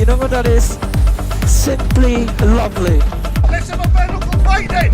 You know what that is? Simply lovely. Let's have a bare knuckle fight then!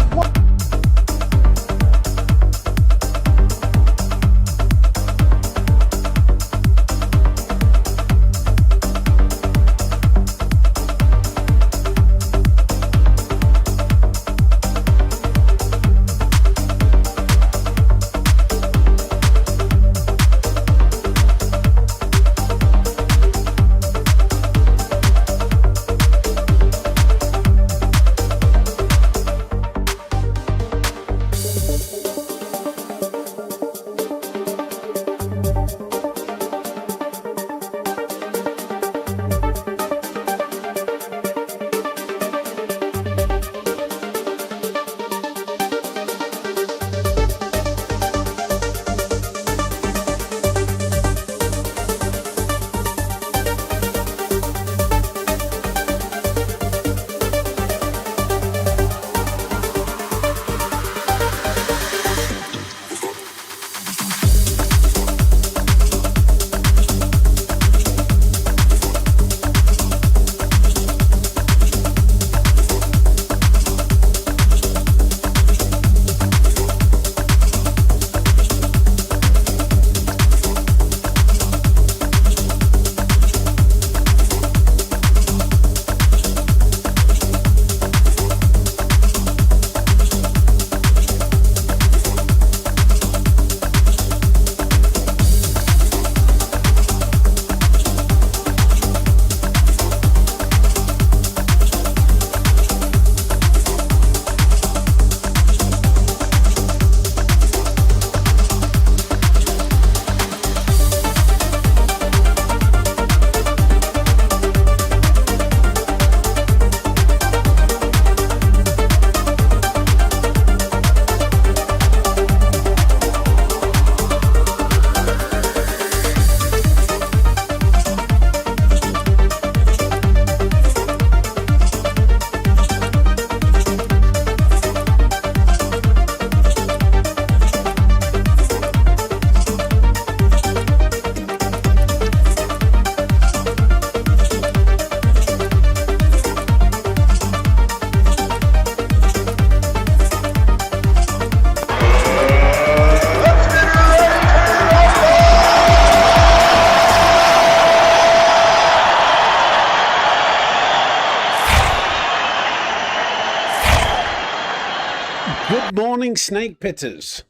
Good morning, snake pitters.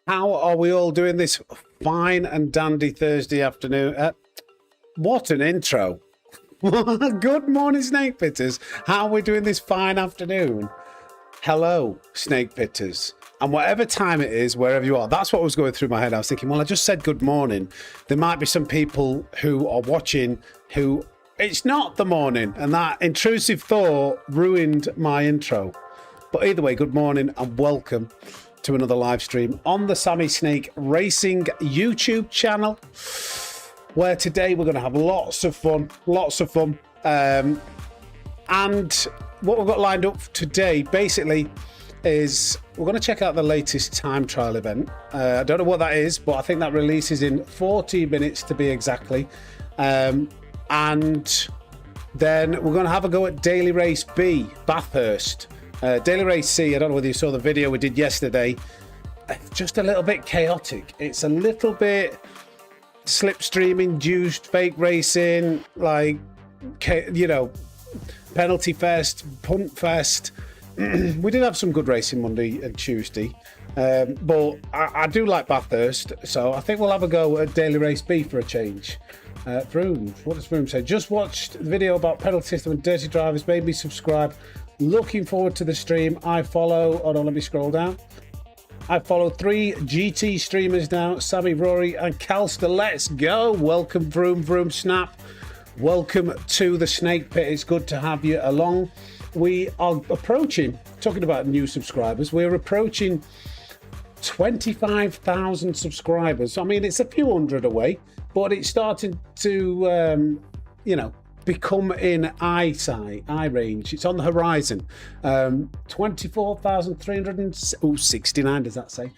How are we all doing this fine and dandy Thursday afternoon? What an intro. Good morning, snake pitters. How are we doing this fine afternoon? Hello, snake pitters. And whatever time it is, wherever you are, that's what was going through my head. I was thinking, well, I just said good morning. There might be some people who are watching who it's not the morning, and that intrusive thought ruined my intro. But either way, good morning and welcome to another live stream on the Sammysnake Racing YouTube channel, where today we're going to have lots of fun. And what we've got lined up today, basically, is we're going to check out the latest time trial event. I don't know what that is, but I think that releases in 40 minutes to be exactly. And then we're going to have a go at Daily Race B, Bathurst. Daily Race C, I don't know whether you saw the video we did yesterday. Just a little bit chaotic. It's a little bit slipstream induced, fake racing, like, you know, penalty fest, punt fest. We did have some good racing Monday and Tuesday, but I do like Bathurst, so I think we'll have a go at Daily Race B for a change. Vroom, what does Vroom say? Just watched the video about penalty system and dirty drivers, made me subscribe. Looking forward to the stream. I follow, hold on, let me scroll down. I follow 3 GT streamers now, Sammy, Rory and Calster. Let's go. Welcome, Vroom, Vroom, Snap. Welcome to the Snake Pit. It's good to have you along. We are approaching, talking about new subscribers, we're approaching 25,000 subscribers. I mean, it's a few hundred away, but it's starting to, you know, become in eye range. It's on the horizon. 24,369, does that say?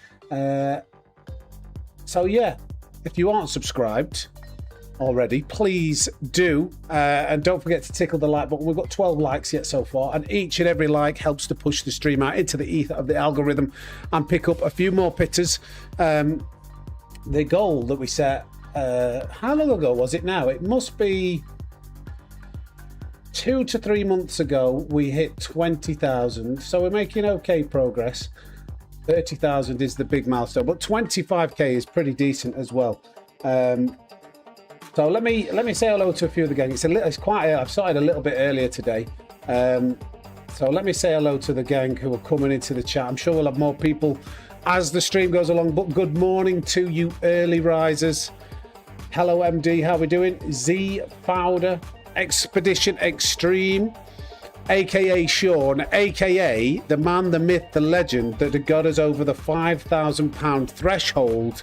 So yeah, if you aren't subscribed, already, please do. And don't forget to tickle the like button. We've got 12 likes yet so far, and each and every like helps to push the stream out into the ether of the algorithm and pick up a few more pitters. The goal that we set, how long ago was it now? It must be 2 to 3 months ago. We hit 20,000, so we're making okay progress. 30,000 is the big milestone, but 25k is pretty decent as well. So let me say hello to a few of the gang. It's quite. I've started a little bit earlier today, so let me say hello to the gang who are coming into the chat. I'm sure we'll have more people as the stream goes along. But good morning to you, early risers. Hello, MD. How we doing? Z Fowler, Expedition Extreme, aka Sean, aka the man, the myth, the legend that got us over the £5,000 threshold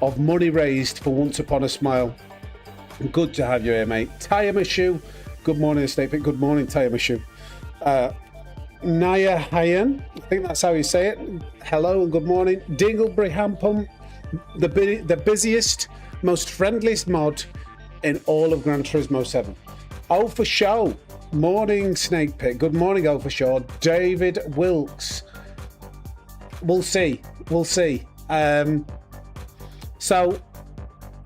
of money raised for Once Upon a Smile. Good to have you here, mate. Tayamashu, good morning, Snake Pit. Good morning, Tayamashu. Naya Hayan, I think that's how you say it. Hello and good morning. Dinglebury Hampum, the busiest, most friendliest mod in all of Gran Turismo 7. Oh, for show. Morning, Snake Pit. Good morning, oh, for sure. David Wilkes. We'll see. We'll see. So,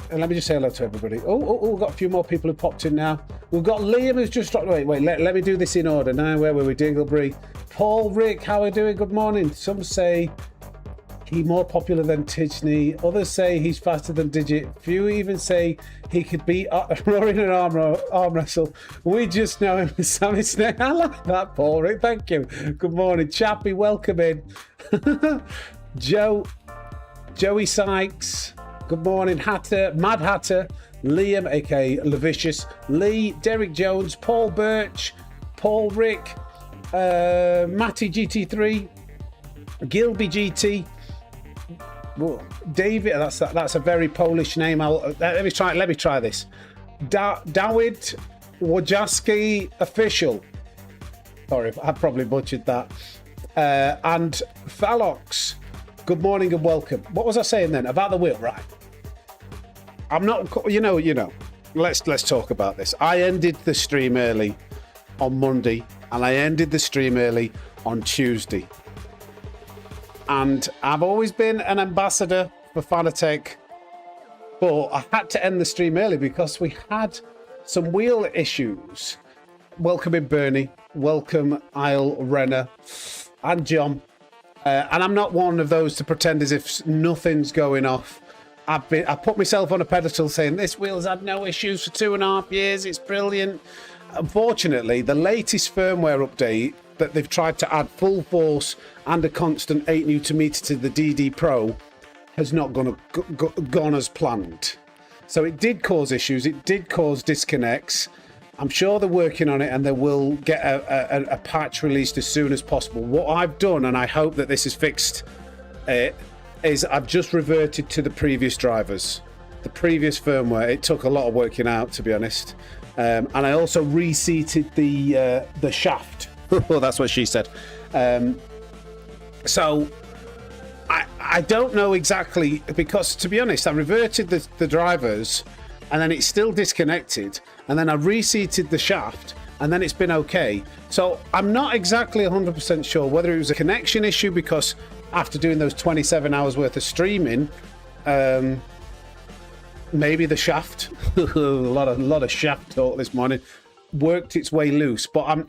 and let me just say hello to everybody. We've got a few more people who popped in now. We've got Liam who's just dropped. Wait, let me do this in order now. Where were we? Dinglebury. Paul, Rick, how are we doing? Good morning. Some say he's more popular than Tidgney. Others say he's faster than Digit. Few even say he could beat Rory in an arm wrestle. We just know him as Sammysnake. I like that, Paul, Rick. Thank you. Good morning. Chappie, welcome in. Joey Sykes. Good morning, Hatter, Mad Hatter, Liam, aka Levicious, Lee, Derek Jones, Paul Birch, Paul Rick, Matty GT3, Gilby GT, David. That's a very Polish name. Let me try this. Dawid Wojcicki official. Sorry, I probably butchered that. And Phalox. Good morning and welcome. What was I saying then about the wheel? Right. I'm not, you know. Let's talk about this. I ended the stream early on Monday, and I ended the stream early on Tuesday. And I've always been an ambassador for Fanatec, but I had to end the stream early because we had some wheel issues. Welcome in Bernie. Welcome Isle Renner and John. And I'm not one of those to pretend as if nothing's going off. I put myself on a pedestal saying this wheel's had no issues for 2.5 years. It's brilliant. Unfortunately, the latest firmware update that they've tried to add full force and a constant 8 Nm to the DD Pro has not gone as planned. So it did cause issues. It did cause disconnects. I'm sure they're working on it, and they will get a patch released as soon as possible. What I've done, and I hope that this is fixed, is I've just reverted to the previous drivers, the previous firmware. It took a lot of working out, to be honest. And I also reseated the shaft. Well, that's what she said. So I don't know exactly, because to be honest, I reverted the drivers, and then it's still disconnected, and then I reseated the shaft, and then it's been okay. So I'm not exactly 100% sure whether it was a connection issue, because after doing those 27 hours worth of streaming, maybe the shaft, a lot of shaft talk this morning, worked its way loose. But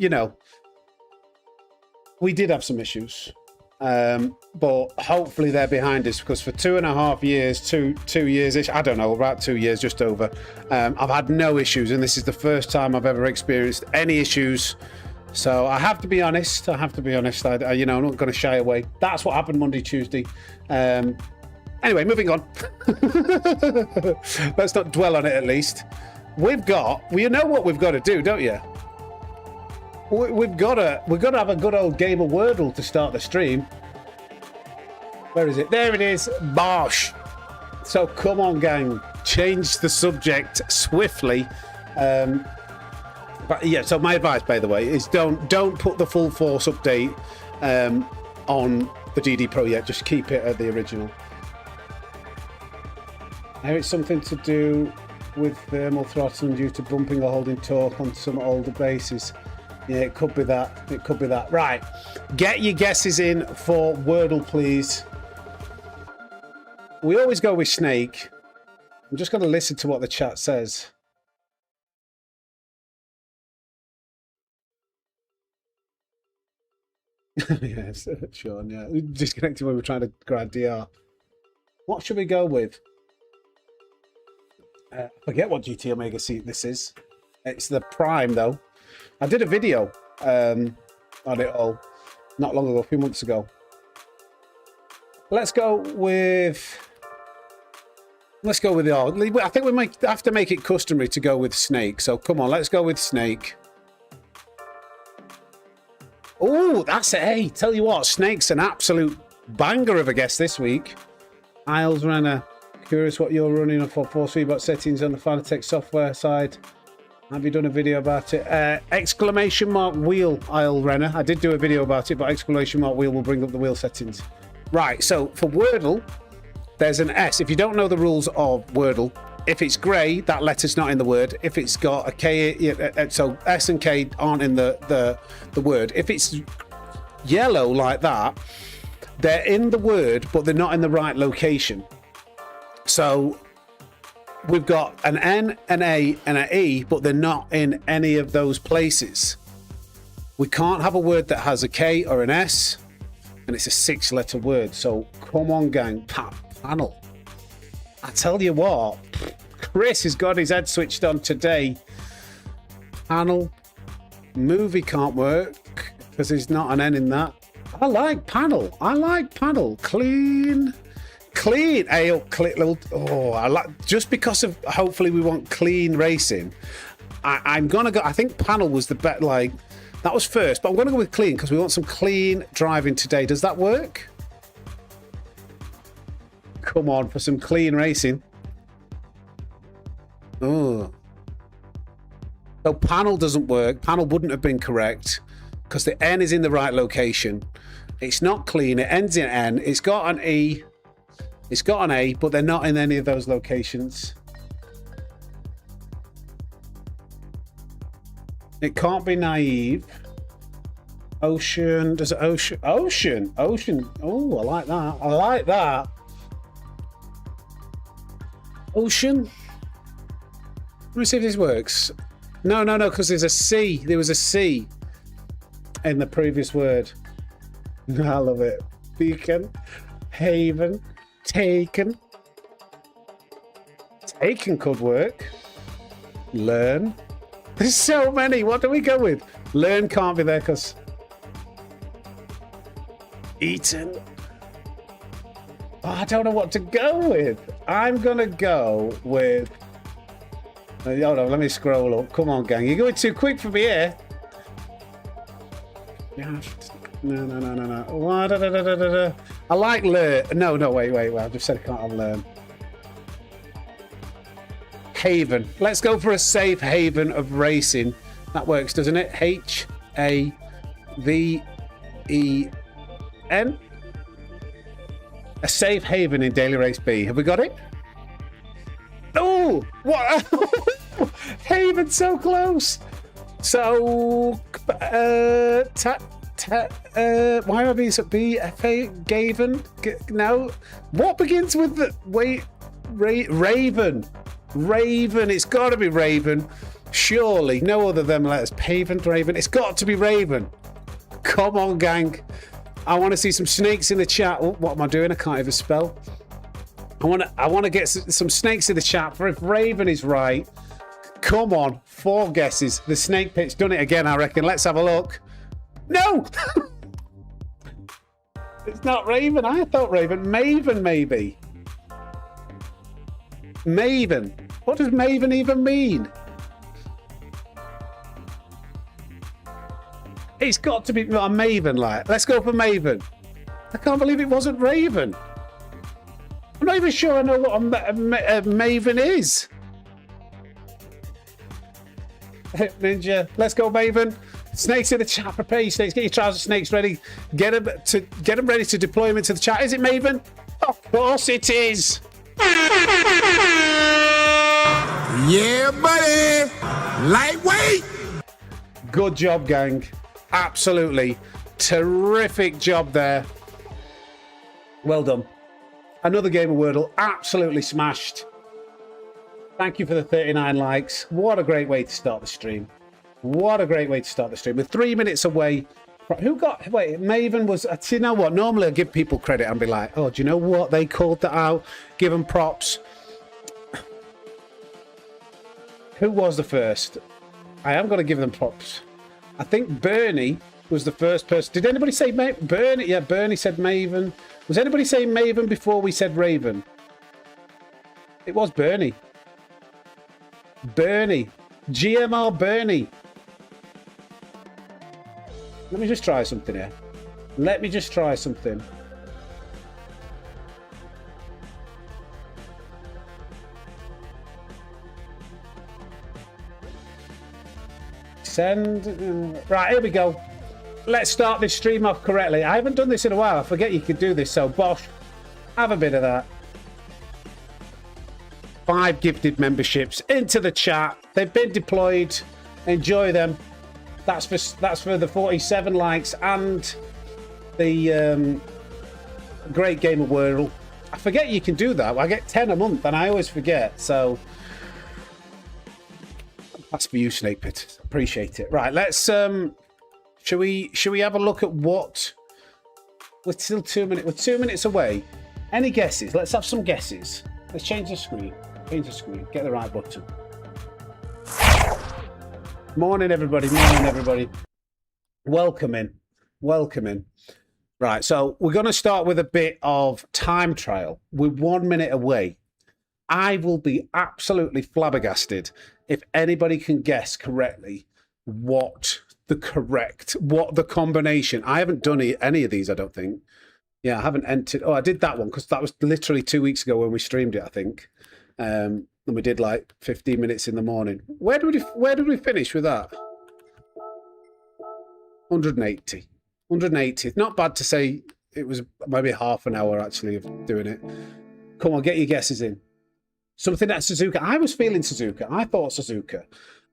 we did have some issues. But hopefully they're behind us, because for 2.5 years, two years-ish, I don't know, about 2 years, just over, I've had no issues, and this is the first time I've ever experienced any issues. So I have to be honest. I'm not going to shy away. That's what happened Monday, Tuesday. Anyway, moving on. Let's not dwell on it. At least you know what we've got to do, don't you? We've got to have a good old game of Wordle to start the stream. Where is it? There it is. Bosh. So come on, gang. Change the subject swiftly. But yeah, so my advice, by the way, is don't put the full force update on the DD Pro yet. Just keep it at the original. Now it's something to do with thermal throttling due to bumping or holding torque on some older bases. Yeah, it could be that. It could be that. Right. Get your guesses in for Wordle, please. We always go with Snake. I'm just going to listen to what the chat says. Yes, Sean, yeah. We disconnected when we were trying to grab DR. What should we go with? I forget what GT Omega seat this is. It's the Prime, though. I did a video on it all not long ago, a few months ago. Let's go with the. I think we might have to make it customary to go with Snake. So come on, let's go with Snake. Oh, that's it. Hey, tell you what, Snake's an absolute banger of a guest this week. Isles Renner, curious what you're running for force feedback settings on the Fanatec software side. Have you done a video about it? Exclamation mark wheel, Isle Renner. I did do a video about it, but exclamation mark wheel will bring up the wheel settings. Right, so for Wordle, there's an S. If you don't know the rules of Wordle, if it's grey, that letter's not in the word. If it's got a K, so S and K aren't in the word. If it's yellow like that, they're in the word, but they're not in the right location. So we've got an N, an A, and an E, but they're not in any of those places. We can't have a word that has a K or an S, and it's a 6-letter word. So come on, gang, panel. I tell you what, Chris has got his head switched on today. Panel. Movie can't work because there's not an N in that. I like panel. I like panel. Clean. Ale. Oh, I like, just because of, hopefully we want clean racing. I'm gonna go. I think panel was the bet. Like that was first, but I'm gonna go with clean because we want some clean driving today. Does that work? Come on for some clean racing. Oh. So panel doesn't work. Panel wouldn't have been correct because the N is in the right location. It's not clean. It ends in N. It's got an E. It's got an A, but they're not in any of those locations. It can't be naive. Ocean. Does it ocean? Ocean. Oh, I like that. I like that. Ocean. Let me see if this works. No, because there's a C. There was a C in the previous word. I love it. Beacon, haven, taken. Taken could work. Learn. There's so many. What do we go with? Learn can't be there because eaten. Oh, I don't know what to go with. I'm gonna go with. Hold on, let me scroll up. Come on, gang. You're going too quick for me here. No. I like learn. No, wait. I just said I can't have learn. Haven. Let's go for a safe haven of racing. That works, doesn't it? Haven. A safe haven in Daily Race B. Have we got it? Oh, what? Haven, so close. So, why am I being so B-F-A? Gaven? No. What begins with the, wait, Raven. Raven, it's got to be Raven. Surely, no other than letters. Pavement, Raven. It's got to be Raven. Come on, gang. I want to see some snakes in the chat. Oh, what am I doing? I can't even spell. I want to get some snakes in the chat for if Raven is right. Come on, 4 guesses. The snake pit's done it again, I reckon. Let's have a look. No! It's not Raven. I thought Raven. Maven, maybe. Maven. What does Maven even mean? It's got to be a Maven, like. Let's go for Maven. I can't believe it wasn't Raven. I'm not even sure I know what a Maven is. Ninja, let's go, Maven. Snakes in the chat. Prepare your snakes. Get your trouser snakes ready. Get them ready to deploy them into the chat. Is it Maven? Of course it is. Yeah, buddy. Lightweight. Good job, gang. Absolutely terrific job there. Well done. Another game of Wordle. Absolutely smashed. Thank you for the 39 likes. What a great way to start the stream. What a great way to start the stream. We're 3 minutes away. Who got... Wait, Maven was... You know what? Normally I give people credit and be like, oh, do you know what? They called that out. Give them props. Who was the first? I am going to give them props. I think Bernie was the first person. Did anybody say Bernie? Yeah, Bernie said Maven. Was anybody saying Maven before we said Raven? It was Bernie. Bernie. GMR Bernie. Let me just try something here. Let me just try something. Send. Right, here we go. Let's start this stream off correctly. I haven't done this in a while. I forget you could do this. So, Bosch, have a bit of that. 5 gifted memberships into the chat. They've been deployed. Enjoy them. That's for the 47 likes and the great game of Wordle. I forget you can do that. I get 10 a month, and I always forget. So that's for you, Snake Pit. Appreciate it. Right, let's Should we have a look at what? We're still 2 minutes. We're 2 minutes away. Any guesses? Let's have some guesses. Let's change the screen. Change the screen. Get the right button. Morning, everybody. Morning, everybody. Welcome in. Welcome in. Right, so we're going to start with a bit of time trial. We're 1 minute away. I will be absolutely flabbergasted if anybody can guess correctly what the combination. I haven't done any of these, I don't think. Yeah, I haven't entered. Oh, I did that one because that was literally 2 weeks ago when we streamed it, I think. And we did like 15 minutes in the morning. Where did we finish with that? 180. 180. Not bad to say. It was maybe half an hour actually of doing it. Come on, get your guesses in. Something at Suzuka. I was feeling Suzuka. I thought Suzuka.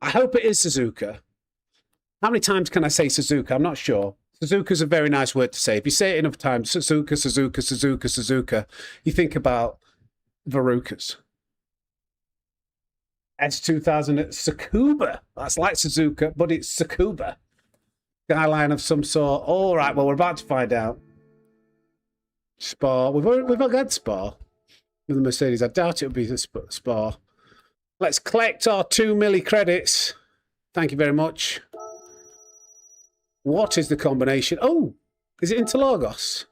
I hope it is Suzuka. How many times can I say Suzuka? I'm not sure. Suzuka's a very nice word to say. If you say it enough times, Suzuka, Suzuka, Suzuka, Suzuka, you think about Verucas. S2000 Tsukuba. That's like Suzuka, but it's Tsukuba. Skyline of some sort. All right, well, we're about to find out. Spa. We've already had Spa with the Mercedes. I doubt it would be the Spa. Let's collect our 2 milli credits. Thank you very much. What is the combination? Oh, is it Interlagos?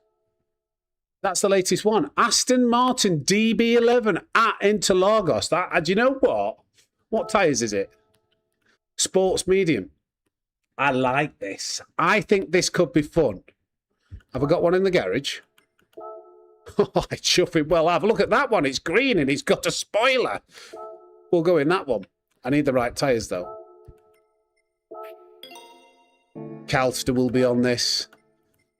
That's the latest one. Aston Martin DB11 at Interlagos. Do you know what? What tyres is it? Sports medium. I like this. I think this could be fun. Have I got one in the garage? Oh, I chuff it well. Have a look at that one. It's green and it's got a spoiler. We'll go in that one. I need the right tyres though. Calster will be on this.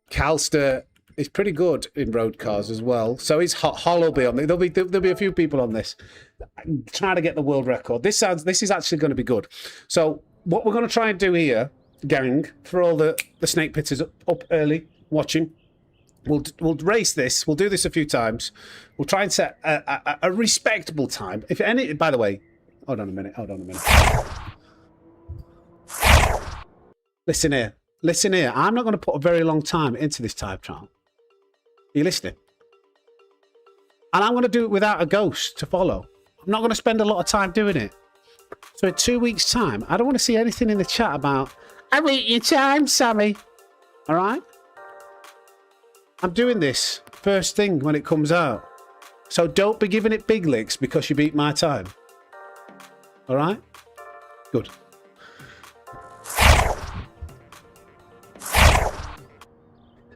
Calster is pretty good in road cars as well. So is Hollow be on this. There'll be a few people on this. I'm trying to get the world record. This is actually going to be good. So what we're going to try and do here, gang, for all the snake pitters up early watching, we'll race this. We'll do this a few times. We'll try and set a respectable time. If any, by the way, hold on a minute. Listen here. I'm not going to put a very long time into this time trial. Are you listening? And I'm going to do it without a ghost to follow. I'm not going to spend a lot of time doing it. So in 2 weeks' time, I don't want to see anything in the chat about, I beat your time, Sammy. All right? I'm doing this first thing when it comes out. So don't be giving it big licks because you beat my time. All right? Good.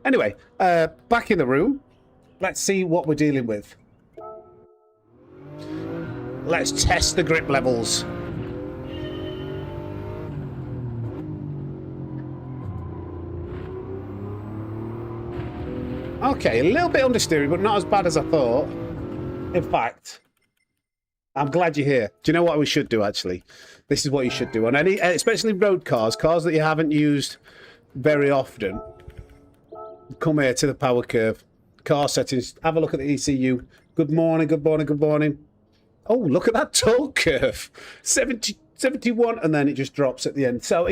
Anyway, back in the room. Let's see what we're dealing with. Let's test the grip levels. Okay, a little bit understeery, but not as bad as I thought. In fact, I'm glad you're here. Do you know what we should do, actually? This is what you should do. On any, especially road cars, cars that you haven't used very often. Come here to the power curve. Car settings. Have a look at the ECU. Good morning, good morning, good morning. Oh, look at that torque curve. 70, 71, and then it just drops at the end. So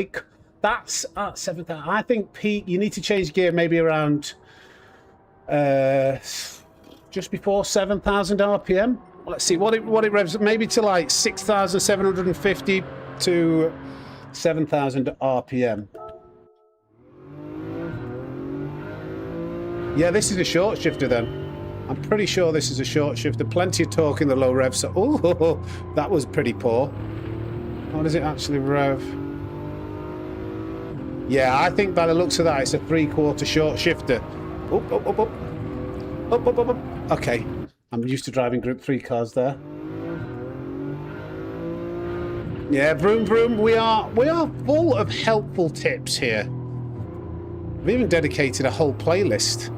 that's at 7,000. I think peak, you need to change gear maybe around just before 7,000 RPM. Let's see what it revs, maybe to like 6,750 to 7,000 RPM. Yeah, this is a short shifter then. I'm pretty sure this is a short shifter. Plenty of torque in the low rev. So, oh, that was pretty poor. How does it actually rev? Yeah, I think by the looks of that, it's a 3/4 short shifter. Up, up, up, up. Up, up, up, up. Okay. I'm used to driving Group 3 cars there. Yeah, vroom vroom. We are full of helpful tips here. We've even dedicated a whole playlist.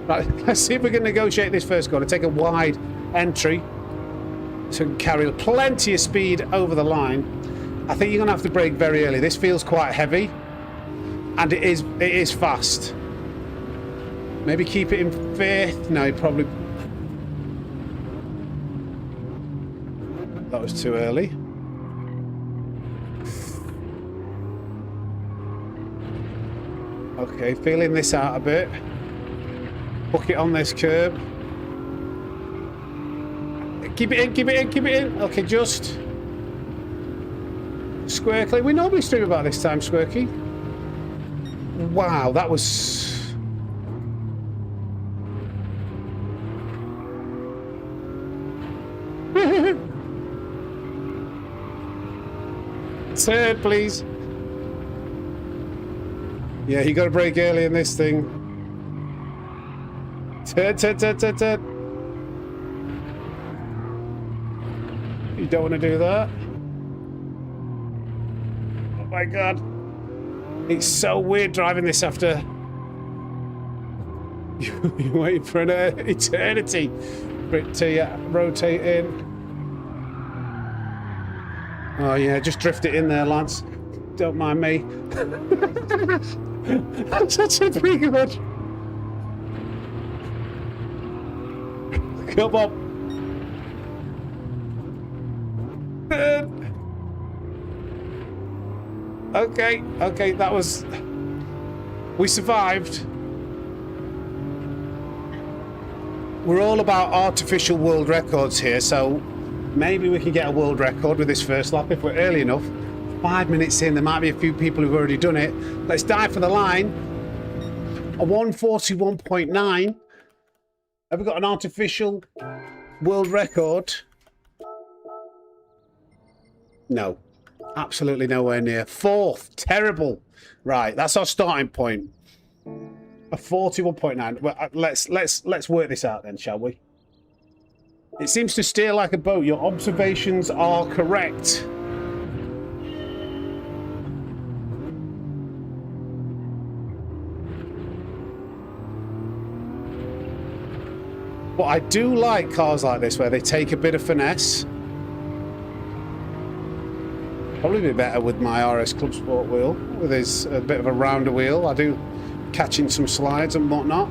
Right, let's see if we can negotiate this first corner. Take a wide entry so we can carry plenty of speed over the line. I think you're going to have to brake very early. This feels quite heavy, and it is fast. Maybe keep it in fifth. No, probably. That was too early. Okay, feeling this out a bit. Hook it on this curb. Keep it in, keep it in, keep it in. Okay, just. Squirky. We normally stream about this time, Squirky. Wow, that was. Turn, please. Yeah, you got to brake early in this thing. Turn, turn, turn, turn, turn. You don't want to do that. Oh my God. It's so weird driving this after. You're waiting for an eternity for it to rotate in. Oh yeah, just drift it in there, Lance. Don't mind me. That's actually pretty good. Come on. Okay, okay, that was... We survived. We're all about artificial world records here, so maybe we can get a world record with this first lap if we're early enough. 5 minutes in, there might be a few people who've already done it. Let's dive for the line. A 141.9. Have we got an artificial world record? No. Absolutely nowhere near. Fourth. Terrible. Right, that's our starting point. A 41.9. Well, let's work this out then, shall we? It seems to steer like a boat. Your observations are correct. But I do like cars like this where they take a bit of finesse. Probably be better with my RS Club Sport wheel, with his a bit of a rounder wheel. I do catching some slides and whatnot.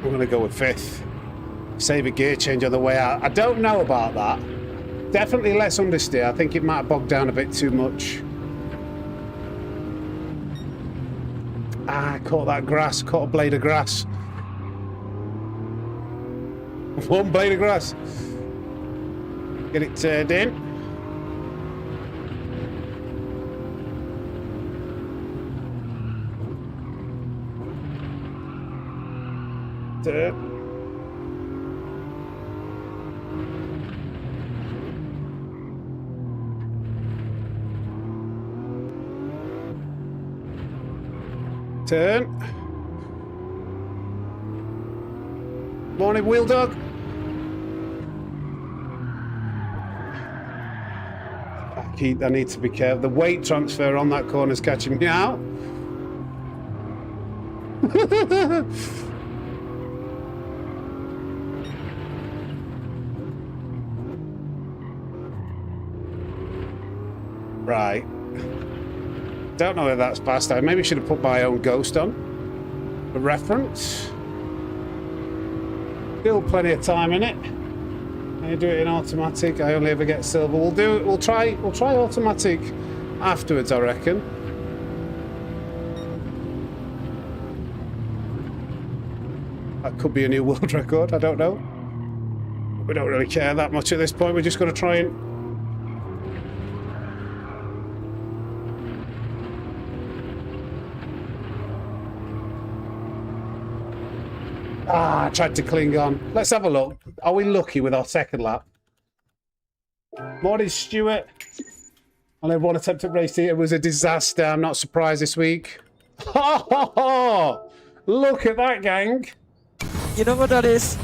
I'm going to go with fifth. Save a gear change on the way out. I don't know about that. Definitely less understeer. I think it might bog down a bit too much. Ah, caught that grass. Caught a blade of grass. One blade of grass. Get it turned in. Turn. Turn. Morning, Wheel Dog. I need to be careful. The weight transfer on that corner is catching me out. Right. Don't know if that's fast. I maybe should have put my own ghost on for reference. Still plenty of time in it. I do it in automatic. I only ever get silver. We'll try automatic afterwards, I reckon. That could be a new world record. I don't know. We don't really care that much at this point. We're just going to try and. I tried to cling on. Let's have a look. Are we lucky with our second lap? Morning, Stuart. Only one attempt at racing. It was a disaster. I'm not surprised this week. Ha ha ha! Look at that, gang. You know what that is?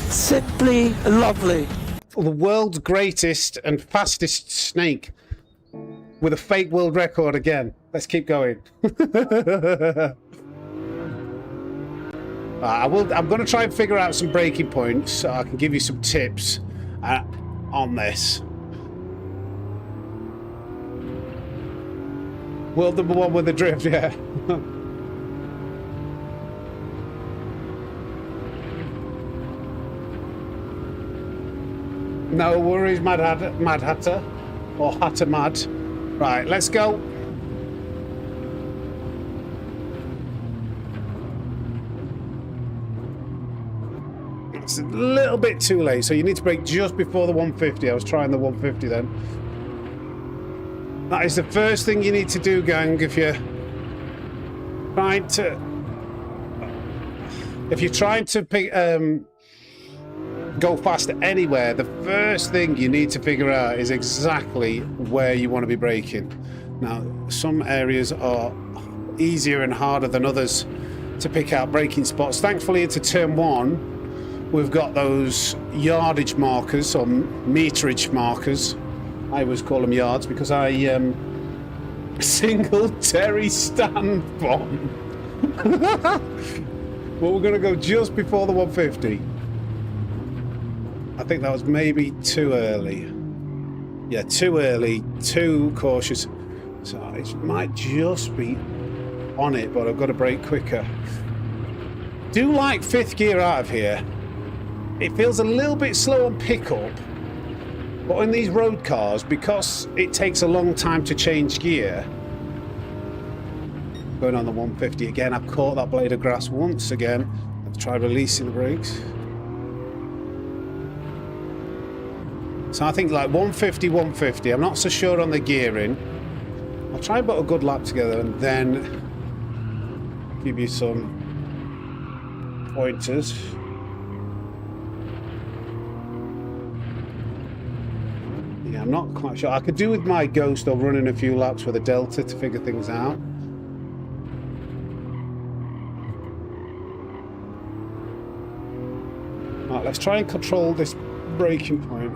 Simply lovely. The world's greatest and fastest snake with a fake world record again. Let's keep going. I'm going to try and figure out some braking points so I can give you some tips on this. World number one with the drift, yeah. No worries, Mad Hatter. Or Hatter Mad. Right, let's go. It's a little bit too late, so you need to brake just before the 150. I was trying the 150 then. That is the first thing you need to do, gang, if you're trying to go fast anywhere. The first thing you need to figure out is exactly where you want to be braking. Now, some areas are easier and harder than others to pick out braking spots. Thankfully, into turn one, we've got those yardage markers or meterage markers. I always call them yards because I single Terry stand bomb. Well, we're going to go just before the 150. I think that was maybe too early. Yeah, too early, too cautious. So it might just be on it, but I've got to brake quicker. Do like fifth gear out of here. It feels a little bit slow on pickup, but in these road cars, because it takes a long time to change gear, going on the 150 again, I've caught that blade of grass once again. I've tried releasing the brakes. So I think like 150, 150. I'm not so sure on the gearing. I'll try and put a good lap together and then give you some pointers. Yeah, I'm not quite sure. I could do with my Ghost or running a few laps with a Delta to figure things out. Right, let's try and control this braking point.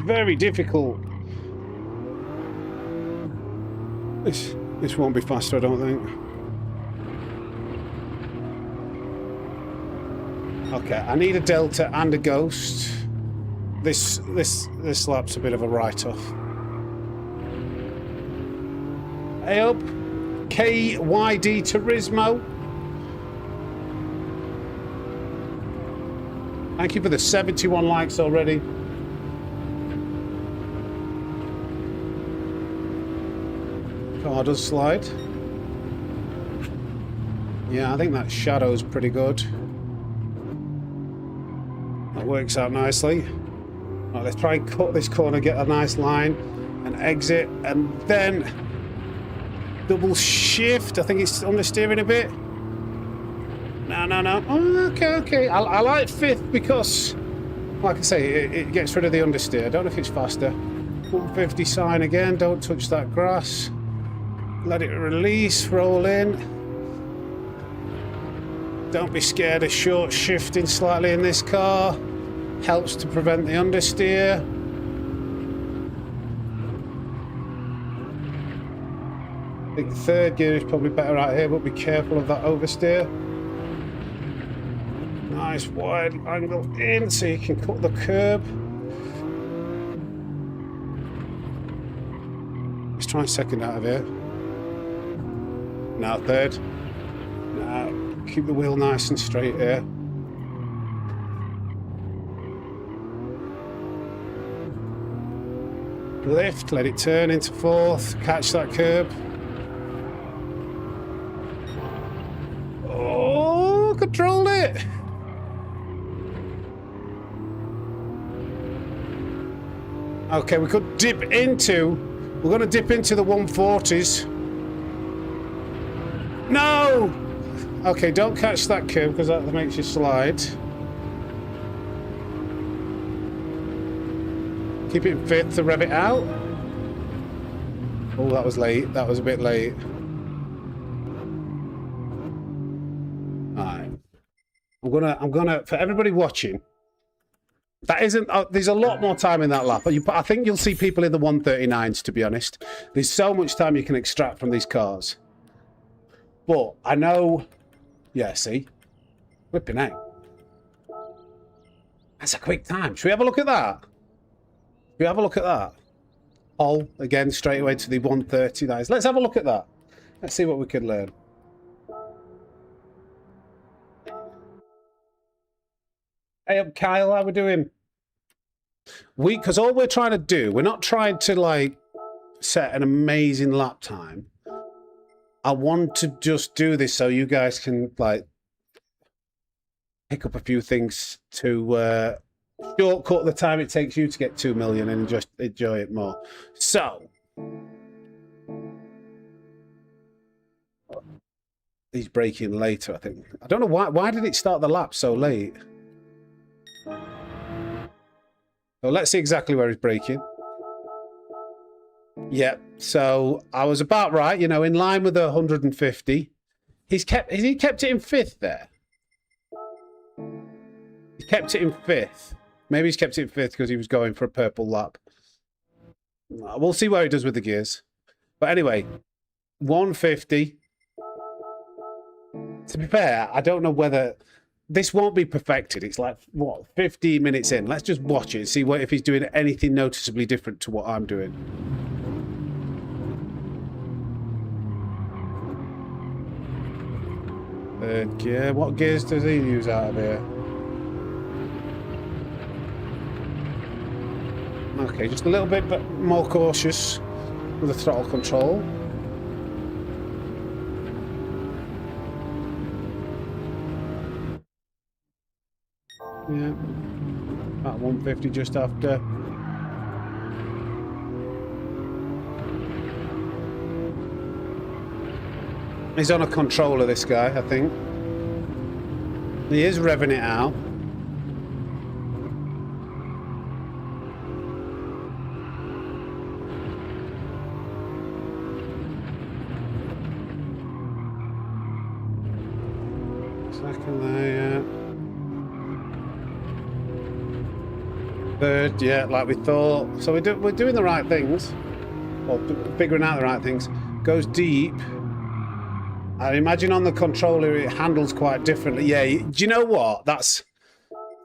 Very difficult. This won't be faster, I don't think. Okay, I need a Delta and a Ghost. This lap's a bit of a write-off. Hey up, KYD Turismo. Thank you for the 71 likes already. Car does slide. Yeah, I think that shadow's pretty good. That works out nicely. Right, let's try and cut this corner, get a nice line, and exit, and then double shift. I think it's understeering a bit. No. Oh, okay. I like fifth because, like I say, it gets rid of the understeer. I don't know if it's faster. 150 sign again. Don't touch that grass. Let it release, roll in. Don't be scared of short shifting slightly in this car. Helps to prevent the understeer. I think the third gear is probably better out here, but be careful of that oversteer. Nice wide angle in so you can cut the curb. Let's try second out of here. Now third. Now keep the wheel nice and straight here. Lift, let it turn into fourth, catch that curb. Oh, controlled it! Okay, we could dip into, we're going to dip into the 140s. No! Okay, don't catch that curb because that makes you slide. Keep it in fifth to rev it out. Oh, that was late. That was a bit late. Alright. I'm gonna, for everybody watching, that isn't, there's a lot more time in that lap. I think you'll see people in the 139s, to be honest. There's so much time you can extract from these cars. But I know, yeah, see? Whipping out. That's a quick time. Should we have a look at that? Should we have a look at that? All again, straight away to the 139s. Let's have a look at that. Let's see what we can learn. Hey up, Kyle, how we doing? Because all we're trying to do, we're not trying to like set an amazing lap time. I want to just do this so you guys can like pick up a few things to shortcut the time it takes you to get 2 million and just enjoy it more. So he's braking later, I think. I don't know why did it start the lap so late? So let's see exactly where he's braking. Yep, so I was about right, you know, in line with the 150. Has he kept it in fifth there? He kept it in fifth. Maybe he's kept it in fifth because he was going for a purple lap. We'll see where he does with the gears. But anyway, 150. To be fair, I don't know whether this won't be perfected. It's like, what, 15 minutes in. Let's just watch it and see if he's doing anything noticeably different to what I'm doing. Third gear. What gears does he use out of here? Okay, just a little bit more cautious with the throttle control. Yeah, about 150 just after. He's on a controller, this guy, I think. He is revving it out. Second there, yeah. Third, yeah, like we thought. So we're doing the right things. Or figuring out the right things. Goes deep. I imagine on the controller it handles quite differently. Yeah, do you know what? That's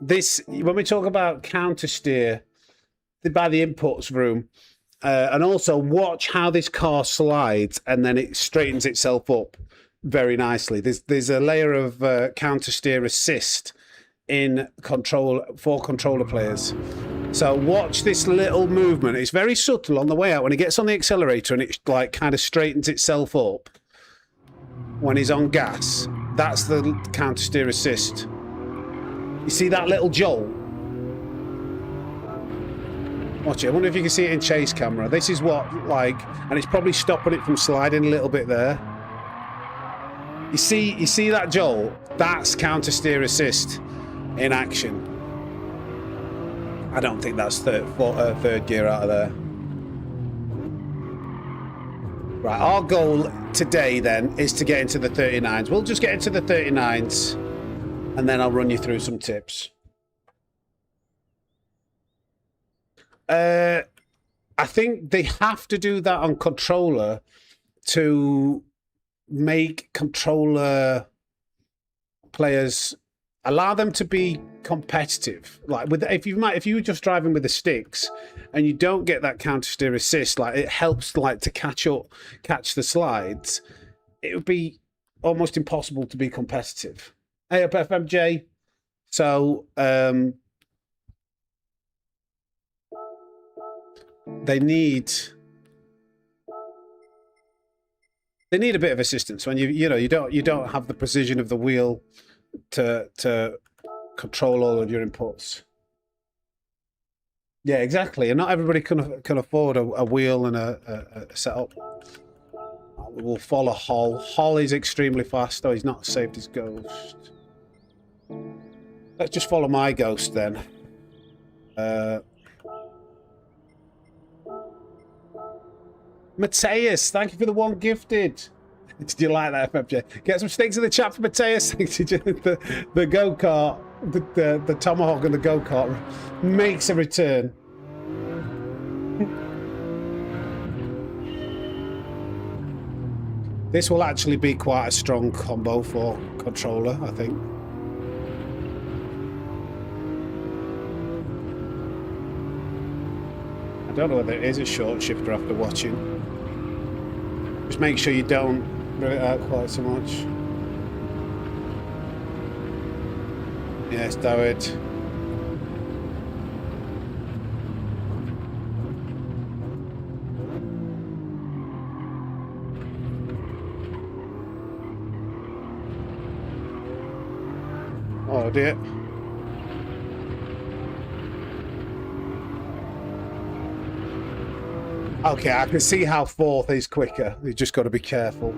this when we talk about counter steer by the inputs room, and also watch how this car slides and then it straightens itself up very nicely. There's a layer of counter steer assist in control for controller players. So watch this little movement. It's very subtle on the way out when it gets on the accelerator and it like kind of straightens itself up. When he's on gas, that's the counter steer assist. You see that little jolt? Watch it. I wonder if you can see it in chase camera. This is what, like, and it's probably stopping it from sliding a little bit there. You see that jolt? That's counter steer assist in action. I don't think that's third gear out of there. Right, our goal today then is to get into the 39s. We'll just get into the 39s and then I'll run you through some tips. I think they have to do that on controller to make controller players, allow them to be competitive. Like with if you were just driving with the sticks and you don't get that counter steer assist, like it helps like to catch the slides, it would be almost impossible to be competitive. Hey up FMJ. So they need a bit of assistance when you don't have the precision of the wheel to control all of your inputs. Yeah, exactly. And not everybody can afford a wheel and a setup. We'll follow Hol. Hol is extremely fast, though he's not as safe as Ghost. Let's just follow my Ghost then. Mateus, thank you for the 1 gifted. Did you like that, FMJ? Get some sticks in the chat for Mateus. The go-kart, the Tomahawk and the go-kart makes a return. This will actually be quite a strong combo for controller, I think. I don't know whether it is a short shifter after watching. Just make sure you don't run it out quite so much. Yes, David. Oh dear. Okay, I can see how 4th is quicker. You just got to be careful.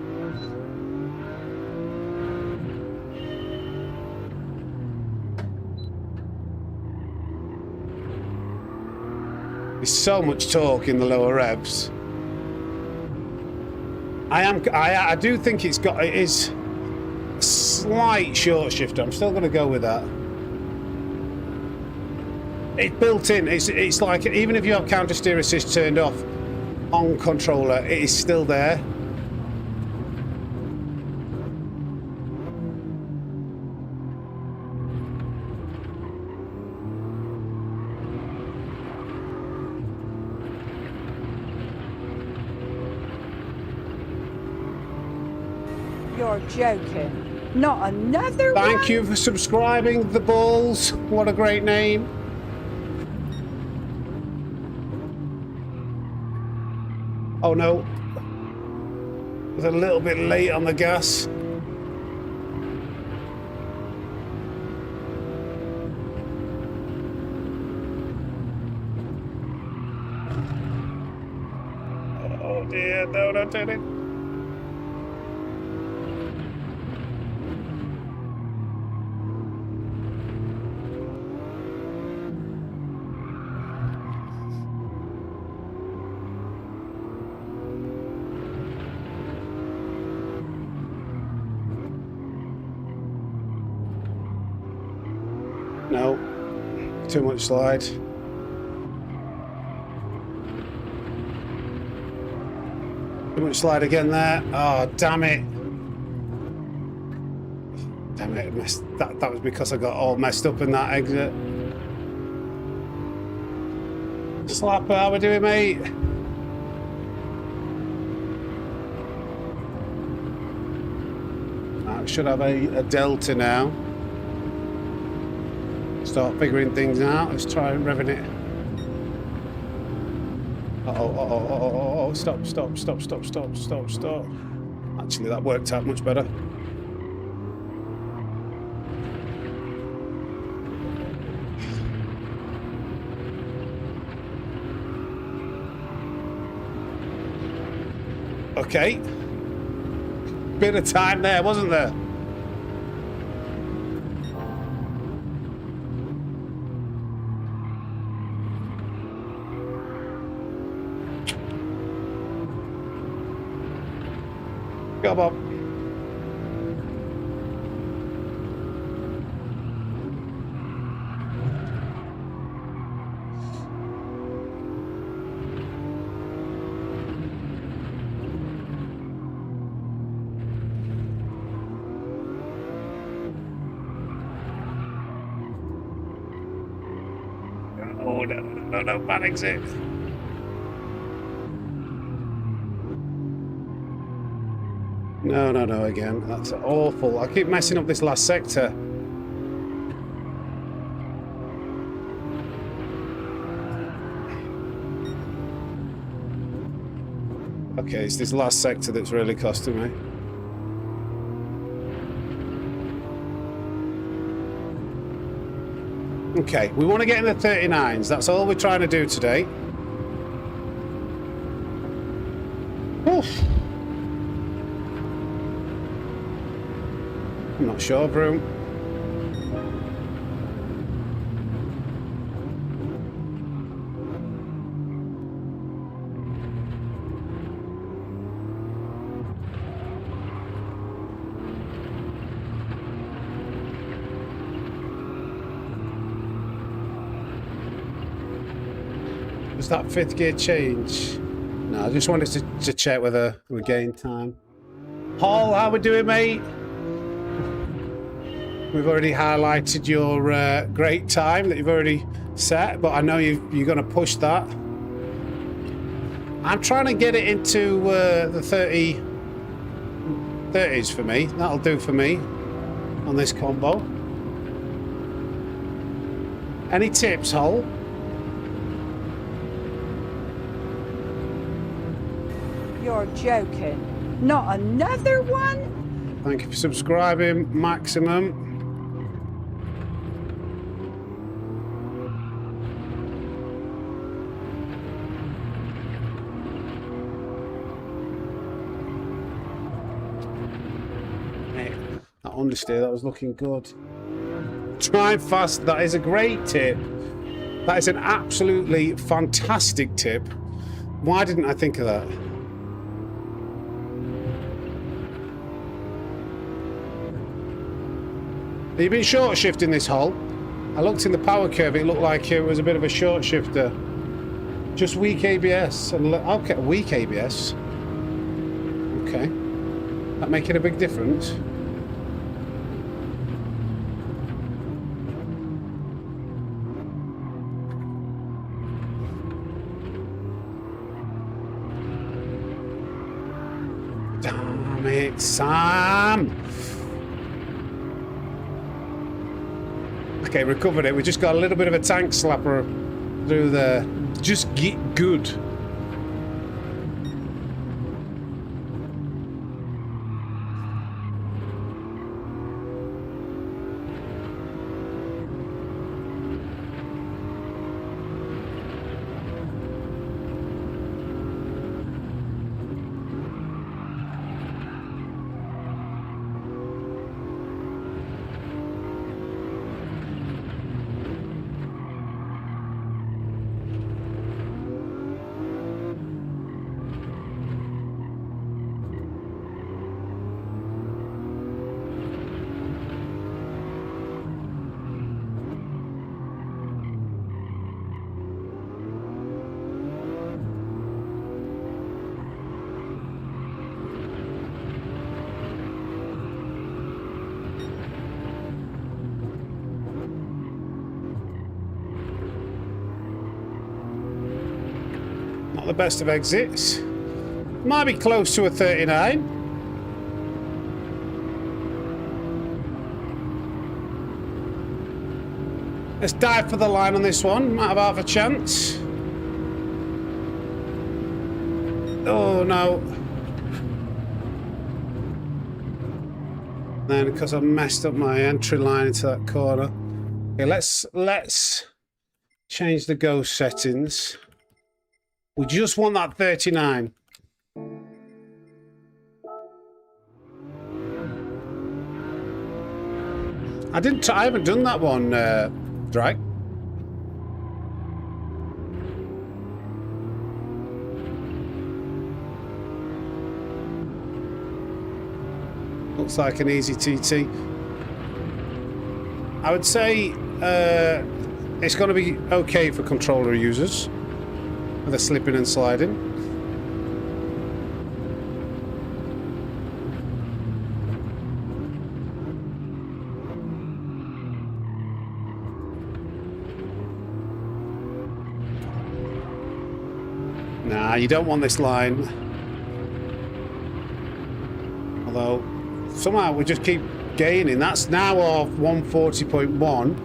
There's so much torque in the lower revs. I do think it is a slight short shifter. I'm still going to go with that. It's built in. It's like even if you have counter steer assist turned off on controller, it is still there. You're joking. Not another one? Thank you for subscribing, The Balls. What a great name. Oh no. Was a little bit late on the gas. Oh dear, no, don't turn it. No, too much slide. Too much slide again there. Oh, damn it. Damn it, that was because I got all messed up in that exit. Slapper, how we doing, mate? I should have a delta now. Start figuring things out. Let's try and revving it. Oh, stop. Actually, that worked out much better. Okay. Bit of time there, wasn't there? Go, Bob. No, no, no, no, bad exit. No, no, no, again. That's awful. I keep messing up this last sector. Okay, it's this last sector that's really costing me. Okay, we want to get in the 39s. That's all we're trying to do today. Oof. I'm not sure, Broom. Was that 5th gear change? No, I just wanted to check whether we gained time. Paul, how we doing, mate? We've already highlighted your great time that you've already set, but I know you're going to push that. I'm trying to get it into the 30s for me. That'll do for me on this combo. Any tips, Hull? You're joking. Not another one? Thank you for subscribing, Maximum. Hey, that understeer, that was looking good. Try fast, that is a great tip. That is an absolutely fantastic tip. Why didn't I think of that? Have you been short shifting this hole? I looked in the power curve, it looked like it was a bit of a short shifter. Just weak ABS. And okay, weak ABS. Okay. That making a big difference? Damn it, Sam! Okay, recovered it. We just got a little bit of a tank slapper through there. Just get good. Not the best of exits. Might be close to a 39. Let's dive for the line on this one. Might have half a chance. Oh no. Then because I messed up my entry line into that corner. Okay, let's change the go settings. We just want that 39. I haven't done that one, Drake. Looks like an easy TT. I would say it's going to be okay for controller users. With the slipping and sliding. Nah, you don't want this line. Although, somehow we just keep gaining. That's now off 140.1.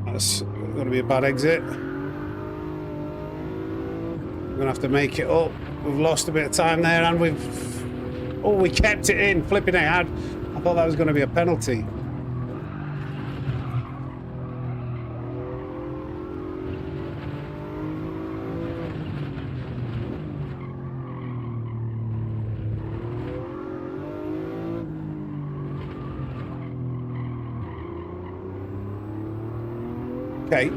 That's going to be a bad exit. We're going to have to make it up. We've lost a bit of time there, and we've... Oh, we kept it in. Flipping it. I thought that was going to be a penalty. Okay.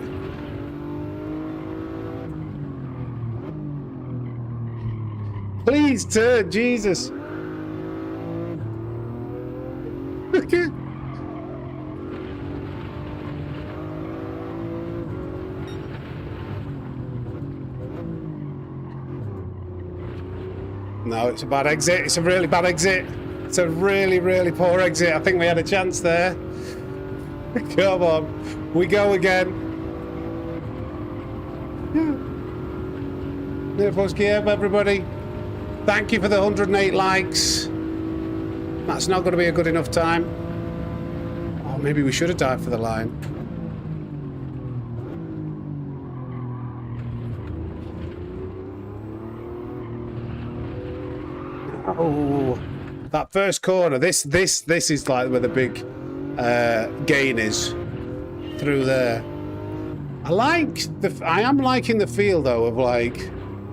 Please turn, Jesus. Okay. No, it's a bad exit. It's a really bad exit. It's a really, really poor exit. I think we had a chance there. Come on. We go again. Nipos Kiev, everybody. Thank you for the 108 likes. That's not going to be a good enough time. Oh, maybe we should have dived for the line. Oh, that first corner. This is like where the big gain is through there. I am liking the feel though of, like,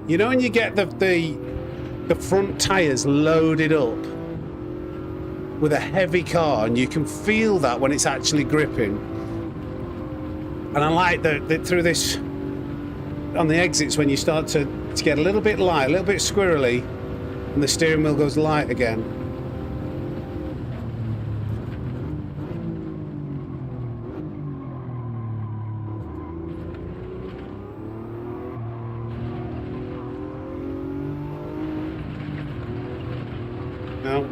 you know, when you get the front tires loaded up with a heavy car, and you can feel that when it's actually gripping. And I like that through this on the exits, when you start to get a little bit light, a little bit squirrely, and the steering wheel goes light again. No,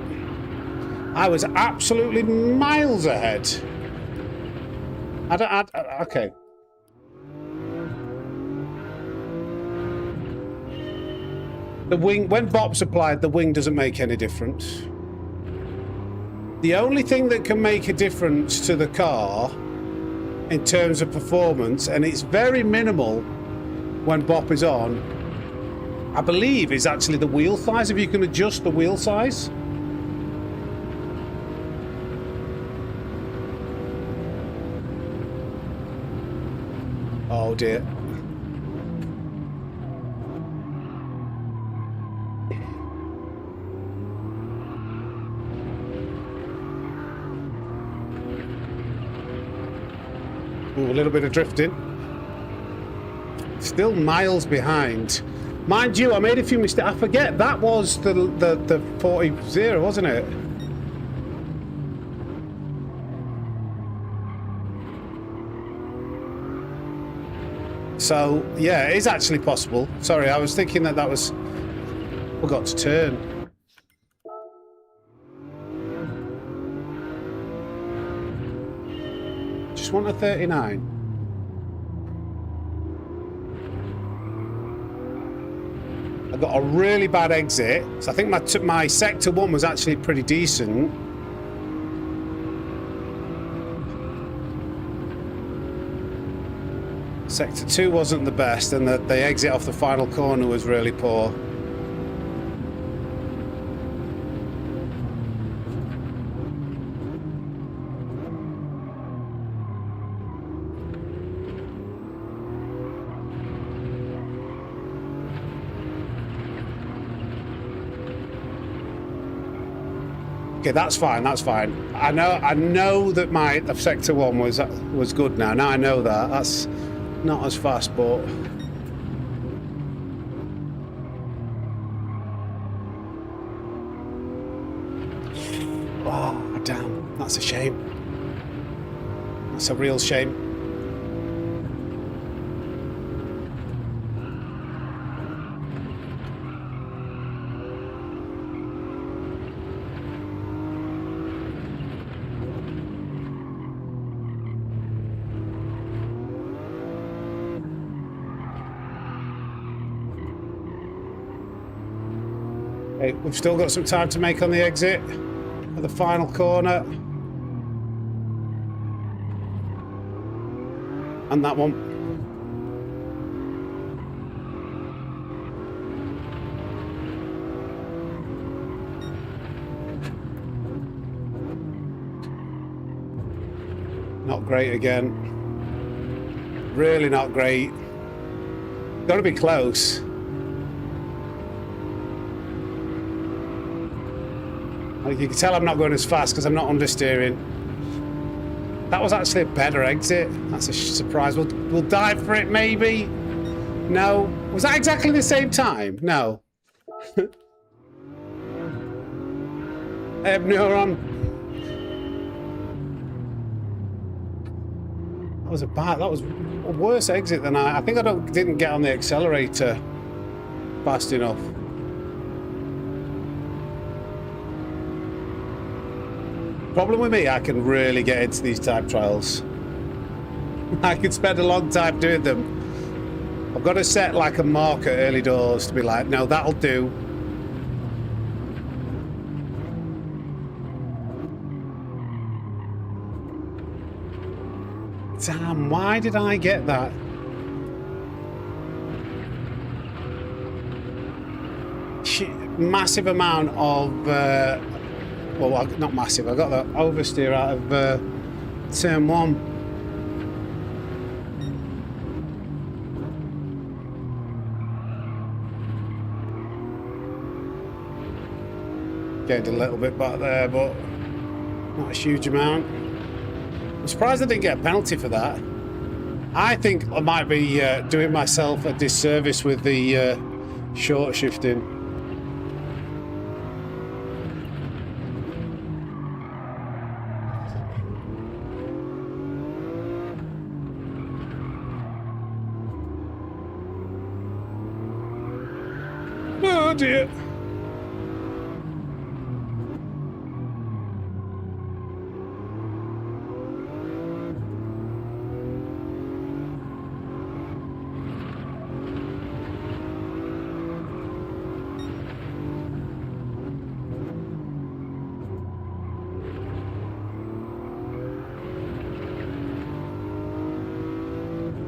I was absolutely miles ahead. Okay. The wing, when BOP's applied, the wing doesn't make any difference. The only thing that can make a difference to the car in terms of performance, and it's very minimal when BOP is on, I believe, is actually the wheel size, if you can adjust the wheel size. Oh dear. Ooh, a little bit of drifting. Still miles behind. Mind you, I made a few mistakes. I forget, that was the 40-0, wasn't it? So, yeah, it is actually possible. Sorry, I was thinking that was... Forgot to turn. Just want a 39. I got a really bad exit. So I think my sector 1 was actually pretty decent. Sector 2 wasn't the best, and the exit off the final corner was really poor. Okay, that's fine. That's fine. I know that my sector 1 was good now. Now I know that. That's not as fast, but oh damn, that's a shame. That's a real shame. Okay, we've still got some time to make on the exit at the final corner. And that one. Not great again. Really not great. Got to be close. Like you can tell I'm not going as fast because I'm not understeering. That was actually a better exit. That's a surprise. We'll dive for it maybe. No. Was that exactly the same time? No. Neuron. That was a worse exit than I think I didn't get on the accelerator fast enough. Problem with me, I can really get into these time trials. I can spend a long time doing them. I've got to set like a marker early doors to be like, no, that'll do. Damn, why did I get that? Massive amount of, well, not massive, I got the oversteer out of turn 1. Gained a little bit back there, but not a huge amount. I'm surprised I didn't get a penalty for that. I think I might be doing myself a disservice with the short shifting. Oh dear.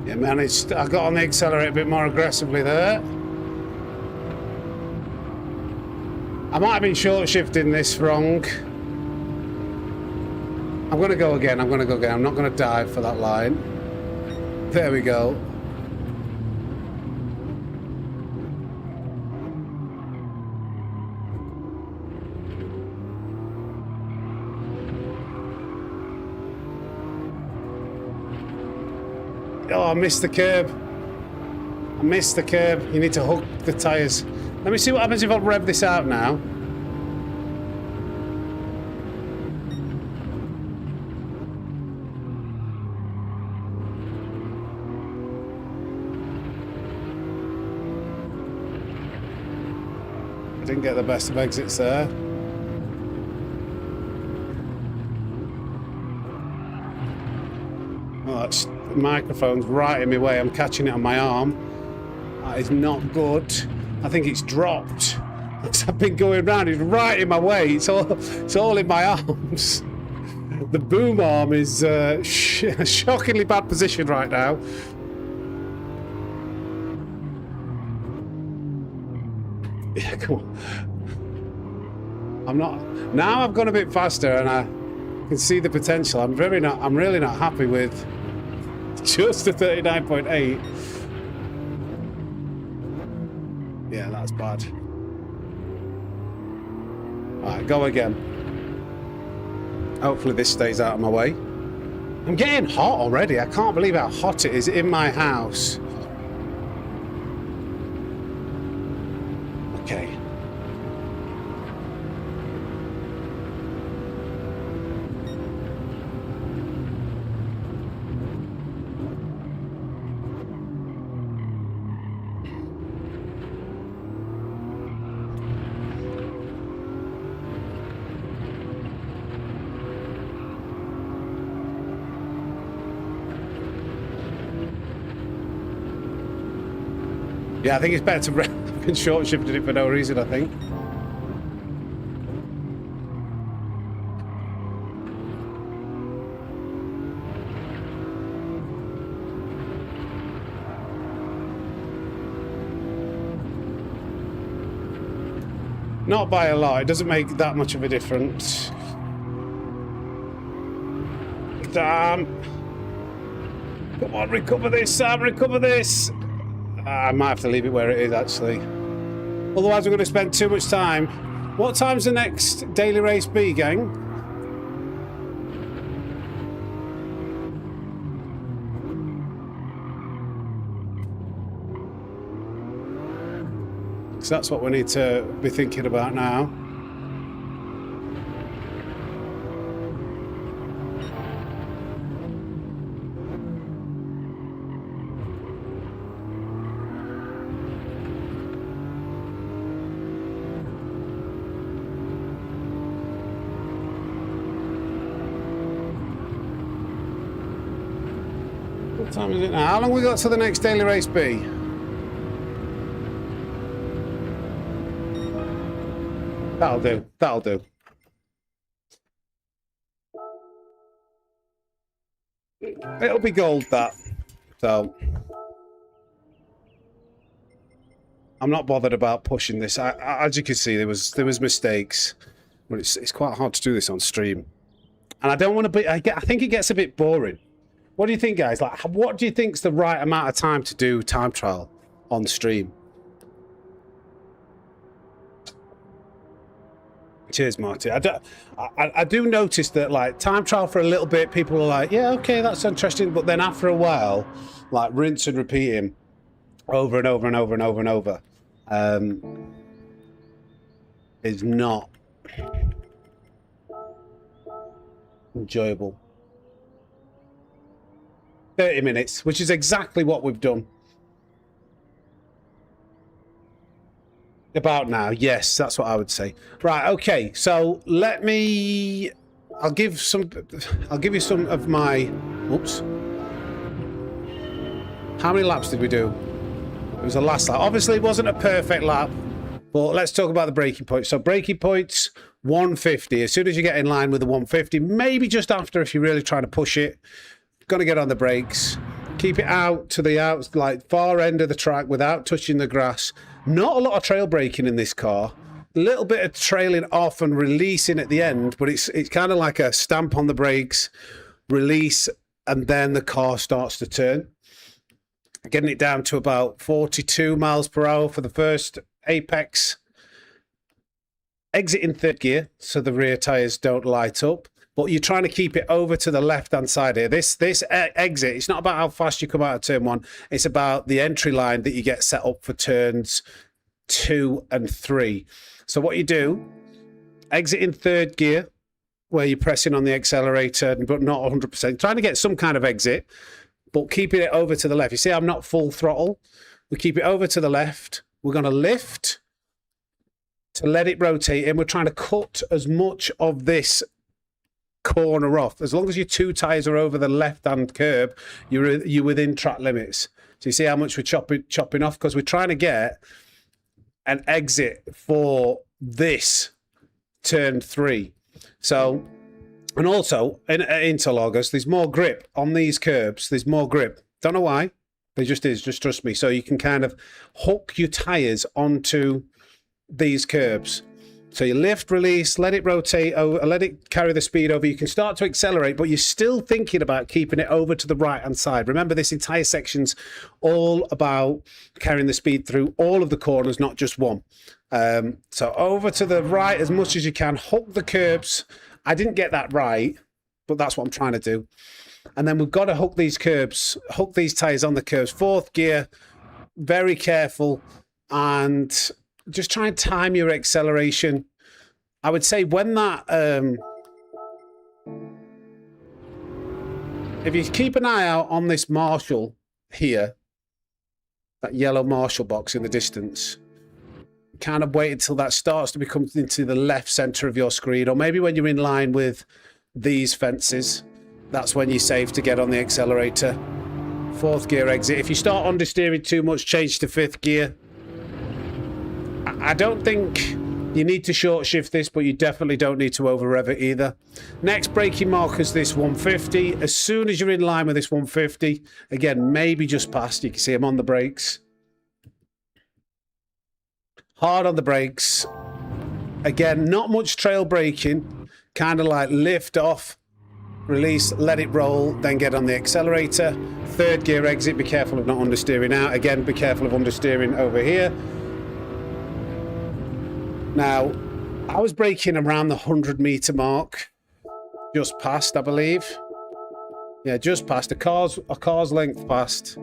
Yeah, managed. I got on the accelerator a bit more aggressively there. I might have been short shifting this wrong. I'm going to go again. I'm not going to dive for that line. There we go. Oh, I missed the curb. You need to hook the tyres. Let me see what happens if I rev this out now. I didn't get the best of exits there. Oh, that's, the microphone's right in my way. I'm catching it on my arm. That is not good. I think it's dropped. I've been going round. It's right in my way. It's all in my arms. The boom arm is a shockingly bad position right now. Yeah, come on. I'm not. Now I've gone a bit faster and I can see the potential. I'm really not happy with just the 39.8. Yeah, that's bad. Alright, go again. Hopefully this stays out of my way. I'm getting hot already. I can't believe how hot it is in my house. Okay. Yeah, I think it's better to have been short shifted it for no reason, I think. Not by a lot. It doesn't make that much of a difference. Damn. Come on, recover this, Sam, recover this. I might have to leave it where it is, actually. Otherwise, we're going to spend too much time. What time's the next daily race be, gang? So that's what we need to be thinking about now. What time is it now? How long we got to the next daily race be? That'll do. That'll do. It'll be gold, that. So I'm not bothered about pushing this. As you can see, there was mistakes, but it's quite hard to do this on stream, and I don't want to be. I think it gets a bit boring. What do you think, guys? Like, what do you think's the right amount of time to do time trial on stream? Cheers, Marty. I do notice that, like, time trial for a little bit, people are like, yeah, okay, that's interesting. But then after a while, like, rinse and repeating over and over and over and over and over is not enjoyable. 30 minutes, which is exactly what we've done. About now, yes, that's what I would say. Right, okay, so I'll give you some of my, oops. How many laps did we do? It was the last lap. Obviously, it wasn't a perfect lap, but let's talk about the braking points. So braking points, 150. As soon as you get in line with the 150, maybe just after if you're really trying to push it, got to get on the brakes. Keep it out to the like far end of the track without touching the grass. Not a lot of trail braking in this car. A little bit of trailing off and releasing at the end, but it's kind of like a stamp on the brakes, release, and then the car starts to turn. Getting it down to about 42 miles per hour for the first apex. Exit in third gear so the rear tyres don't light up. But you're trying to keep it over to the left-hand side here. This exit, it's not about how fast you come out of turn 1. It's about the entry line that you get set up for turns 2 and 3. So what you do, exit in third gear, where you're pressing on the accelerator, but not 100%. Trying to get some kind of exit, but keeping it over to the left. You see, I'm not full throttle. We keep it over to the left. We're going to lift to let it rotate in. We're trying to cut as much of this corner off. As long as your two tyres are over the left-hand curb, you're within track limits. So you see how much we're chopping off, because we're trying to get an exit for this turn 3. So, and also in interloggers, there's more grip on these curbs. There's more grip. Don't know why. There just is. Just trust me. So you can kind of hook your tyres onto these curbs. So you lift, release, let it rotate, let it carry the speed over. You can start to accelerate, but you're still thinking about keeping it over to the right-hand side. Remember, this entire section's all about carrying the speed through all of the corners, not just one. So over to the right as much as you can. Hook the curbs. I didn't get that right, but that's what I'm trying to do. And then we've got to hook these curbs, hook these tyres on the curbs. Fourth gear, very careful, and just try and time your acceleration. I would say when that, if you keep an eye out on this Marshall here, that yellow Marshall box in the distance, kind of wait until that starts to become into the left center of your screen, or maybe when you're in line with these fences, that's when you're safe to get on the accelerator. Fourth gear exit. If you start understeering too much, change to fifth gear. I don't think you need to short shift this, but you definitely don't need to over rev it either. Next braking mark is this 150. As soon as you're in line with this 150, again, maybe just past, you can see I'm on the brakes. Hard on the brakes. Again, not much trail braking, kind of like lift off, release, let it roll, then get on the accelerator. Third gear exit, be careful of not understeering out. Again, be careful of understeering over here. Now, I was braking around the 100-meter mark, just past, I believe. Yeah, just past, a car's length past.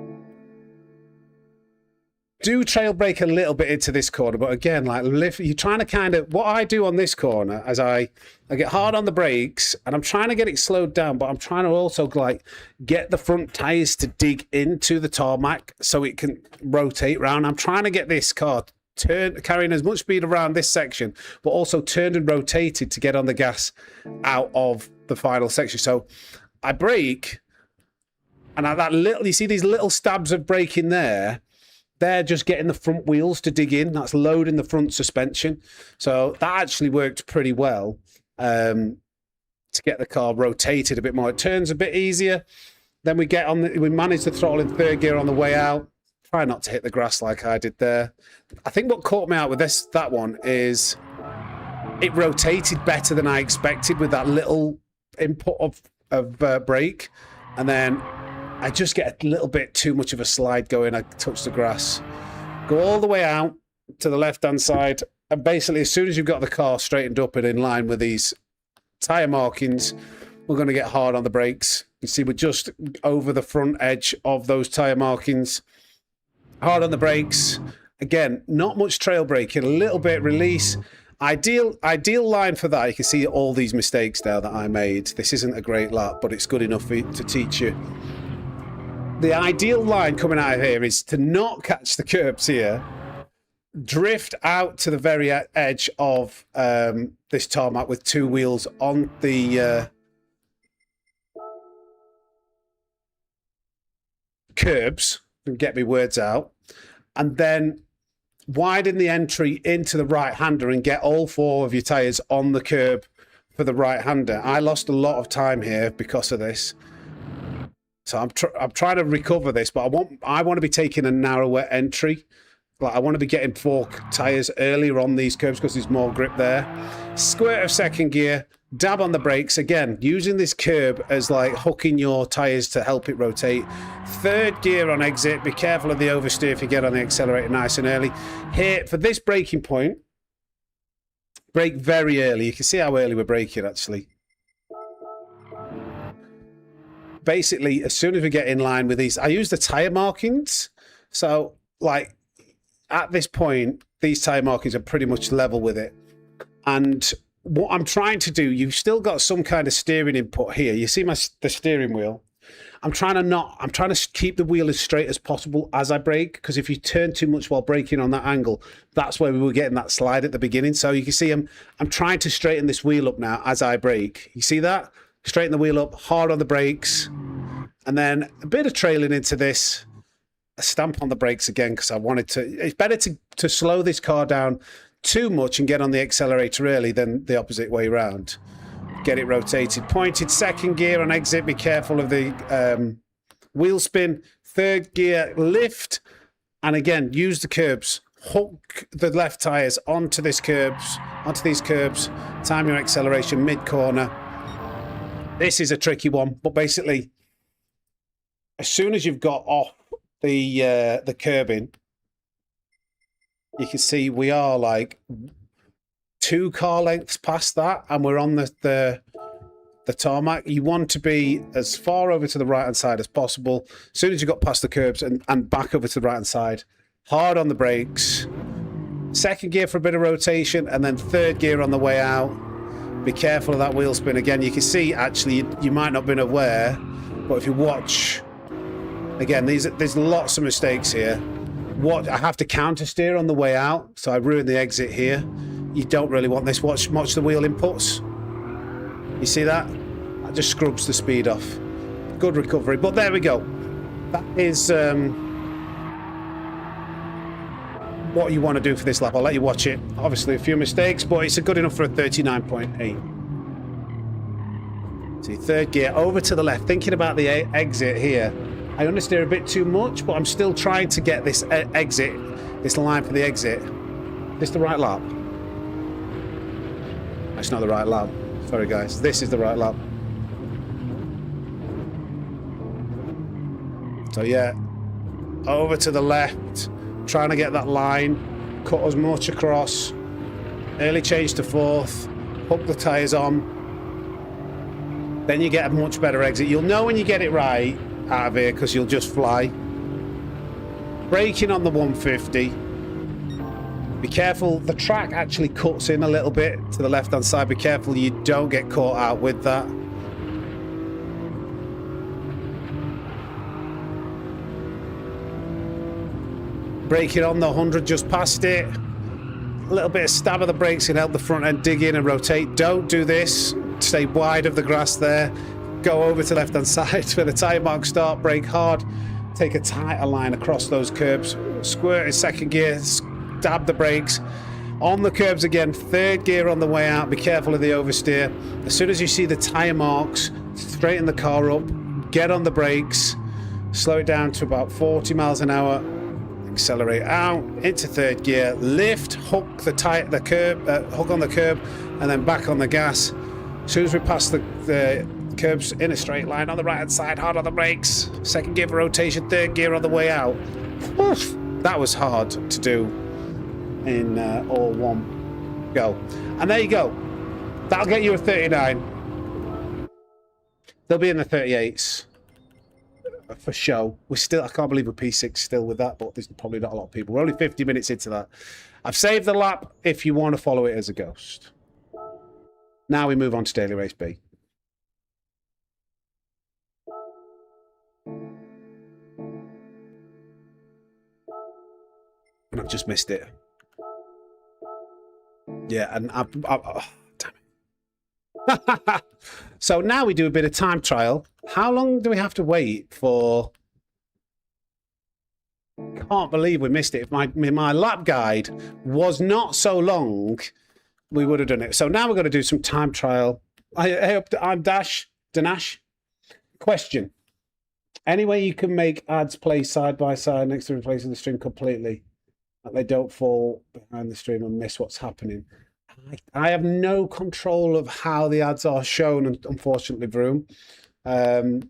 Do trail brake a little bit into this corner, but again, like lift, you're trying to kind of, what I do on this corner as I get hard on the brakes and I'm trying to get it slowed down, but I'm trying to also like get the front tires to dig into the tarmac so it can rotate round. I'm trying to get this car carrying as much speed around this section, but also turned and rotated to get on the gas out of the final section. So I brake, and at that little, you see these little stabs of braking there. They're just getting the front wheels to dig in. That's loading the front suspension. So that actually worked pretty well to get the car rotated a bit more. It turns a bit easier. Then we get on. We manage to throttle in third gear on the way out. Try not to hit the grass like I did there. I think what caught me out with that one is it rotated better than I expected with that little input of brake, and then I just get a little bit too much of a slide going. I touch the grass, go all the way out to the left-hand side, and basically as soon as you've got the car straightened up and in line with these tyre markings, we're going to get hard on the brakes. You see we're just over the front edge of those tyre markings. Hard on the brakes. Again, not much trail braking, a little bit release. Ideal line for that. You can see all these mistakes now that I made. This isn't a great lap, but it's good enough to teach you. The ideal line coming out of here is to not catch the curbs here, drift out to the very edge of this tarmac with two wheels on the curbs, and get me words out, and then widen the entry into the right-hander and get all four of your tyres on the curb for the right-hander. I lost a lot of time here because of this. So I'm trying to recover this, but I want to be taking a narrower entry. Like I want to be getting four tyres earlier on these curbs because there's more grip there. Squirt of second gear, dab on the brakes. Again, using this curb as like hooking your tyres to help it rotate. Third gear on exit. Be careful of the oversteer if you get on the accelerator nice and early. Here, for this braking point, brake very early. You can see how early we're braking actually. Basically, as soon as we get in line with these, I use the tyre markings. So, like, at this point, these tyre markings are pretty much level with it. And what I'm trying to do, you've still got some kind of steering input here. You see the steering wheel. I'm trying to keep the wheel as straight as possible as I brake, because if you turn too much while braking on that angle, that's where we were getting that slide at the beginning. So you can see I'm trying to straighten this wheel up now as I brake. You see that? Straighten the wheel up, hard on the brakes, and then a bit of trailing into this. A stamp on the brakes again because I wanted to. It's better to slow this car down too much and get on the accelerator early than the opposite way around. Get it rotated. Pointed second gear on exit. Be careful of the wheel spin. Third gear lift, and again use the curbs. Hook the left tyres onto these curbs. Time your acceleration mid corner. This is a tricky one, but basically, as soon as you've got off the curbing, you can see we are like 2 car lengths past that, and we're on the tarmac. You want to be as far over to the right hand side as possible. As soon as you got past the curbs and back over to the right hand side, hard on the brakes. Second gear for a bit of rotation, and then third gear on the way out. Be careful of that wheel spin. Again, you can see, actually, you might not have been aware, but if you watch, again, there's lots of mistakes here. I have to counter steer on the way out, so I ruined the exit here. You don't really want this. Watch the wheel inputs. You see that? That just scrubs the speed off. Good recovery, but there we go. That is what you want to do for this lap. I'll let you watch it. Obviously a few mistakes, but it's good enough for a 39.8. See, third gear over to the left, thinking about the exit here. I understeer a bit too much, but I'm still trying to get this exit, this line for the exit. Is this the right lap? It's not the right lap. Sorry, guys. This is the right lap. So, yeah. Over to the left. Trying to get that line. Cut as much across. Early change to fourth. Hook the tyres on. Then you get a much better exit. You'll know when you get it right out of here because you'll just fly. Braking on the 150. Be careful. The track actually cuts in a little bit to the left-hand side. Be careful you don't get caught out with that. Braking on the 100, just past it. A little bit of stab of the brakes can help the front end dig in and rotate. Don't do this. Stay wide of the grass there. Go over to left-hand side where the tyre marks start. Brake hard. Take a tighter line across those curbs. Squirt in second gear. Stab the brakes. On the curbs again. Third gear on the way out. Be careful of the oversteer. As soon as you see the tyre marks, straighten the car up. Get on the brakes. Slow it down to about 40 miles an hour. Accelerate out into third gear, lift, hook the curb, hook on the curb, and then back on the gas. As soon as we pass the curbs in a straight line on the right hand side, hard on the brakes. Second gear for rotation, third gear on the way out. Oof, that was hard to do in all one go. And there you go. That'll get you a 39. They'll be in the 38s. For show. I can't believe we're P6 still with that, but there's probably not a lot of people. We're only 50 minutes into that. I've saved the lap if you want to follow it as a ghost. Now we move on to daily race B. And I've just missed it. Yeah, and oh, damn it. So now we do a bit of time trial. How long do we have to wait for? Can't believe we missed it. If my lap guide was not so long, we would have done it. So now we're going to do some time trial. I'm Danash. Question. Any way you can make ads play side by side next to replacing the stream completely, that they don't fall behind the stream and miss what's happening? I have no control of how the ads are shown, unfortunately, Vroom. And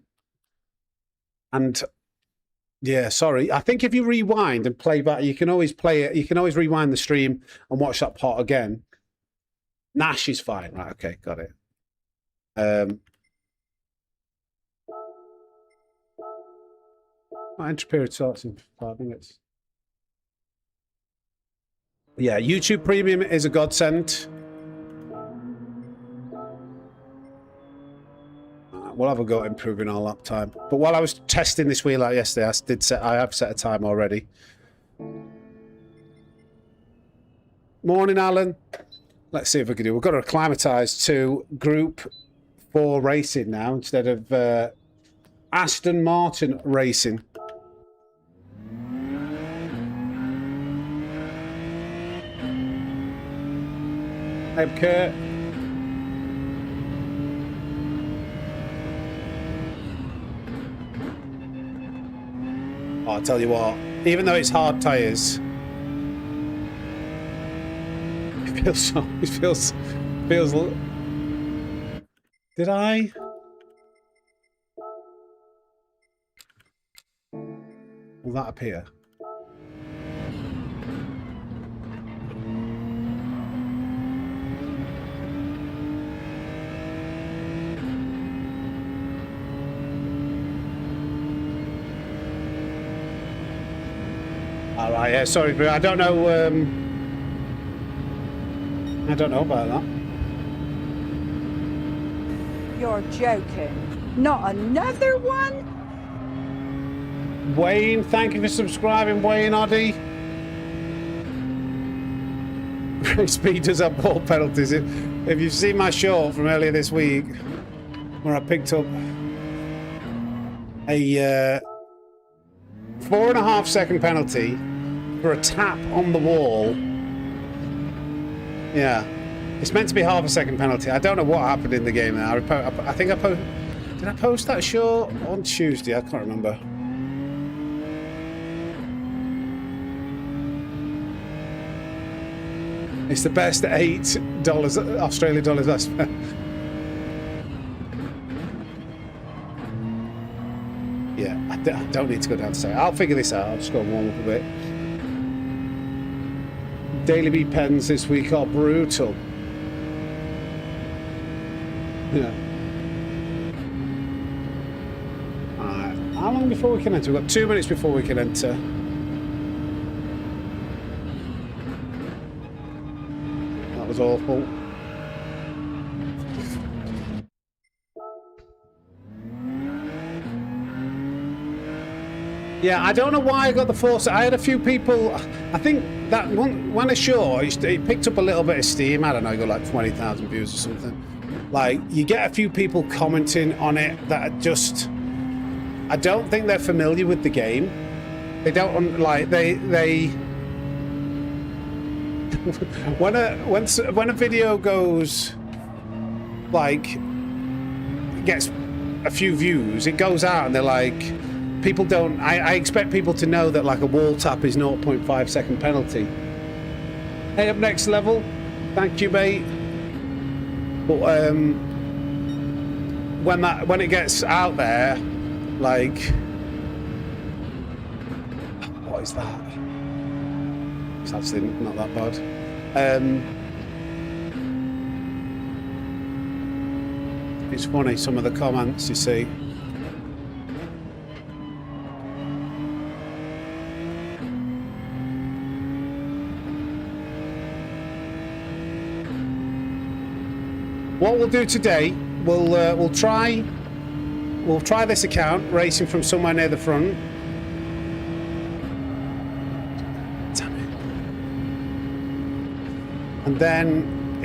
yeah, sorry. I think if you rewind and play back, you can always play it. You can always rewind the stream and watch that part again. Nash is fine. Right. Okay. Got it. Entry period starts in 5 minutes. Yeah, YouTube Premium is a godsend. We'll have a go at improving our lap time. But while I was testing this wheel out yesterday, I have set a time already. Morning, Alan. Let's see if we can do. We've got to acclimatise to Gr.4 racing now instead of Aston Martin racing. Hey, Kurt. Oh, I'll tell you what, even though it's hard tyres, it feels, did I? Will that appear? All right, yeah, sorry, I don't know. I don't know about that. You're joking. Not another one? Wayne, thank you for subscribing, Wayne Oddy. Speed does have ball penalties. If you've seen my short from earlier this week, where I picked up a 4.5 second penalty for a tap on the wall. Yeah, it's meant to be half a second penalty. I don't know what happened in the game there. I think did I post that short on Tuesday? I can't remember. It's the best $8 Australian dollars I spent. Yeah, I don't need to go down to say. I'll figure this out. I'll just go and warm up a bit. Daily B pens this week are brutal. Yeah. Alright. How long before we can enter? We've got 2 minutes before we can enter. That was awful. Yeah, I don't know why I got the force. I had a few people. I think that when I shot, it picked up a little bit of steam. I don't know, I got like 20,000 views or something. Like, you get a few people commenting on it that are just. I don't think they're familiar with the game. They don't like they. when a video goes like gets a few views, it goes out and they're like. People don't. I expect people to know that like a wall tap is 0.5 second penalty. Hey, up next level. Thank you, mate. But when it gets out there, like, what is that? It's actually not that bad. It's funny some of the comments you see. What we'll do today, we'll try this account, racing from somewhere near the front. Damn it. And then,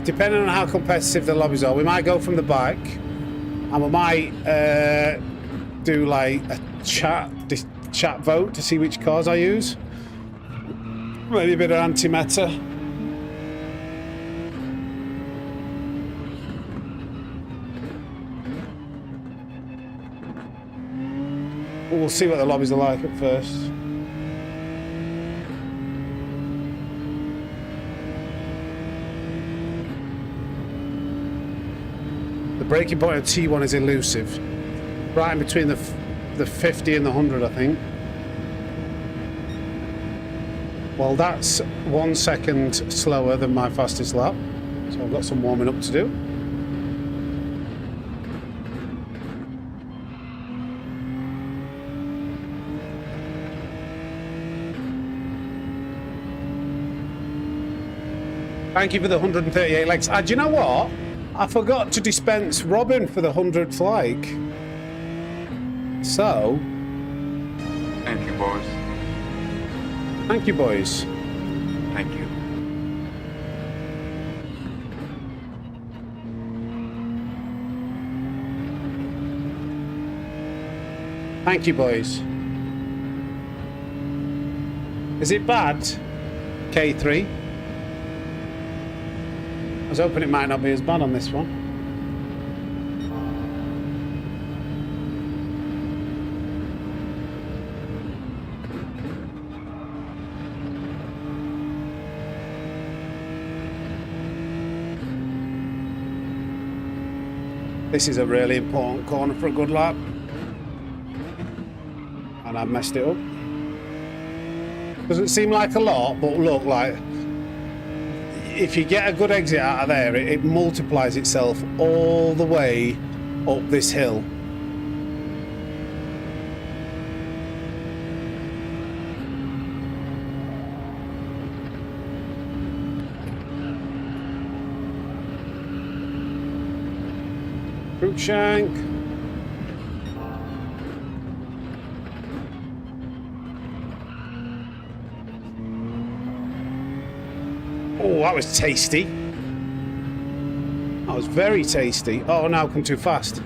depending on how competitive the lobbies are, we might go from the back, and we might do like a chat vote to see which cars I use. Maybe a bit of anti-meta. We'll see what the lobbies are like at first. The braking point of T1 is elusive. Right in between the 50 and the 100, I think. Well, that's 1 second slower than my fastest lap. So I've got some warming up to do. Thank you for the 138 likes. Do you know what? I forgot to dispense Robin for the 100th like. So. Thank you, boys. Thank you, boys. Thank you. Thank you, boys. Is it bad? K3? I was hoping it might not be as bad on this one. This is a really important corner for a good lap. And I've messed it up. Doesn't seem like a lot, but look, like, if you get a good exit out of there, it multiplies itself all the way up this hill. Cruikshank. Oh, that was tasty. That was very tasty. Oh, no, I've come too fast.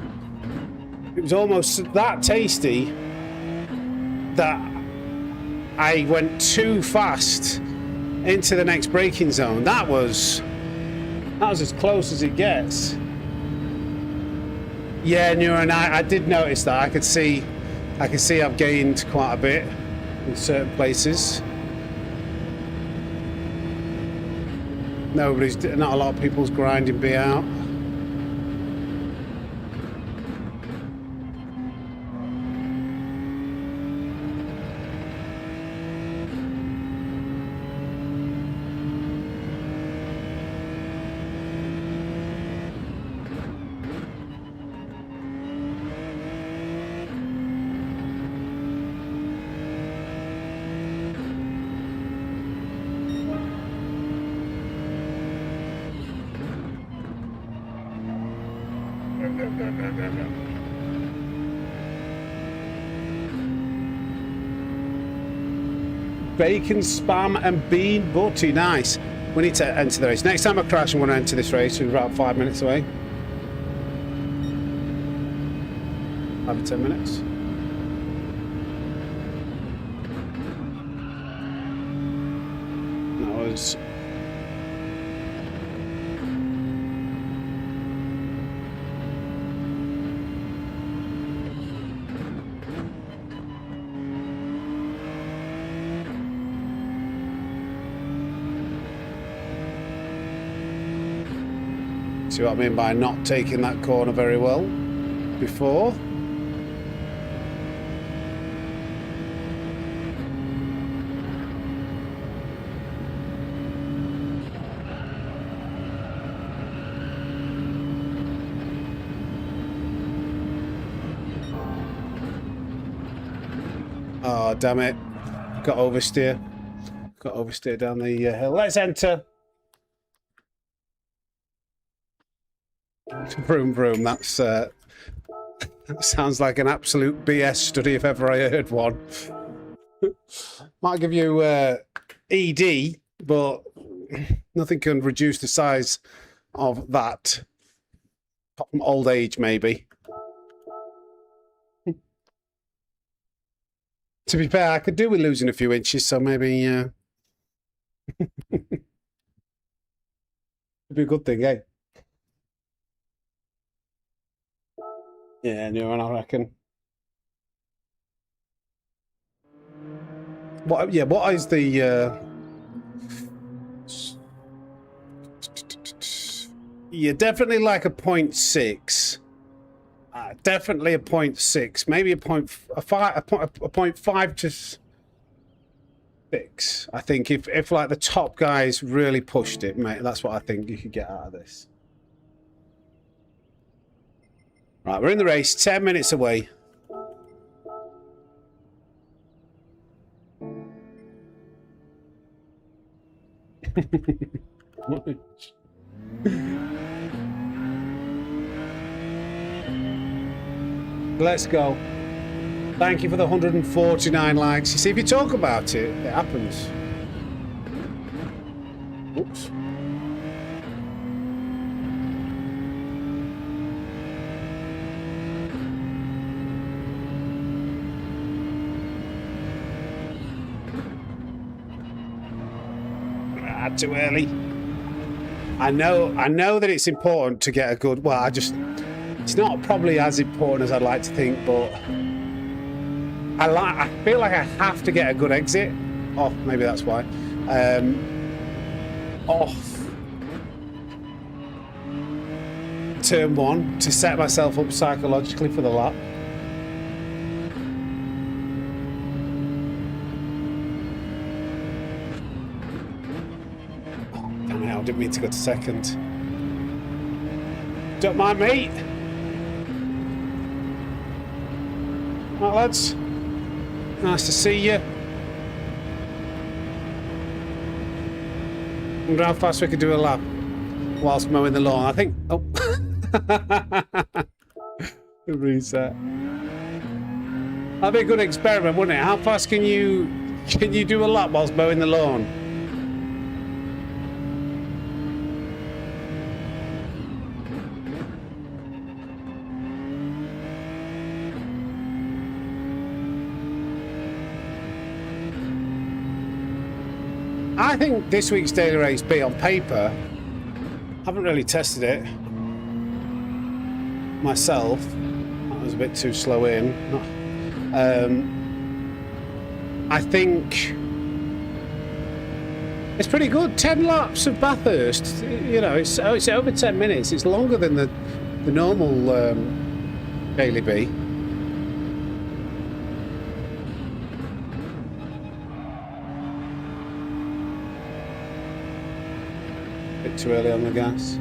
It was almost that tasty that I went too fast into the next braking zone. That was as close as it gets. Yeah, Nura, and I did notice that. I could see I've gained quite a bit in certain places. not a lot of people's grinding be out. Bacon, spam and bean butty. Nice. We need to enter the race. Next time I crash, I'm going to enter this race. We're about 5 minutes away. 5 or 10 minutes. That was... See what I mean by not taking that corner very well before. Oh, damn it. Got oversteer. Got oversteer down the hill. Let's enter. Vroom vroom, that's that sounds like an absolute BS study if ever I heard one. Might give you ED, but nothing can reduce the size of that. Apart from old age, maybe. To be fair, I could do with losing a few inches, so maybe it'd be a good thing, eh? Yeah, no, I reckon. What? Yeah, what is the? Yeah, definitely like a 0.6. Definitely a 0.6, maybe a 0.5 to 6. I think if like the top guys really pushed it, mate, that's what I think you could get out of this. Right, we're in the race, 10 minutes away. Let's go. Thank you for the 149 likes. You see, if you talk about it, it happens. Oops. Too early. I know that it's important to get a good, well, it's not probably as important as I'd like to think, but I feel like I have to get a good exit off, maybe that's why, off turn 1 to set myself up psychologically for the lap. Didn't mean to go to second. Don't mind me. Right, lads. Nice to see you. I wonder how fast we could do a lap whilst mowing the lawn. I think. Oh. Reset. That'd be a good experiment, wouldn't it? How fast can you do a lap whilst mowing the lawn? I think this week's daily race B on paper, I haven't really tested it myself. That was a bit too slow in. I think It's pretty good. 10 laps of Bathurst. You know, it's over 10 minutes. It's longer than the normal Daily B. Bit too early on the gas.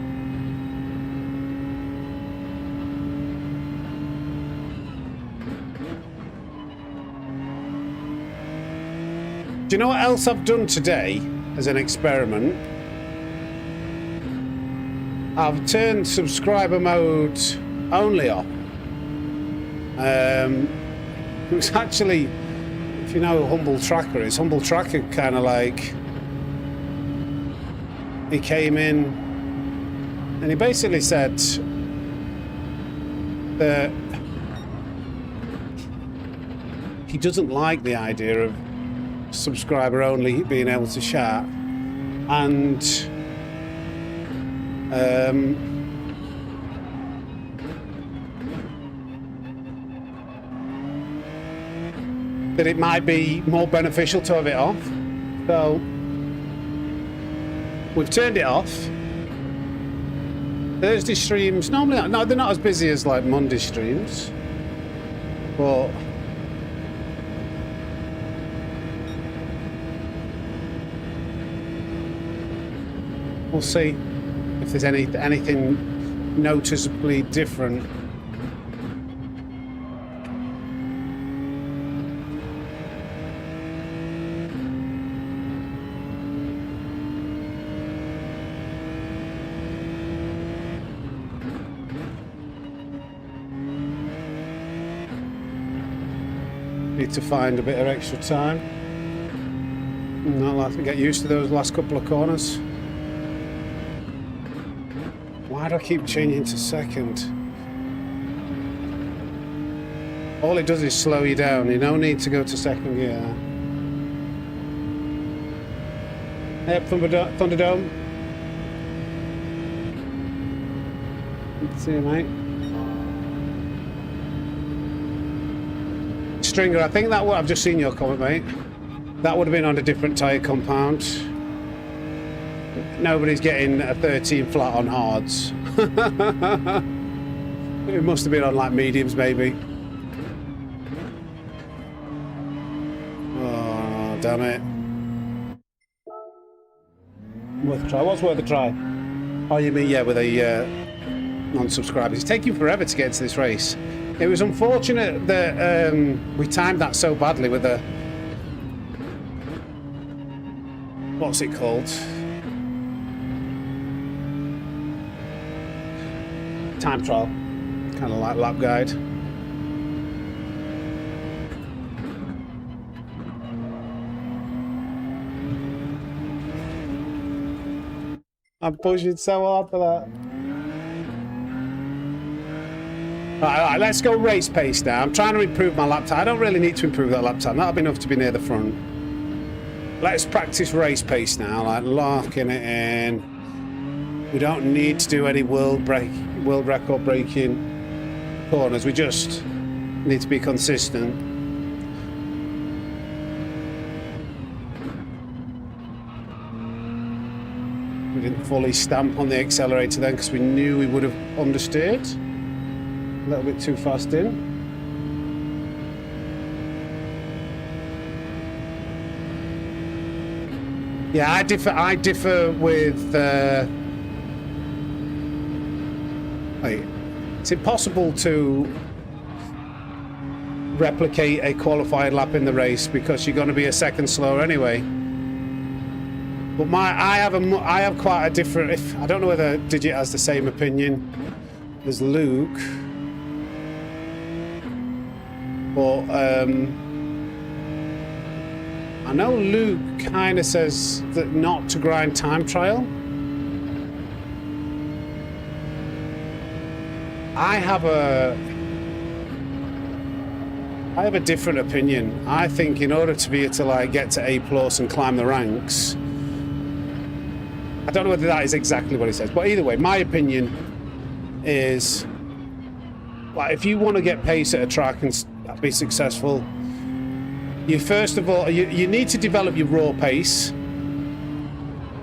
Do you know what else I've done today as an experiment? I've turned subscriber mode only off. It was actually, if you know who Humble Tracker is, Humble Tracker kind of like, he came in and he basically said that he doesn't like the idea of subscriber only being able to chat, and that it might be more beneficial to have it off. So we've turned it off. Thursday streams normally, no, they're not as busy as like Monday streams, but we'll see if there's anything noticeably different. Need to find a bit of extra time. Not like to get used to those last couple of corners. Why do I keep changing to second? All it does is slow you down. You don't need to go to second gear. Yep, Thunderdome. Good to see you, mate. Stringer, I think that would, I've just seen your comment, mate. That would have been on a different tyre compound. Nobody's getting a 13 flat on hards. It must have been on like mediums, maybe. Oh, damn it. Worth a try. What's worth a try? Oh, you mean, yeah, with a non-subscribers. It's taking forever to get into this race. It was unfortunate that we timed that so badly with a... What's it called? Time trial, kind of like lap guide. I'm pushing so hard for that. Right, let's go race pace now. I'm trying to improve my lap time. I don't really need to improve that lap time. That'll be enough to be near the front. Let's practice race pace now, like locking it in. We don't need to do any world record breaking corners. We just need to be consistent. We didn't fully stamp on the accelerator then because we knew we would have understeered. A little bit too fast in. Yeah, I differ with it's impossible to replicate a qualified lap in the race because you're going to be a second slower anyway. But I have quite a different. I don't know whether Digit has the same opinion as Luke, but I know Luke kind of says that not to grind time trial. I have a different opinion. I think in order to be able to like get to A+ and climb the ranks, I don't know whether that is exactly what he says, but either way, my opinion is like if you want to get pace at a track and be successful, you first of all you need to develop your raw pace,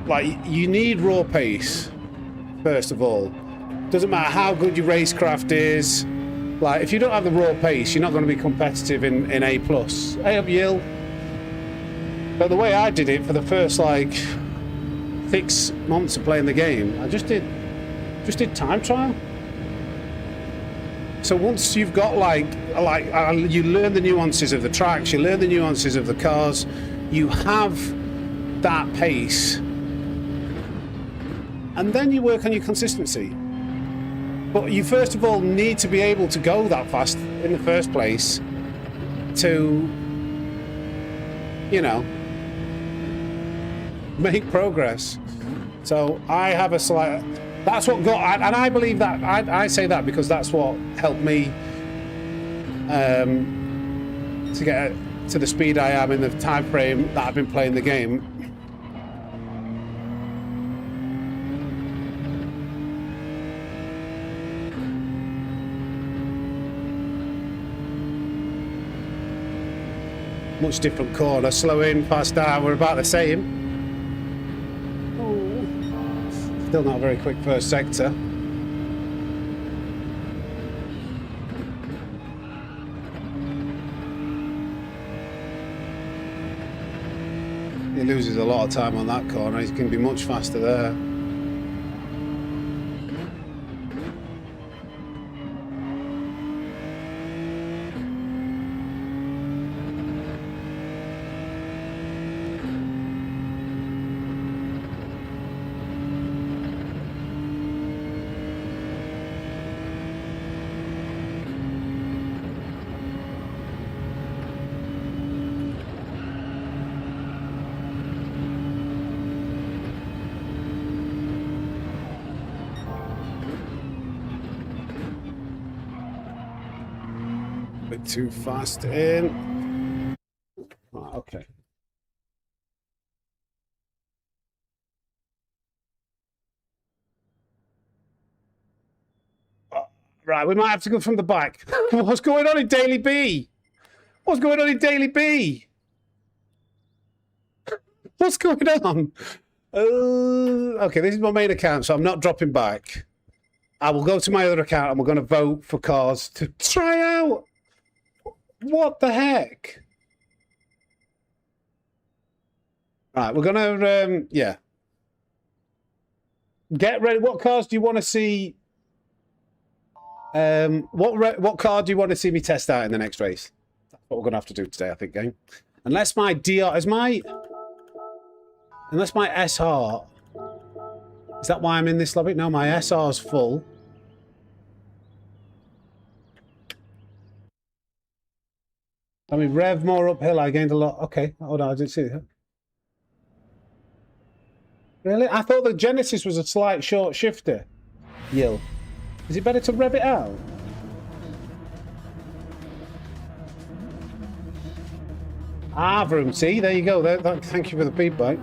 like, you need raw pace, first of all. Doesn't matter how good your racecraft is. Like, if you don't have the raw pace, you're not going to be competitive in A+. Hey up, Yill. But the way I did it for the first, like, 6 months of playing the game, I just did time trial. So once you've got, you learn the nuances of the tracks, you learn the nuances of the cars, you have that pace, and then you work on your consistency. But you first of all need to be able to go that fast in the first place to, you know, make progress. So I have a slight... That's what got... And I believe that... I say that because that's what helped me to get to the speed I am in the time frame that I've been playing the game. Much different corner. Slow in, fast out. We're about the same. Oh. Still not a very quick first sector. He loses a lot of time on that corner. He's going to be much faster there. Bit too fast in. Oh, okay. Oh, right, we might have to go from the back. What's going on in Daily B? What's going on in Daily B? What's going on? Okay, this is my main account, so I'm not dropping back. I will go to my other account and we're going to vote for cars to try out. What the heck? Right, we're gonna yeah. Get ready. What cars do you want to see? What car do you want to see me test out in the next race? That's what we're gonna have to do today, I think, gang. Unless my DR unless my SR. Is that why I'm in this lobby? No, my SR's full. I mean, rev more uphill, I gained a lot. Okay, hold on, I didn't see that. Really? I thought the Genesis was a slight short shifter. Yill. Is it better to rev it out? Ah, Vroom, see? There you go. Thank you for the feedback.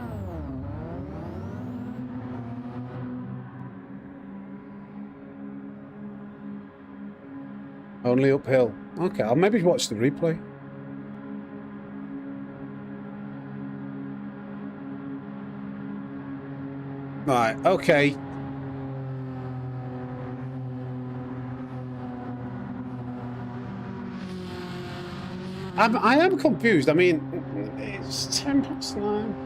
Only uphill. Okay, I'll maybe watch the replay. Right, okay. I am confused. I mean, it's 9:10.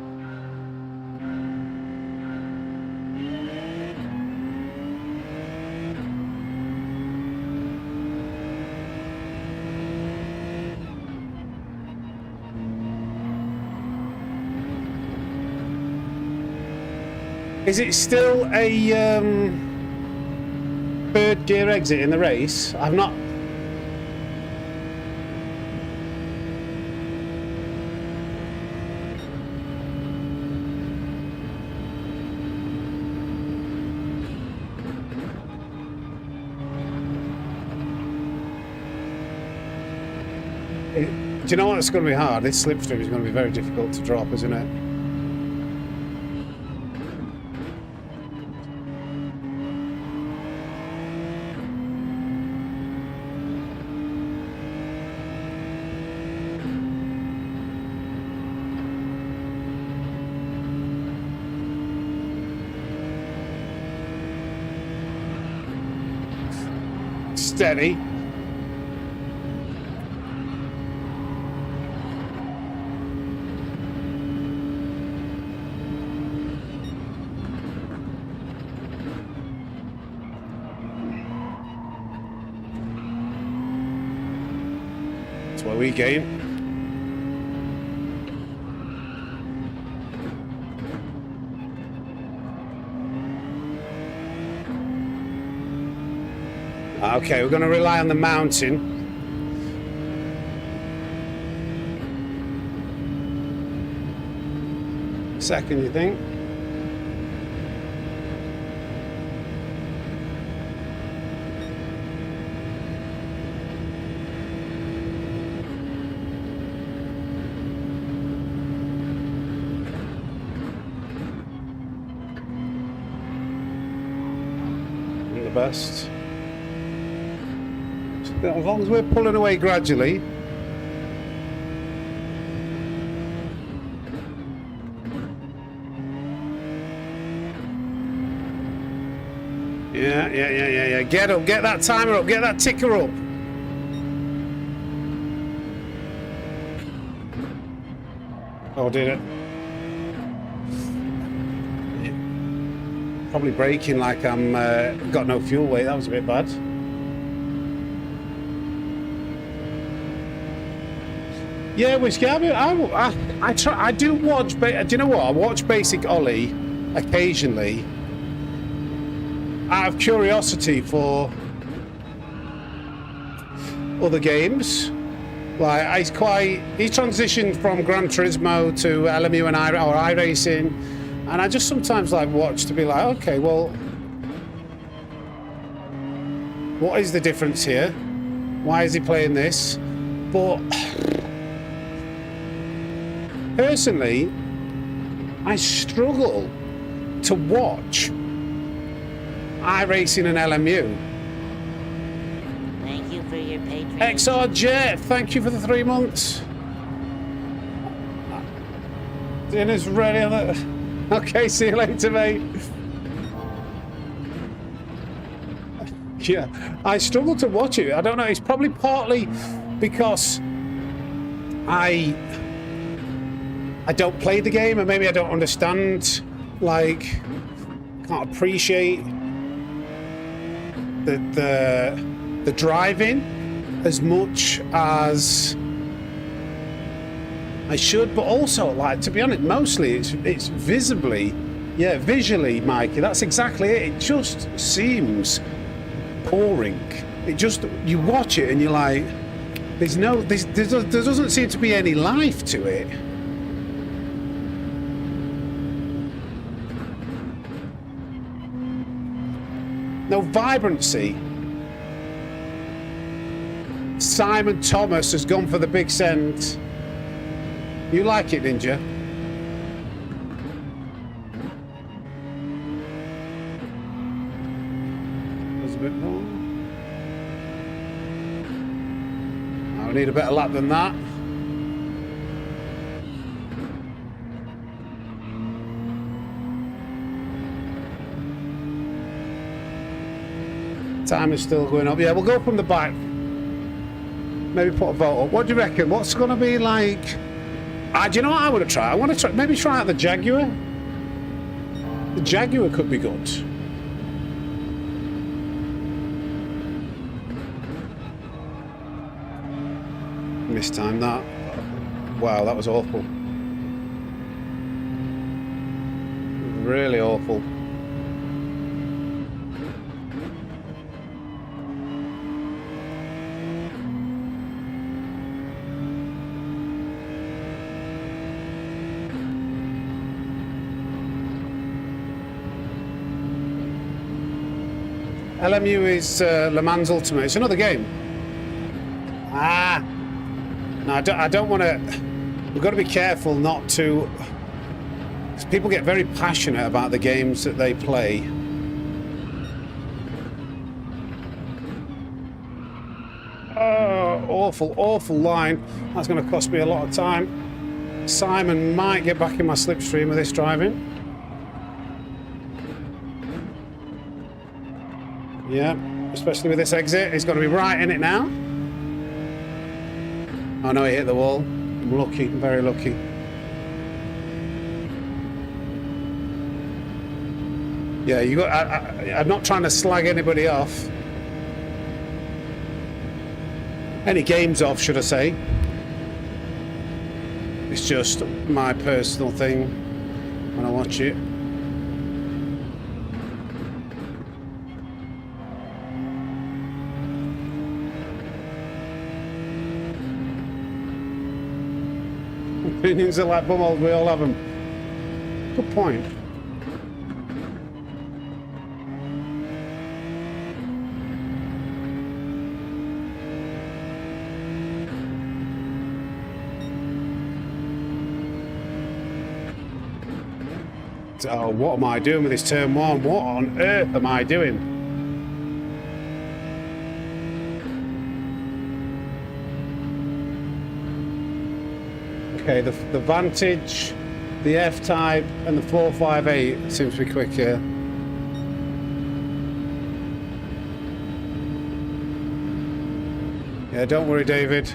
Is it still a third gear exit in the race? I've not... Do you know what? It's going to be hard. This slipstream is going to be very difficult to drop, isn't it? steady. That's what we gain. Okay, we're going to rely on the mountain. Second, you think? The best. As long as we're pulling away gradually. Yeah. Get up, get that timer up, get that ticker up. Oh, did it? Probably braking like I'm got no fuel weight. That was a bit bad. Yeah, Whiskey, I do watch, do you know what? I watch Basic Ollie occasionally out of curiosity for other games. Like, he's transitioned from Gran Turismo to LMU and iRacing, and I just sometimes like watch to be like, okay, well, what is the difference here? Why is he playing this? But personally, I struggle to watch iRacing and LMU. Thank you for your patronage. XRJ, thank you for the 3 months. Dinner's ready on the... Okay, see you later, mate. Yeah, I struggle to watch it. I don't know, it's probably partly because I don't play the game, and maybe I don't understand, like, can't appreciate the driving as much as I should. But also, like, to be honest, mostly it's visibly, yeah, visually, Mikey, that's exactly it. It just seems boring. It just, you watch it and you're like, there doesn't seem to be any life to it. No vibrancy. Simon Thomas has gone for the big send. You like it, Ninja? There's a bit more. I need a better lap than that. Time is still going up. Yeah, we'll go from the back. Maybe put a vote up. What do you reckon? What's going to be like? Do you know what I want to try? I want to maybe try out the Jaguar. The Jaguar could be good. Mistimed that. Wow, that was awful. Really awful. LMU is Le Mans Ultimate. It's another game. No, I don't want to... We've got to be careful not to... Because people get very passionate about the games that they play. Oh, awful, awful line. That's going to cost me a lot of time. Simon might get back in my slipstream with this driving. Yeah, especially with this exit. He's going to be right in it now. Oh no, he hit the wall. I'm lucky, I'm very lucky. Yeah, you got. I'm not trying to slag anybody off. Any games off, should I say? It's just my personal thing when I watch it. Opinions are like bumholes, we all have them. Good point. Oh, what am I doing with this turn one? What on earth am I doing? Okay, the Vantage, the F-Type, and the 458 seems to be quicker. Yeah, don't worry, David.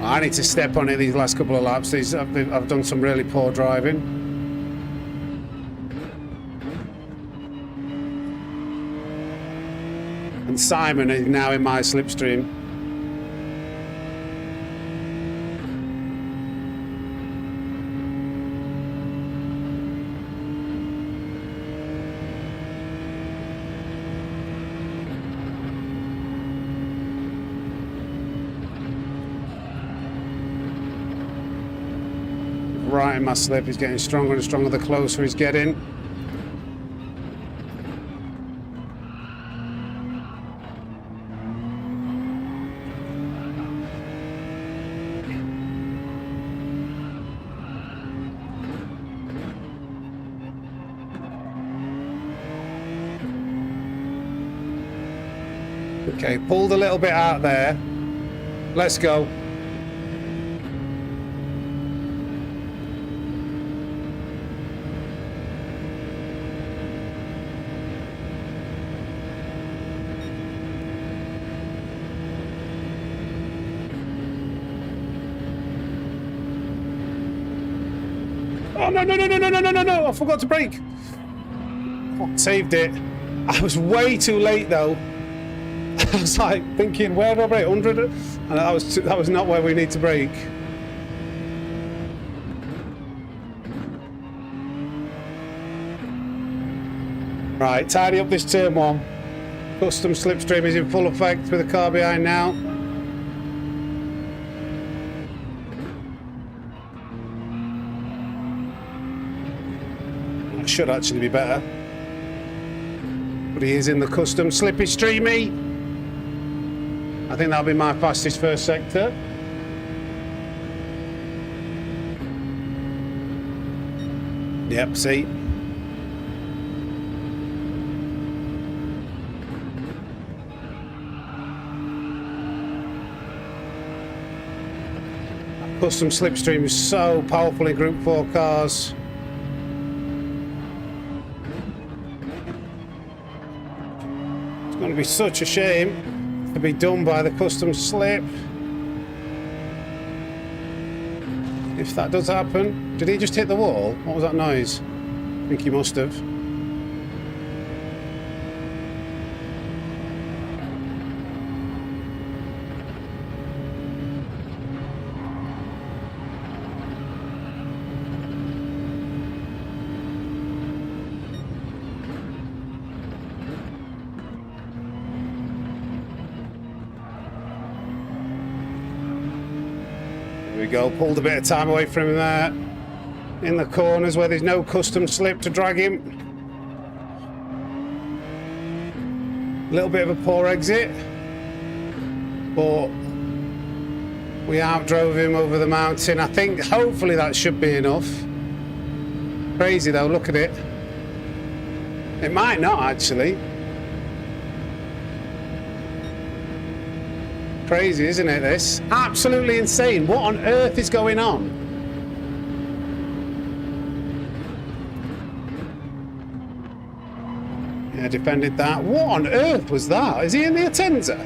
I need to step on it these last couple of laps. I've done some really poor driving. And Simon is now in my slipstream. Right in my slip, he's getting stronger and stronger the closer he's getting. Okay, pulled a little bit out there. Let's go. Oh, no, I forgot to brake. Oh, saved it. I was way too late though. I was like thinking, where do I brake? 100? And that was not where we need to brake. Right, tidy up this turn one. Custom slipstream is in full effect with the car behind now. That should actually be better. But he is in the custom slippy streamy. I think that'll be my fastest first sector. Yep, see. Custom slipstream is so powerful in Group 4 cars. It's going to be such a shame to be done by the custom slip. If that does happen. Did he just hit the wall? What was that noise? I think he must have. We go, pulled a bit of time away from him there in the corners where there's no custom slip to drag him. A little bit of a poor exit, but we outdrove him over the mountain. I think hopefully that should be enough. Crazy though, look at it. It might not actually. Crazy, isn't it, this? Absolutely insane. What on earth is going on? defended that. What on earth was that? Is he in the Atenza?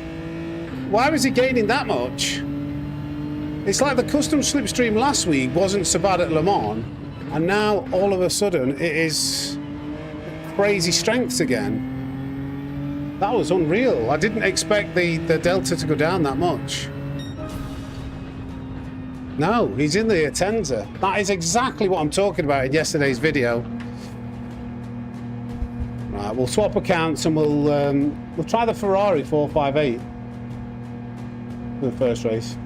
Why was he gaining that much? It's like the custom slipstream last week wasn't so bad at Le Mans, and now all of a sudden it is crazy strengths again. That was unreal. I didn't expect the delta to go down that much. No, he's in the Atenza. That is exactly what I'm talking about in yesterday's video. Right, we'll swap accounts and we'll try the Ferrari 458 for the first race.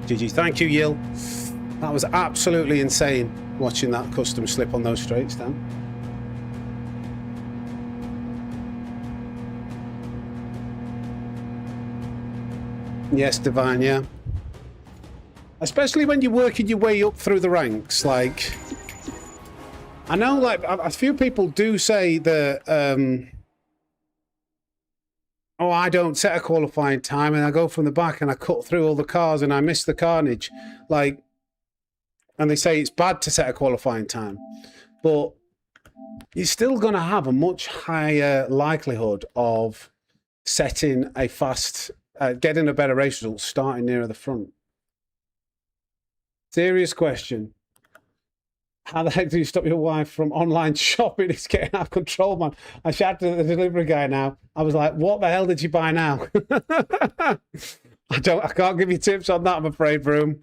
GG, thank you, Yil. That was absolutely insane watching that custom slip on those straights, Dan. Yes, Divine, yeah. Especially when you're working your way up through the ranks, like... I know, like, a few people do say that, oh, I don't set a qualifying time and I go from the back and I cut through all the cars and I miss the carnage. Like, and they say it's bad to set a qualifying time. But you're still going to have a much higher likelihood of setting a fast, getting a better race result starting nearer the front. Serious question. How the heck do you stop your wife from online shopping? It's getting out of control, man. I shouted at the delivery guy now. I was like, what the hell did you buy now? I can't give you tips on that, I'm afraid, Broom.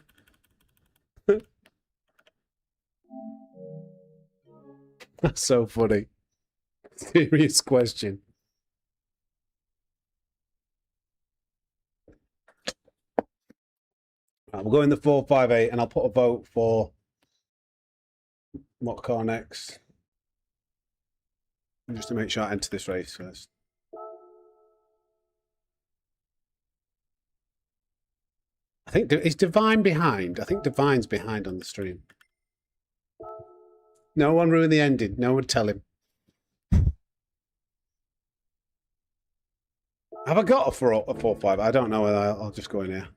That's so funny. Serious question. Right, we'll go in the 458 and I'll put a vote for what car next. Just to make sure I enter this race first. I think, is Divine behind? I think Divine's behind on the stream. No one ruin the ending. No one tell him. Have I got a 4-5? I don't know whether I'll just go in here.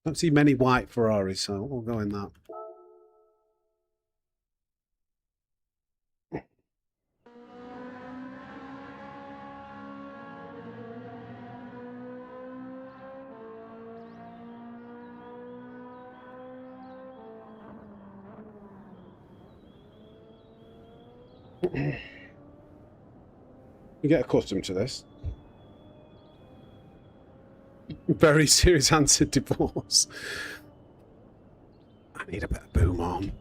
Don't see many white Ferraris, so we'll go in that. You get accustomed to this. Very serious answer, divorce. I need a better boom arm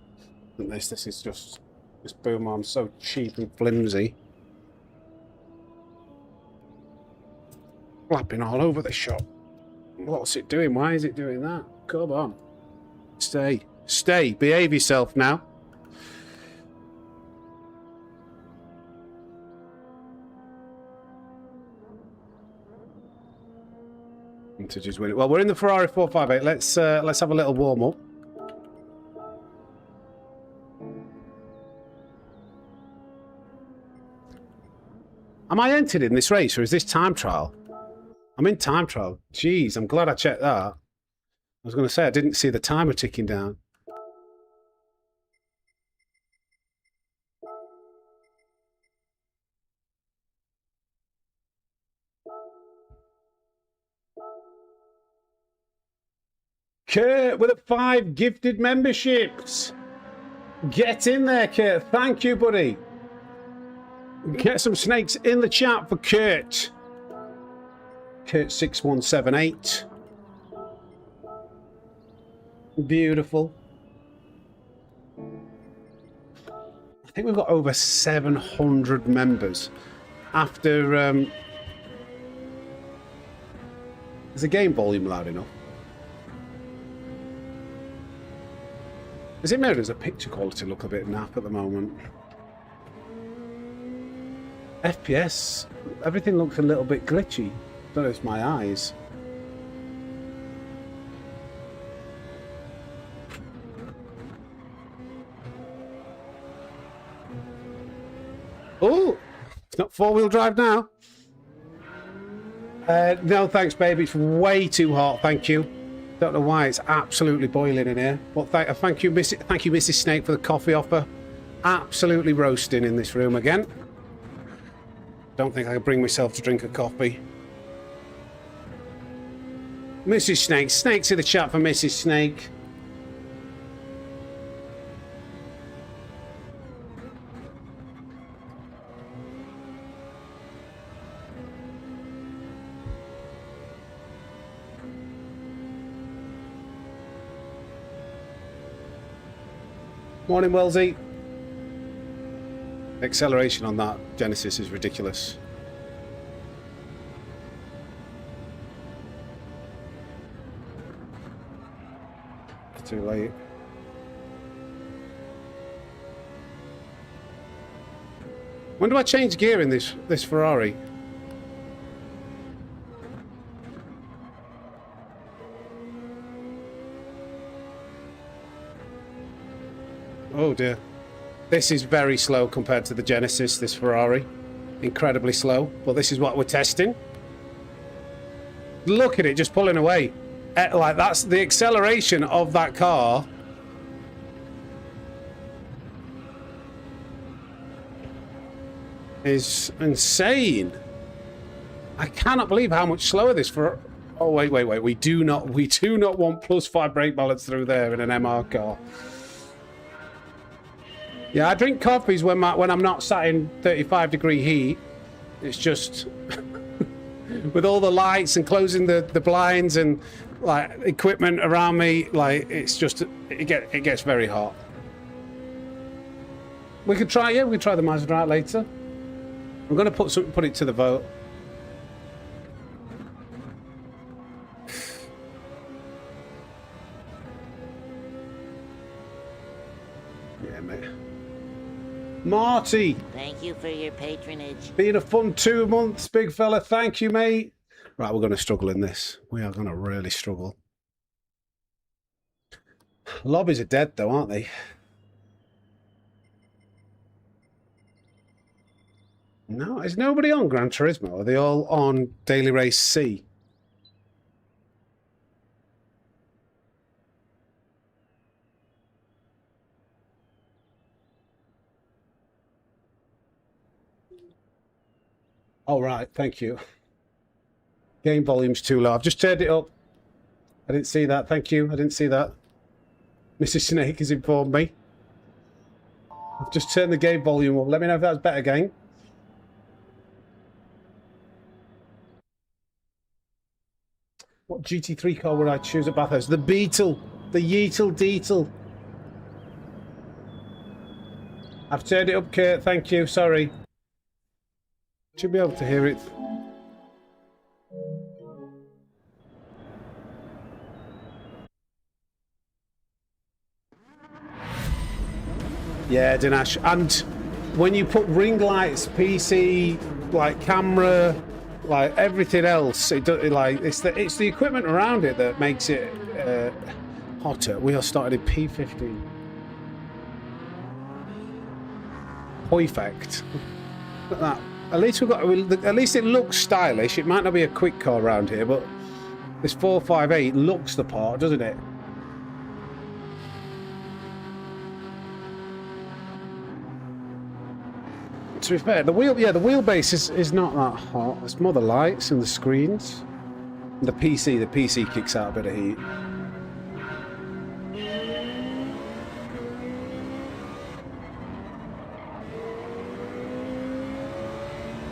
than this. This is just, this boom arm's so cheap and flimsy. Flapping all over the shop. What's it doing? Why is it doing that? Come on. Stay. Stay. Behave yourself now. To just win it. Well, we're in the Ferrari 458. Let's have a little warm up. Am I entered in this race, or is this time trial? I'm in time trial. Jeez, I'm glad I checked that. I was going to say I didn't see the timer ticking down. Kurt with 5 gifted memberships. Get in there, Kurt. Thank you, buddy. Get some snakes in the chat for Kurt. Kurt6178. Beautiful. I think we've got over 700 members. After... is the game volume loud enough? Is it mirrored as a picture quality look a bit naff at the moment? FPS, everything looks a little bit glitchy. Don't know if it's my eyes. Oh, it's not 4-wheel drive now. No, thanks, baby. It's way too hot. Thank you. Don't know why it's absolutely boiling in here. But thank you, Mrs. Snake, for the coffee offer. Absolutely roasting in this room again. Don't think I can bring myself to drink a coffee. Mrs. Snake. Snakes in the chat for Mrs. Snake. Morning, Wellesley. Acceleration on that Genesis is ridiculous. It's too late. When do I change gear in this Ferrari? Oh dear. This is very slow compared to the Genesis, this Ferrari. Incredibly slow, but this is what we're testing. Look at it just pulling away. Like, that's the acceleration of that car. Is insane. I cannot believe how much slower this for. Oh wait. We do not want +5 brake balance through there in an MR car. Yeah, I drink coffees when I'm not sat in 35-degree heat. It's just with all the lights and closing the blinds and like equipment around me, like it's just it gets very hot. We could try we could try the Mazda out later. I'm going to put it to the vote. Yeah, mate. Marty! Thank you for your patronage. Been a fun 2 months, big fella. Thank you, mate. Right, we're going to struggle in this. We are going to really struggle. Lobbies are dead, though, aren't they? No, is nobody on Gran Turismo? Are they all on Daily Race C? Oh, right. Thank you. Game volume's too low. I've just turned it up. I didn't see that. Thank you. I didn't see that. Mrs. Snake has informed me. I've just turned the game volume up. Let me know if that's better, gang. What GT3 car would I choose at Bathurst? The Beetle. The Yeetle Deetle. I've turned it up, Kurt. Thank you. Sorry. Should be able to hear it. Yeah, Dinesh. And when you put ring lights, PC, like camera, like everything else, it's the equipment around it that makes it hotter. We are starting in P15. Perfect. Look at that. At least at least it looks stylish. It might not be a quick car around here, but this 458 looks the part, doesn't it? To be fair, the wheelbase is not that hot. It's more the lights and the screens. And the PC kicks out a bit of heat.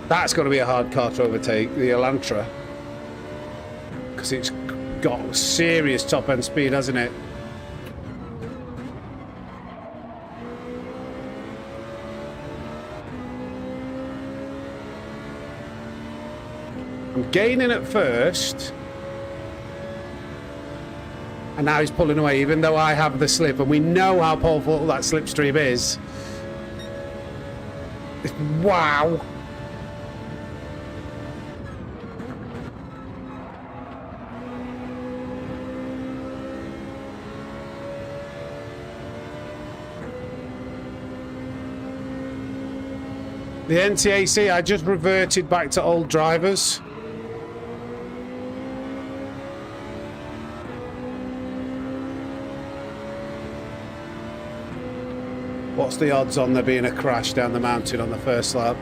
That's got to be a hard car to overtake, the Elantra. Because it's got serious top-end speed, hasn't it? I'm gaining at first. And now he's pulling away, even though I have the slip. And we know how powerful that slipstream is. Wow. The NTAC, I just reverted back to old drivers. What's the odds on there being a crash down the mountain on the first lap?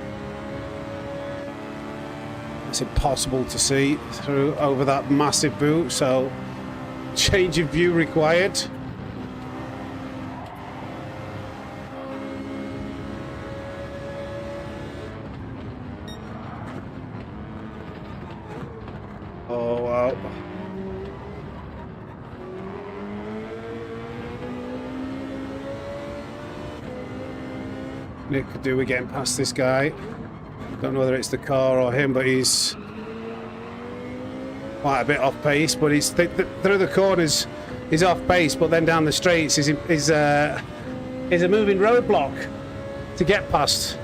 It's impossible to see through over that massive boot, so change of view required. Oh wow. Nick could do with getting past this guy. Don't know whether it's the car or him, but he's quite a bit off pace. But he's through the corners, he's off pace. But then down the straights is a moving roadblock to get past.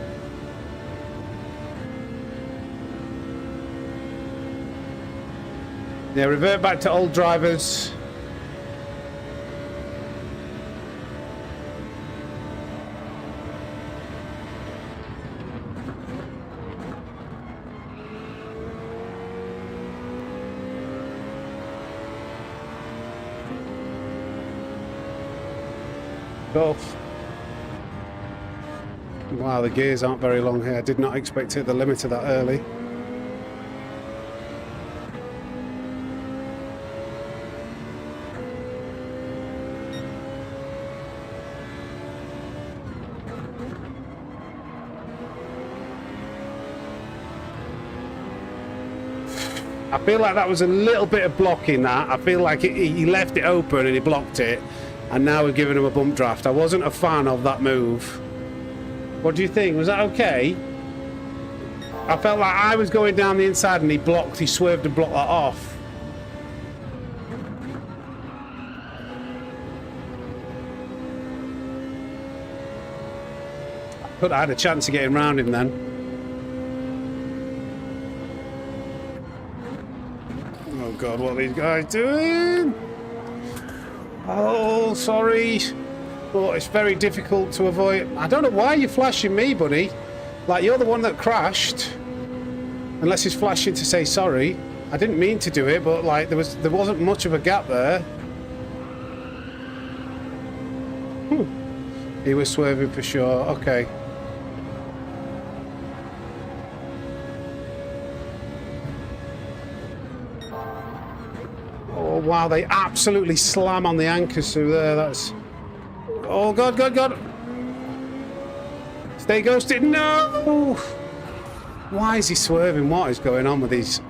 Yeah, revert back to old drivers. Golf. Wow, the gears aren't very long here. I did not expect to hit the limiter that early. I feel like that was a little bit of blocking that. I feel like he left it open and he blocked it. And now we've given him a bump draft. I wasn't a fan of that move. What do you think? Was that okay? I felt like I was going down the inside and he swerved and blocked that off. Could have had a chance of getting round him then. Oh God, what are these guys doing? Oh, sorry. But it's very difficult to avoid. I don't know why you're flashing me, buddy. Like, you're the one that crashed. Unless he's flashing to say sorry. I didn't mean to do it, but like there wasn't much of a gap there. He was swerving for sure. Okay. Oh wow, they absolutely slam on the anchors through there. That's... Oh God, God, God. Stay ghosted. No! Why is he swerving? What is going on with these?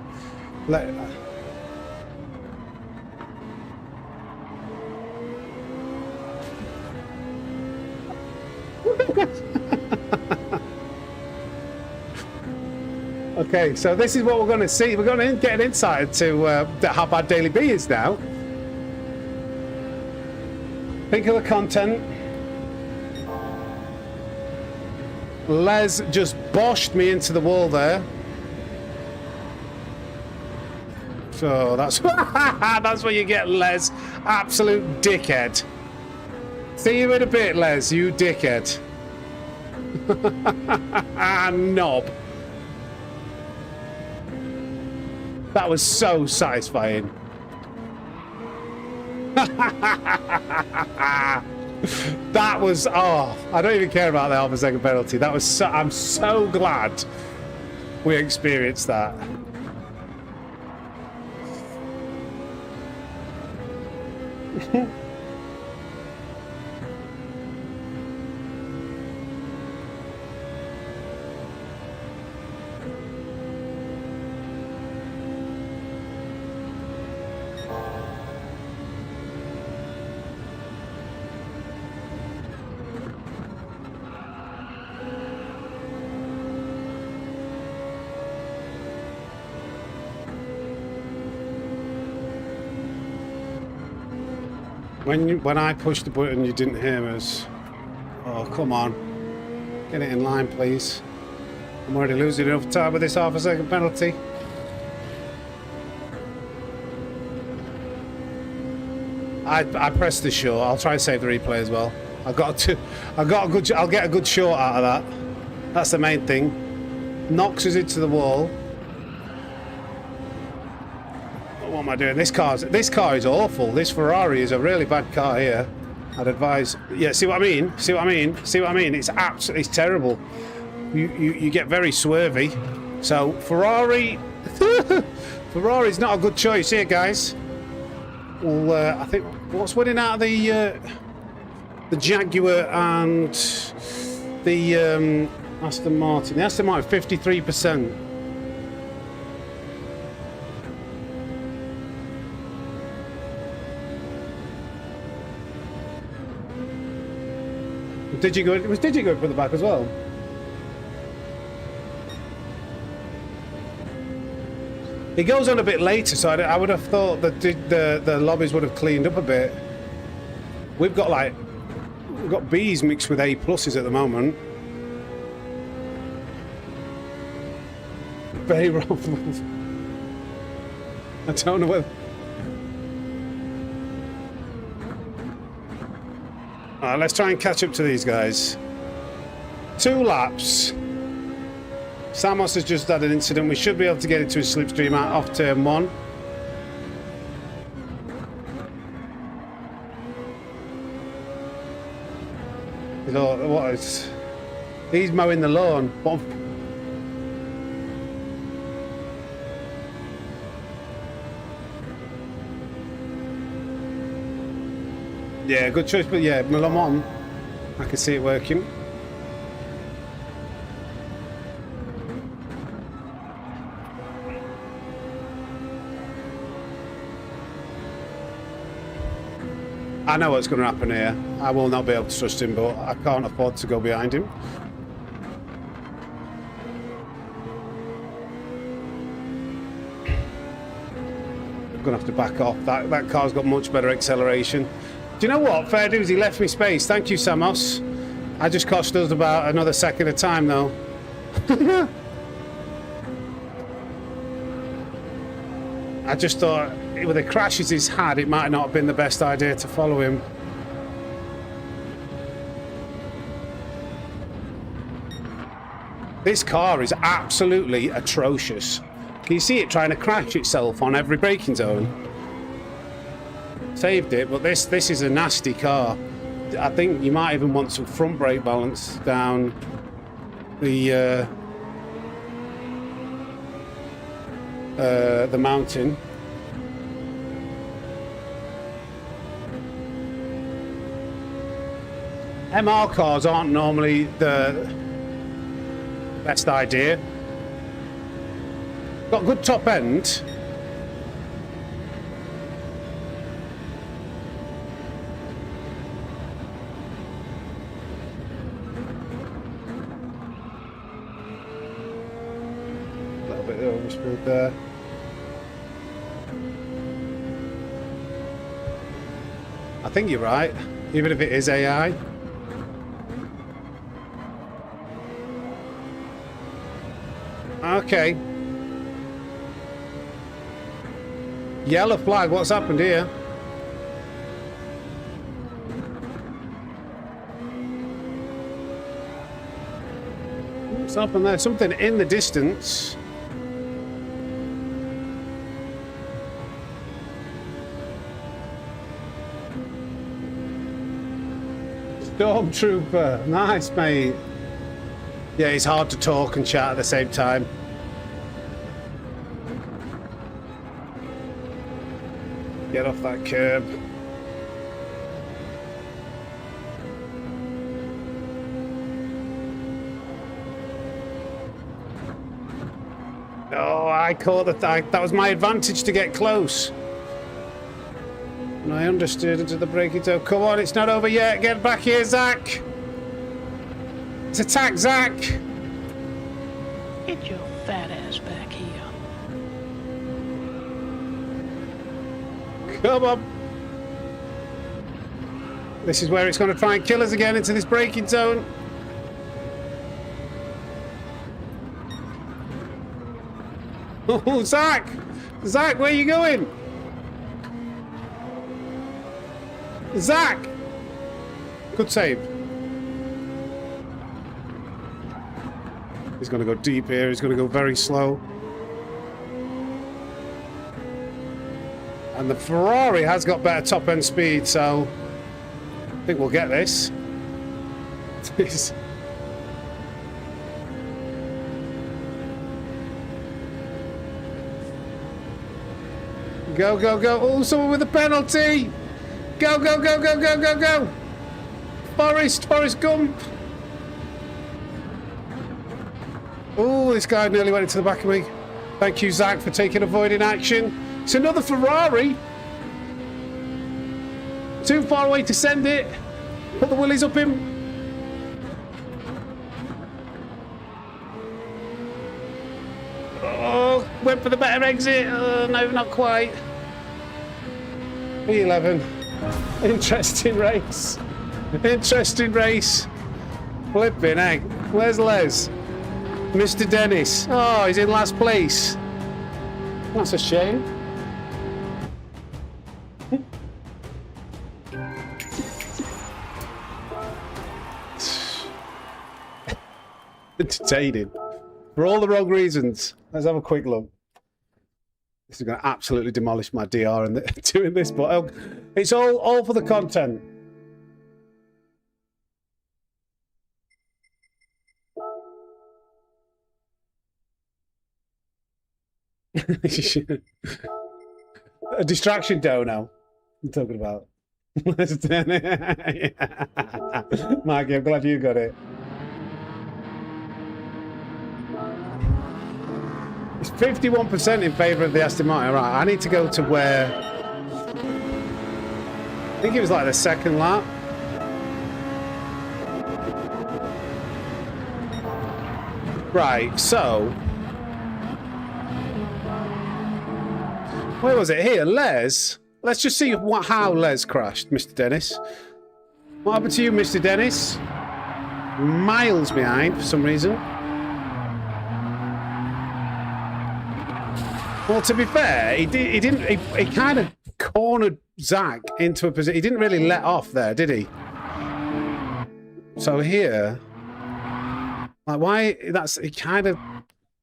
Okay, so this is what we're going to see. We're going to get an insight to how bad Daily B is now. Think of the content. Les just boshed me into the wall there. So that's that's what you get, Les. Absolute dickhead. See you in a bit, Les, you dickhead. Knob. That was so satisfying. That was, oh, I don't even care about the half a second penalty. That was so, I'm so glad we experienced that. When I pushed the button, you didn't hear us. Oh, come on. Get it in line, please. I'm already losing enough time with this half a second penalty. I pressed the short. I'll try and save the replay as well. I'll get a good short out of that. That's the main thing. Knocks us into the wall. What am I doing? This car is awful. This Ferrari is a really bad car here. I'd advise. Yeah, see what I mean? See what I mean? See what I mean? It's absolutely terrible. You get very swervy. So Ferrari, Ferrari's not a good choice here, guys. Well, I think what's winning out of the Jaguar and the Aston Martin. The Aston Martin 53%. Did you go? Did you go for the back as well? It goes on a bit later, so I would have thought that the lobbies would have cleaned up a bit. We've got B's mixed with A pluses at the moment. Very rough. I don't know whether. Alright, let's try and catch up to these guys. 2 laps. Samos has just had an incident. We should be able to get into a slipstream out off turn 1. What is... He's mowing the lawn. Yeah, good choice, but yeah, Milan, I can see it working. I know what's going to happen here. I will not be able to trust him, but I can't afford to go behind him. I'm going to have to back off. That car's got much better acceleration. Do you know what? Fair dues, he left me space. Thank you, Samos. I just cost us about another second of time, though. I just thought, with the crashes he's had, it might not have been the best idea to follow him. This car is absolutely atrocious. Can you see it trying to crash itself on every braking zone? Saved it, but this is a nasty car. I think you might even want some front brake balance down the mountain. MR cars aren't normally the best idea. Got good top end. A little bit overspeed there. I think you're right, even if it is AI. Okay. Yellow flag, what's happened here? What's happened there? Something in the distance. Stormtrooper, nice mate. Yeah, it's hard to talk and chat at the same time. Get off that curb. Oh, I caught that was my advantage to get close. And I understood into the braking zone. Come on, it's not over yet. Get back here, Zach. Let's attack Zach. Get your fat ass back here. Come on. This is where it's going to try and kill us again into this braking zone. Oh, Zach! Zach, where are you going? Zach! Good save. He's going to go deep here. He's going to go very slow. And the Ferrari has got better top-end speed, so I think we'll get this. Go, go, go. Oh, someone with a penalty. Go, go, go, go, go, go, go. Forrest Gump. Oh, this guy nearly went into the back of me. Thank you, Zach, for taking avoiding action. It's another Ferrari. Too far away to send it. Put the willies up him. Oh, went for the better exit. No, not quite. P11. Interesting race. Interesting race. Flipping heck. Where's Les? Mr. Dennis. Oh, he's in last place. That's a shame. Entertaining. For all the wrong reasons. Let's have a quick look. This is going to absolutely demolish my DR in doing this, but it's all for the content. A distraction dono. I'm talking about. Maggie, I'm glad you got it. It's 51% in favour of the Aston Martin. Right, I need to go to where... I think it was like the second lap. Right, so... Where was it? Here, Les. Let's just see how Les crashed, Mr. Dennis. What happened to you, Mr. Dennis? Miles behind for some reason. Well, to be fair, he kind of cornered Zach into a position. He didn't really let off there, did he? So here, like, why? He kind of,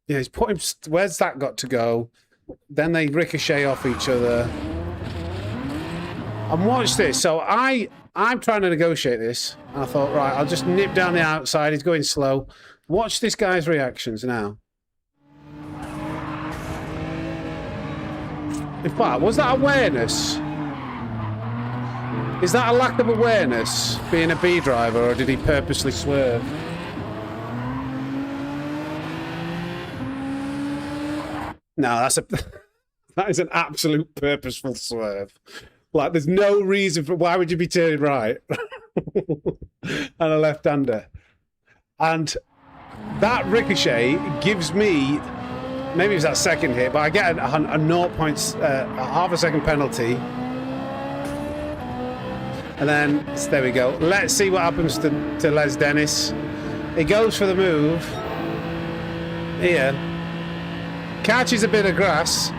yeah, he's put him. Where's that got to go? Then they ricochet off each other. And watch this. So I'm trying to negotiate this. I thought, right, I'll just nip down the outside. He's going slow. Watch this guy's reactions now. In fact, was that awareness? Is that a lack of awareness, being a B driver, or did he purposely swerve? No, that is an absolute purposeful swerve. Like, there's no reason for... Why would you be turning right? And a left-hander. And that ricochet gives me... Maybe it was that second hit, but I get a half a second penalty. And then, there we go. Let's see what happens to Les Dennis. He goes for the move. Here. Catches a bit of grass.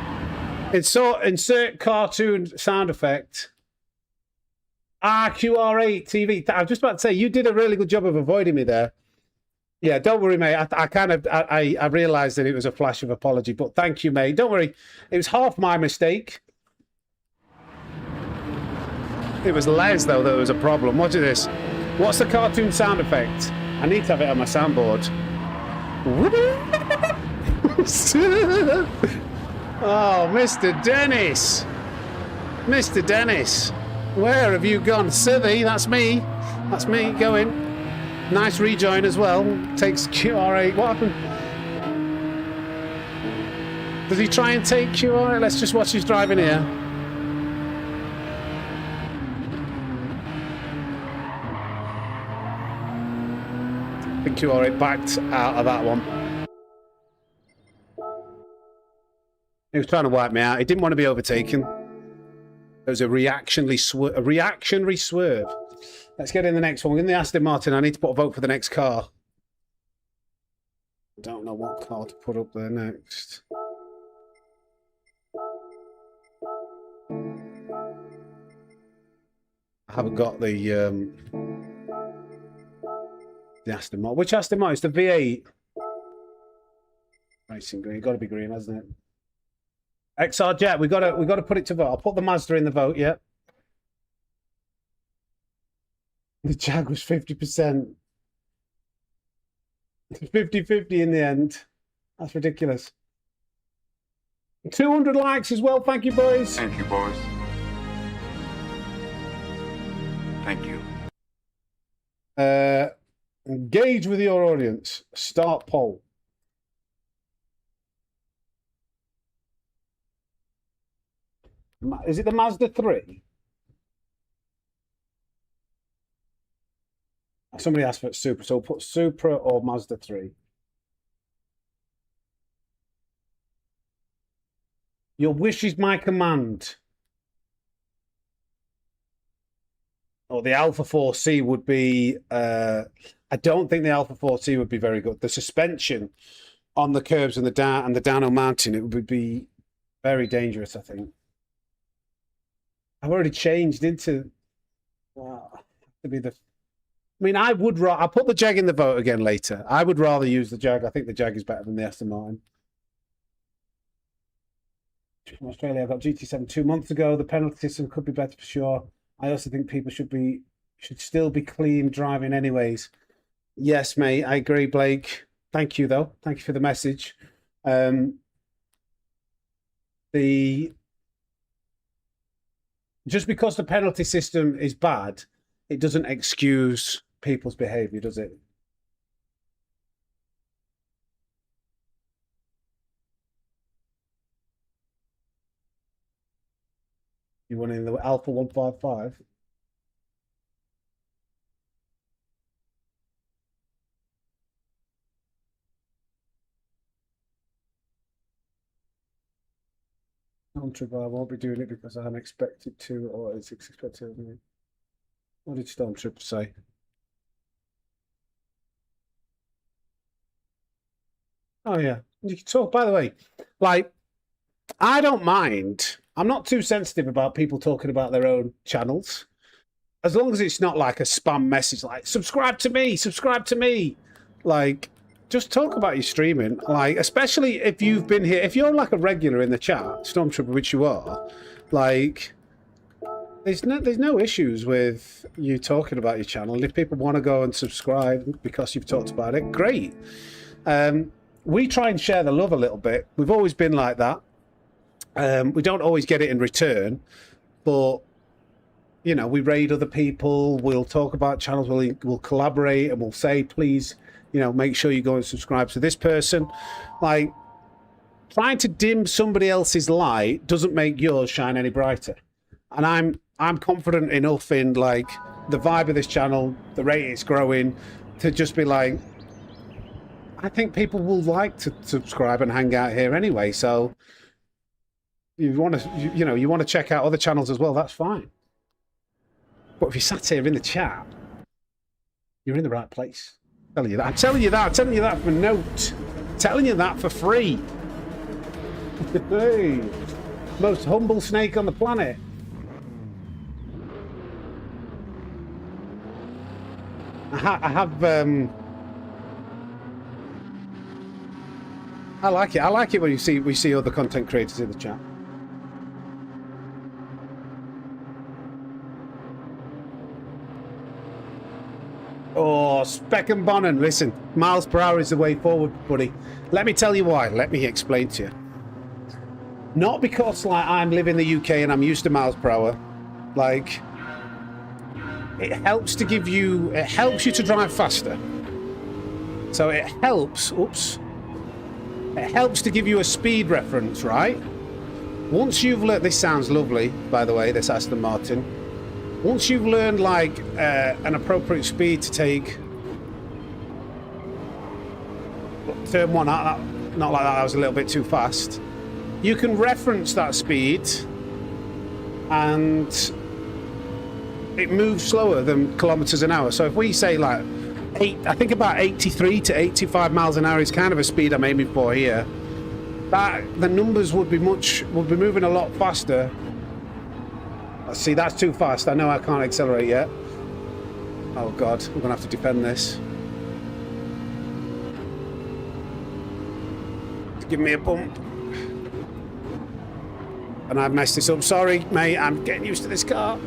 Insert cartoon sound effect. Gr.4 TV. I was just about to say, you did a really good job of avoiding me there. Yeah, don't worry, mate. I realised that it was a flash of apology, but thank you, mate. Don't worry. It was half my mistake. It was Les, though, that was a problem. Watch this. What's the cartoon sound effect? I need to have it on my soundboard. Oh, Mr. Dennis. Mr. Dennis. Where have you gone? Sithy, that's me. That's me going. Nice rejoin as well. Takes Gr.4. What happened? Does he try and take Gr.4? Let's just watch his driving here. I think Gr.4 backed out of that one. He was trying to wipe me out. He didn't want to be overtaken. It was a reactionary swerve. Let's get in the next one. In the Aston Martin, I need to put a vote for the next car. I don't know what car to put up there next. I haven't got the Aston Martin. Which Aston Martin? It's the V8. Racing green. Got to be green, hasn't it? XR Jet. We got to put it to vote. I'll put the Mazda in the vote. Yeah. The Jag was 50%. 50-50 in the end. That's ridiculous. 200 likes as well. Thank you, boys. Thank you, boys. Thank you. Engage with your audience. Start poll. Is it the Mazda 3? Somebody asked for it, Supra, so we'll put Supra or Mazda 3. Your wish is my command. Or the Alpha 4C would be... I don't think the Alpha 4C would be very good. The suspension on the curbs and the downhill mountain, it would be very dangerous, I think. I've already changed into... to be the... I mean, I would... I'll put the Jag in the vote again later. I would rather use the Jag. I think the Jag is better than the Aston Martin. From Australia, I got GT7 2 months ago. The penalty system could be better for sure. I also think people should still be clean driving anyways. Yes, mate, I agree, Blake. Thank you, though. Thank you for the message. Just because the penalty system is bad, it doesn't excuse people's behaviour, does it? You want in the Alpha 155? Stormtrooper, I won't be doing it because I'm expected to, or it's expected of me. What did Stormtrooper say? Oh, yeah. You can talk, by the way, like, I don't mind. I'm not too sensitive about people talking about their own channels. As long as it's not like a spam message like, subscribe to me. Like, just talk about your streaming. Like, especially if you've been here. If you're like a regular in the chat, Stormtrooper, which you are, like, there's no issues with you talking about your channel. And if people want to go and subscribe because you've talked about it, great. We try and share the love a little bit. We've always been like that. We don't always get it in return, but, you know, we raid other people. We'll talk about channels. We'll collaborate and we'll say, please, you know, make sure you go and subscribe to this person. Like, trying to dim somebody else's light doesn't make yours shine any brighter. And I'm confident enough in, like, the vibe of this channel, the rate it's growing, to just be like, I think people will like to subscribe and hang out here anyway. So you want to, you want to check out other channels as well, that's fine. But if you sat here in the chat, you're in the right place. I'm telling you that. I'm telling you that for note. I'm telling you that for free. Hey, most humble snake on the planet. I like it. I like it when we see other content creators in the chat. Oh, Speck and Bonnan, listen, miles per hour is the way forward, buddy. Let me tell you why. Let me explain to you. Not because, like, I'm living in the UK and I'm used to miles per hour. Like, it helps to give you, it helps you to drive faster. So it helps, it helps to give you a speed reference, right? Once you've learned, this sounds lovely, by the way, this Aston Martin. Once you've learned, like, an appropriate speed to take, turn one out, not like that was a little bit too fast. You can reference that speed and it moves slower than kilometers an hour. So if we say, like, I think about 83 to 85 miles an hour is kind of a speed I'm aiming for here. That the numbers would be moving a lot faster. Let's see, that's too fast. I know I can't accelerate yet. Oh God, we're gonna have to defend this. Give me a bump. And I've messed this up. Sorry, mate, I'm getting used to this car.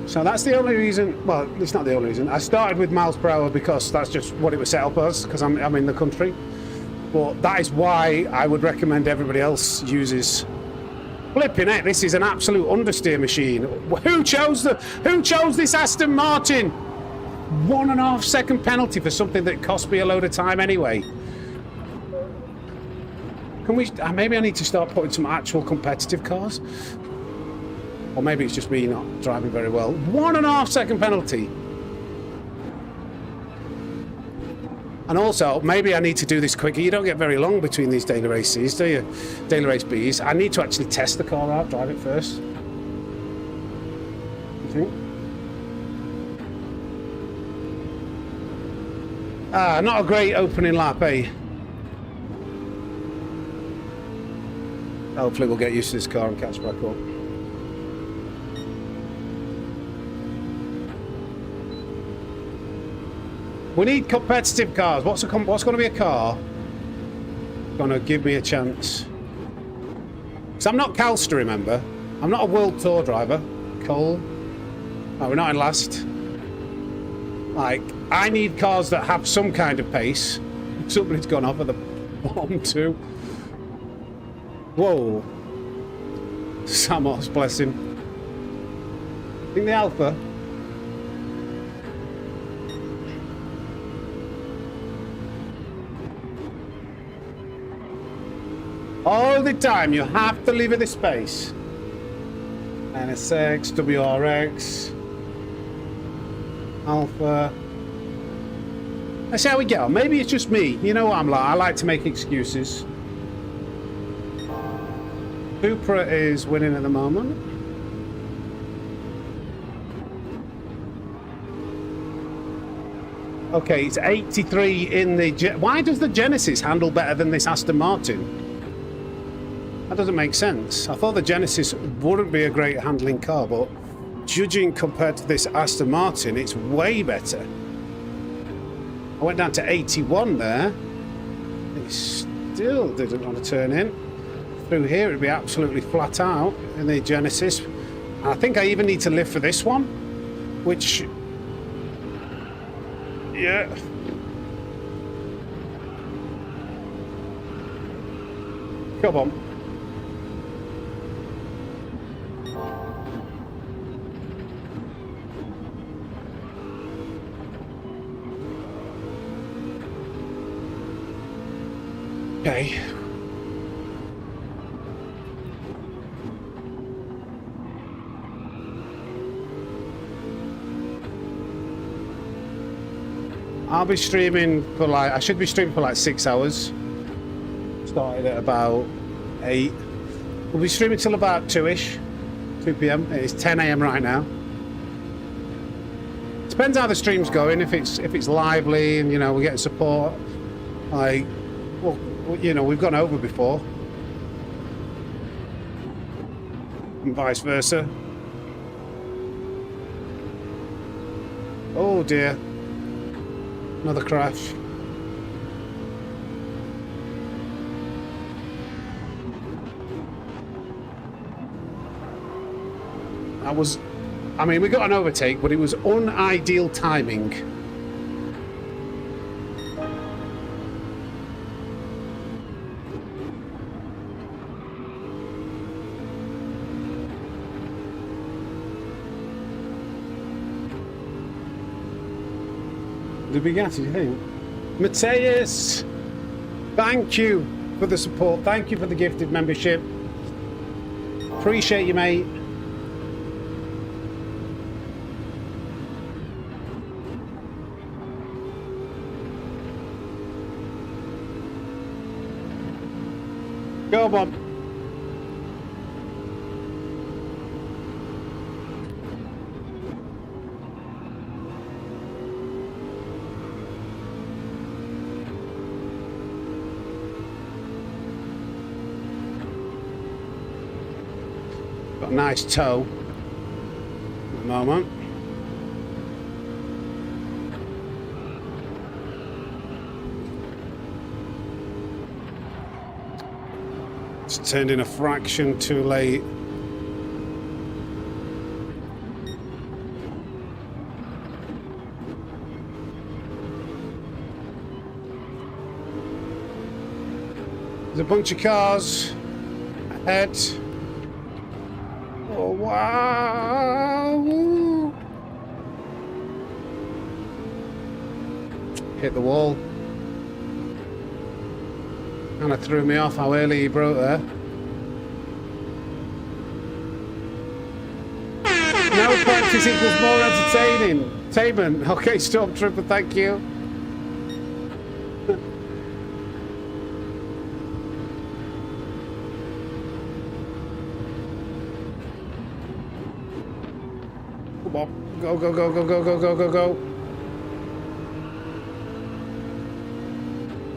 So that's the only reason, well, it's not the only reason. I started with miles per hour because that's just what it was set up as, because I'm in the country. But that is why I would recommend everybody else uses. Flipping it, this is an absolute understeer machine. Who chose this Aston Martin? 1.5 second penalty for something that cost me a load of time anyway. Can we, maybe I need to start putting some actual competitive cars. Or maybe it's just me not driving very well. 1.5 second penalty. And also, maybe I need to do this quicker. You don't get very long between these daily races, do you? Daily race Bs. I need to actually test the car out, drive it first. You think? Ah, not a great opening lap, eh? Hopefully we'll get used to this car and catch back up. We need competitive cars. What's going to be a car going to give me a chance? Because I'm not Calster, remember? I'm not a World Tour driver. Cole. Oh, we're not in last. Like, I need cars that have some kind of pace. Somebody's gone off at the bottom too. Whoa. Samos, bless him. I think the Alpha. All the time, you have to leave it the space. NSX, WRX, Alpha. Let's see how we get on. Maybe it's just me. You know what I'm like? I like to make excuses. Supra is winning at the moment. Okay, it's 83 in the... Why does the Genesis handle better than this Aston Martin? That doesn't make sense. I thought the Genesis wouldn't be a great handling car, but judging compared to this Aston Martin, it's way better. I went down to 81 there. It still didn't want to turn in. Through here, it'd be absolutely flat out in the Genesis. And I think I even need to live for this one, which... Yeah. Come on. Okay. I'll be streaming for like, I should be streaming for like 6 hours. Started at about 8. We'll be streaming till about 2-ish, 2 p.m. It's 10 a.m. right now. Depends how the stream's going. If it's lively and, you know, we're getting support, like, well, you know, we've gone over before. And vice versa. Oh dear. Another crash. I mean, we got an overtake, but it was unideal timing. The Bugatti, do you think? Mateus, thank you for the support. Thank you for the gifted membership. Appreciate you, mate. Go on. Got a nice toe at the moment. Just turned in a fraction too late. There's a bunch of cars ahead. Oh, wow. Hit the wall. Kind of threw me off how early he broke there. No practice equals more entertaining. Taman. Okay, Stormtrooper, thank you. Come on. Go, go, go, go, go, go, go, go, go.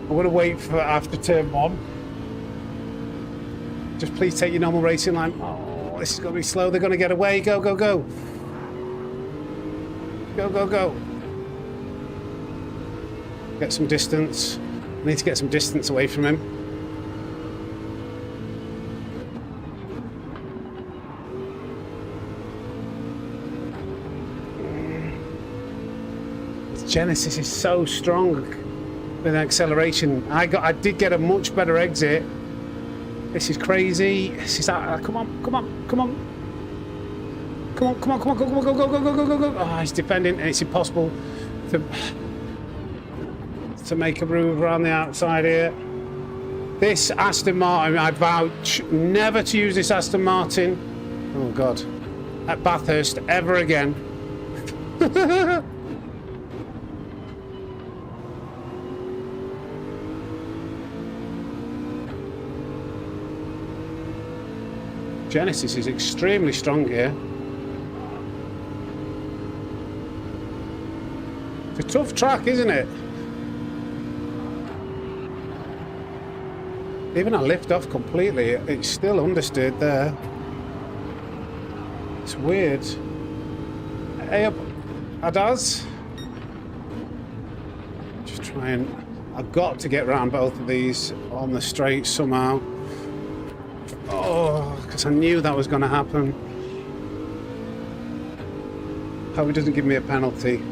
I'm going to wait for after turn 1. Just please take your normal racing line. Oh, this is going to be slow. They're going to get away. Go, go, go. Go, go, go. Get some distance. I need to get some distance away from him. Genesis is so strong with acceleration. I did get a much better exit. This is crazy. This is come on, come on, come on. Come on, come on, come on, go, go, go, go, go, go, go, go, go. Oh, he's defending, and it's impossible to make a move around the outside here. This Aston Martin, I'd vouch never to use this Aston Martin. Oh God, at Bathurst ever again. Genesis is extremely strong here. It's a tough track, isn't it? Even I lift off completely, it's still understeered there. It's weird. Hey up, Adaz. Just try and... I've got to get around both of these on the straight somehow. Oh, because I knew that was going to happen. Hope he doesn't give me a penalty.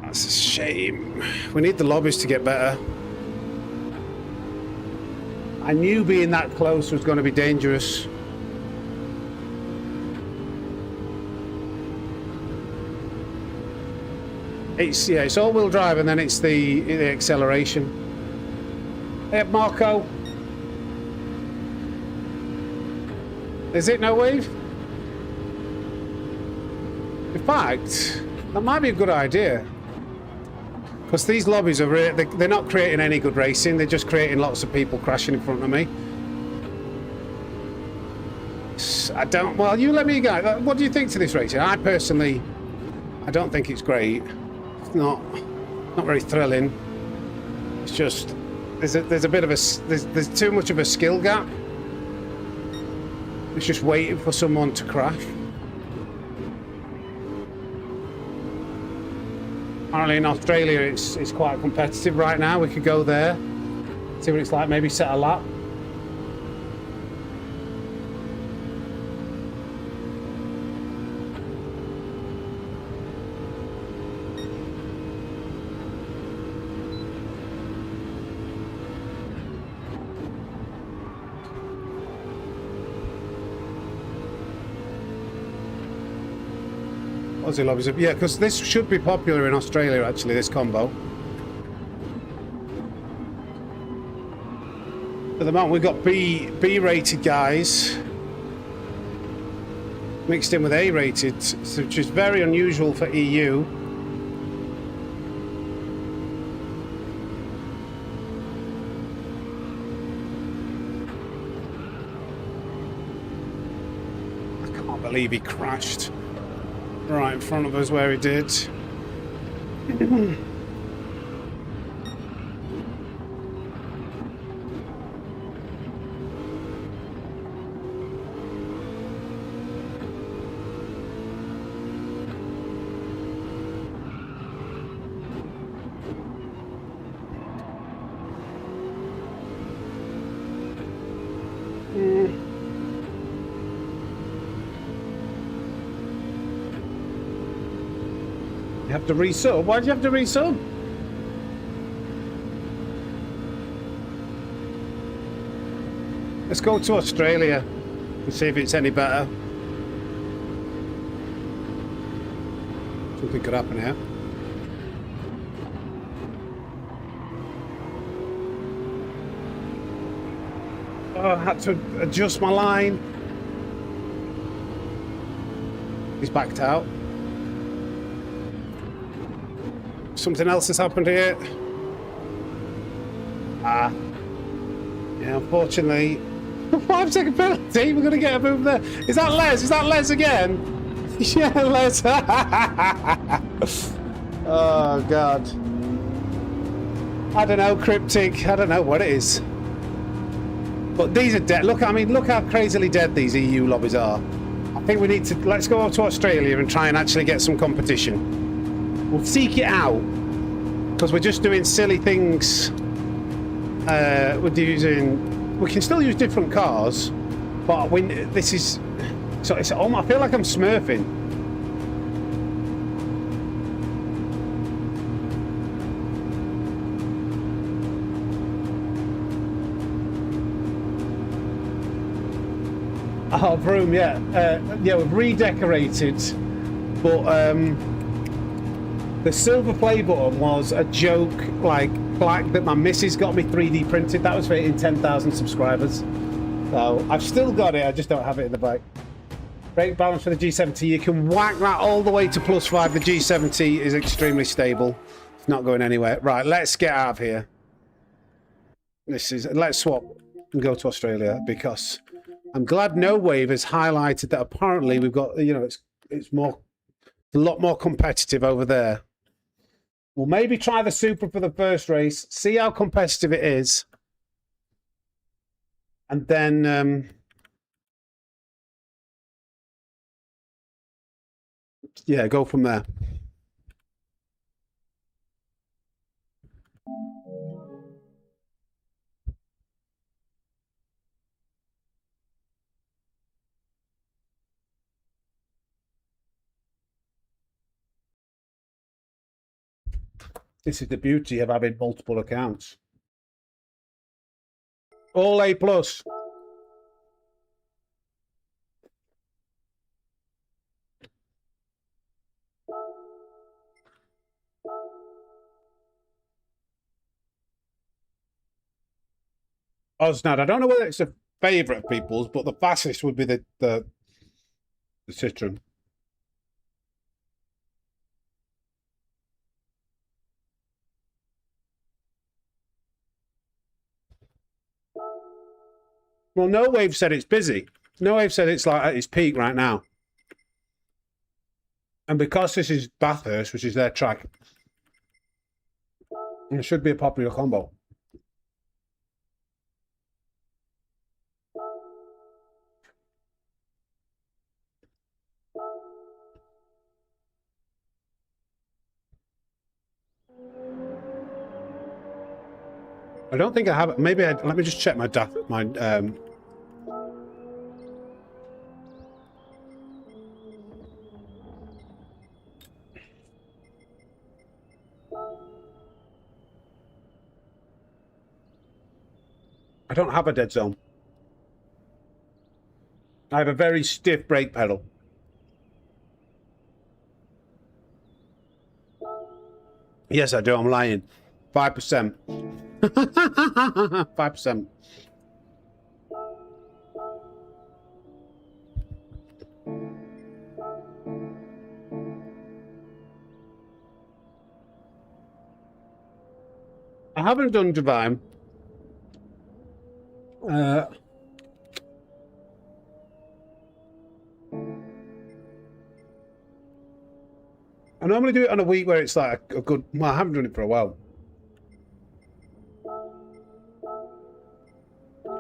That's a shame. We need the lobbies to get better. I knew being that close was going to be dangerous. It's all-wheel drive, and then it's the acceleration. Hey, Marco. Is it no wave? In fact, that might be a good idea. Because these lobbies are they're not creating any good racing, they're just creating lots of people crashing in front of me. Well, you let me go. What do you think to this racing? I personally, I don't think it's great. It's not very thrilling. It's just, there's a bit of a, there's too much of a skill gap. It's just waiting for someone to crash. Apparently in Australia it's quite competitive right now. We could go there, see what it's like, maybe set a lap. Aussie lobbies, yeah, because this should be popular in Australia actually, this combo. At the moment we've got B-rated guys mixed in with A-rated, which is very unusual for EU. I can't believe he crashed right in front of us where he did. You have to resub? Why do you have to resub? Let's go to Australia and see if it's any better. Something could happen here. Oh, I had to adjust my line. He's backed out. Something else has happened here. Ah. Yeah, unfortunately. 5-second penalty. We're going to get a move there. Is that Les? Is that Les again? Yeah, Les. Oh, God. I don't know, Cryptic. I don't know what it is. But these are dead. Look, I mean, look how crazily dead these EU lobbies are. I think we need to... Let's go over to Australia and try and actually get some competition. We'll seek it out. Because we're just doing silly things. We're using... We can still use different cars. But this is... So it's almost, I feel like I'm smurfing. Oh, Vroom, yeah. Yeah, we've redecorated. But the silver play button was a joke, like, plaque that my missus got me 3D printed. That was for hitting 10,000 subscribers. So I've still got it, I just don't have it in the bike. Brake balance for the G7T. You can whack that all the way to +5. The G7T is extremely stable. It's not going anywhere. Right, let's get out of here. Let's swap and go to Australia, because I'm glad No Wave has highlighted that apparently we've got, you know, it's a lot more competitive over there. We'll maybe try the Supra for the first race, see how competitive it is. And then yeah, go from there. This is the beauty of having multiple accounts. All A+. Osnad, I don't know whether it's a favourite of people's, but the fastest would be the Citroen. Well, No Wave said it's busy. No Wave said it's like at its peak right now. And because this is Bathurst, which is their track, it should be a popular combo. I don't think I have it. Maybe let me just check my I don't have a dead zone. I have a very stiff brake pedal. Yes, I do. I'm lying. 5%. 5%. I haven't done Divine. I normally do it on a week where it's like a good... Well, I haven't done it for a while.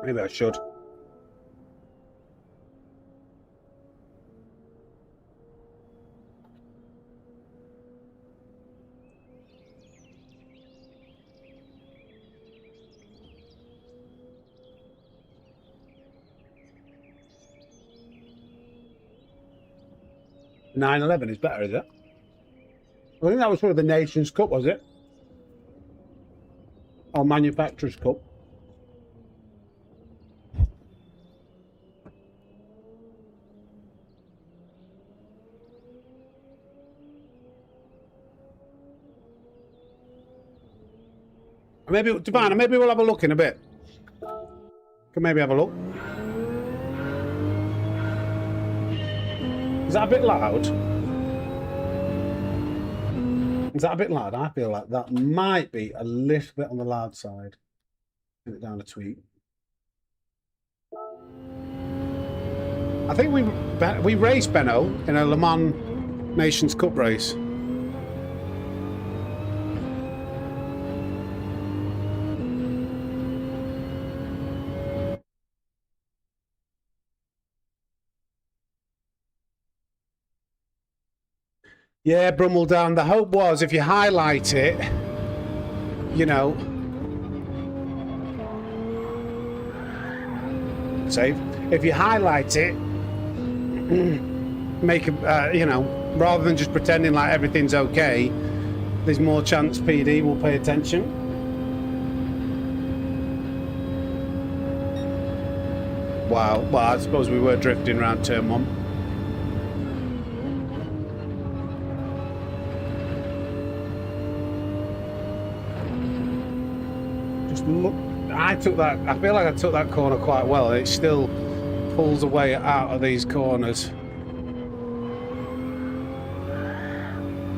Maybe I should. .911 is better, is it? I think that was for the Nations Cup, was it? Or Manufacturers Cup. Maybe, Divine, maybe we'll have a look in a bit. Can maybe have a look. Is that a bit loud? Is that a bit loud? I feel like that might be a little bit on the loud side. Turn it down a tweak. I think we raced Benno in a Le Mans Nations Cup race. Yeah, Brummel down. The hope was if you highlight it, you know, save. If you highlight it, make a, you know, rather than just pretending like everything's okay, there's more chance PD will pay attention. Wow. Well, I suppose we were drifting around turn 1. Look, I feel like I took that corner quite well. It still pulls away out of these corners.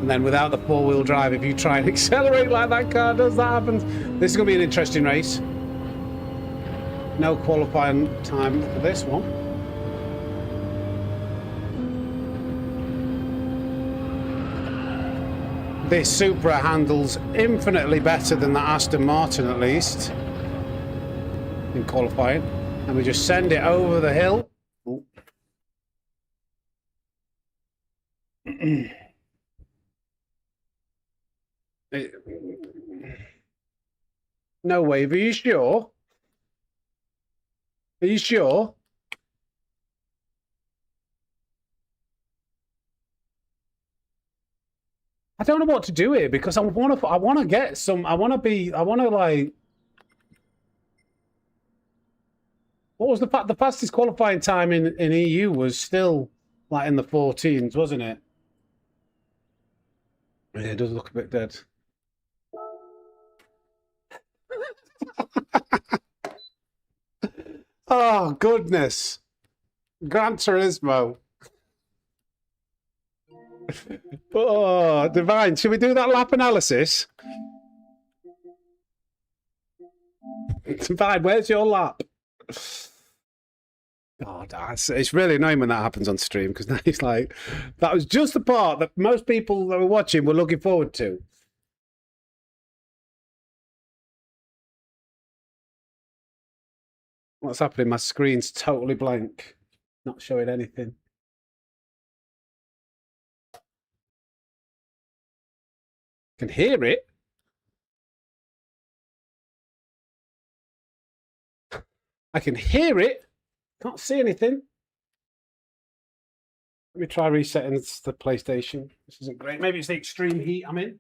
And then without the 4-wheel drive, if you try and accelerate like that car does, that happens. This is going to be an interesting race. No qualifying time for this one. This Supra handles infinitely better than the Aston Martin, at least, in qualifying. And we just send it over the hill. No wave. Are you sure? Are you sure? I don't know what to do here because I want to get some. I want to like. What was the fastest qualifying time in EU was still like in the 14s, wasn't it? Yeah, it does look a bit dead. Oh goodness, Gran Turismo. Oh, Divine, should we do that lap analysis? Divine, where's your lap? God, it's really annoying when that happens on stream because now it's like, that was just the part that most people that were watching were looking forward to. What's happening? My screen's totally blank. Not showing anything. I can hear it. I can hear it. Can't see anything. Let me try resetting the PlayStation. This isn't great. Maybe it's the extreme heat I'm in.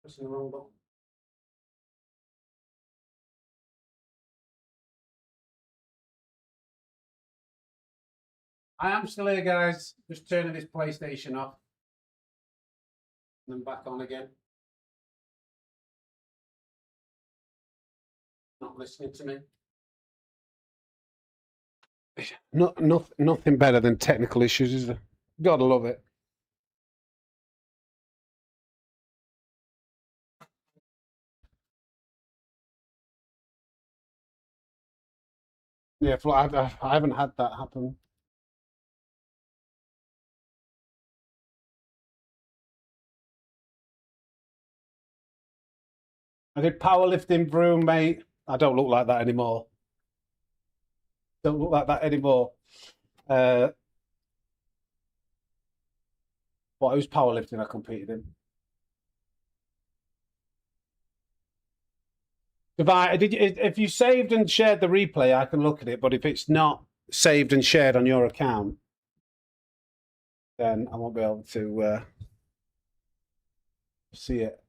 Pressing the wrong button. I am still here, guys. Just turning this PlayStation off. And then back on again. Not listening to me. Nothing better than technical issues, is there? Gotta love it. Yeah, I haven't had that happen. I did powerlifting broom, mate. I don't look like that anymore. Don't look like that anymore. What it was powerlifting I competed in. If you saved and shared the replay, I can look at it. But if it's not saved and shared on your account, then I won't be able to see it.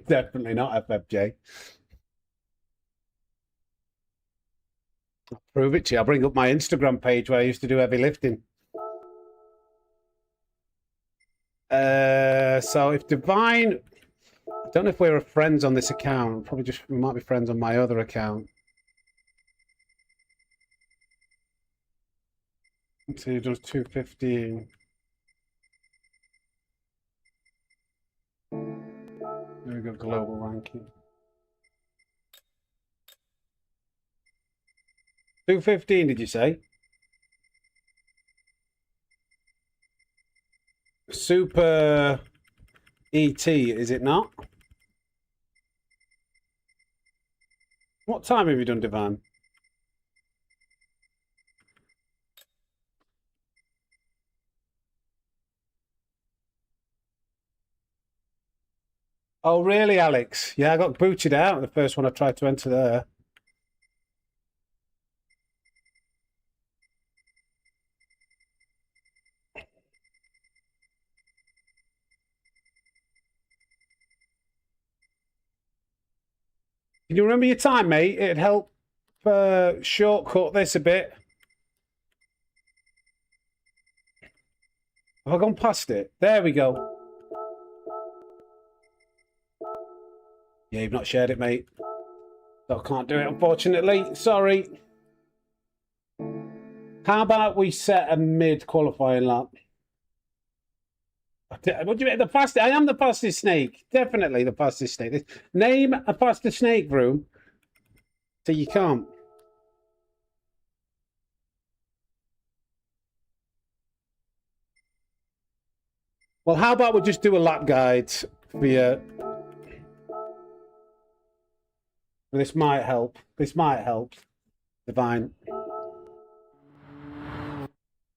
Definitely not FFJ. I'll prove it to you. I'll bring up my Instagram page where I used to do heavy lifting. So if Divine, I don't know if we're friends on this account. Probably just we might be friends on my other account. So he does 215. There we go, global ranking. 215, did you say? Super ET, is it not? What time have you done, Divine? Oh, really, Alex? Yeah, I got booted out the first one I tried to enter there. Can you remember your time, mate? It'd help shortcut this a bit. Have I gone past it? There we go. Yeah, you've not shared it, mate. So I can't do it, unfortunately. Sorry. How about we set a mid-qualifying lap? What do you mean? The fastest? I am the fastest snake. Definitely the fastest snake. Name a faster snake, Vroom. So you can't. Well, how about we just do a lap guide for you? This might help. This might help. Divine.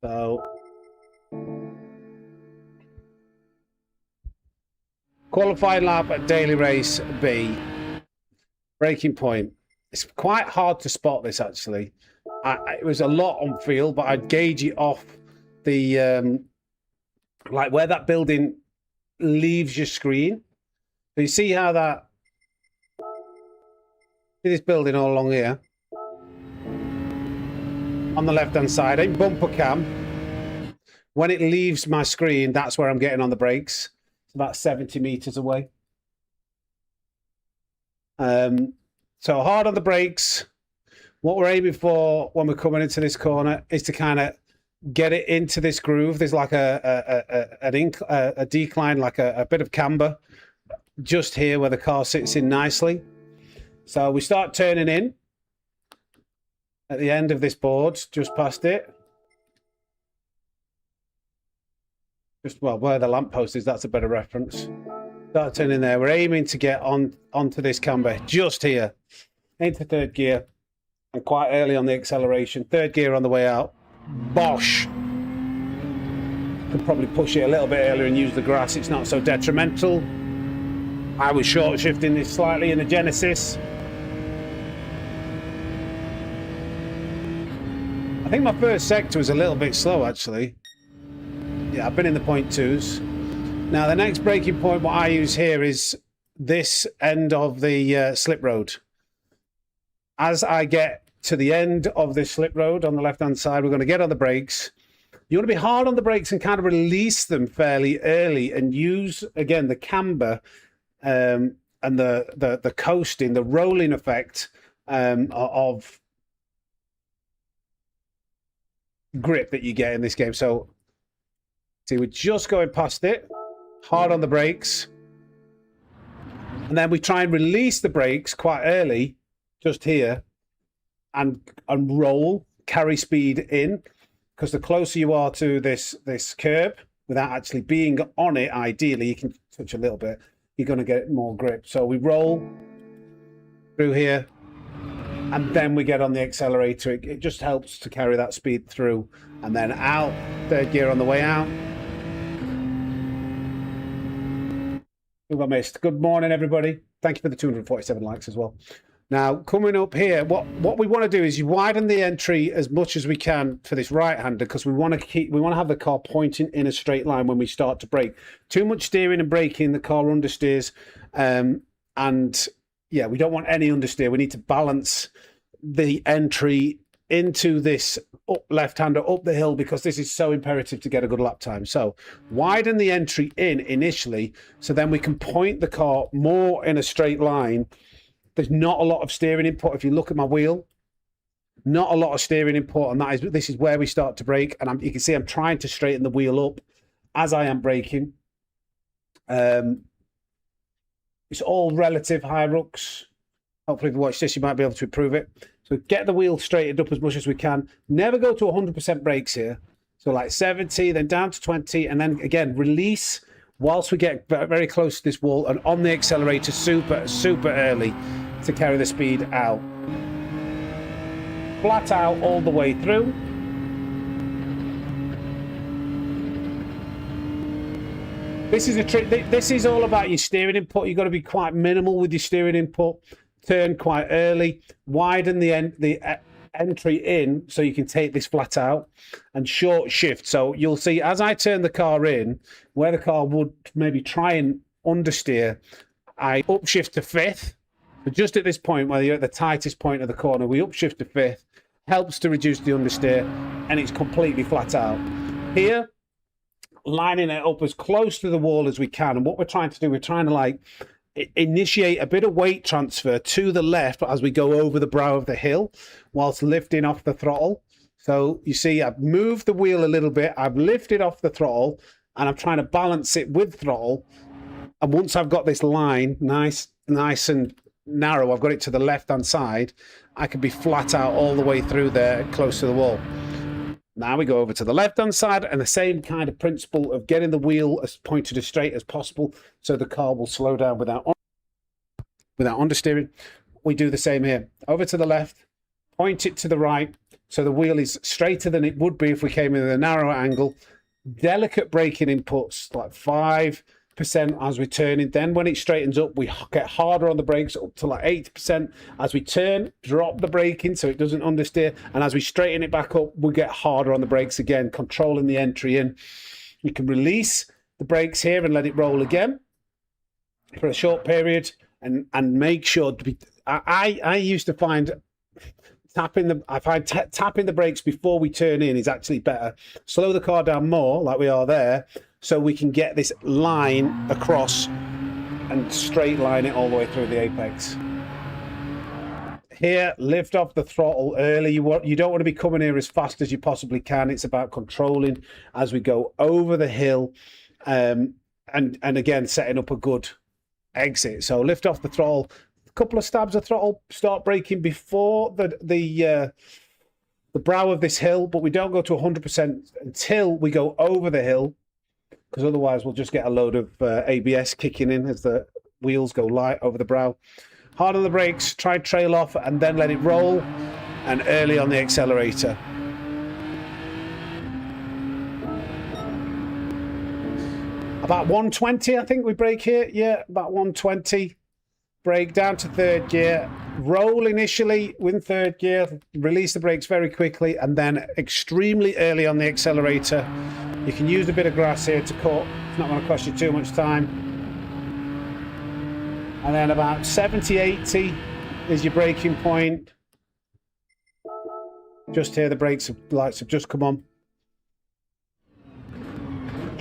So, qualified lap at daily race B. Breaking point. It's quite hard to spot this, actually. It was a lot on field, but I'd gauge it off the like where that building leaves your screen. So you see how that. See this building all along here on the left hand side, ain't bumper cam. When it leaves my screen, that's where I'm getting on the brakes. It's about 70 meters away. So hard on the brakes. What we're aiming for when we're coming into this corner is to kind of get it into this groove. There's like a decline, like a bit of camber just here where the car sits in nicely. So we start turning in at the end of this board, just past it. Just, well, where the lamppost is, that's a better reference. Start turning there. We're aiming to get onto this camber just here, into third gear, and quite early on the acceleration. Third gear on the way out. Bosh! Could probably push it a little bit earlier and use the grass. It's not so detrimental. I was short shifting this slightly in the Genesis. I think my first sector was a little bit slow, actually. Yeah, I've been in the 0.2s. Now, the next braking point, what I use here is this end of the slip road. As I get to the end of this slip road on the left-hand side, we're going to get on the brakes. You want to be hard on the brakes and kind of release them fairly early and use, again, the camber and the coasting, the rolling effect of grip that you get in this game. So, see, we're just going past it, hard on the brakes, and then we try and release the brakes quite early, just here, and roll, carry speed in, because the closer you are to this curb, without actually being on it, ideally, you can touch a little bit, you're going to get more grip. So we roll through here, and then we get on the accelerator. It just helps to carry that speed through, and then out, third gear on the way out. Who I missed? Good morning, everybody. Thank you for the 247 likes as well. Now, coming up here, what we want to do is you widen the entry as much as we can for this right-hander because we want to have the car pointing in a straight line when we start to brake. Too much steering and braking, the car understeers, and yeah, we don't want any understeer. We need to balance the entry into this left-hander up the hill because this is so imperative to get a good lap time. So widen the entry in initially so then we can point the car more in a straight line. There's not a lot of steering input. If you look at my wheel, not a lot of steering input, and this is where we start to brake. And you can see I'm trying to straighten the wheel up as I am braking. It's all relative high rooks. Hopefully if you watch this, you might be able to improve it. So get the wheel straightened up as much as we can. Never go to 100% brakes here. So like 70, then down to 20, and then again, release whilst we get very close to this wall and on the accelerator super early to carry the speed out. Flat out all the way through. This is a trick. This is all about your steering input. You've got to be quite minimal with your steering input. Turn quite early, widen the entry in so you can take this flat out, and short shift. So you'll see as I turn the car in, where the car would maybe try and understeer, I upshift to fifth. But just at this point, where you're at the tightest point of the corner, we upshift to fifth, helps to reduce the understeer, and it's completely flat out. Here, lining it up as close to the wall as we can. And what we're trying to do, we're trying to like initiate a bit of weight transfer to the left as we go over the brow of the hill whilst lifting off the throttle. So you see I've moved the wheel a little bit, I've lifted off the throttle, and I'm trying to balance it with throttle. And once I've got this line nice and narrow, I've got it to the left hand side, I can be flat out all the way through there close to the wall. Now we go over to the left-hand side, and the same kind of principle of getting the wheel as pointed as straight as possible so the car will slow down without understeering. We do the same here. Over to the left, point it to the right so the wheel is straighter than it would be if we came in at a narrow angle. Delicate braking inputs, like 5% as we turn in. Then when it straightens up, we get harder on the brakes up to like 8%. As we turn, drop the braking so it doesn't understeer. And as we straighten it back up, we get harder on the brakes again, controlling the entry in. You can release the brakes here and let it roll again for a short period and make sure to be... I used to find tapping the brakes before we turn in is actually better. Slow the car down more, like we are there, so we can get this line across and straight line it all the way through the apex. Here, lift off the throttle early. You don't want to be coming here as fast as you possibly can. It's about controlling as we go over the hill, and again setting up a good exit. So lift off the throttle, a couple of stabs of throttle, start braking before the brow of this hill, but we don't go to 100% until we go over the hill, because otherwise we'll just get a load of ABS kicking in as the wheels go light over the brow. Hard on the brakes, try trail off, and then let it roll, and early on the accelerator. About 120, I think we brake here. Yeah, about 120. Brake down to third gear. Roll initially in third gear. Release the brakes very quickly, and then extremely early on the accelerator. You can use a bit of grass here to cut. It's not going to cost you too much time. And then about 70, 80 is your braking point. Just here, the brakes lights have just come on.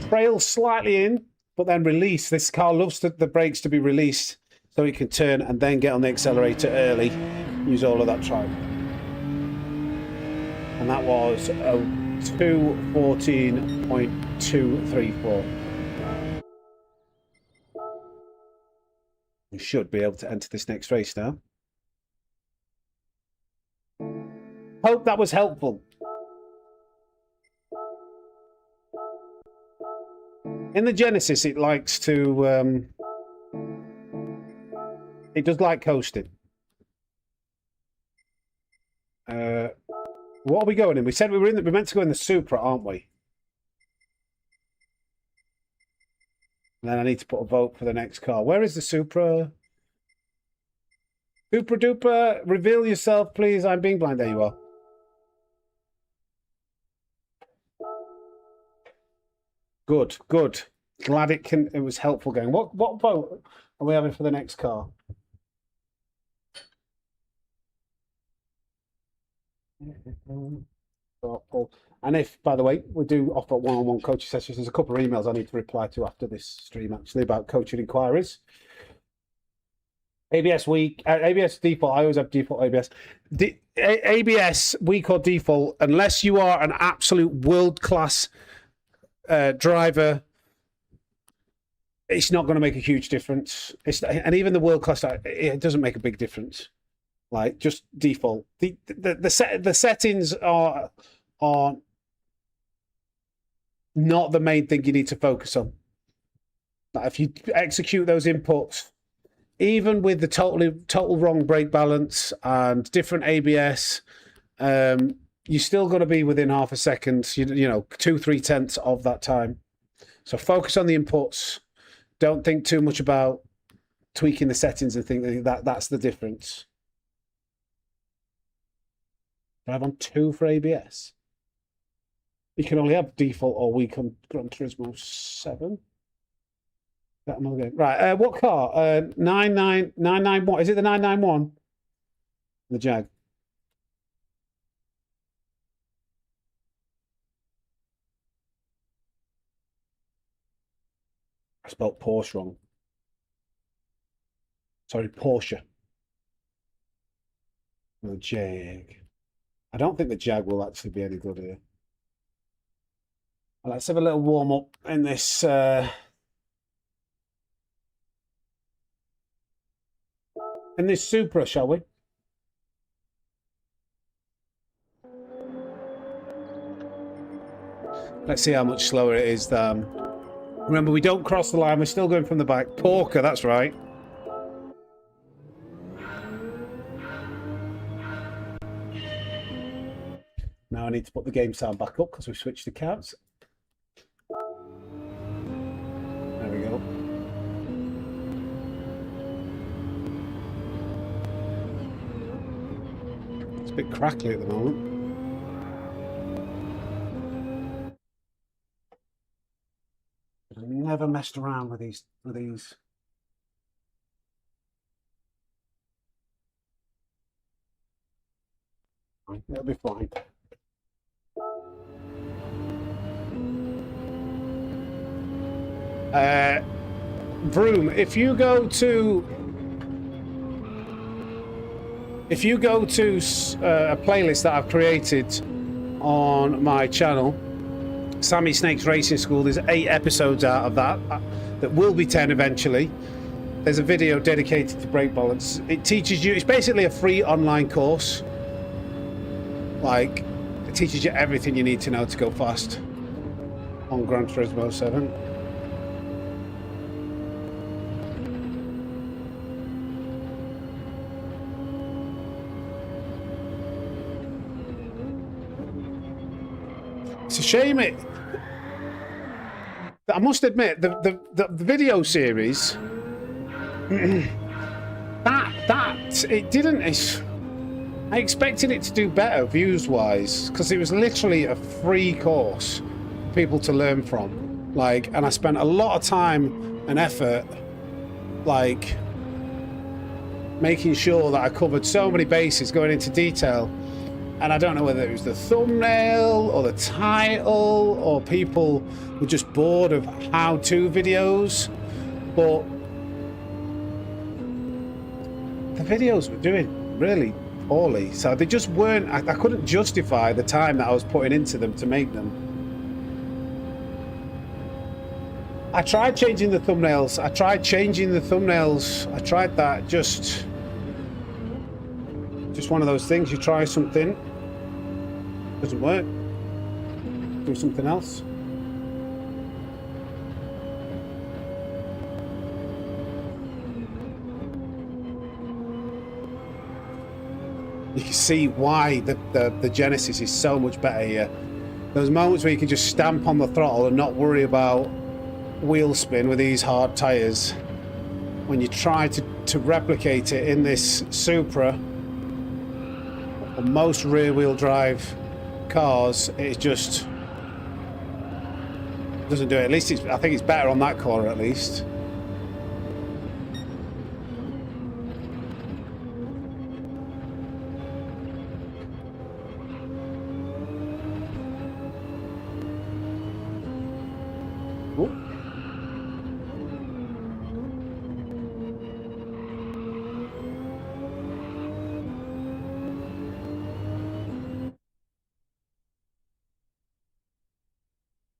Trail slightly in, but then release. This car loves the brakes to be released so it can turn and then get on the accelerator early. Use all of that time. And that was 2:14.234. We should be able to enter this next race now. Hope that was helpful. In the Genesis, it likes to... it does like coasting. What are we going in? We said we were in. We're meant to go in the Supra, aren't we? And then I need to put a vote for the next car. Where is the Supra? Super duper, reveal yourself, please. I'm being blind. There you are. Good, good. Glad it was helpful going. What vote are we having for the next car? And if, by the way, we do offer one-on-one coaching sessions, there's a couple of emails I need to reply to after this stream, actually, about coaching inquiries. ABS week, ABS default. I always have default ABS. ABS week or default, unless you are an absolute world-class driver, it's not going to make a huge difference. And even the world-class, it doesn't make a big difference. Like, just default. The settings are not the main thing you need to focus on. Like, if you execute those inputs, even with the total wrong brake balance and different ABS, you're still going to be within half a second, you know, 2-3 tenths of that time. So focus on the inputs. Don't think too much about tweaking the settings and think that's the difference. Drive on 2 for ABS. You can only have default or week on Gran Turismo 7. That another game. Right, what car? 991. Is it the 991? The Jag. I spelled Porsche wrong. Sorry, Porsche. The Jag. I don't think the Jag will actually be any good here. Well, let's have a little warm up in this. In this Supra, shall we? Let's see how much slower it is. Remember, we don't cross the line. We're still going from the back. Porker, that's right. Now I need to put the game sound back up because we've switched accounts. There we go. It's a bit crackly at the moment. I've never messed around with these. It'll be fine. Vroom, if you go to a playlist that I've created on my channel, Sammysnake's Racing School, there's 8 episodes out of that will be 10 eventually. There's a video dedicated to brake balance. It teaches you, it's basically a free online course. Like, it teaches you everything you need to know to go fast on Gran Turismo 7. It's a shame I must admit, the video series, I expected it to do better views-wise, because it was literally a free course for people to learn from. Like, and I spent a lot of time and effort, like, making sure that I covered so many bases, going into detail. And I don't know whether it was the thumbnail or the title or people were just bored of how-to videos, but the videos were doing really poorly. So they just weren't, I couldn't justify the time that I was putting into them to make them. I tried changing the thumbnails. I tried that. Just one of those things. You try something, doesn't work, do something else. You can see why the Genesis is so much better here. Those moments where you can just stamp on the throttle and not worry about wheel spin with these hard tyres, when you try to replicate it in this Supra or most rear wheel drive cars, it just doesn't do it. At least I think it's better on that corner at least.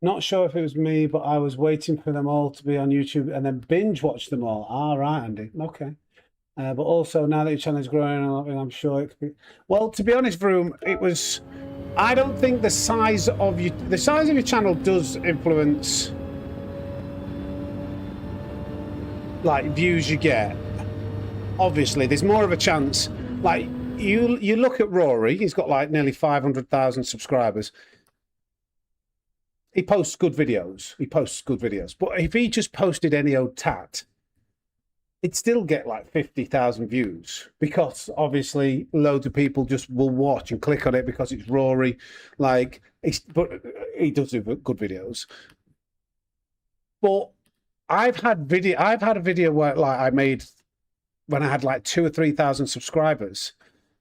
Not sure if it was me, but I was waiting for them all to be on YouTube and then binge watch them all. All right, Andy. Okay. But also, now that your channel is growing, I'm sure it could be. Well, to be honest, Vroom, it was. I don't think the size of your channel does influence like views you get. Obviously, there's more of a chance. Like you look at Rory, he's got like nearly 500,000 subscribers. He posts good videos. But if he just posted any old tat, it'd still get like 50,000 views, because obviously loads of people just will watch and click on it because it's Rory. But he does do good videos. But I've had a video where like I made when I had like 2,000 or 3,000 subscribers.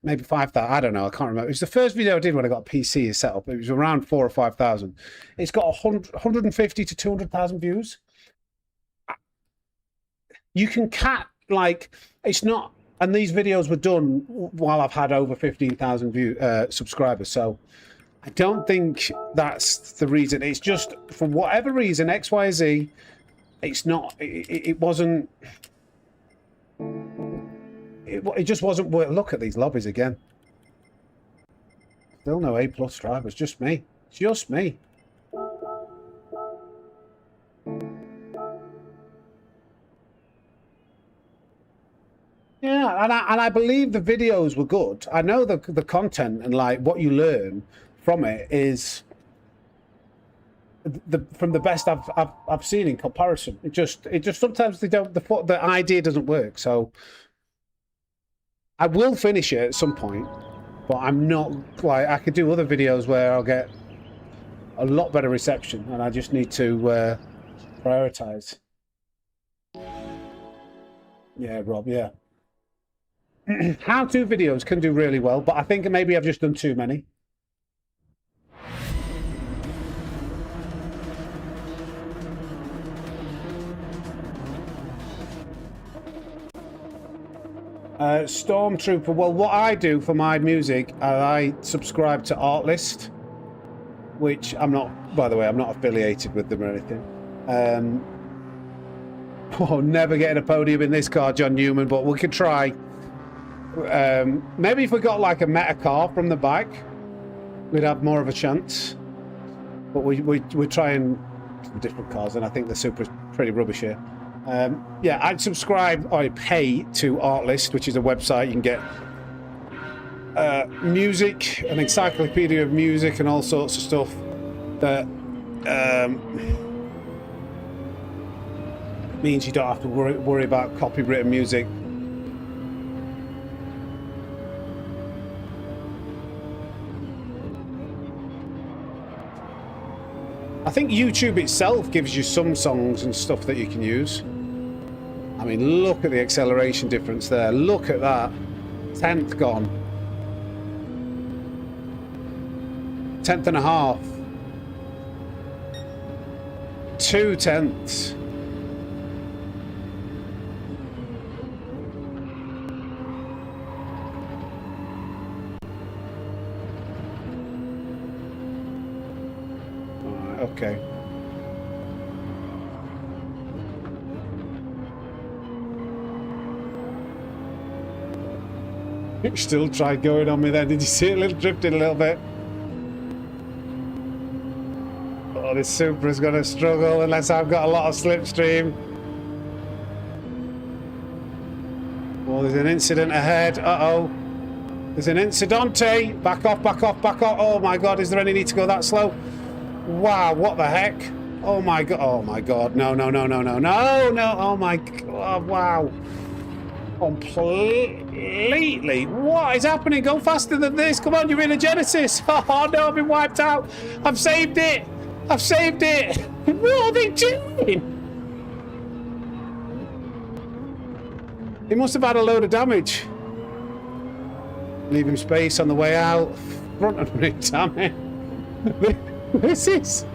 Maybe 5,000. I don't know. I can't remember. It was the first video I did when I got a PC set up. It was around 4,000 or 5,000. It's got 150 to 200,000 views. You can it's not. And these videos were done while I've had over 15,000 subscribers. So I don't think that's the reason. It's just for whatever reason, X, Y, Z. It's not. It wasn't. It just wasn't worth. Look at these lobbies again. Still no A+ drivers. Just me. Just me. Yeah, and I believe the videos were good. I know the content and like what you learn from it is from the best I've seen in comparison. It just sometimes the idea doesn't work. So I will finish it at some point, but I'm not like I could do other videos where I'll get a lot better reception, and I just need to prioritize. Yeah, Rob. Yeah. How-to videos can do really well, but I think maybe I've just done too many. Stormtrooper. Well, what I do for my music, I subscribe to Artlist, which I'm not, by the way, I'm not affiliated with them or anything. Never getting a podium in this car, John Newman, but we could try. Maybe if we got like a meta car from the back, we'd have more of a chance. But we're trying some different cars, and I think the Supra's pretty rubbish here. Yeah, I'd subscribe or I'd pay to Artlist, which is a website you can get music, an encyclopedia of music and all sorts of stuff that means you don't have to worry about copyrighted music. I think YouTube itself gives you some songs and stuff that you can use. I mean, look at the acceleration difference there. Look at that. 10th gone. 10th and a half. 2 tenths. Okay. It still tried going on me then. Did you see it drifting a little bit? Oh, this Supra's going to struggle unless I've got a lot of slipstream. Oh, there's an incident ahead. Uh-oh. There's an incidente. Back off, back off, back off. Oh my God, is there any need to go that slow? Wow, what the heck? Oh my god. Oh my god. No, no, no, no, no, no, no. Oh my god. Wow. Completely. What is happening? Go faster than this. Come on, you're in a Genesis. Oh no, I've been wiped out. I've saved it. I've saved it. What are they doing? He must have had a load of damage. Leaving space on the way out. Front of me, damn it. This is...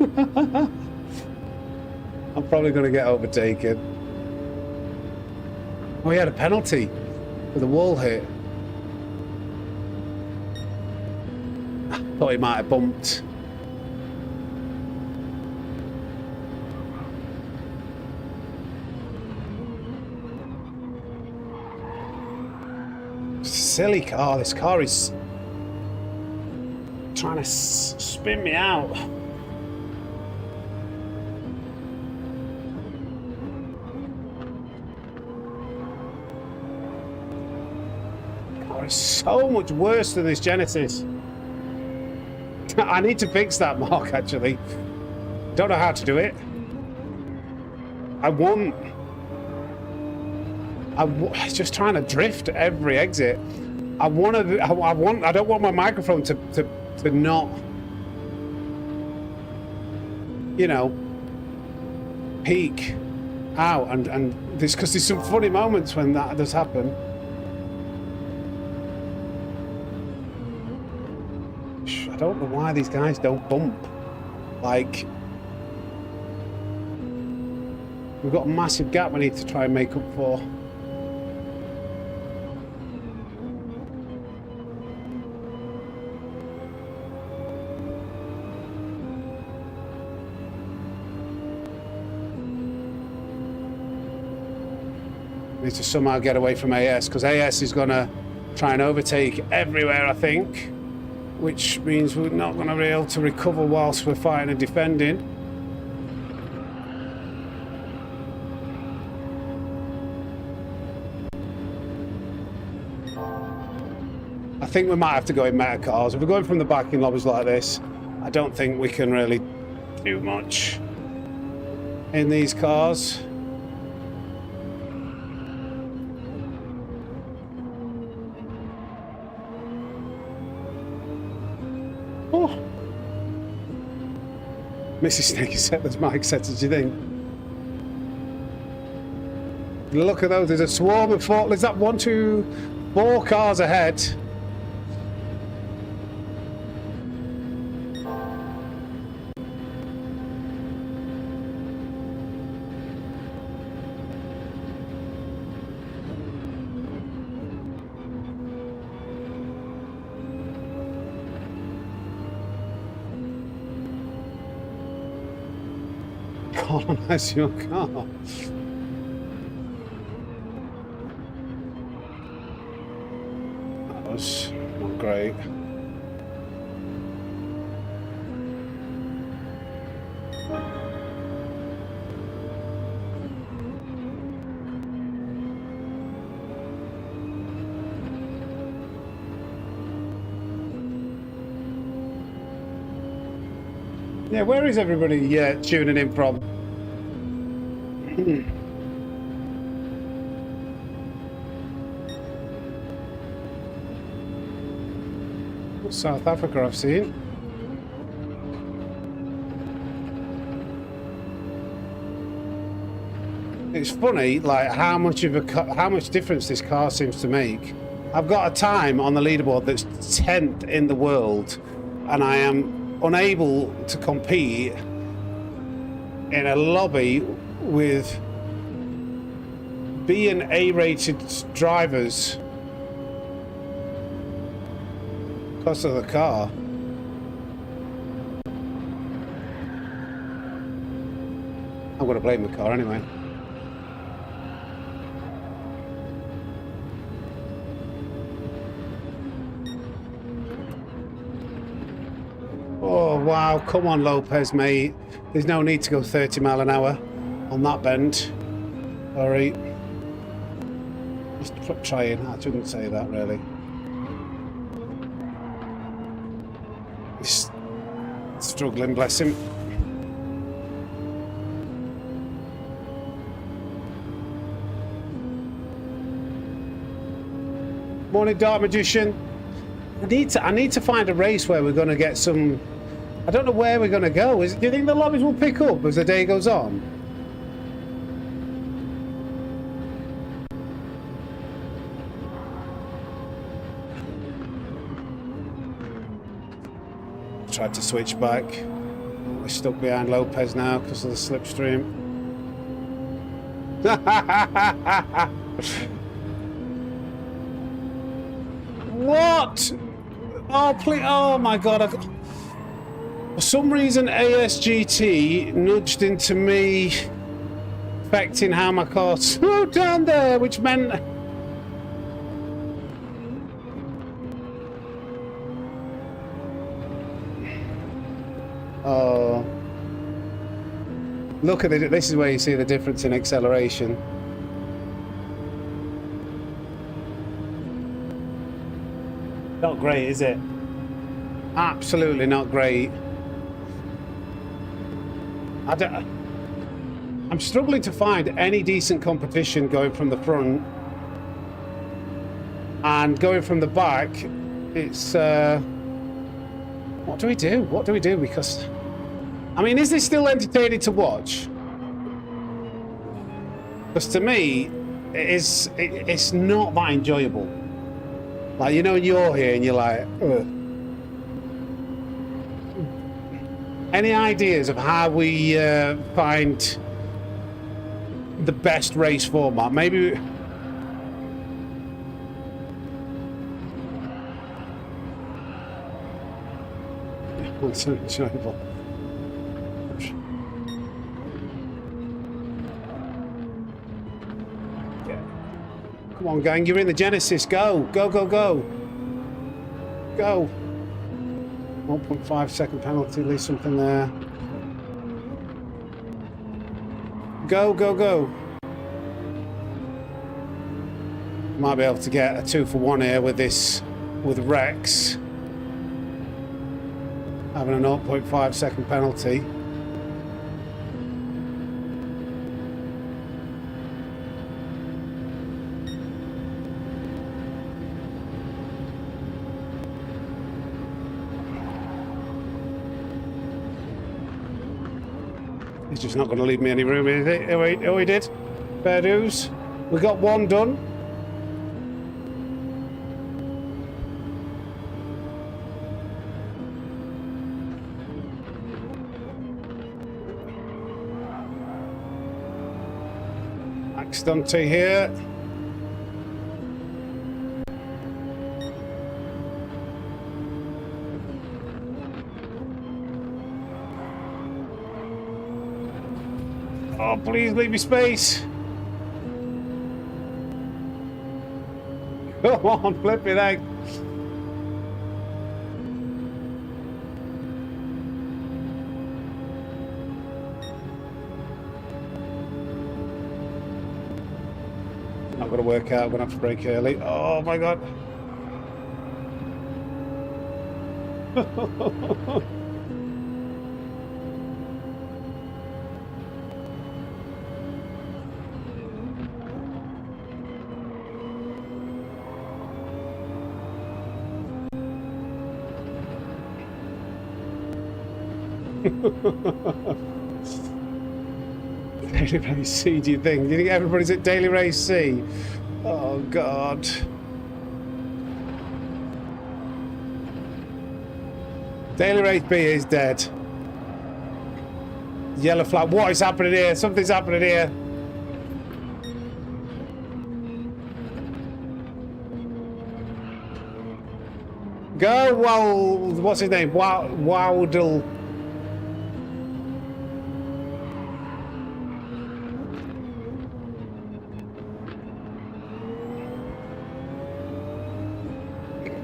I'm probably going to get overtaken. Oh, he had a penalty for the wall hit. I thought he might have bumped. Silly car. This car is trying to spin me out. Car is so much worse than this Genesis. I need to fix that, Mark, actually. Don't know how to do it. I won. Just trying to drift at every exit. I don't want my microphone to not, you know, peak out and this, because there's some funny moments when that does happen. I don't know why these guys don't bump. Like, we've got a massive gap we need to try and make up for. Need to somehow get away from AS, because AS is going to try and overtake everywhere, I think, which means we're not going to be able to recover whilst we're fighting and defending. I think we might have to go in meta cars. If we're going from the back in lobbies like this, I don't think we can really do much in these cars. Oh. Mrs. Snake is set, there's Mike setters, do you think? Look at those, there's a swarm of four, there's that 1, 2, 4 cars ahead. Colonize your car. That was not great. Yeah, where is everybody tuning in from? South Africa, I've seen. It's funny, like how much difference this car seems to make. I've got a time on the leaderboard that's 10th in the world, and I am unable to compete in a lobby with B and A rated drivers because of the car. I'm going to blame the car anyway. Oh wow, come on Lopez, mate. There's no need to go 30 miles an hour on that bend. Sorry. Just trying. I shouldn't say that really. He's struggling, bless him. Morning, Dark Magician. I need to find a race where we're going to get some... I don't know where we're going to go. Do you think the lobbies will pick up as the day goes on? Tried to switch back. We're stuck behind Lopez now because of the slipstream. What? Oh, please. Oh, my God. For some reason, ASGT nudged into me affecting how my car slowed down there, which meant... Oh. Look at it. This is where you see the difference in acceleration. Not great, is it? Absolutely not great. I'm struggling to find any decent competition going from the front, and going from the back. It's what do we do? What do we do? Because I mean, is this still entertaining to watch? Because to me, it's not that enjoyable. Like, you know, you're here and you're like, ugh. Any ideas of how we find the best race format? Maybe... It's enjoyable. Come on, gang, you're in the Genesis. Go, go, go, go. Go. 1.5 second penalty, leave something there. Go, go, go. Might be able to get a 2-for-1 here with this, with Rex. Having a 0.5 second penalty. He's just not going to leave me any room, is he? Oh, he did. Fair dues. We got one done. Max Dante here. Oh, please leave me space. Come on, flip it out. Not going to work out. I'm going to have to brake early. Oh, my God. Daily Race C, do you think? Do you think everybody's at Daily Race C? Oh, God. Daily Race B is dead. Yellow flag. What is happening here? Something's happening here. Go, well, what's his name? Wowdle.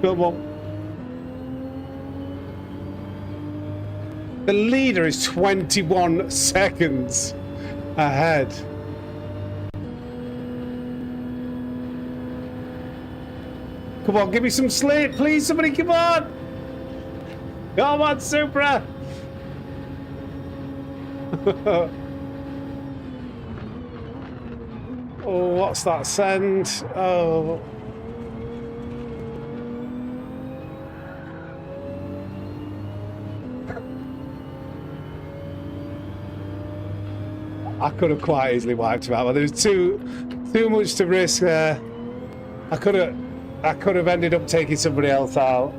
Come on. The leader is 21 seconds ahead. Come on, give me some slate, please. Somebody, come on. Come on, Supra. Oh, what's that send? Oh. I could have quite easily wiped him out, but there was too much to risk there. I could have ended up taking somebody else out.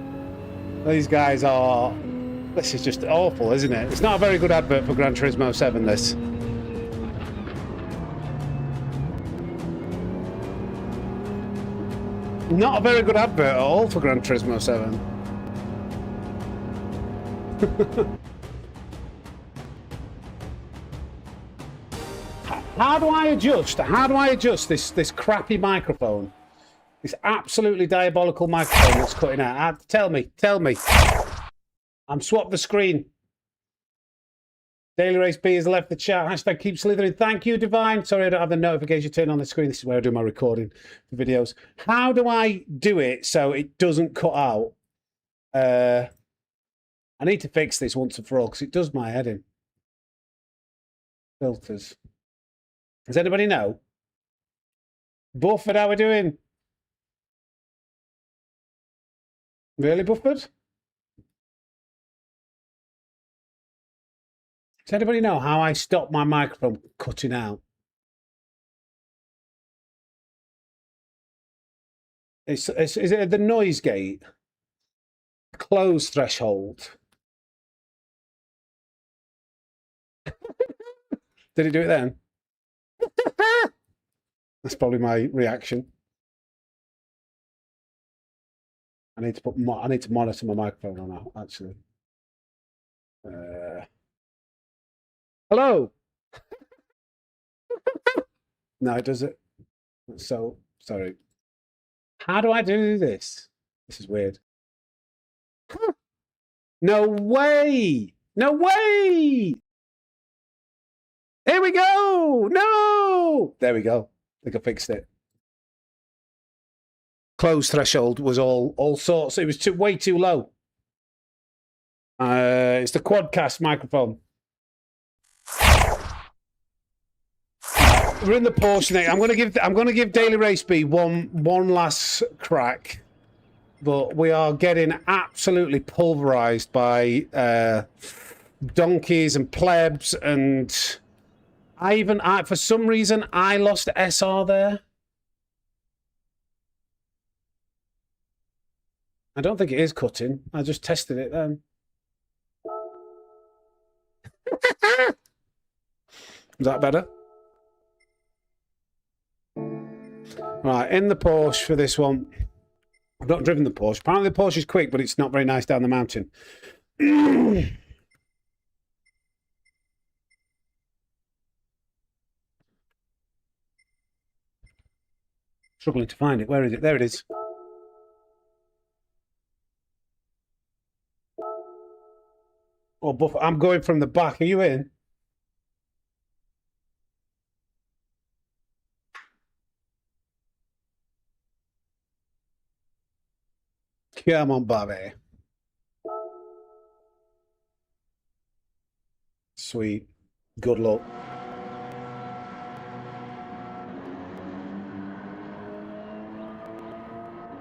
These guys are... This is just awful, isn't it? It's not a very good advert for Gran Turismo 7, this. Not a very good advert at all for Gran Turismo 7. How do I adjust this crappy microphone? This absolutely diabolical microphone that's cutting out. Tell me. I'm swapped the screen. Daily Race B has left the chat. Hashtag keep slithering. Thank you, Divine. Sorry, I don't have the notification turned on the screen. This is where I do my recording for videos. How do I do it so it doesn't cut out? I need to fix this once and for all because it does my head in. Filters. Does anybody know? Bufford, how we doing? Really, Bufford? Does anybody know how I stop my microphone cutting out? Is it the noise gate? Close threshold. Did it do it then? That's probably my reaction. I need to monitor my microphone on now, actually. Hello. No, it does it. So sorry. How do I do this? This is weird. No way! No way! Here we go! No! There we go. I think I fixed it. Close threshold was all sorts. It was way too low. It's the Quadcast microphone. We're in the Porsche now. I'm gonna give Daily Race B one last crack, but we are getting absolutely pulverized by donkeys and plebs, and I for some reason I lost SR there. I don't think it is cutting. I just tested it then. Is that better? Right, in the Porsche for this one. I've not driven the Porsche. Apparently the Porsche is quick, but it's not very nice down the mountain. Struggling to find it. Where is it? There it is. Oh, Buff, I'm going from the back. Are you in? Come on, Bobby. Sweet. Good luck.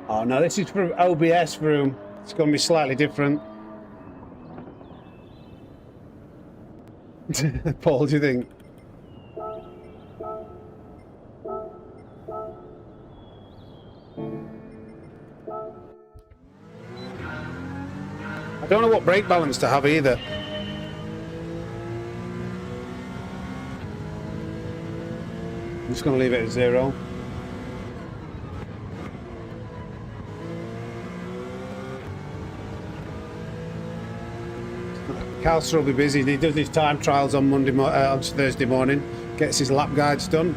Oh, no, this is for OBS room. It's going to be slightly different. Paul, do you think? I don't know what brake balance to have either. I'm just going to leave it at 0. Calcer will be busy. He does his time trials on on Thursday morning. Gets his lap guides done.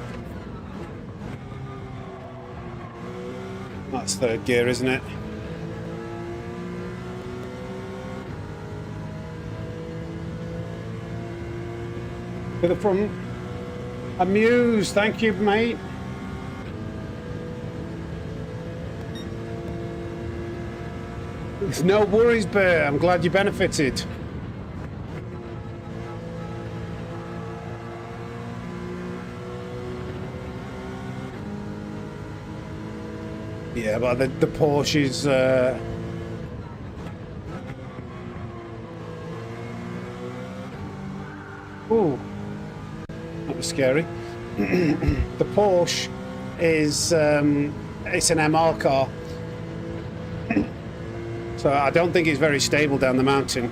That's third gear, isn't it? To the front. Amused. Thank you, mate. No worries, Bert. I'm glad you benefited. Yeah, but the Porsche is... Ooh. be scary. The Porsche is it's an MR car, so I don't think it's very stable down the mountain.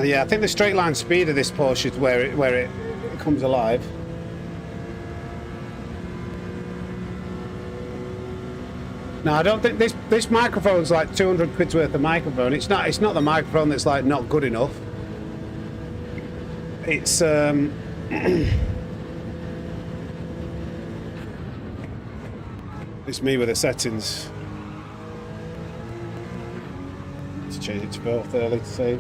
Yeah, I think the straight line speed of this Porsche is where it comes alive. No, I don't think this microphone's like 200 quid's worth of microphone. It's not the microphone that's like not good enough. It's it's me with the settings. Let's change it to both early to save.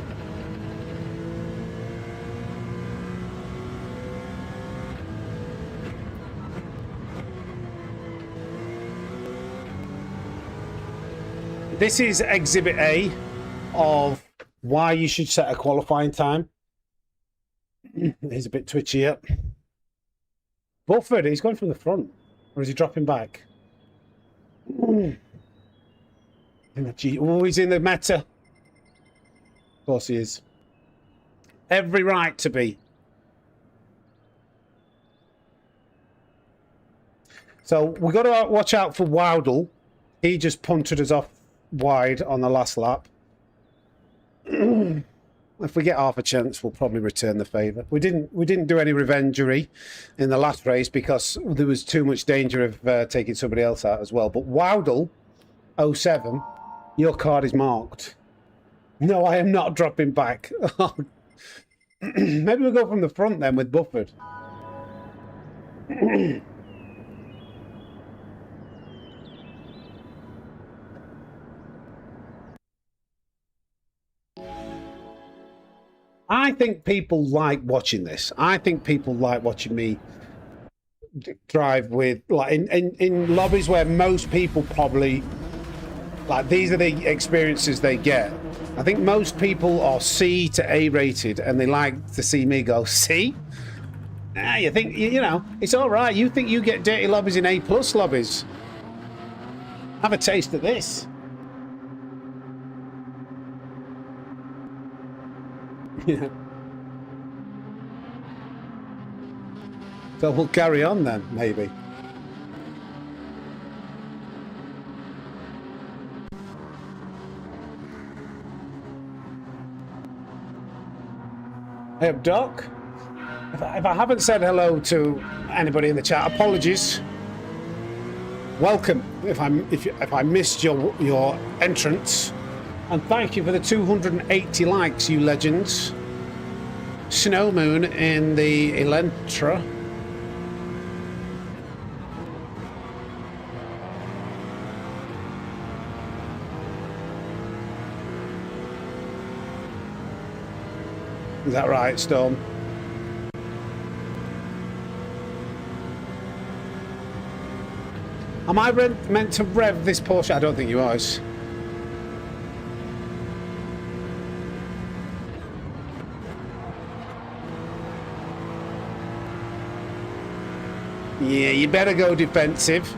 This is Exhibit A of why you should set a qualifying time. He's a bit twitchy up. Bufford, he's going from the front. Or is he dropping back? Oh, he's in the meta. Of course he is. Every right to be. So we've got to watch out for Wowdle. He just punted us off wide on the last lap. If we get half a chance, we'll probably return the favour. We didn't do any revengery in the last race because there was too much danger of taking somebody else out as well. But Wowdle 07, your card is marked. No, I am not dropping back. Maybe we'll go from the front then with Bufford. I think people like watching this. I think people like watching me drive with, like, in lobbies where most people probably, like, these are the experiences they get. I think most people are C to A rated and they like to see me go, C? You think, you know, it's all right. You think you get dirty lobbies in A+ lobbies. Have a taste of this. Yeah. So we'll carry on then, maybe. Hey up, Doc. If I haven't said hello to anybody in the chat, apologies. Welcome. If I missed your entrance. And thank you for the 280 likes, you legends. Snow Moon in the Elantra. Is that right, Storm? Am I meant to rev this Porsche? I don't think you was. Yeah, you better go defensive.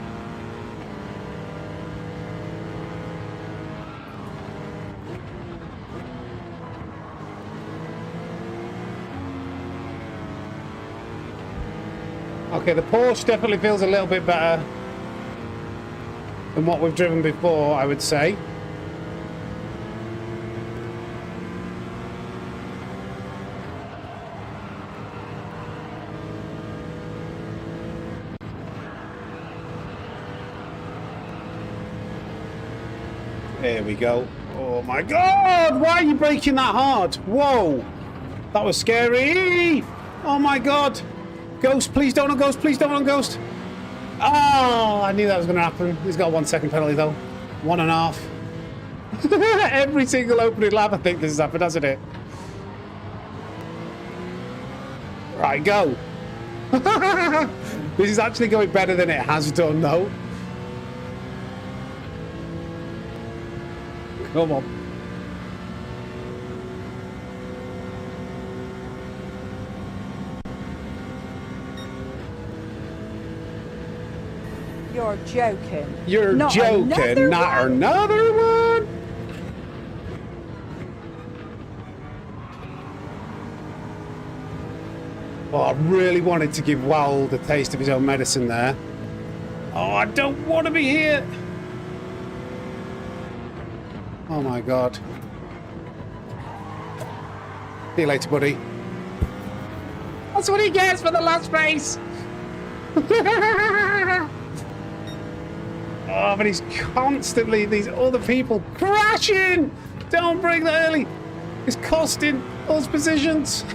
Okay, the Porsche definitely feels a little bit better than what we've driven before, I would say. There we go. Oh my God! Why are you braking that hard? Whoa! That was scary! Oh my God! Ghost, please don't on Ghost, please don't on Ghost! Oh, I knew that was going to happen. He's got a 1 second penalty though. 1.5. Every single opening lap, I think this has happened, hasn't it? Right, go. This is actually going better than it has done, though. Come on. You're joking. You're Not joking, another not one? another one. Oh, I really wanted to give Wild a taste of his own medicine there. Oh, I don't want to be here. Oh my God. See you later, buddy. That's what he gets for the last race. Oh, but he's constantly, these other people crashing. Don't break that early. It's costing us positions.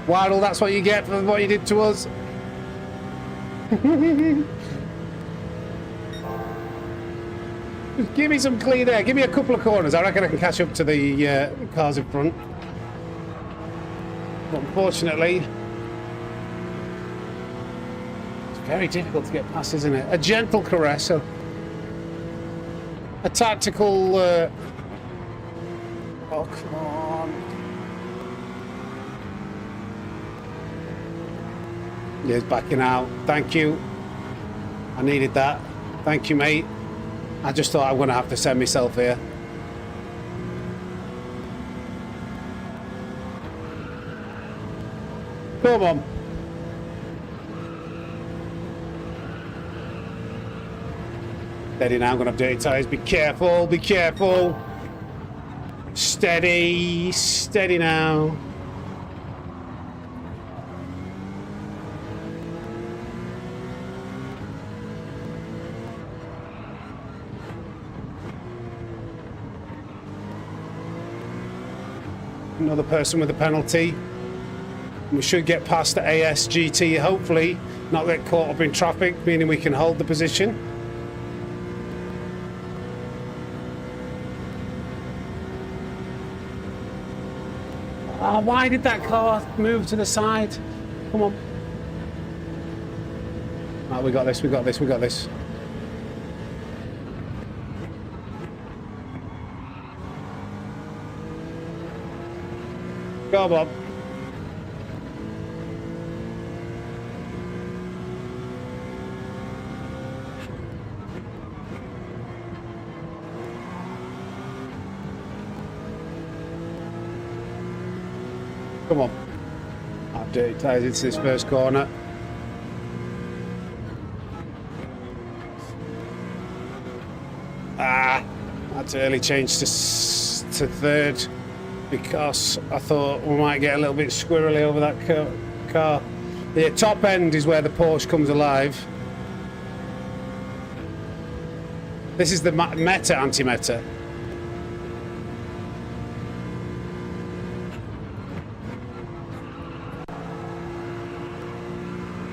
Waddle, that's what you get for what you did to us. Just give me some clean air. Give me a couple of corners. I reckon I can catch up to the cars in front. But unfortunately, it's very difficult to get past, isn't it? A gentle caress, a tactical... Oh, come on. Yeah, he's backing out. Thank you. I needed that. Thank you, mate. I just thought I'm going to have to send myself here. Come on. Steady now, I'm going to have dirty tyres. Be careful, be careful. Steady, steady now. Another person with a penalty. We should get past the ASGT, hopefully, not get caught up in traffic, meaning we can hold the position. Oh, why did that car move to the side? Come on. Oh, we got this, we got this, we got this. Go, Bob. Come on. I've dirty tyres into this first corner. Ah, that's early change to third because I thought we might get a little bit squirrely over that car. The top end is where the Porsche comes alive. This is the meta anti-meta.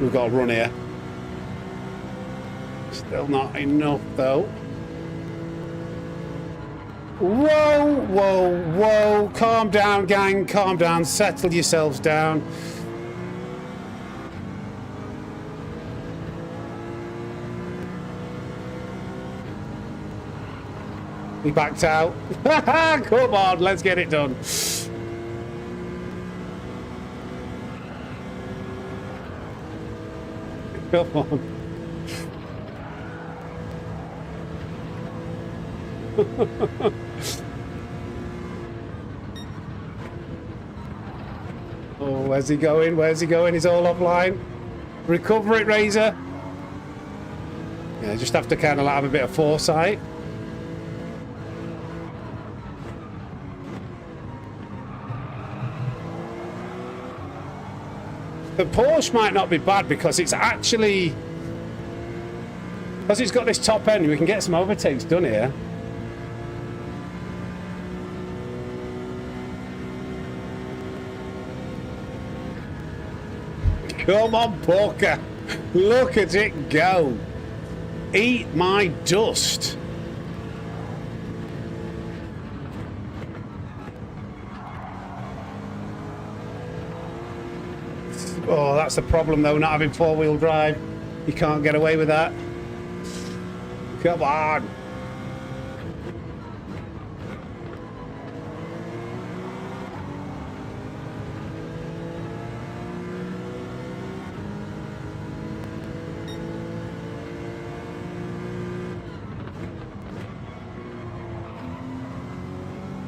We've got a run here. Still not enough though. Whoa, whoa, whoa. Calm down, gang. Calm down. Settle yourselves down. He backed out. Come on, let's get it done. Come on. Oh, where's he going? Where's he going? He's all offline. Recover it, Razor. Yeah, just have to kind of have a bit of foresight. The Porsche might not be bad because it's actually... Because it's got this top end, we can get some overtakes done here. Come on, Porker. Look at it go. Eat my dust. Oh, that's the problem though, not having four-wheel drive. You can't get away with that. Come on.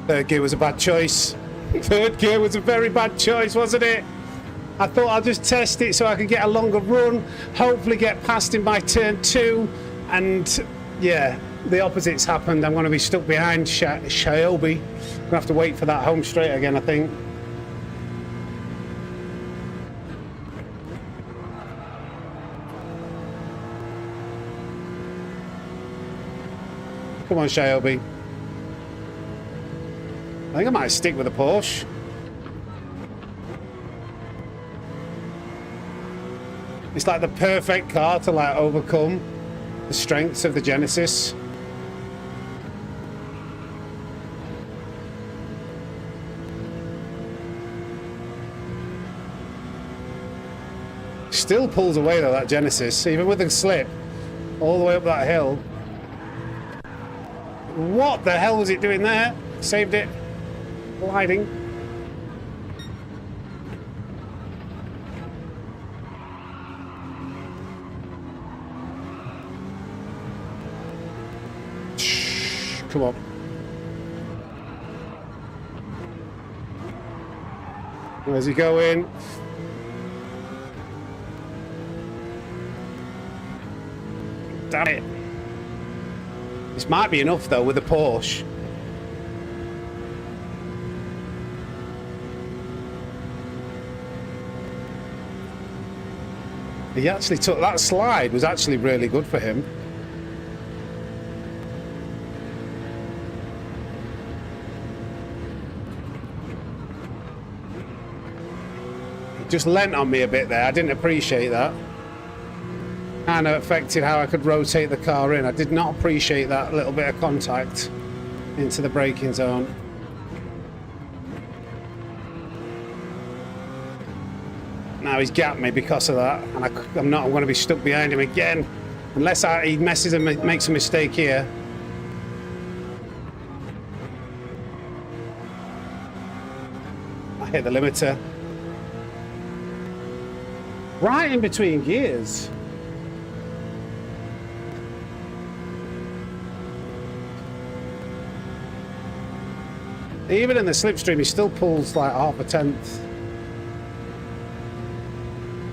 Third gear was a bad choice. Third gear was a very bad choice, wasn't it? I thought I'll just test it so I could get a longer run, hopefully get past him by turn 2, and yeah, the opposite's happened. I'm going to be stuck behind Xiaobi. I'm going to have to wait for that home straight again, I think. Come on, Xiaobi. I think I might stick with the Porsche. It's like the perfect car to like overcome the strengths of the Genesis. Still pulls away though, that Genesis, even with the slip all the way up that hill. What the hell was it doing there? Saved it. Gliding. Shh, come on. Where's he going? Damn it. This might be enough though with the Porsche. He actually took that slide, was actually really good for him. He just leant on me a bit there. I didn't appreciate that. Kind of affected how I could rotate the car in. I did not appreciate that little bit of contact into the braking zone. Now he's gapped me because of that, and I'm going to be stuck behind him again unless he messes and makes a mistake here. I hit the limiter right in between gears. Even in the slipstream, he still pulls like half a tenth.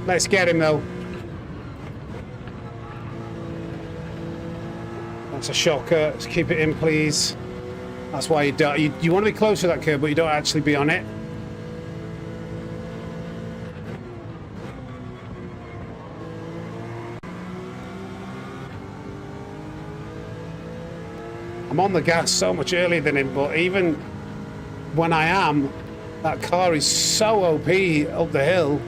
Let's get him though. That's a shocker. Let's keep it in, please. That's why you don't. You want to be close to that curb, but you don't actually be on it. I'm on the gas so much earlier than him, but even when I am, that car is so OP up the hill.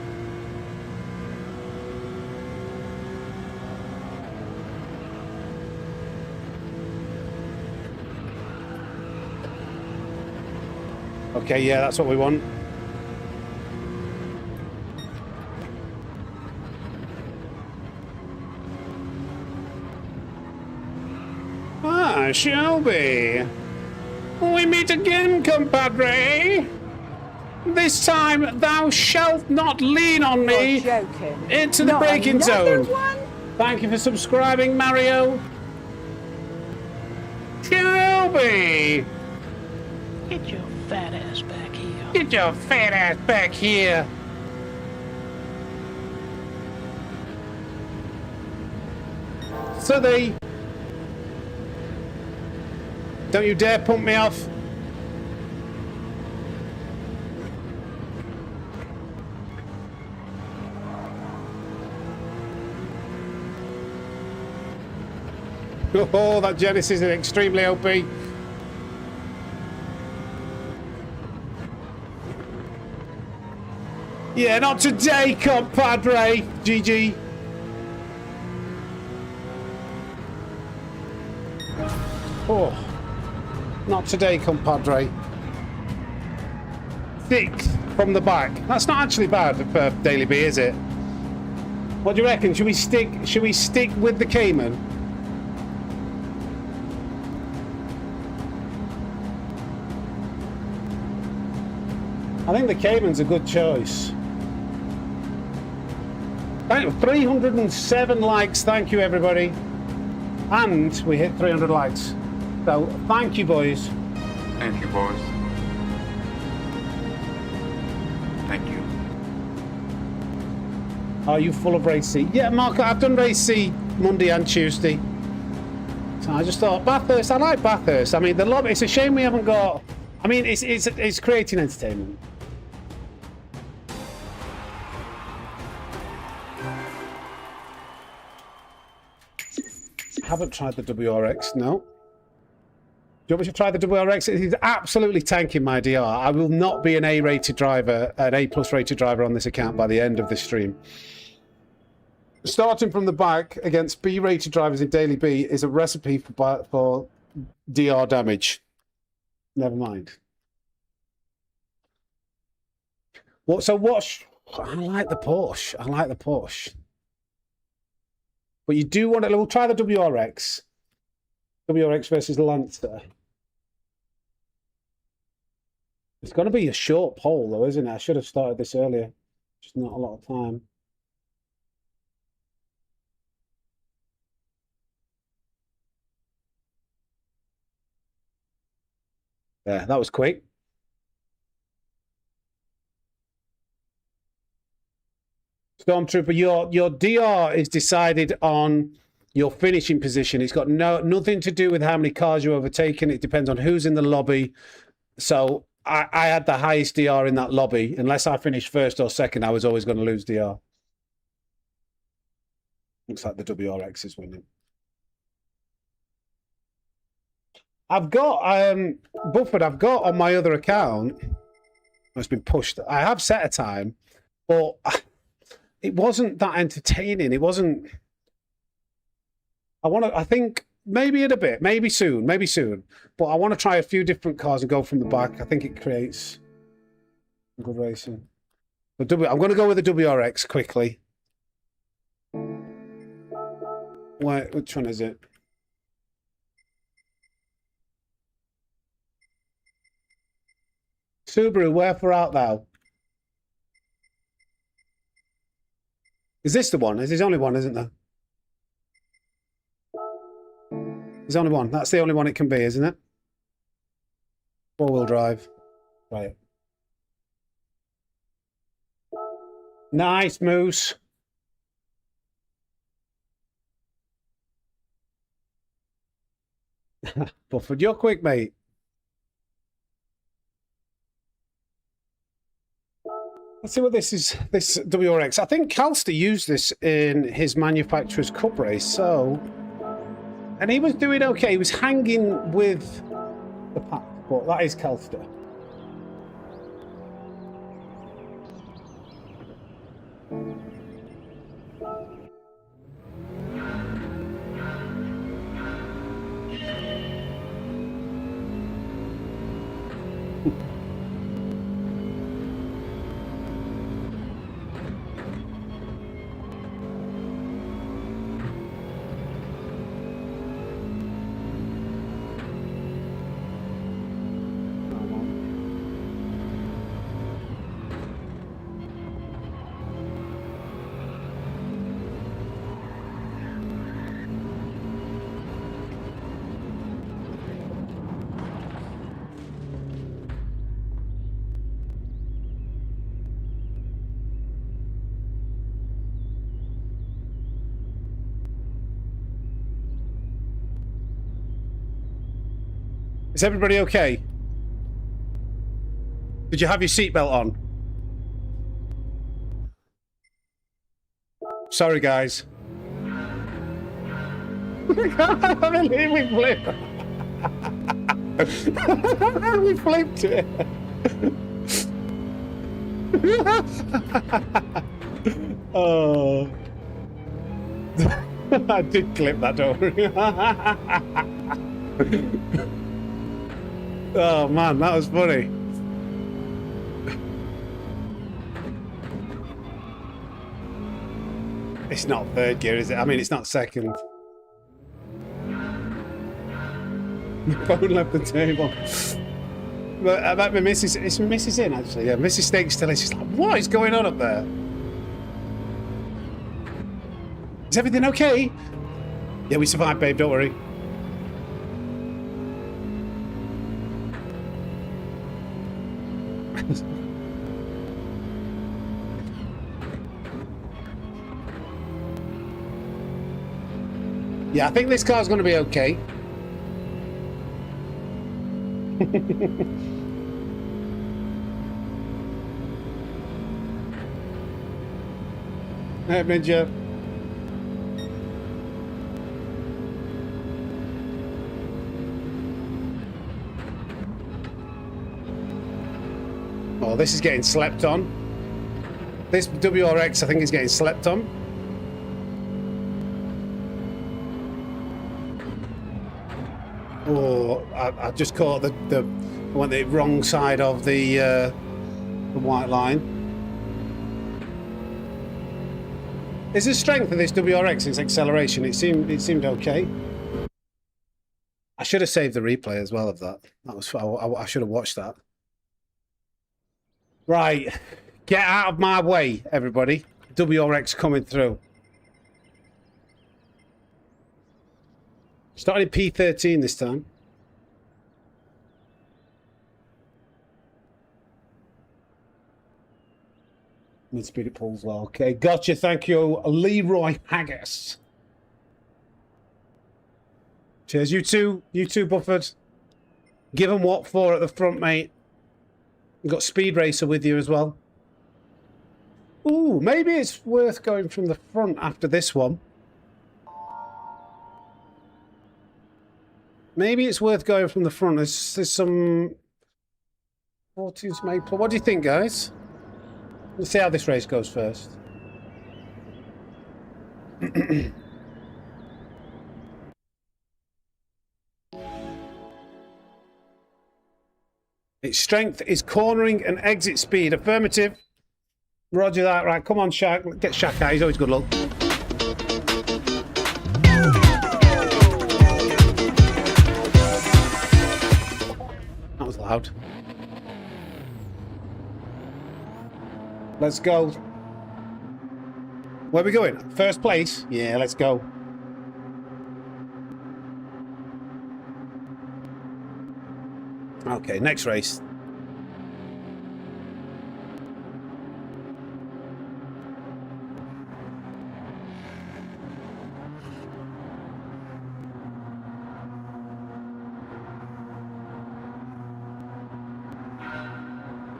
Okay, yeah, that's what we want. Ah, Shelby. We meet again, compadre. This time thou shalt not lean on me into the braking zone. Thank you for subscribing, Mario. Shelby. Get your fat ass back here. Get your fat ass back here. So don't you dare pump me off. Oh, that Genesis is extremely OP. Yeah, not today, compadre. GG. Oh, not today, compadre. 6th. from the back. That's not actually bad for Daily B, is it? What do you reckon? Should we stick with the Cayman? I think the Cayman's a good choice. 307 likes, thank you everybody. And we hit 300 likes. So thank you boys. Thank you, boys. Thank you. Are you full of race C? Yeah, Mark, I've done race C Monday and Tuesday. So I just thought, Bathurst, I like Bathurst. I mean, the lobby, it's a shame we haven't got... I mean, it's creating entertainment. Haven't tried the WRX, no. Do you want me to try the WRX? It is absolutely tanking my DR. I will not be an A-rated driver, an A+ rated driver on this account by the end of this stream. Starting from the back against B-rated drivers in Daily B is a recipe for DR damage. Never mind. I like the Porsche. I like the Porsche. But you do want to... We'll try the WRX. WRX versus Lancer. It's going to be a short poll, though, isn't it? I should have started this earlier. Just not a lot of time. Yeah, that was quick. Stormtrooper, your DR is decided on your finishing position. It's got nothing to do with how many cars you're overtaking. It depends on who's in the lobby. So I had the highest DR in that lobby. Unless I finished first or second, I was always going to lose DR. Looks like the WRX is winning. I've got Bufford. I've got on my other account. It's been pushed. I have set a time, but it wasn't that entertaining. It wasn't. I think maybe in a bit, maybe soon. But I want to try a few different cars and go from the back. I think it creates good racing. But I'm going to go with the WRX quickly. Wait, which one is it? Subaru, wherefore art thou? Is this the one? There's only one, isn't there? There's only one. That's the only one it can be, isn't it? Four-wheel drive. Right. Nice, Moose. Bufford, you're quick, mate. Let's see what this is, this WRX. I think Calster used this in his Manufacturer's Cup race, so... And he was doing okay. He was hanging with the pack, but that is Calster. Is everybody okay? Did you have your seatbelt on? Sorry, guys. We flipped. We flipped it. Oh. I did clip that, don't worry. Oh man, that was funny. It's not third gear, is it? I mean, it's not second. My phone left the table. But about my missus, it's my missus in actually. Yeah, Mrs. Snake's still in. She's like, what is going on up there? Is everything okay? Yeah, we survived, babe. Don't worry. Yeah, I think this car's going to be okay. Hey, Ninja. Oh, this is getting slept on. This WRX, I think, is getting slept on. Oh, I just caught I went the wrong side of the white line. Is the strength of this WRX its acceleration? It seemed okay. I should have saved the replay as well of that. That was I should have watched that. Right, get out of my way, everybody. WRX coming through. Started P13 this time. Mid-speed it pulls well. Okay, gotcha. Thank you, Leroy Haggis. Cheers, you two, Bufford. Give them what for at the front, mate. You've got Speed Racer with you as well. Ooh, maybe it's worth going from the front after this one. Maybe it's worth going from the front. There's some 14's Maple. What do you think, guys? Let's see how this race goes first. Its strength is cornering and exit speed. Affirmative. Roger that. Right, come on, Shaq. Get Shaq out. He's always good luck. That was loud. Let's go. Where are we going? First place? Yeah, let's go. Okay, next race.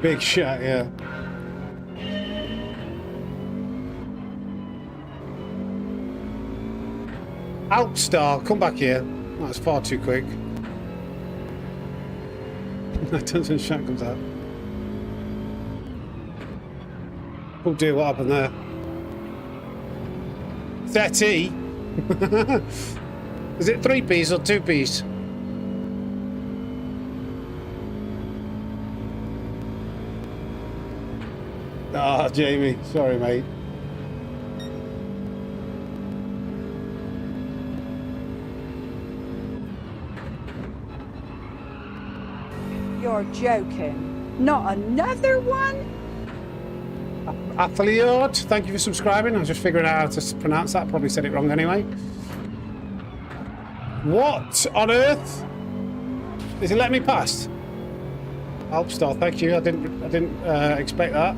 Big shot, yeah. Alpstar, come back here. That's far too quick. Tungsten shot comes out. Oh dear, what happened there? 30? Is it 3Ps or 2Ps? Ah, Jamie, sorry, mate. You're joking. Not another one? Atheliod, thank you for subscribing. I was just figuring out how to pronounce that. Probably said it wrong anyway. What on earth? Is it letting me past? Alpstar, thank you. I didn't expect that.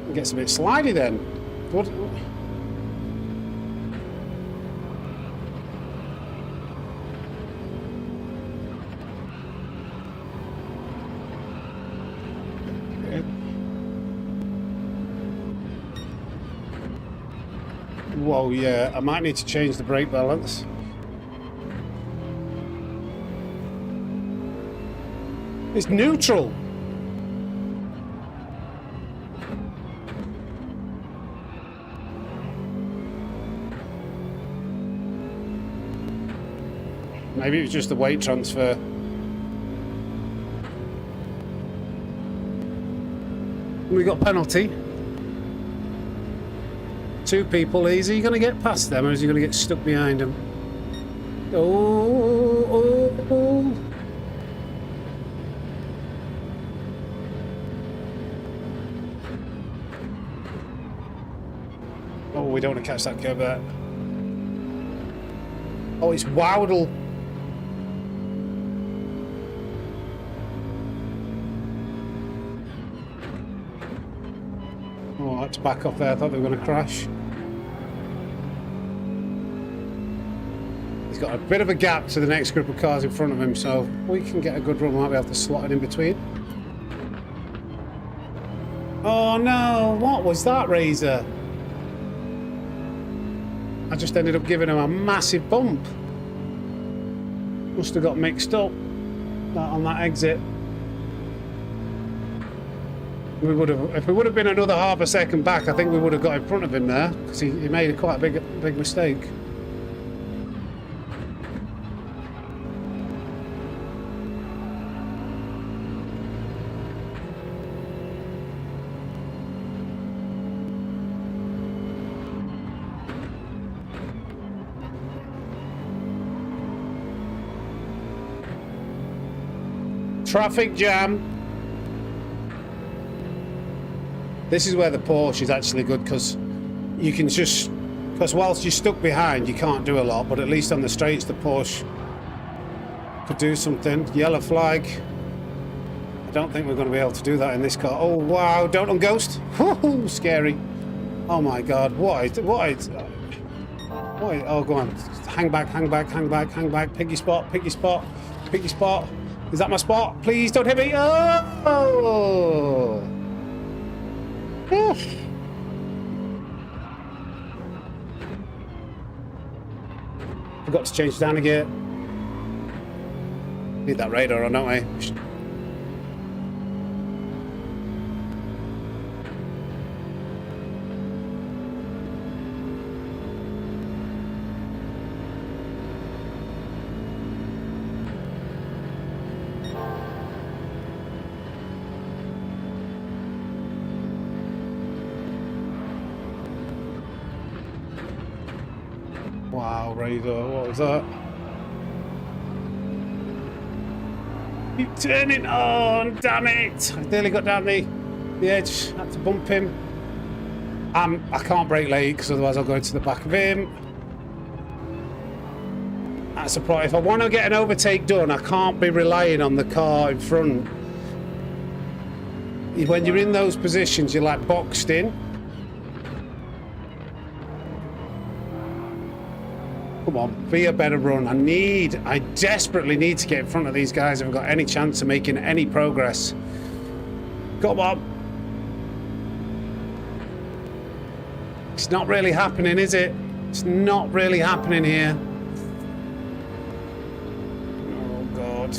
It gets a bit slidey then. What? Whoa, yeah, I might need to change the brake balance. It's neutral. Maybe it was just the weight transfer. We got penalty. 2 people. Is he going to get past them or is he going to get stuck behind them? Oh. Oh, we don't want to catch that curve there. Oh, it's Wowdle. Oh, that's back off there. I thought they were going to crash. He's got a bit of a gap to the next group of cars in front of him, so we can get a good run. We might be able to slot it in between. Oh no, what was that, Razor? I just ended up giving him a massive bump. Must have got mixed up on that exit. We would have, if we would have been another half a second back, I think we would have got in front of him there because he made quite a big mistake. Traffic jam. This is where the Porsche is actually good because you can just, because whilst you're stuck behind you can't do a lot, but at least on the straights the Porsche could do something. Yellow flag. I don't think we're going to be able to do that in this car. Oh wow, don't on ghost. Woohoo, scary. Oh my god, what is, oh go on, hang back, pick your spot. Is that my spot? Please don't hit me. Oh! Oof. Forgot to change down again. Need that radar on, don't we? Wow, Razor, what was that? Keep turning on, damn it! I nearly got down the edge, had to bump him. I can't brake late because otherwise I'll go into the back of him. That's a problem. If I want to get an overtake done, I can't be relying on the car in front. When you're in those positions, you're like boxed in. Come on, be a better run. I desperately need to get in front of these guys if I've got any chance of making any progress. Come on. It's not really happening, is it? It's not really happening here. Oh, God.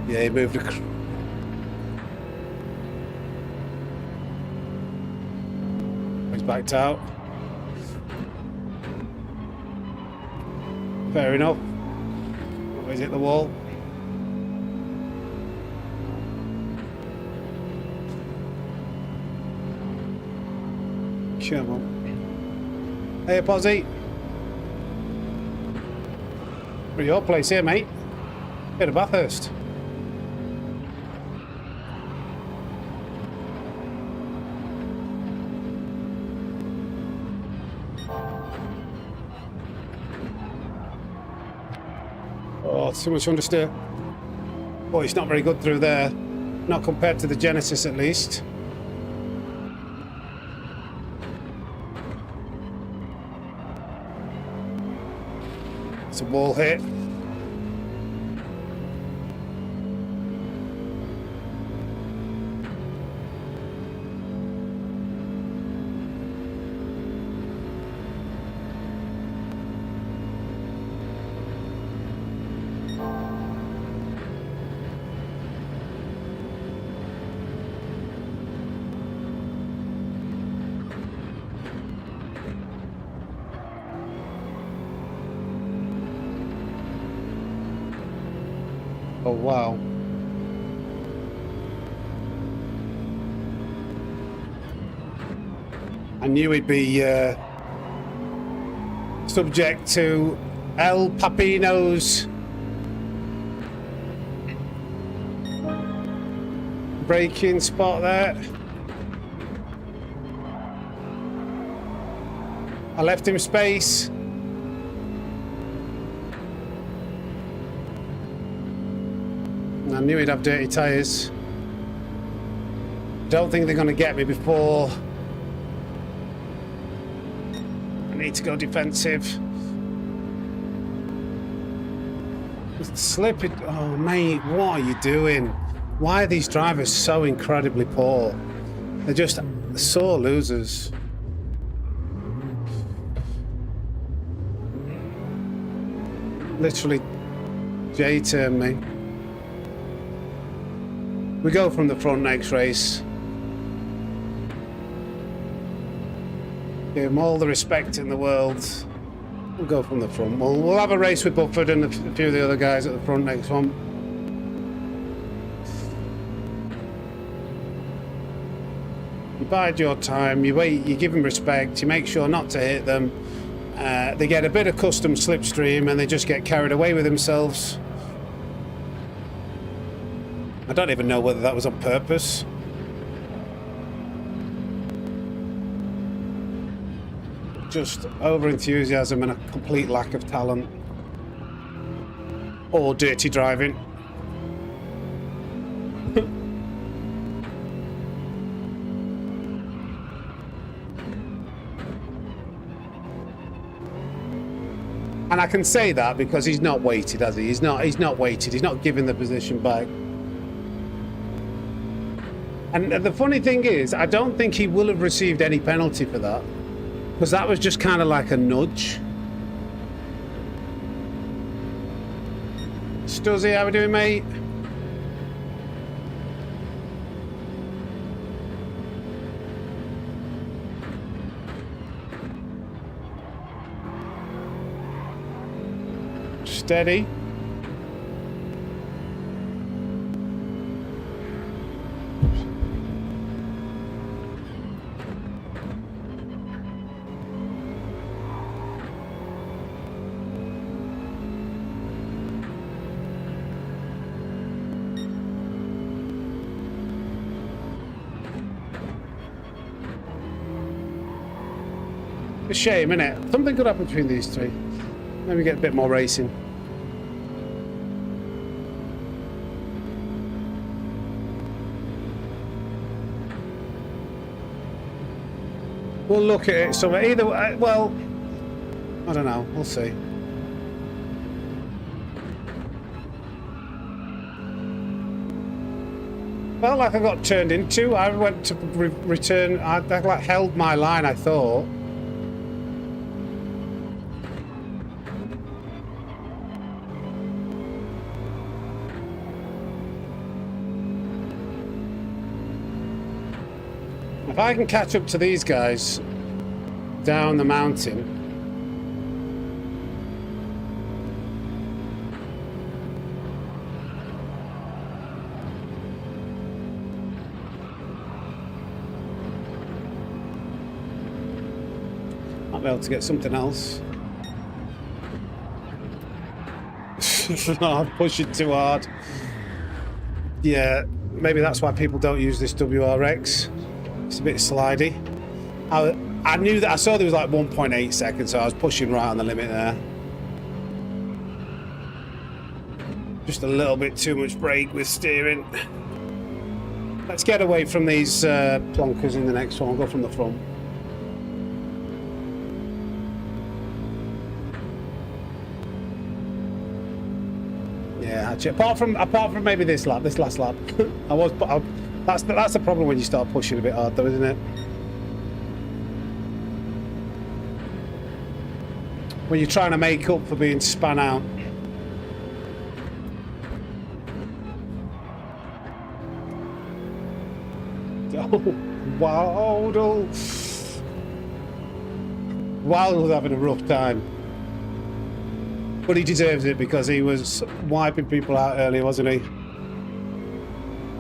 Yeah, he moved across. Backed out. Fair enough. Always hit the wall. Come on. Hey, Posy. Where's your place here, mate? Bit of Bathurst. Oh, too much understeer. Oh, it's not very good through there. Not compared to the Genesis, at least. It's a wall hit. wow. I knew he'd be subject to El Papino's braking spot there. I left him space. I knew he'd have dirty tyres. Don't think they're going to get me before I need to go defensive. Slip it. Oh, mate, what are you doing? Why are these drivers so incredibly poor? They're just sore losers. Literally J-turned me. We go from the front next race. Give him all the respect in the world. We'll go from the front. We'll have a race with Bufford and a few of the other guys at the front next one. You bide your time, you wait, you give them respect, you make sure not to hit them. They get a bit of custom slipstream and they just get carried away with themselves. I don't even know whether that was on purpose. Just over-enthusiasm and a complete lack of talent. Or dirty driving. And I can say that because he's not weighted, has he? He's not weighted. He's not given the position back. And the funny thing is, I don't think he will have received any penalty for that. Because that was just kind of like a nudge. Stuzzy, how we doing, mate? Steady. A shame, innit? Something could happen between these three. Maybe get a bit more racing. We'll look at it somewhere. Either way, well, I don't know. We'll see. Felt like I got turned into. I went to return. I like held my line, I thought. If I can catch up to these guys down the mountain, I'll be able to get something else. I'm pushing too hard. Yeah, maybe that's why people don't use this WRX. It's a bit slidey. I knew that I saw there was like 1.8 seconds, so I was pushing right on the limit there. Just a little bit too much brake with steering. Let's get away from these plonkers in the next one. I'll go from the front. Yeah, actually, apart from maybe this last lap, that's the problem when you start pushing a bit hard, though, isn't it? When you're trying to make up for being spun out. Oh, Wild. Wild was having a rough time. But he deserves it because he was wiping people out earlier, wasn't he?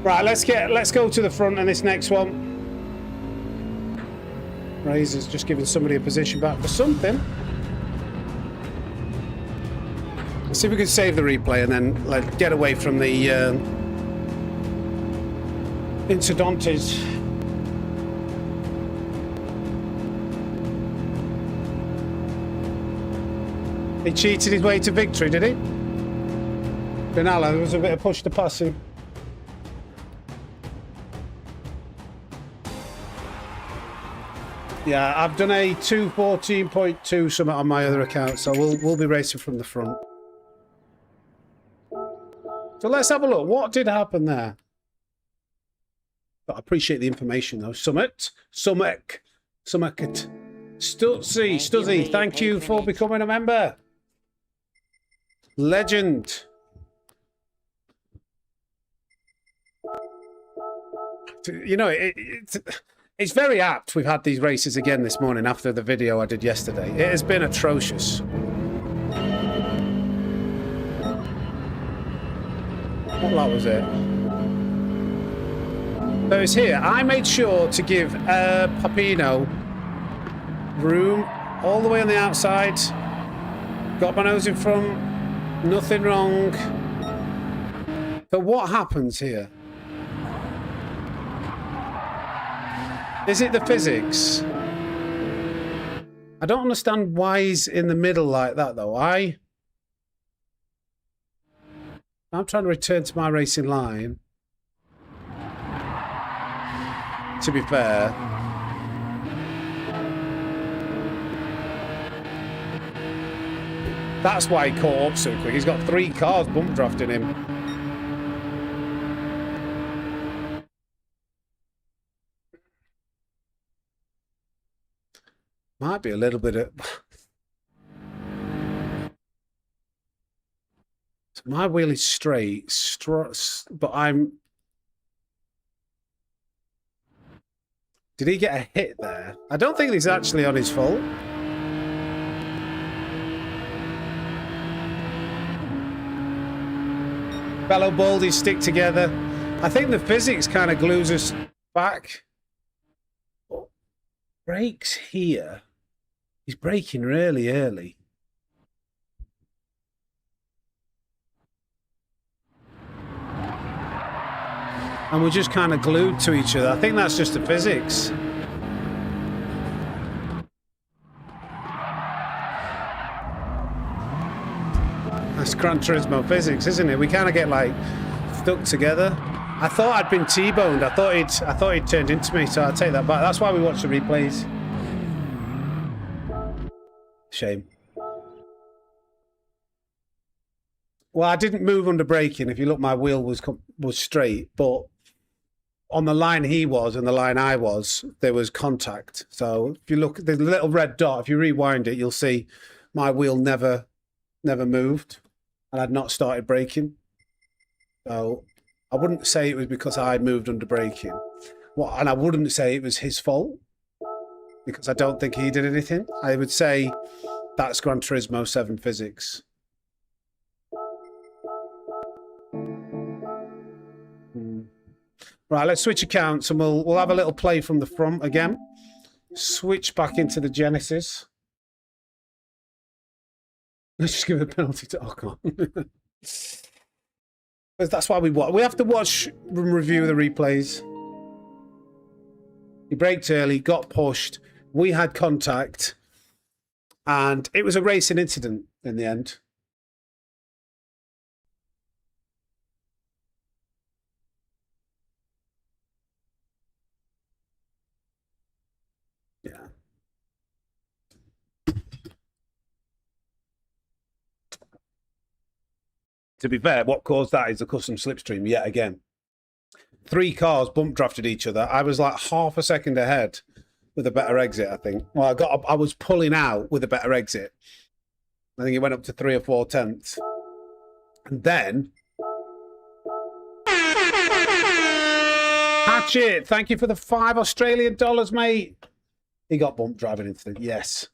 Right, let's go to the front in this next one. Razor's just giving somebody a position back for something. Let's see if we can save the replay and then get away from the incidentes. He cheated his way to victory, did he? Benalla, there was a bit of push to pass him. Yeah, I've done a 2:14.2 something on my other account, so we'll be racing from the front. So let's have a look. What did happen there? But I appreciate the information though. Stuzzy, thank you for becoming a member. Legend. You know, it's very apt we've had these races again this morning after the video I did yesterday. It has been atrocious. What lap was it? So it's here. I made sure to give Papino room all the way on the outside. Got my nose in front. Nothing wrong. But what happens here? Is it the physics? I don't understand why he's in the middle like that, though. I'm trying to return to my racing line. To be fair. That's why he caught up so quick. He's got 3 cars bump drafting him. Might be a little bit of... So my wheel is straight, but I'm... Did he get a hit there? I don't think it's actually on his fault. Fellow Baldies stick together. I think the physics kind of glues us back. Oh, brakes here. He's braking really early. And we're just kind of glued to each other. I think that's just the physics. That's Gran Turismo physics, isn't it? We kind of get like stuck together. I thought I'd been T-boned. I thought he'd turned into me, so I'll take that back. That's why we watch the replays. Shame. Well, I didn't move under braking. If you look, my wheel was straight, but on the line he was and the line I was, there was contact. So if you look at the little red dot, if you rewind it, you'll see my wheel never moved, and I'd not started braking. So I wouldn't say it was because I moved under braking. And I wouldn't say it was his fault, because I don't think he did anything. I would say that's Gran Turismo 7 physics. Right, let's switch accounts and we'll have a little play from the front again. Switch back into the Genesis. Let's just give a penalty to Ocon. That's why we have to watch and review the replays. He braked early, got pushed. We had contact, and it was a racing incident in the end. Yeah. To be fair, what caused that is the custom slipstream yet again. 3 cars bump drafted each other. I was like half a second ahead with a better exit, I think. Well, I was pulling out with a better exit. I think it went up to 3 or 4 tenths. And then... Hatchet, thank you for the $5 Australian, mate. He got bump driving incident, yes.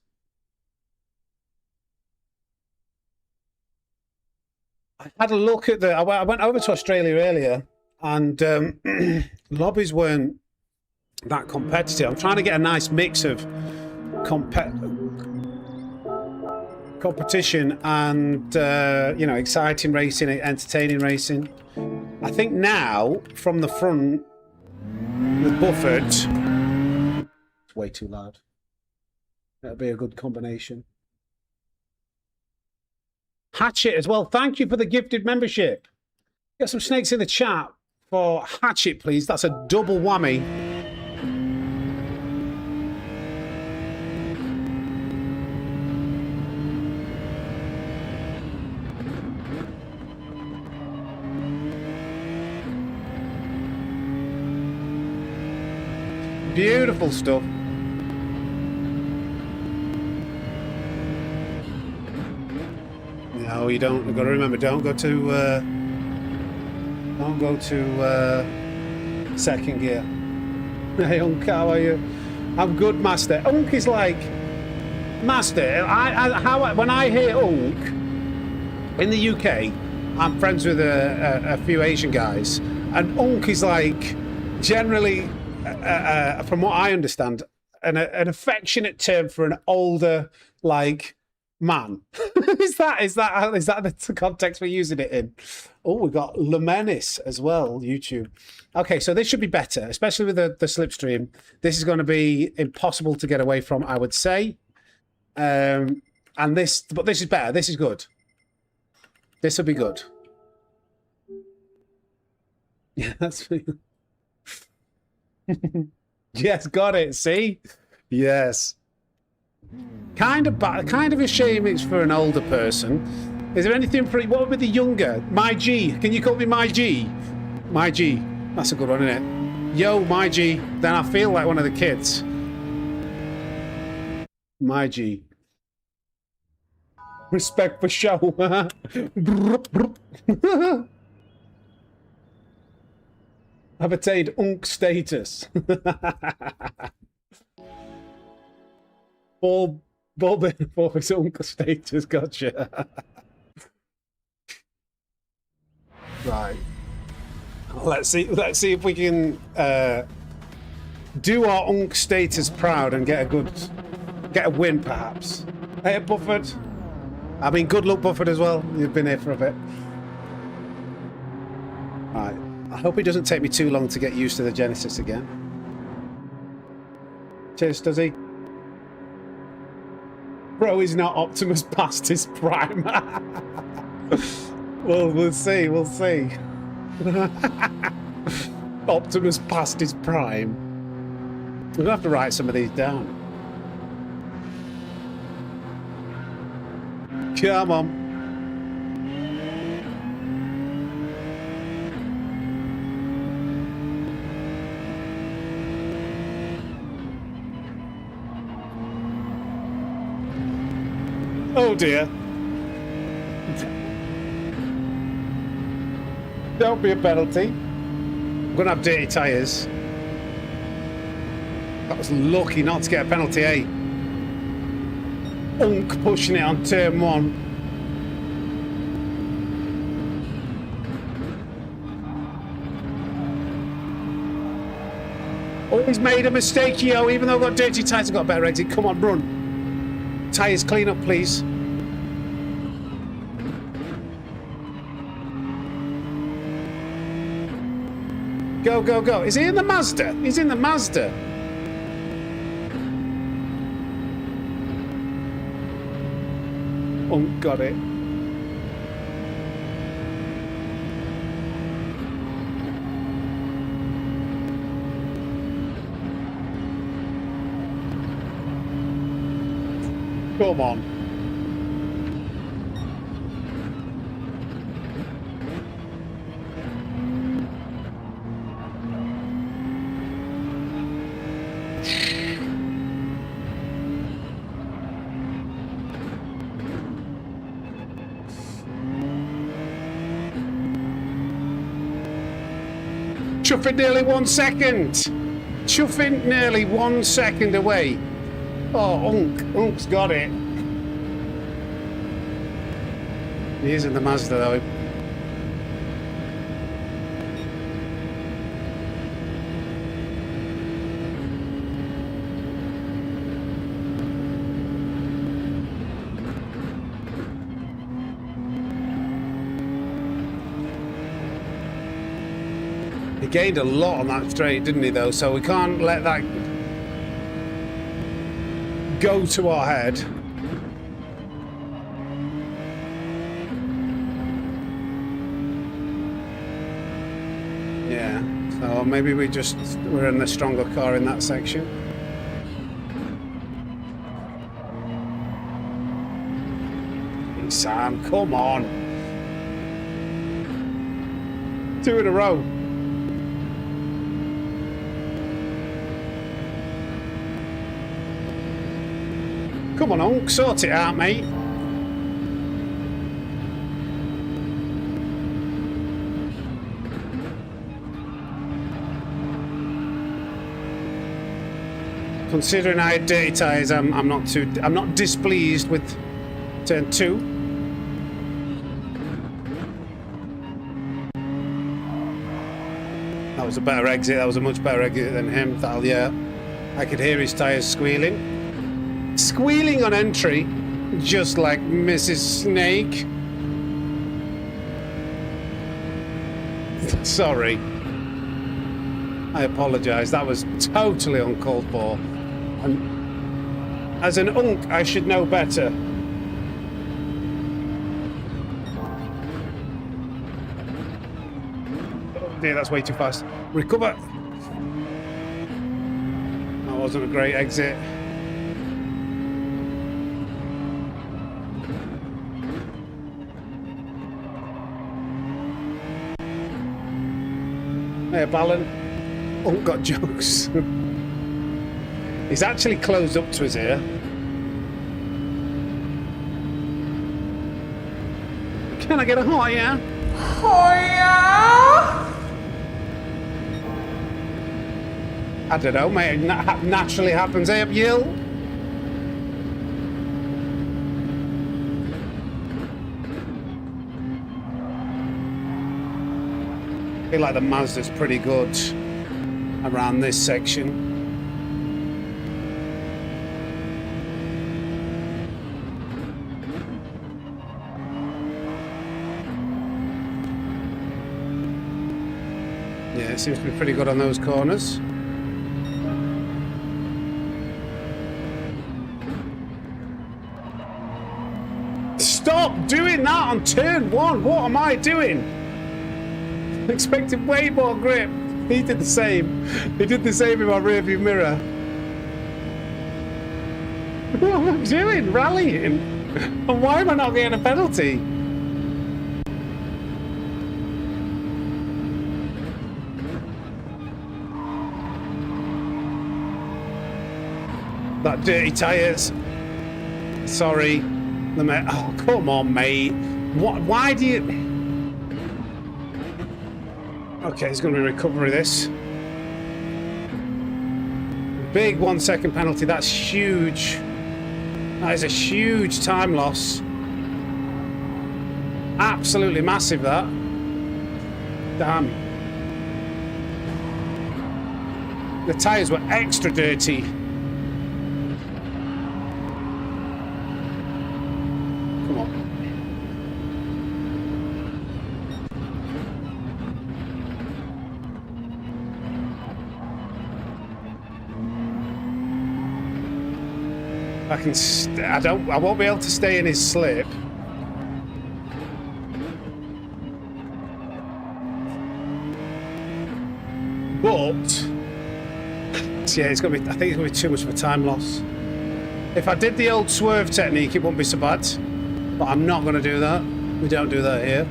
I had a look at I went over to Australia earlier, and lobbies weren't that competitive. I'm trying to get a nice mix of competition and you know, exciting racing, entertaining racing. I think now from the front with Buffett, it's way too loud. That'll be a good combination. Hatchet as well. Thank you for the gifted membership. Get some snakes in the chat for Hatchet, please. That's a double whammy. Beautiful stuff. No, you don't. You've got to remember, don't go to second gear. Hey, Unk, how are you? I'm good, Master. Unk is like, Master, when I hear Unk, in the UK, I'm friends with a few Asian guys, and Unk is like, generally, from what I understand, an affectionate term for an older, like, man. is that the context we're using it in? Oh, we got Lemenis as well, YouTube. Okay, so this should be better, especially with the slipstream. This is going to be impossible to get away from, I would say. But this is better. This is good. This will be good. Yeah, that's me. Yes, got it. See? Yes. Kind of a shame it's for an older person. Is there anything for what would be the younger? My G. Can you call me My G? My G. That's a good one, isn't it? Yo, My G. Then I feel like one of the kids. My G. Respect for show. I've attained Unk status. Bob for his Unk status, gotcha. Right. Let's see if we can do our Unk status proud and get a win, perhaps. Hey, Buffett. I mean, good luck, Buffett, as well. You've been here for a bit. Right. I hope it doesn't take me too long to get used to the Genesis again. Cheers, does he? Bro is not Optimus past his prime. Well, we'll see. Optimus past his prime. We're going to have to write some of these down. Come on. Oh dear. Don't be a penalty. I'm going to have dirty tyres. That was lucky not to get a penalty, eh? Unk pushing it on turn one. Oh, he's made a mistake, yo. Even though I've got dirty tyres, I've got a better exit. Come on, run. Tyres clean up, please. Go, go, go. Is he in the Mazda? He's in the Mazda. Oh, got it. Come on. Chuffing nearly 1 second. Chuffing nearly 1 second away. Oh, Unk's got it. He is in the Mazda though. gained a lot on that straight, didn't he, though? So we can't let that go to our head. Yeah, so maybe we're in a stronger car in that section. Sam, come on. 2 in a row. Come on, Hunk, sort it out, mate. Considering I had dirty tyres, I'm not displeased with turn 2. That was a better exit. That was a much better exit than him. Yeah, I could hear his tyres squealing. Squealing on entry, just like Mrs. Snake. Sorry. I apologise. That was totally uncalled for. And as an unk, I should know better. Yeah, that's way too fast. Recover. That wasn't a great exit. Hey, Ballon. Unk got jokes. He's actually closed up to his ear. Can I get a hot, yeah? I don't know, mate. It naturally happens, eh, up Yill? I feel like the Mazda's pretty good around this section. Yeah, it seems to be pretty good on those corners. Stop doing that on turn 1. What am I doing? Expected way more grip. He did the same. He did the same in my rearview mirror. What am I doing? Rallying? And why am I not getting a penalty? That dirty tyres. Sorry. Oh, come on, mate. What? Why do you... Okay, it's going to be recovery, this. Big 1 second penalty. That's huge. That is a huge time loss. Absolutely massive, that. Damn. The tyres were extra dirty. I won't be able to stay in his slip. But yeah, I think it's gonna be too much of a time loss. If I did the old swerve technique, it wouldn't be so bad. But I'm not gonna do that. We don't do that here.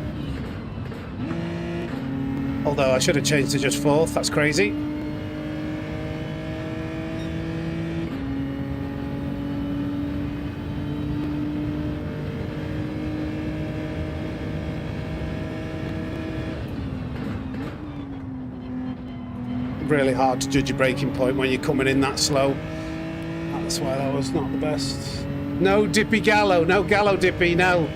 Although I should have changed to just 4th. That's crazy. Really hard to judge your braking point when you're coming in that slow. That's why that was not the best. No dippy gallo, no gallo dippy, no.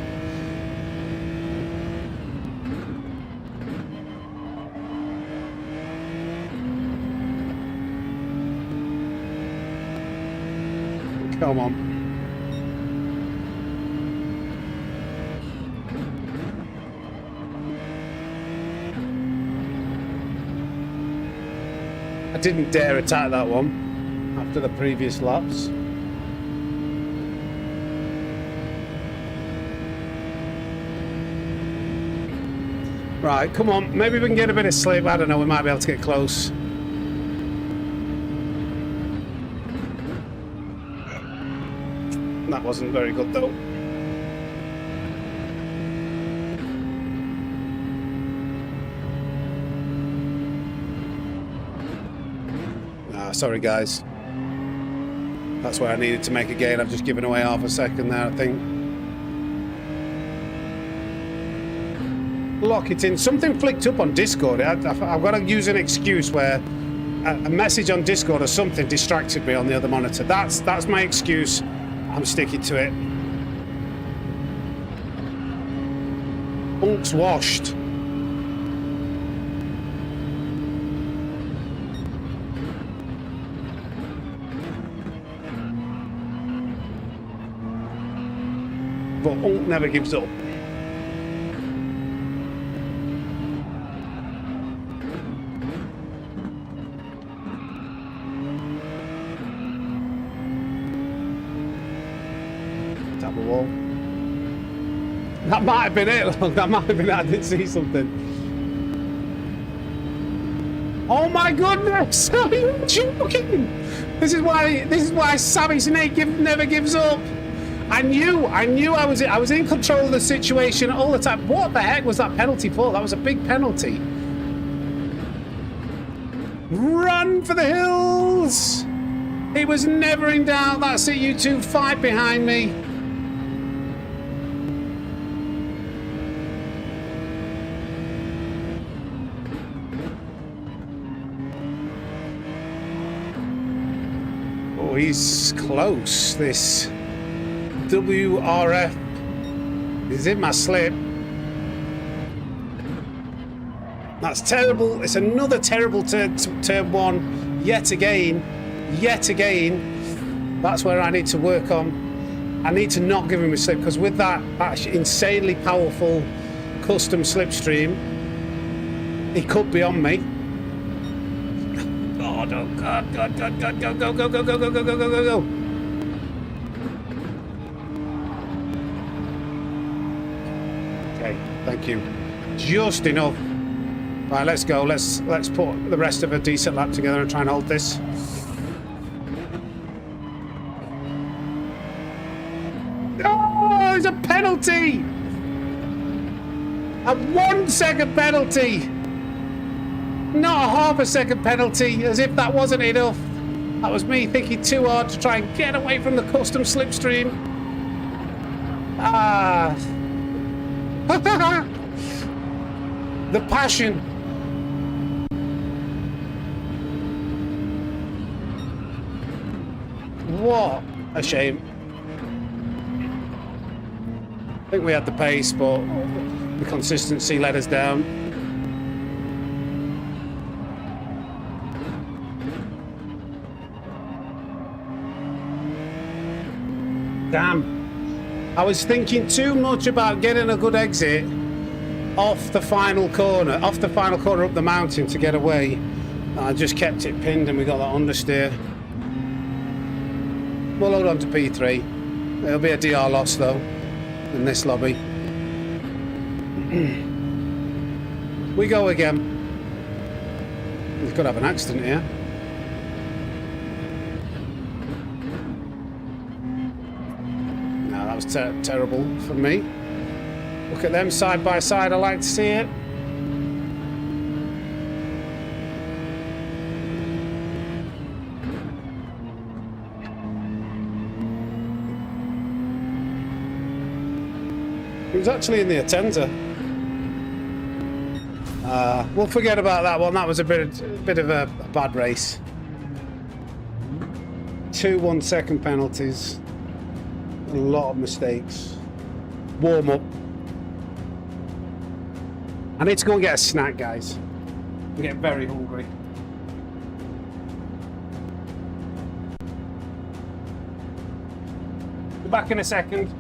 Come on. I didn't dare attack that one after the previous laps. Right, come on. Maybe we can get a bit of slip. I don't know. We might be able to get close. That wasn't very good, though. Sorry, guys. That's where I needed to make a gain. I've just given away half a second there, I think. Lock it in. Something flicked up on Discord. I've got to use an excuse where a message on Discord or something distracted me on the other monitor. That's my excuse. I'm sticking to it. Unk's washed. But Unk never gives up. Tap the wall. That might have been it. Look, that might have been it. I did see something. Oh my goodness! Are you joking? This is why Sammysnake never gives up. I knew I was in control of the situation all the time. What the heck was that penalty for? That was a big penalty. Run for the hills! It was never in doubt. That's it, you two. Fight behind me. Oh, he's close, this WRF is in my slip. That's terrible. It's another terrible turn one. Yet again. That's where I need to work on. I need to not give him a slip, because with that insanely powerful custom slipstream, he could be on me. God, oh God, go. Okay, thank you. Just enough. Right, let's go. Let's put the rest of a decent lap together and try and hold this. Oh, there's a penalty! A 1 second penalty! Not a half a second penalty, as if that wasn't enough. That was me thinking too hard to try and get away from the custom slipstream. Ah. The passion. What a shame. I think we had the pace, but the consistency let us down. Damn. I was thinking too much about getting a good exit off the final corner up the mountain to get away. I just kept it pinned and we got that understeer. We'll hold on to P3. It'll be a DR loss though in this lobby. We go again. We could have an accident here. No, that was terrible for me. Look at them side by side. I like to see it. It was actually in the Atenza. We'll forget about that one. That was a bit of a bad race. 2 1 second penalties. A lot of mistakes. Warm up. I need to go and get a snack, guys. I'm getting very hungry. Be back in a second.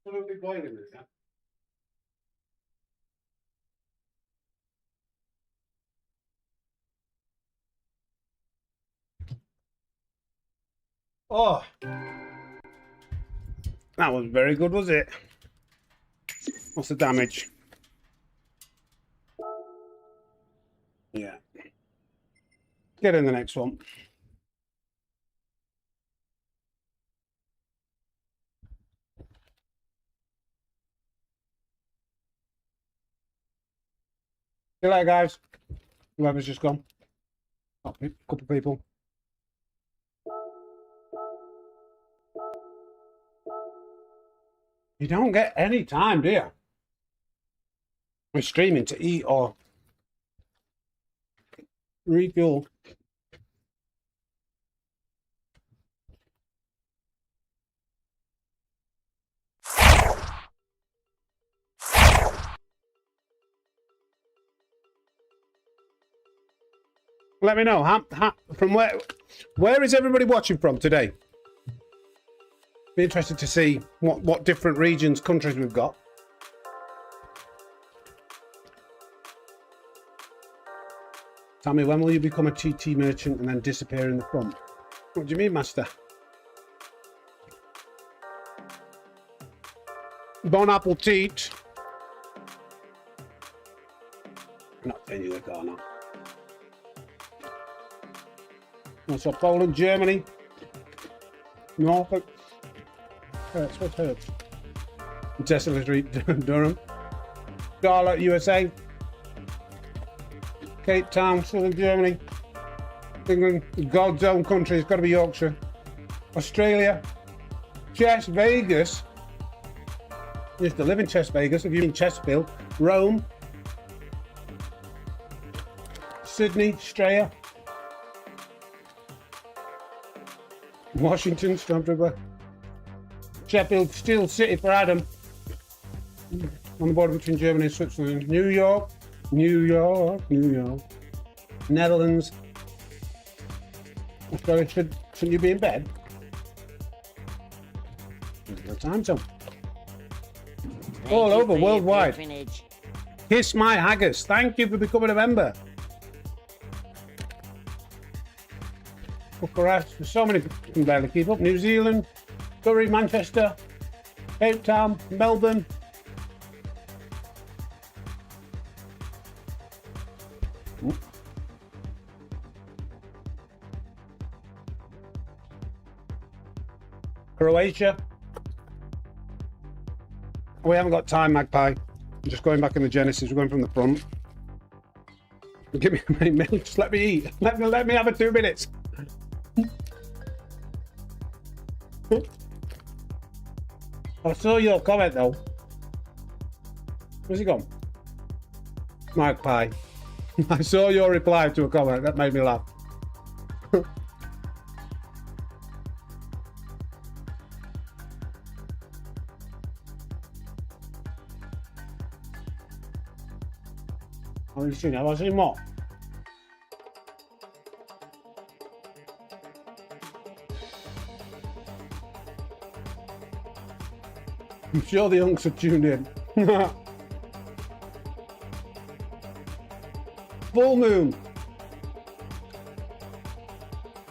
absolutely boiling this, yeah? Oh, that was very good, was it? What's the damage? Yeah. Get in the next one. See you later, guys. Whoever's just gone. Oh, a couple of people. You don't get any time, do you? We're streaming to eat or refuel. Let me know. From where is everybody watching from today? Be interested to see what different regions, countries we've got. Tammy, when will you become a TT merchant and then disappear in the front? What do you mean, master? Bon appetit. Not anywhere, Ghana. So Poland, Germany, Norfolk. That's what's heard. Tesla Durham, Charlotte, USA, Cape Town, Southern Germany, England, God's own country. It's got to be Yorkshire, Australia, Chess Vegas. I used to live in Chess Vegas. If you're in Chesterfield, Rome, Sydney, Australia. Washington, Stormtrooper, Sheffield, Steel City for Adam, on the border between Germany and Switzerland, New York, Netherlands. Australia, shouldn't you be in bed? No time zone. All over, worldwide. Kiss my haggis. Thank you for becoming a member. Bucharest, there's so many can barely keep up. New Zealand, Surrey, Manchester, Cape Town, Melbourne. Croatia. We haven't got time, Magpie. I'm just going back in the Genesis. We're going from the front. Give me a minute. Just let me eat. Let me have a 2 minutes. I saw your comment though. Where's he gone? Magpie. I saw your reply to a comment. That made me laugh. Have you seen it? Have I seen what? I'm sure the unks are tuned in. Full moon.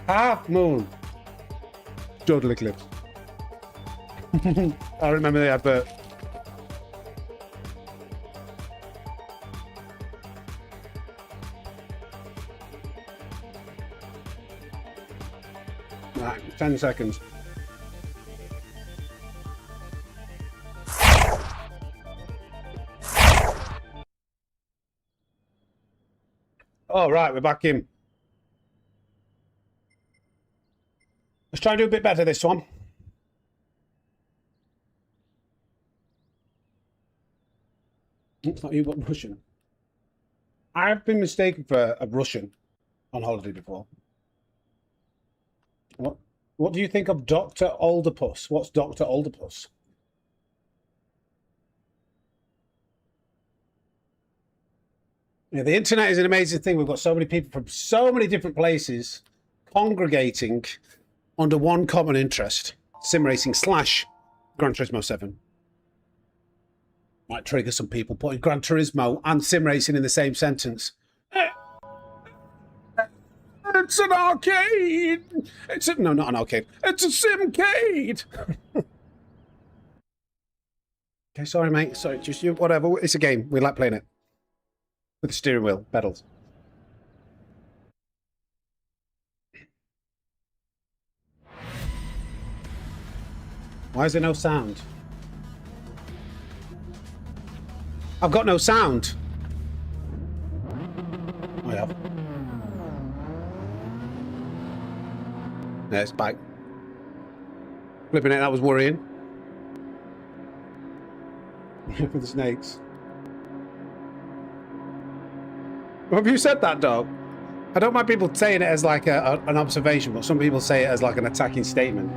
Half moon. Total eclipse. I remember the advert. Right, 10 seconds. All right, we're back in. Let's try and do a bit better this one. Looks like you've got Russian. I've been mistaken for a Russian on holiday before. What do you think of Dr. Oldipus? What's Dr. Oldipus? Yeah, the internet is an amazing thing. We've got so many people from so many different places congregating under one common interest. Sim racing / Gran Turismo 7. Might trigger some people putting Gran Turismo and sim racing in the same sentence. It's an arcade! No, not an arcade. It's a simcade! Okay, sorry, mate. Sorry, just you, whatever. It's a game. We like playing it. With the steering wheel, pedals. Why is there no sound? I've got no sound. I have. Yeah, it's back. Flipping it, that was worrying. For the snakes. Have you said that, dog? I don't mind people saying it as like an observation, but some people say it as like an attacking statement.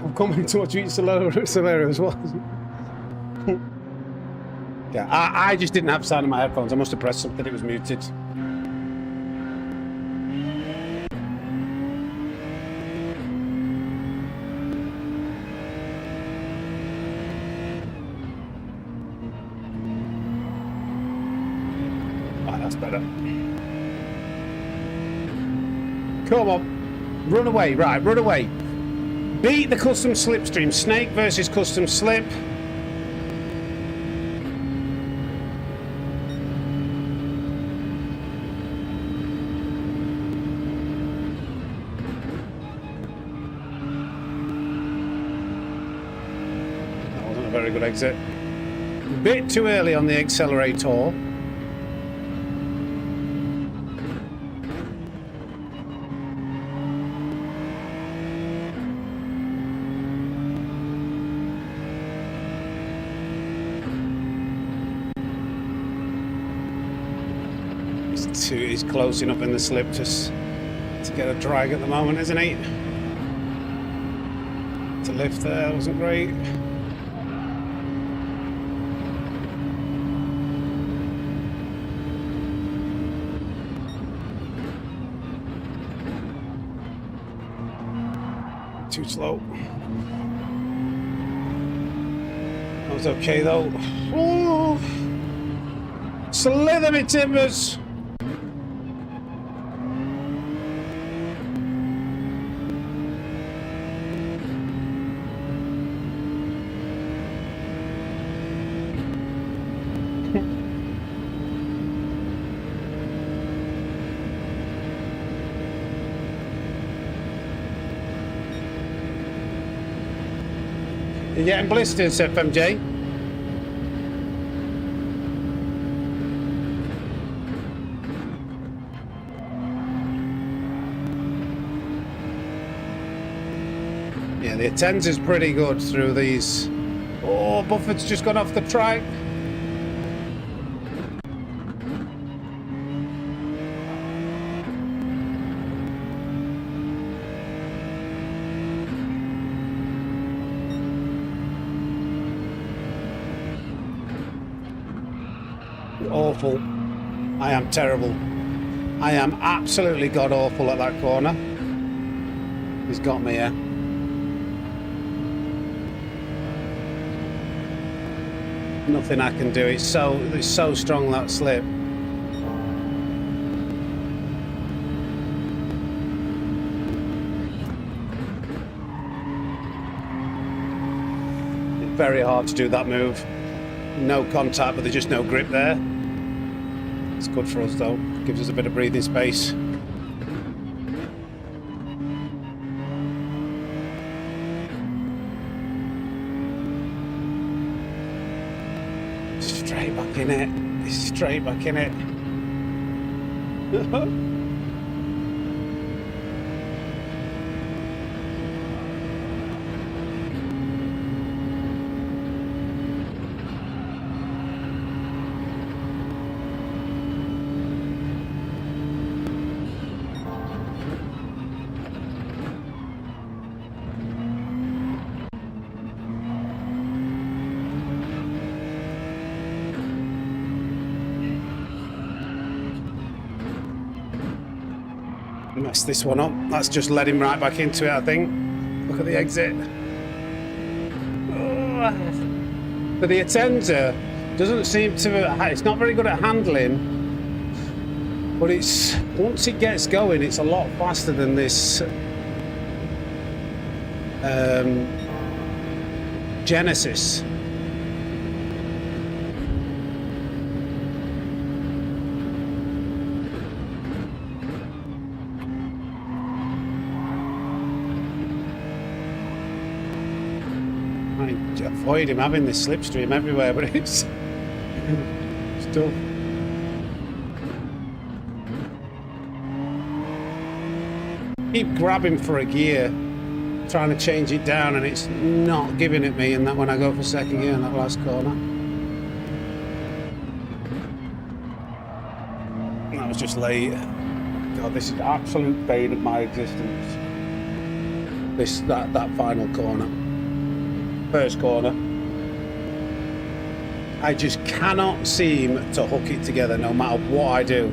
I'm coming towards you, Solero as well. Yeah, I just didn't have sound in my headphones. I must have pressed something, it was muted. Right, that's better. Come on. Run away, right, run away. Beat the custom slipstream. Snake versus custom slip. That wasn't a very good exit. Bit too early on the accelerator. He's close enough in the slip to get a drag at the moment, isn't he? To lift there wasn't great. Too slow. That was okay though. Ooh. Slither me timbers! You're getting blisters, FMJ. Yeah, the attends is pretty good through these. Oh, Buffett's just gone off the track. Awful. I am terrible. I am absolutely god awful at that corner. He's got me here. Nothing I can do. It's so strong, that slip. It's very hard to do that move. No contact, but there's just no grip there. It's good for us though. Gives us a bit of breathing space. Straight back in it. Straight back in it. Messed this one up. That's just led him right back into it, I think. Look at the exit. Oh. But the Atenza doesn't seem to, it's not very good at handling, but it's, once it gets going, it's a lot faster than this Genesis. I avoid him having this slipstream everywhere, but it's still. Keep grabbing for a gear, trying to change it down, and it's not giving it me. And that when I go for second gear in that last corner, that was just late. God, this is absolute bane of my existence. That final corner. First corner, I just cannot seem to hook it together no matter what I do.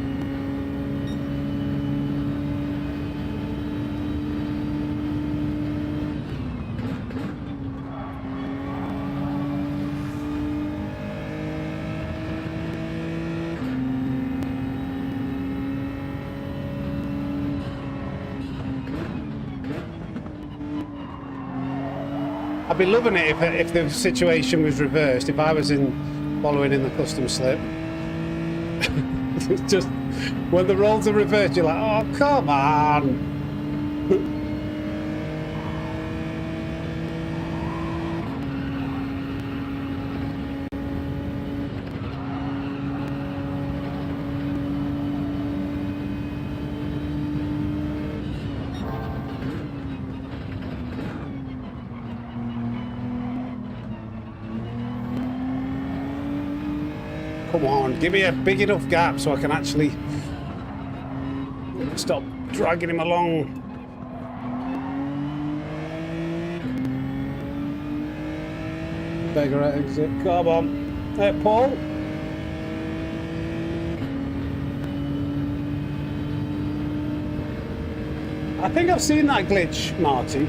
I'd be loving it if the situation was reversed. If I was following in the custom slip, it's just when the roles are reversed, you're like, oh come on. Come on, give me a big enough gap so I can actually stop dragging him along. Beggar at exit. Come on. Hey, Paul. I think I've seen that glitch, Marty.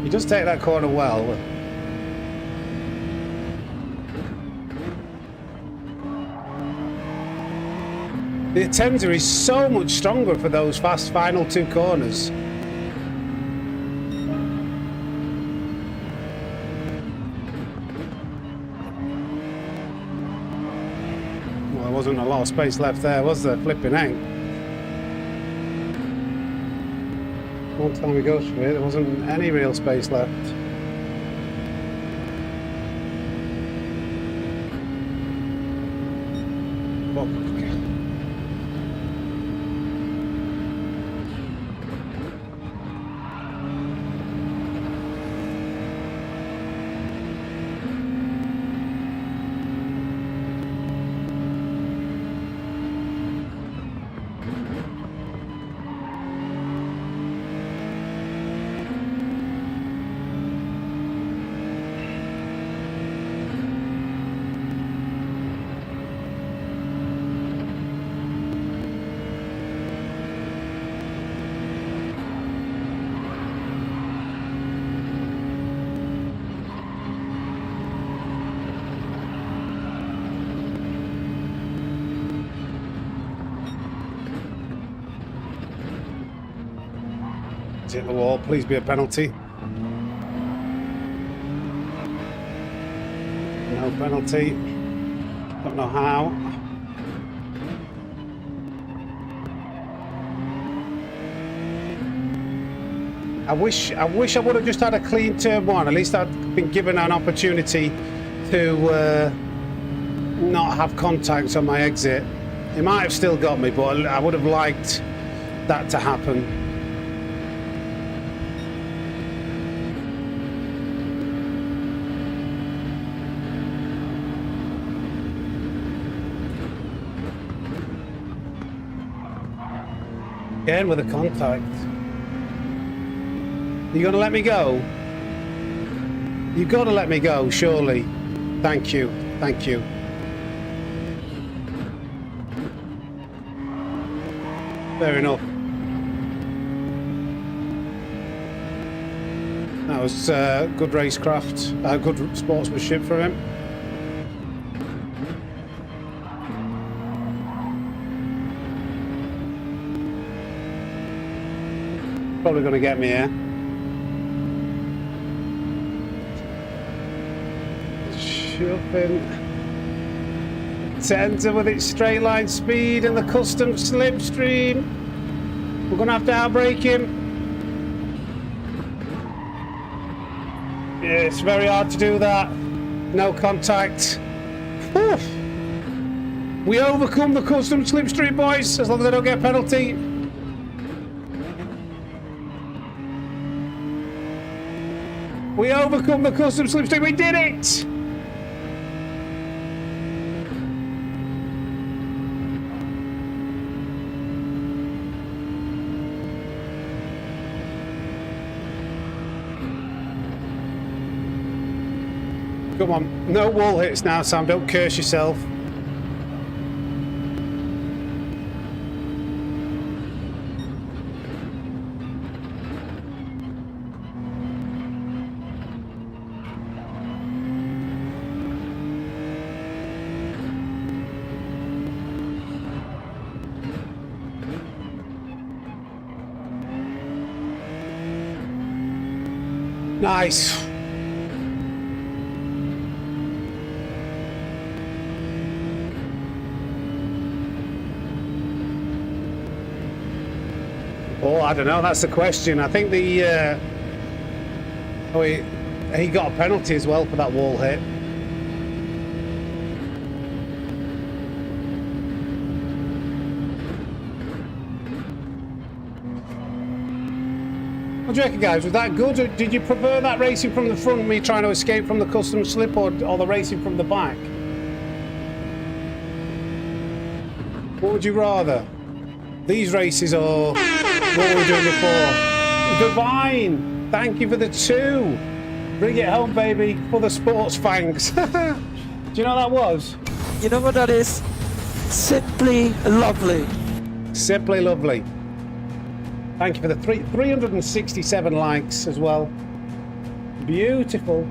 Just take that corner well. The Atenza is so much stronger for those fast final two corners. Well, there wasn't a lot of space left there, was there? Flipping heck. One time we go through it, there wasn't any real space left. Hit the wall, please be a penalty. No penalty. Don't know how. I wish I would have just had a clean turn one. At least I'd been given an opportunity to not have contacts on my exit. It might have still got me, but I would have liked that to happen. Again with a contact. You gonna let me go? You gotta let me go, surely. Thank you. Thank you. Fair enough. That was good racecraft, good sportsmanship from him. Probably going to get me here. Shuffing. Centre with its straight line speed and the custom slipstream. We're going to have to outbrake him. Yeah, it's very hard to do that. No contact. Whew. We overcome the custom slipstream, boys, as long as I don't get a penalty. We overcome the custom slipstream. We did it! Come on, no wall hits now, Sam. Don't curse yourself. Nice. Oh, I don't know. That's the question. I think the he got a penalty as well for that wall hit. What do you reckon, guys? Was that good, or did you prefer that racing from the front, me trying to escape from the custom slip, or the racing from the back? What would you rather? These races or what we were doing before? Divine! Thank you for the 2. Bring it home, baby, for the sports fangs. Do you know what that was? You know what that is? Simply lovely. Simply lovely. Thank you for the 367 likes as well. Beautiful.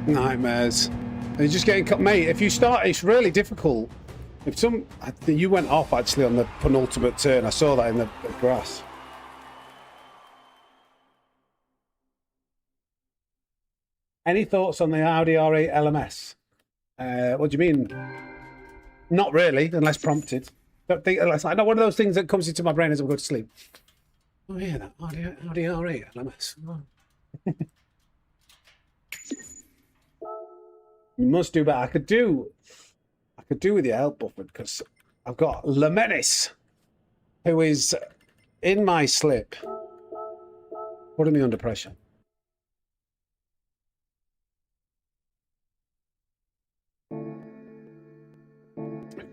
Nightmares. And you're just getting mate. If you start, it's really difficult. If I think you went off actually on the penultimate turn. I saw that in the grass. Any thoughts on the Audi R8 LMS? What do you mean? Not really, unless prompted. Don't think it's like not one of those things that comes into my brain as I go to sleep. Oh yeah, that Audi R8 LMS. Oh. You must do better. I could do with your help, Bufford, because I've got Lemenis, who is in my slip, putting me under pressure.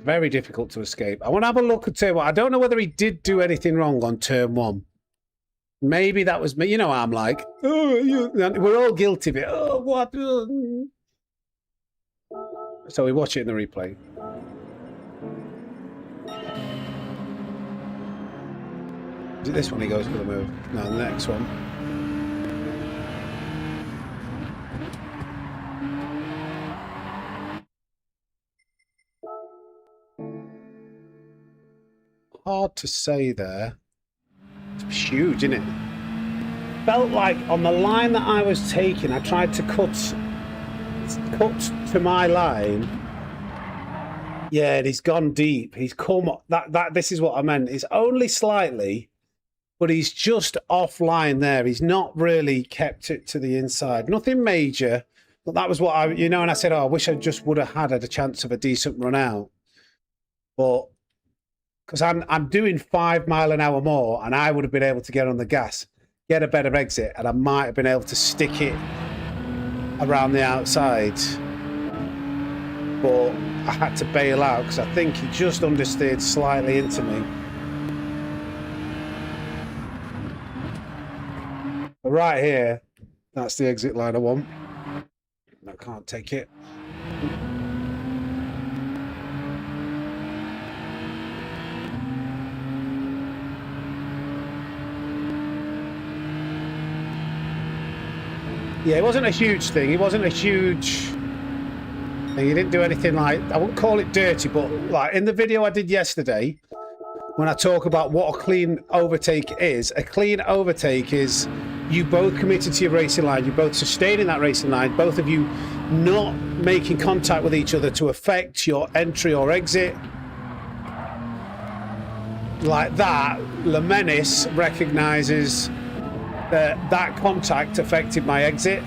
Very difficult to escape. I want to have a look at turn 1. I don't know whether he did do anything wrong on turn 1. Maybe that was me. You know how I'm like, oh, we're all guilty of it. Oh, what? So we watch it in the replay. Is it this one he goes for the move? No, the next one. Hard to say there. It's huge, isn't it? Felt like on the line that I was taking, I tried to cut to my line. Yeah, and he's gone deep. He's come this is what I meant. It's only slightly, but he's just offline there. He's not really kept it to the inside. Nothing major. But that was what and I said, oh, I wish I just would have had a chance of a decent run out. But because I'm doing 5 mile an hour more, and I would have been able to get on the gas, get a better exit, and I might have been able to stick it around the outside. but I had to bail out because I think he just understeered slightly into me. But right here, that's the exit line I want. I can't take it. Yeah, it wasn't a huge thing. It wasn't a huge thing. He didn't do anything like, I wouldn't call it dirty, but like in the video I did yesterday, when I talk about what a clean overtake is, a clean overtake is you both committed to your racing line, you both sustaining that racing line, both of you not making contact with each other to affect your entry or exit. Like that, Le Menace recognises that contact affected my exit,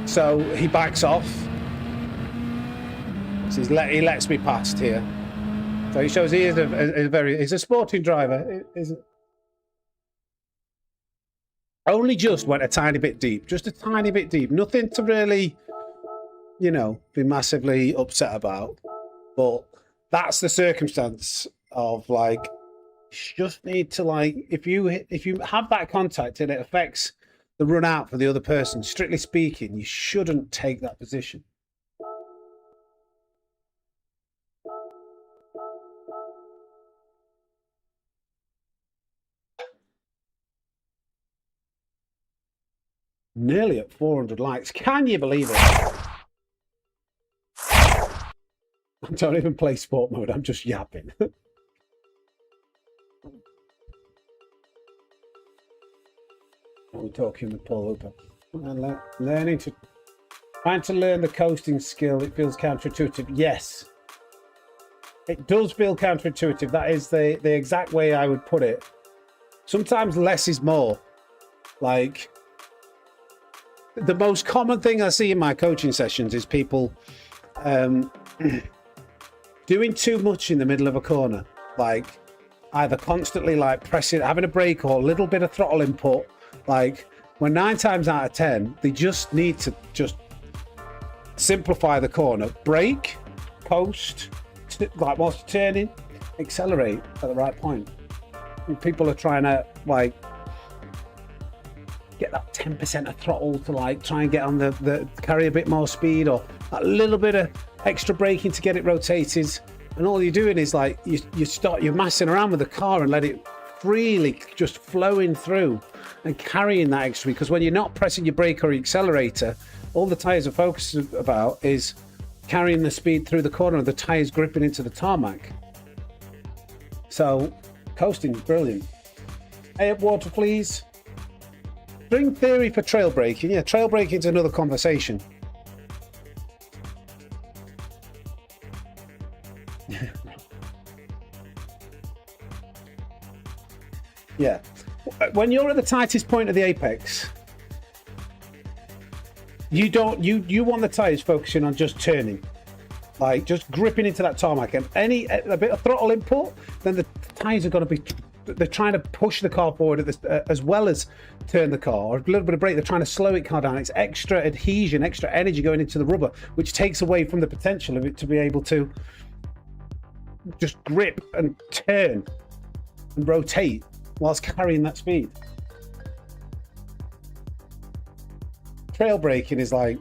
so he backs off. So he lets me past here. So he shows he is he's a sporting driver. Only just went a tiny bit deep, just a tiny bit deep. Nothing to really, you know, be massively upset about. But that's the circumstance of like, you just need to like, if you have that contact and it affects the run out for the other person, strictly speaking, you shouldn't take that position. Nearly at 400 likes. Can you believe it? I don't even play sport mode. I'm just yapping. We're talking with Paul Hooper. Trying to learn the coasting skill. It feels counterintuitive. Yes, it does feel counterintuitive. That is the exact way I would put it. Sometimes less is more. Like, the most common thing I see in my coaching sessions is people doing too much in the middle of a corner, like either constantly like pressing, having a brake or a little bit of throttle input. Like, when 9 times out of 10, they just need to just simplify the corner, brake, coast, like whilst turning, accelerate at the right point. And people are trying to like get that 10% of throttle to like try and get on the carry a bit more speed, or that little bit of extra braking to get it rotated, and all you're doing is like you're messing around with the car and let it freely just flowing through and carrying that extra, because when you're not pressing your brake or your accelerator, all the tires are focused about is carrying the speed through the corner and the tires gripping into the tarmac. So coasting is brilliant. Hey, up water please. String theory for trail braking. Yeah, trail braking is another conversation. Yeah, when you're at the tightest point of the apex, you want the tires focusing on just turning, like just gripping into that tarmac, and a bit of throttle input, then the tires are going to be, they're trying to push the car forward at this, as well as turn the car, or a little bit of brake, they're trying to slow it car down. It's extra adhesion, extra energy going into the rubber, which takes away from the potential of it to be able to just grip and turn and rotate whilst carrying that speed. Trail braking is like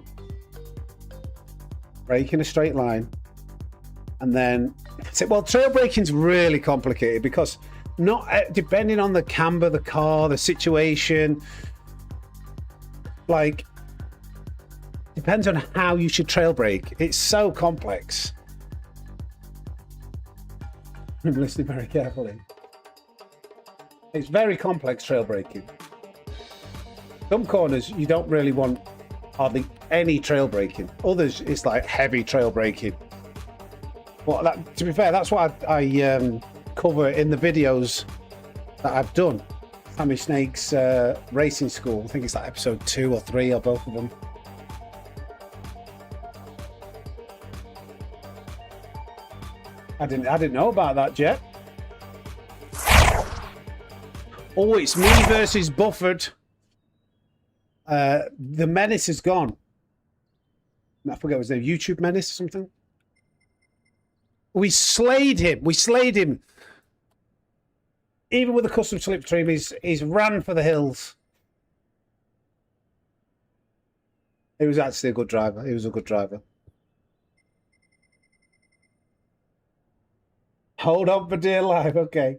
braking a straight line, and then well, trail braking's really complicated because not depending on the camber, the car, the situation, like depends on how you should trail brake. It's so complex. I'm listening very carefully. It's very complex trail braking. Some corners you don't really want hardly any trail braking. Others it's like heavy trail braking. Well, to be fair, that's what I cover in the videos that I've done. Sammysnake's racing school. I think it's like episode 2 or 3 or both of them. I didn't know about that, Jet. Oh, it's me versus Bufford. The Menace is gone. I forget his name, YouTube Menace or something. We slayed him. We slayed him. Even with the custom slipstream, he's ran for the hills. He was actually a good driver. He was a good driver. Hold on for dear life. Okay.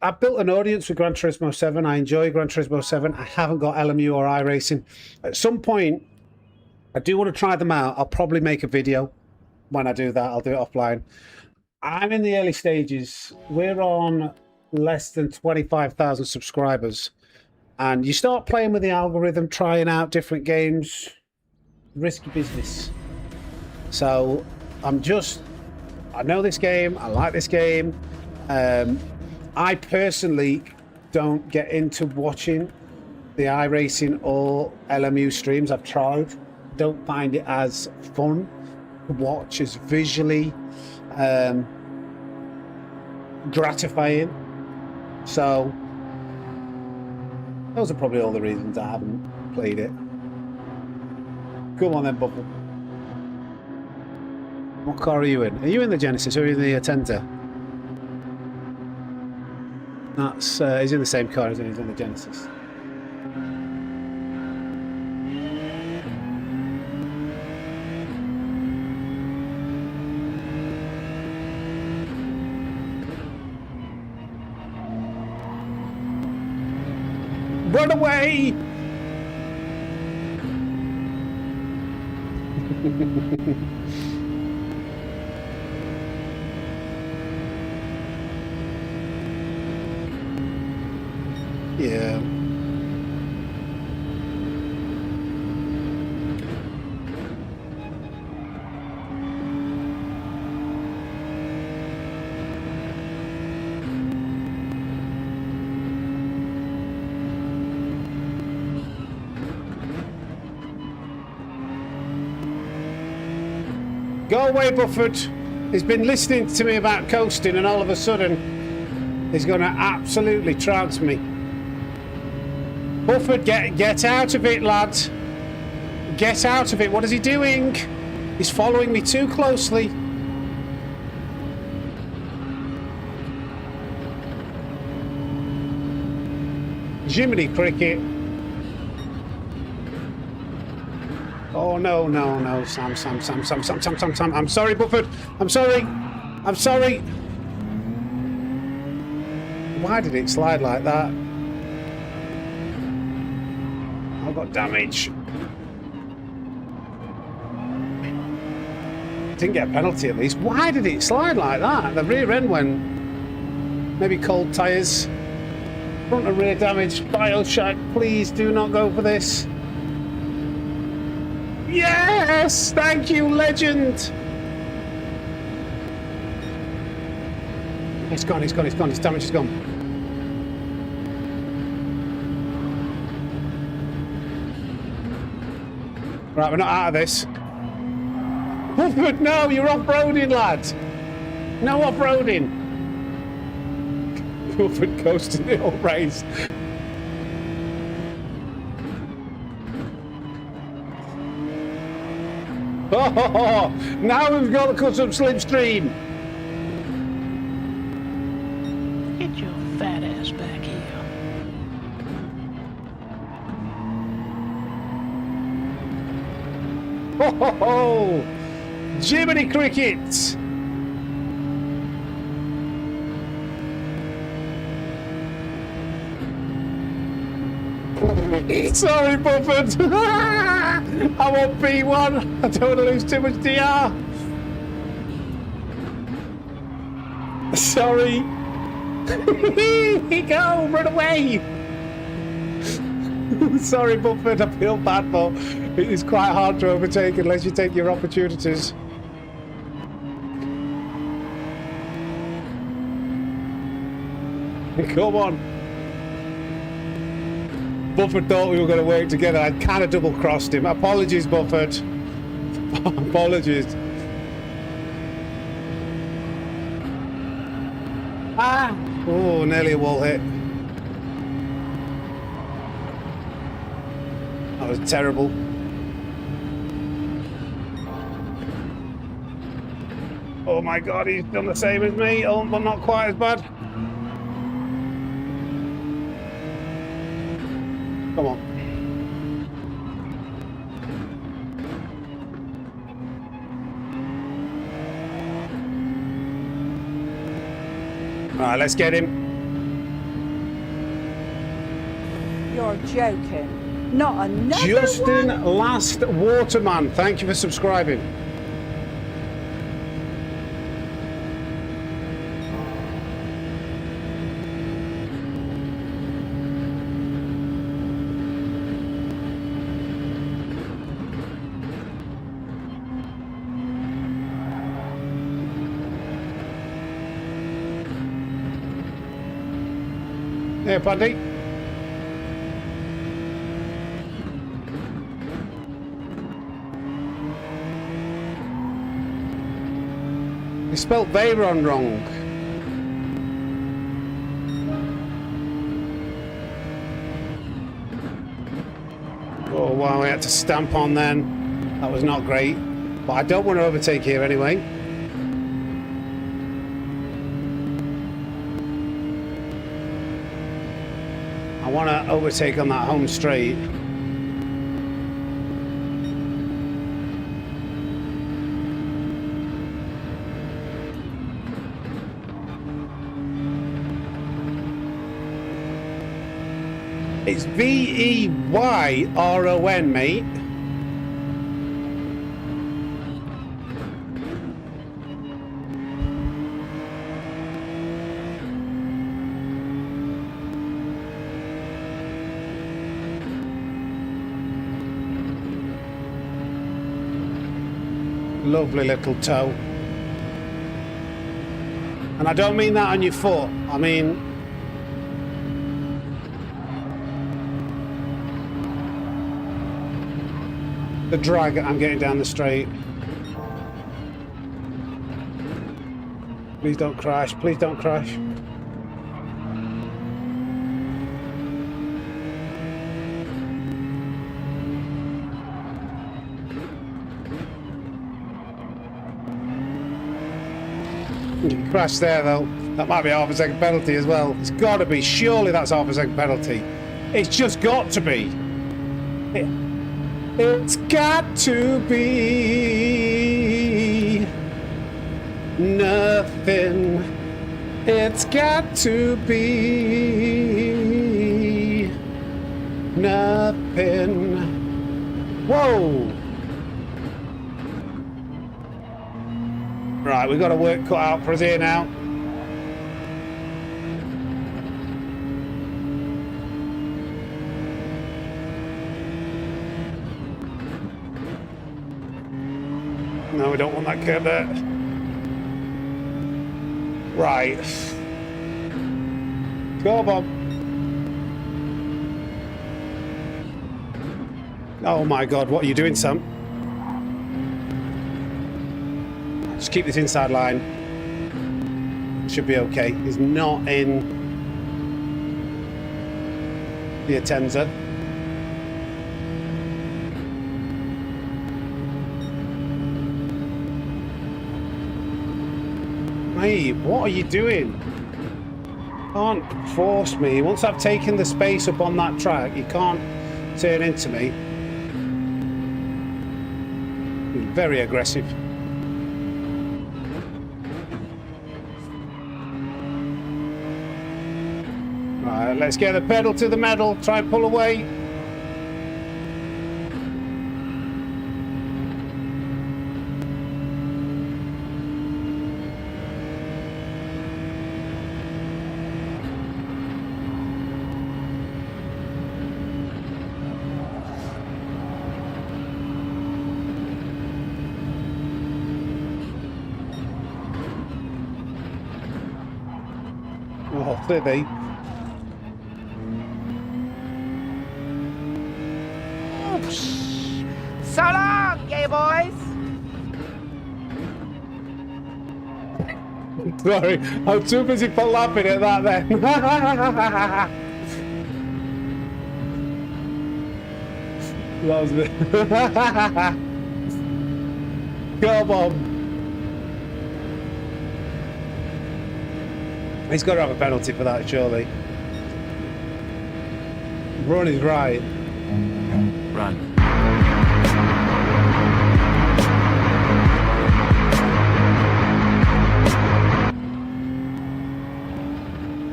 I built an audience with Gran Turismo 7. I enjoy Gran Turismo 7. I haven't got LMU or iRacing. At some point, I do want to try them out. I'll probably make a video. When I do that, I'll do it offline. I'm in the early stages. We're on less than 25,000 subscribers. And you start playing with the algorithm, trying out different games. Risky business. So I know this game. I like this game. I personally don't get into watching the iRacing or LMU streams. I've tried. Don't find it as fun to watch, as visually gratifying. So those are probably all the reasons I haven't played it. Come on then, Bubble. What car are you in? Are you in the Genesis or are you in the Atenta? That's he's in the same car as he's in the Genesis. Run away! Yeah. Go away, Buffett. He's been listening to me about coasting and all of a sudden he's going to absolutely trounce me. Buffett, get out of it, lad. Get out of it. What is he doing? He's following me too closely. Jiminy cricket. Oh, no, no, no. Sam. I'm sorry, Buffett. I'm sorry. I'm sorry. Why did it slide like that? I got damage. Didn't get a penalty at least. Why did it slide like that? The rear end went. Maybe cold tyres. Front and rear damage. Bioshock, please do not go for this. Yes! Thank you, legend! It's gone. His damage is gone. Right, we're not out of this. Woodford, no, you're off-roading, lad. No off-roading. Woodford coasting the whole race. Oh, now we've got the custom slipstream. Get your fat ass back here. Oh, Jiminy crickets! Sorry, Buffett. I want P1. I don't want to lose too much DR. Sorry. Go, run away. Sorry, Buffett. I feel bad, but it's quite hard to overtake unless you take your opportunities. Come on. Buffett thought we were going to work together. I kind of double-crossed him. Apologies, Buffett. Apologies. Ah! Oh, nearly a wall hit. That was terrible. Oh my god, he's done the same as me. Oh, but not quite as bad. Come on. All right, let's get him. You're joking. Not another Justin one? Last Waterman, thank you for subscribing. Hey, Paddy. You spelt Veyron wrong. Oh wow, we had to stamp on then. That was not great. But I don't want to overtake here anyway. I want to overtake on that home straight. It's Veyron, mate. Lovely little toe. And I don't mean that on your foot. I mean the drag I'm getting down the straight. Please don't crash. Please don't crash. You crashed there though. That might be half a second penalty as well. It's got to be. Surely that's half a second penalty. It's just got to be. It's got to be nothing. It's got to be nothing. Whoa. Right, we've got a work cut out for us here now. No, we don't want that curve there. Right. Go, Bob. Oh my God, what are you doing, Sam? Just keep this inside line. Should be okay. He's not in the Atenza. Mate, what are you doing? Can't force me. Once I've taken the space up on that track, you can't turn into me. You're very aggressive. Right, let's get the pedal to the metal. Try and pull away. Oh, clearly. So long, gay boys! Sorry, I'm too busy for laughing at that then. That was it. Come on. He's got to have a penalty for that, surely. Run is right. Run.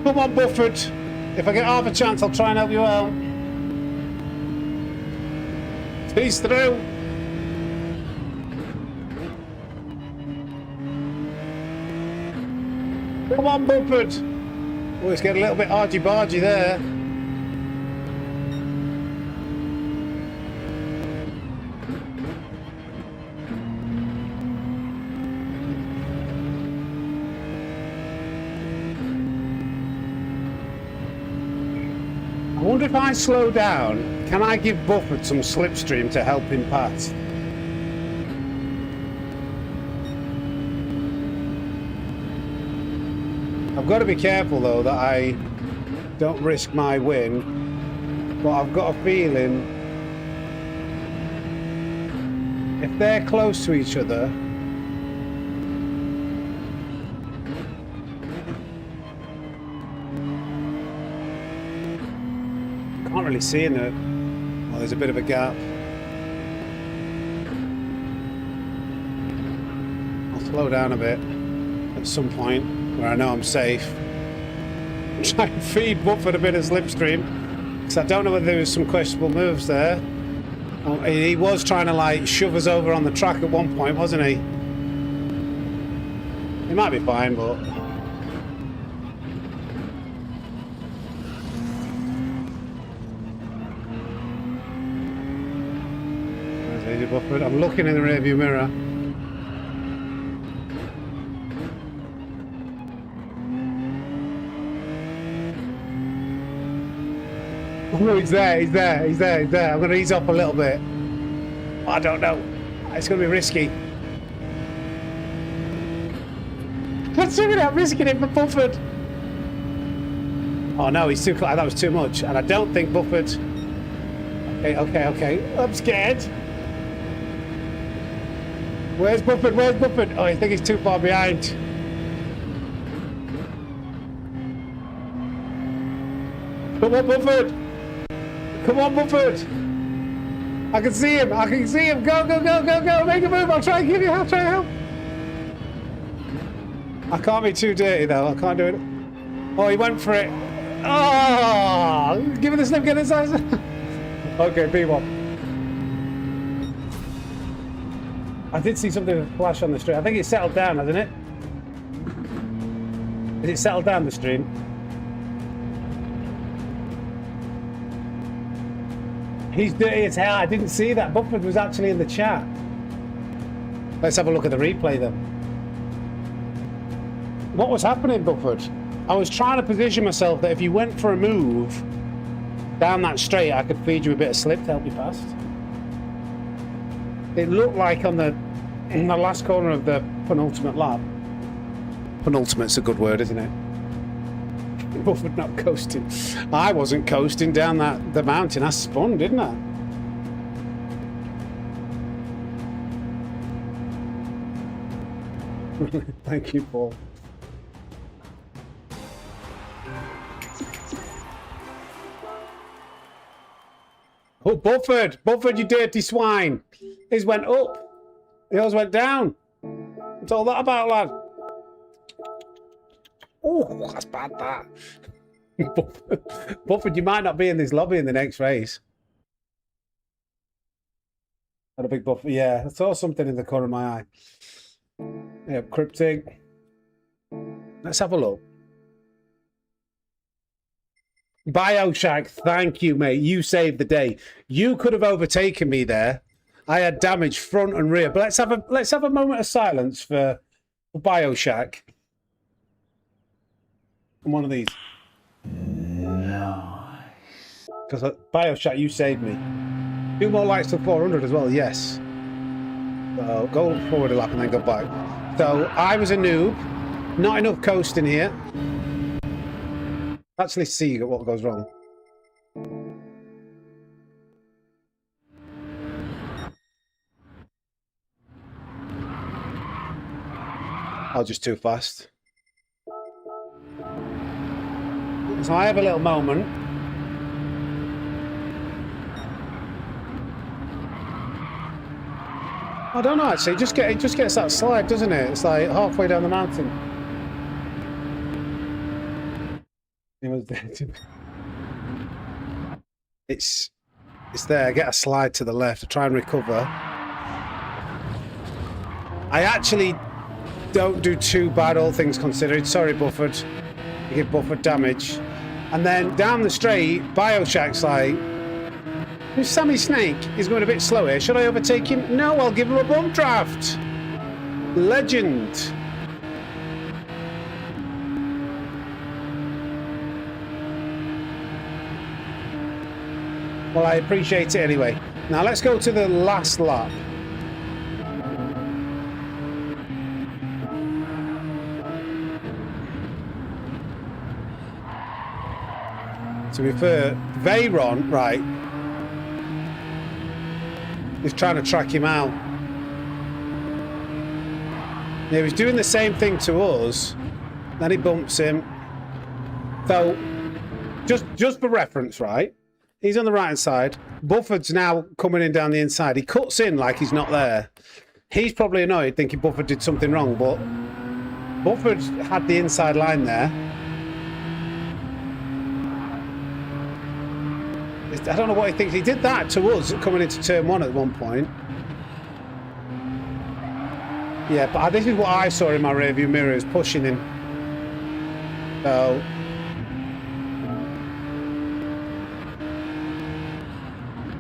Come on, Buffett. If I get half a chance, I'll try and help you out. He's through. Come on, Buffett. Oh, it's getting a little bit argy-bargy there. I wonder if I slow down, can I give Buffett some slipstream to help him pass? I've got to be careful though that I don't risk my win, but I've got a feeling if they're close to each other, can't really see in it. Well, there's a bit of a gap. I'll slow down a bit at some point where I know I'm safe. Try and feed Buffett a bit of slipstream, because I don't know whether there was some questionable moves there. Oh, he was trying to like shove us over on the track at one point, wasn't he? He might be fine, but Buffett. I'm looking in the rearview mirror. Oh, he's there. I'm going to ease up a little bit. I don't know. It's going to be risky. Considering I'm risking it for Buffett. Oh no, he's too close. That was too much. And I don't think Buffett... Okay. I'm scared. Where's Buffett? Oh, I think he's too far behind. Come on, Buffett! I can see him! Go! Make a move! I'll try and help! I can't be too dirty though, I can't do it. Oh, he went for it. Oh! Give it the slip, get inside. Okay, B1. I did see something flash on the stream. I think it's settled down, hasn't it? Is it settled down, the stream? He's dirty as hell. I didn't see that. Buffett was actually in the chat. Let's have a look at the replay then. What was happening, Buffett? I was trying to position myself that if you went for a move down that straight, I could feed you a bit of slip to help you past. It looked like in the last corner of the penultimate lap. Penultimate's a good word, isn't it? Buffett not coasting. I wasn't coasting down the mountain. I spun, didn't I? Thank you, Paul. Oh, Buffett, you dirty swine. His went up. Yours went down. What's all that about, lad? Oh, that's bad, that. Buffett, you might not be in this lobby in the next race. Had a big Buffett. Yeah, I saw something in the corner of my eye. Yeah, cryptic. Let's have a look. Bioshack, thank you, mate. You saved the day. You could have overtaken me there. I had damage front and rear. But let's have a moment of silence for Bioshack. And one of these. Because Bioshack, you saved me. 2 more likes to 400 as well, yes. So go forward a lap and then go back. So I was a noob. Not enough coasting here. Actually see what goes wrong. Oh, just too fast. So I have a little moment. I don't know actually. It just gets that slide, doesn't it? It's like halfway down the mountain. It was there. It's there. I get a slide to the left. I try and recover. I actually don't do too bad, all things considered. Sorry, Bufford. You give Bufford damage. And then down the straight, Bioshack's like, Sammysnake is going a bit slow here. Should I overtake him? No, I'll give him a bump draft. Legend. Well, I appreciate it anyway. Now let's go to the last lap. To be fair, Veyron, right, is trying to track him out. He was doing the same thing to us, then he bumps him. So, just for reference, right, he's on the right-hand side. Bufford's now coming in down the inside. He cuts in like he's not there. He's probably annoyed, thinking Bufford did something wrong, but Bufford had the inside line there. I don't know what he thinks. He did that to us coming into turn one at one point. Yeah, but this is what I saw in my rearview mirror, is pushing him. So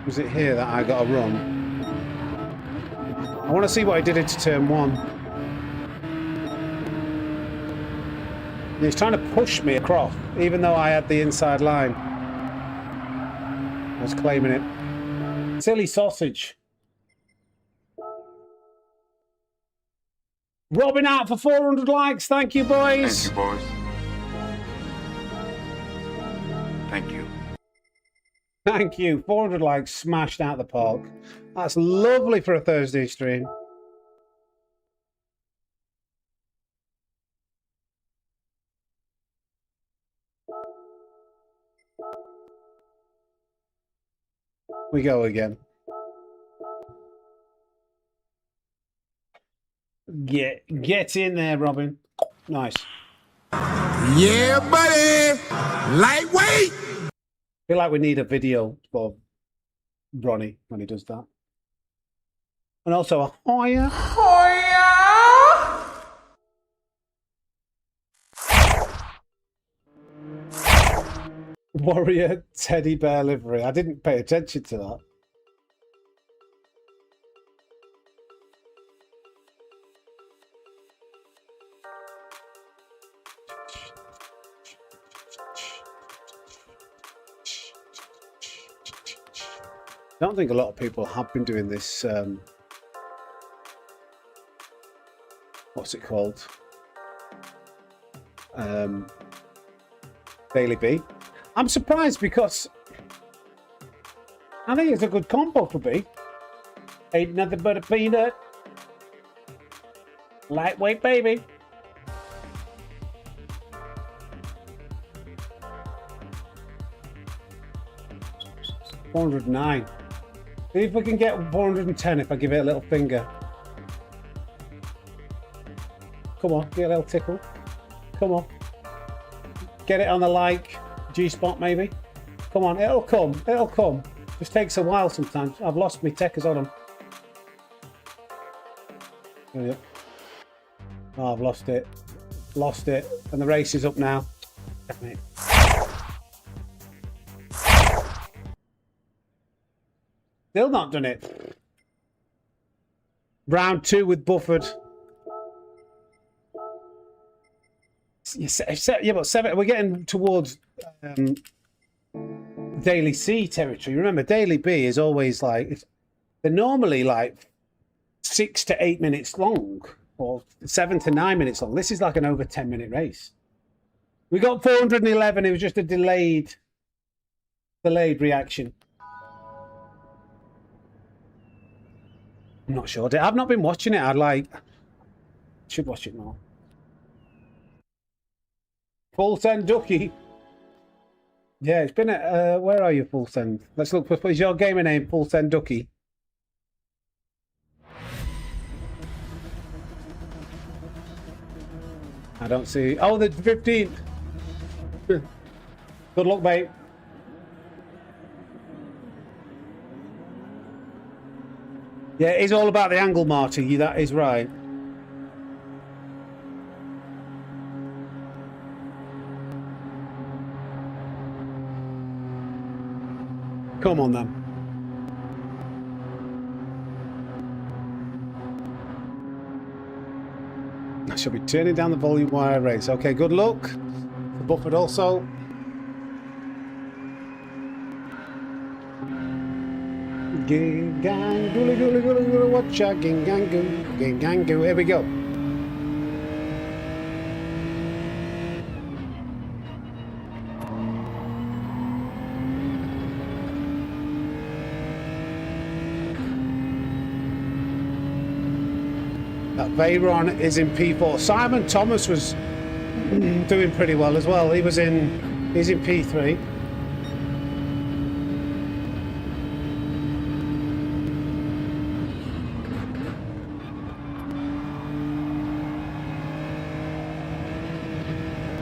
was it here that I got to run? I want to see what he did into turn one. He's trying to push me across, even though I had the inside line. I was claiming it. Silly sausage. Robin out for 400 likes. Thank you, boys. Thank you, boys. Thank you. Thank you. 400 likes smashed out the park. That's lovely for a Thursday stream. We go again. Get in there, Robin. Nice. Yeah, buddy. Lightweight. I feel like we need a video for Ronnie when he does that. And also a Hoya. Warrior teddy bear livery. I didn't pay attention to that. I don't think a lot of people have been doing this. What's it called? Daily B. I'm surprised because I think it's a good combo for B. Ain't nothing but a peanut. Lightweight, baby. $409. See if we can get 410 if I give it a little finger. Come on, get a little tickle. Come on. Get it on the like. G-spot maybe. Come on, it'll come. It'll come. Just takes a while sometimes. I've lost my techers on them. Yeah. Oh, I've lost it. Lost it. And the race is up now. Damn it. Still not done it. Round 2 with Bufford. Yeah, but 7. We're getting towards Daily C territory. Remember, Daily B is always like, they're normally like 6 to 8 minutes long. or 7 to 9 minutes long. This is like an over 10-minute race. We got 411. It was just a delayed reaction. I'm not sure. I've not been watching it. Should watch it more. Full Send Ducky. Yeah, it's been at, where are you, Full Send? Let's look for, is your gamer name Full Send Ducky? I don't see. Oh, the 15th. Good luck, mate. Yeah, it's all about the angle, Marty. That is right. Come on, then. I shall be turning down the volume while I race. Okay, good luck. For Buffett also. Here we go. That Veyron is in P4. Simon Thomas was doing pretty well as well. He's in P3.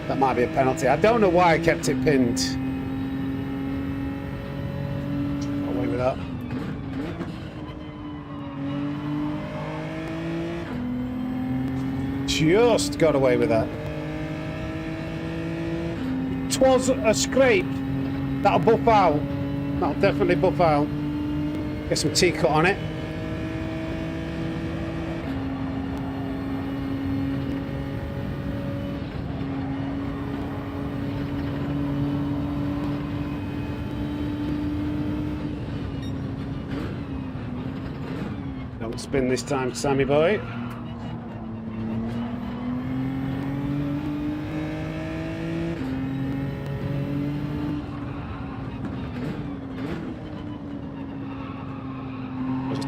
That might be a penalty. I don't know why I kept it pinned. Got away with that. Just got away with that. Twas a scrape. That'll buff out. That'll definitely buff out. Get some T-cut on it. Don't spin this time, Sammy boy.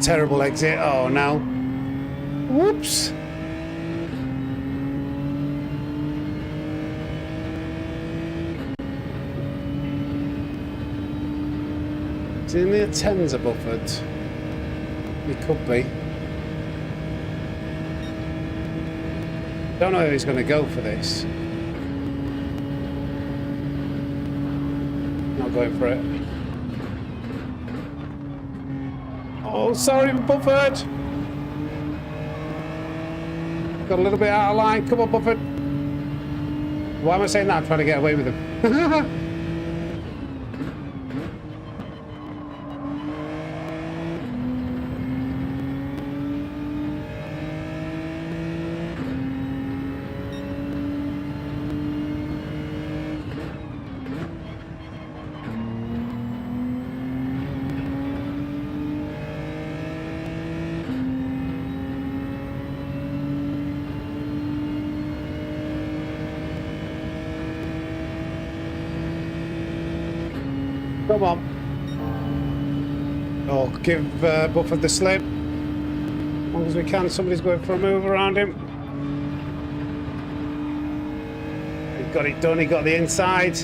Terrible exit. Oh no. Whoops. Is he in the 10s are buffered? He could be. Don't know if he's going to go for this. Not going for it. Oh, sorry, Buffett. Got a little bit out of line. Come on, Buffett. Why am I saying that? I'm trying to get away with him. Come on. Oh, give Buffett the slip. As long as we can, somebody's going for a move around him. He got it done, he got the inside.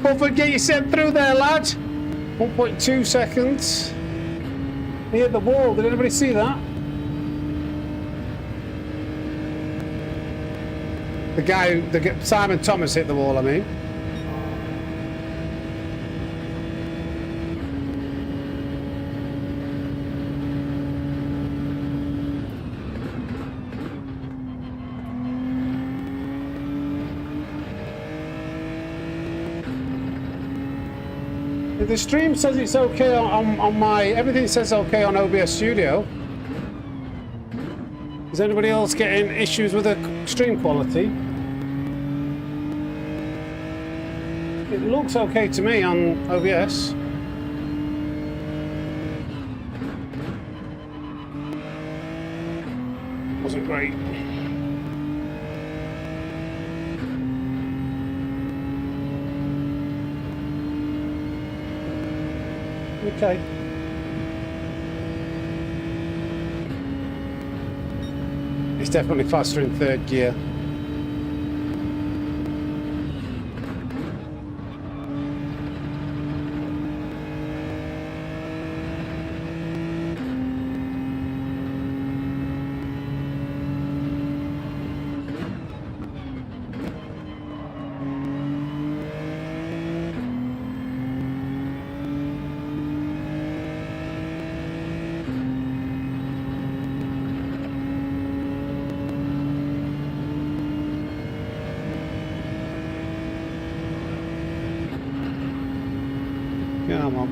Buffer, get you sent through there, lad. 1.2 seconds. He hit the wall. Did anybody see that? Simon Thomas hit the wall, I mean. The stream says it's okay on my... Everything says okay on OBS Studio. Is anybody else getting issues with the stream quality? It looks okay to me on OBS. Wasn't great. Okay. It's definitely faster in third gear. Come on.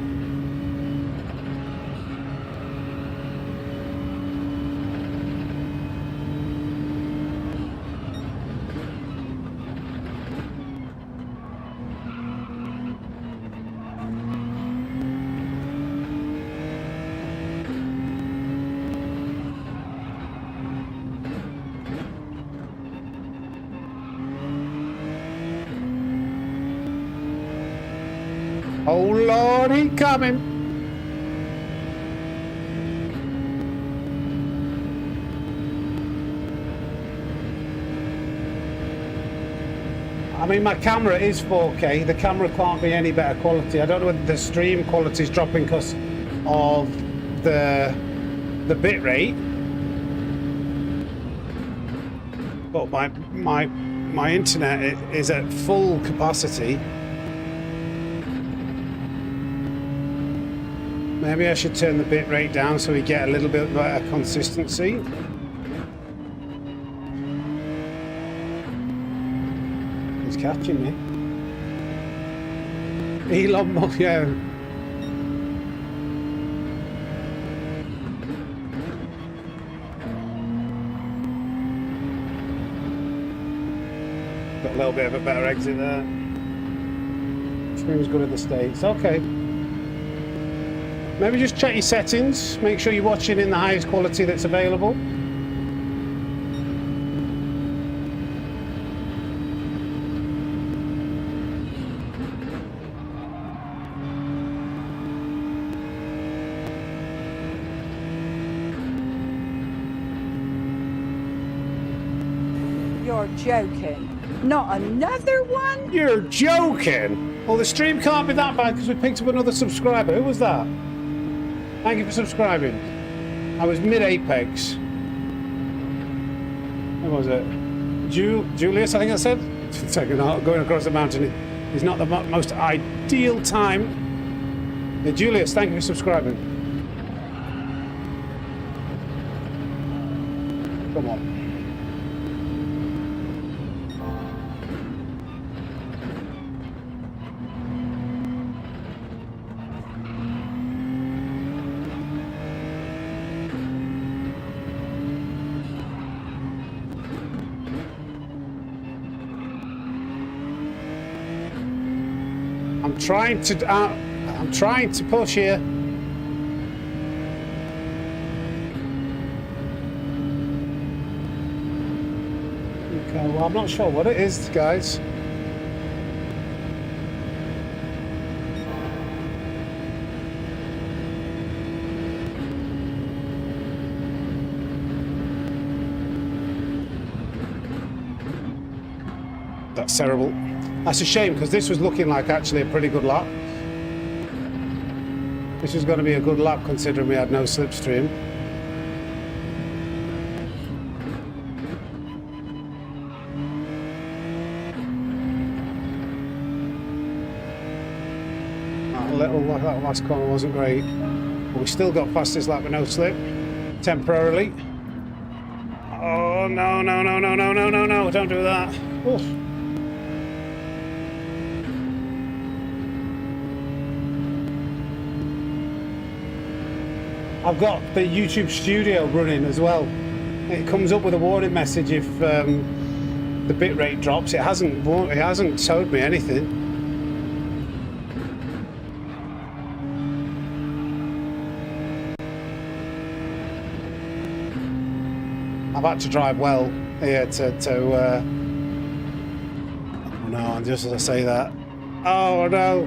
Oh Lord, he coming. I mean, my camera is 4K. The camera can't be any better quality. I don't know whether the stream quality is dropping because of the bit rate. But my internet is at full capacity. Maybe I should turn the bit rate down so we get a little bit better consistency. He's catching me. Elon Musk, yeah. Got a little bit of a better exit there. Stream's good at the States. Okay. Maybe just check your settings, make sure you're watching in the highest quality that's available. You're joking. Not another one? You're joking! Well, the stream can't be that bad because we picked up another subscriber. Who was that? Thank you for subscribing. I was mid-apex. Who was it? Julius, I think I said? Going across the mountain is not the most ideal time. Yeah, Julius, thank you for subscribing. Come on. I'm trying to push here. Okay, well, I'm not sure what it is, guys. That's terrible. That's a shame because this was looking like actually a pretty good lap. This was going to be a good lap considering we had no slipstream. That last corner wasn't great, but we still got fastest lap with no slip temporarily. Oh no, no, no, no, no, no, no, no, don't do that. Oof. I've got the YouTube studio running as well. It comes up with a warning message if the bitrate drops. It hasn't told me anything. I've had to drive well here oh no, and just as I say that, oh no,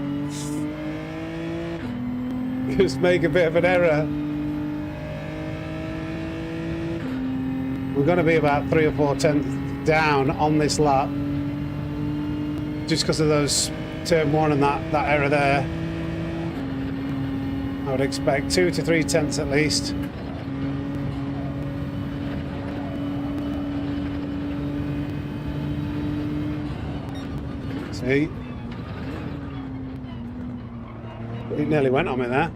just make a bit of an error. We're going to be about 3 or 4 tenths down on this lap, just because of those turn 1 and that error there. I would expect 2 to 3 tenths at least. See? It nearly went on me there.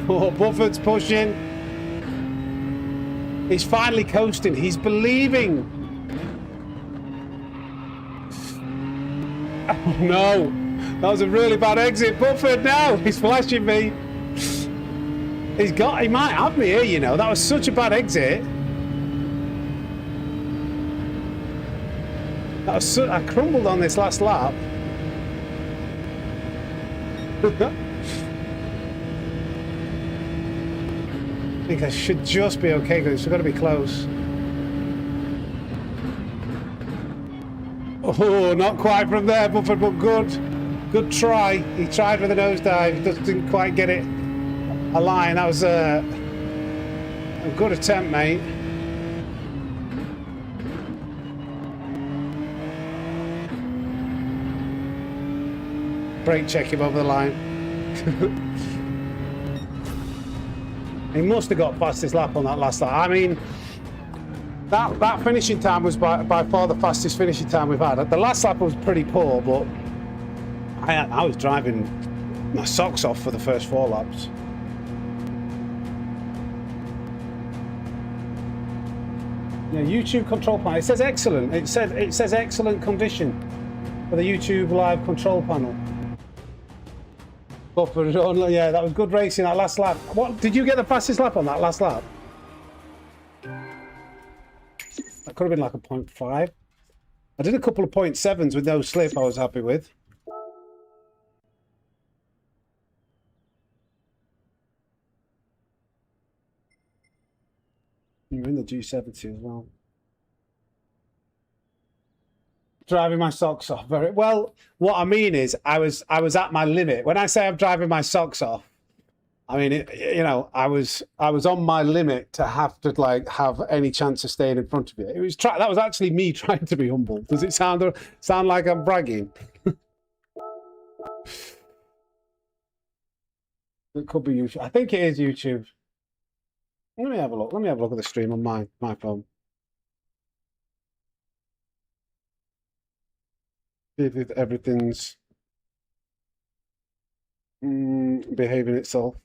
Oh, Buffett's pushing. He's finally coasting. He's believing. Oh no. That was a really bad exit. Buffett now. He's flashing me. He might have me here, you know. That was such a bad exit. I crumbled on this last lap. I think I should just be okay because it's got to be close. Oh, not quite from there, Buffett, but good. Good try. He tried with a nosedive, just didn't quite get it aligned. That was a good attempt, mate. Brake check him over the line. He must have got fastest lap on that last lap. I mean, that finishing time was by far the fastest finishing time we've had. The last lap was pretty poor, but I was driving my socks off for the first 4 laps. Yeah, YouTube control panel. It says excellent. It says excellent condition for the YouTube live control panel. Yeah, that was good racing that last lap. What did you get the fastest lap on that last lap? That could have been like a 0.5. I did a couple of 0.7s with no slip. I was happy with. You're in the G70 as well. Driving my socks off. Very well. What I mean is, I was at my limit. When I say I'm driving my socks off, I mean you know, I was on my limit to have any chance of staying in front of you. It was that was actually me trying to be humble. Does it sound like I'm bragging? It could be YouTube. I think it is YouTube. Let me have a look. Let me have a look at the stream on my phone. If everything's behaving itself.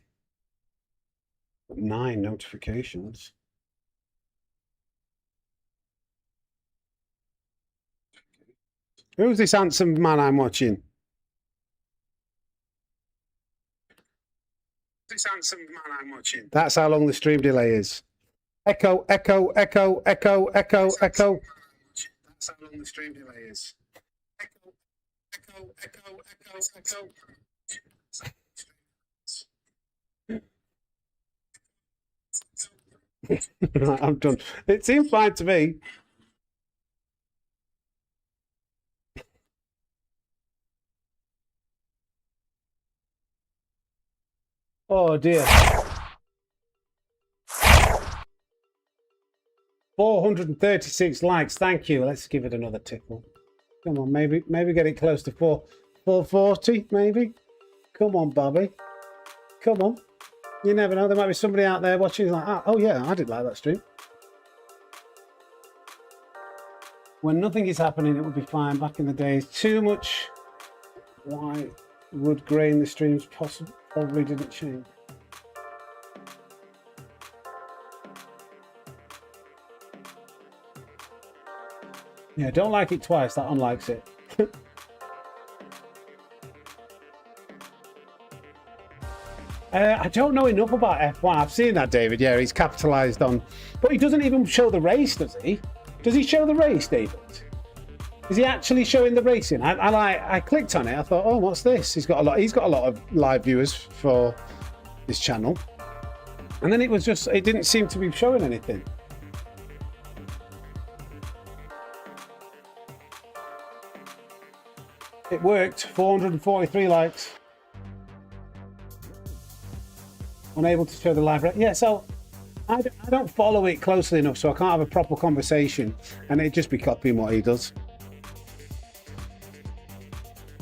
9 notifications. Who's this handsome man I'm watching? This handsome man I'm watching. That's how long the stream delay is. Echo, echo, echo, echo, echo, echo. That's how long the stream delay is. Echo, echo, echo, echo, echo. Right, I'm done. It seemed fine to me. Oh dear. 436 likes. Thank you. Let's give it another tickle. Come on, maybe get it close to 440, maybe. Come on, Bobby. Come on. You never know. There might be somebody out there watching like, oh yeah, I did like that stream. When nothing is happening, it would be fine. Back in the days, too much white wood grey in the streams probably didn't change. Yeah, don't like it twice. That one likes it. I don't know enough about F1. I've seen that, David. Yeah, he's capitalised on... But he doesn't even show the race, does he? Does he show the race, David? Is he actually showing the racing? I clicked on it. I thought, oh, what's this? He's got a lot of live viewers for this channel. And then it didn't seem to be showing anything. It worked. 443 likes. Unable to show the live. Yeah, so I don't follow it closely enough, so I can't have a proper conversation, and it'd just be copying what he does.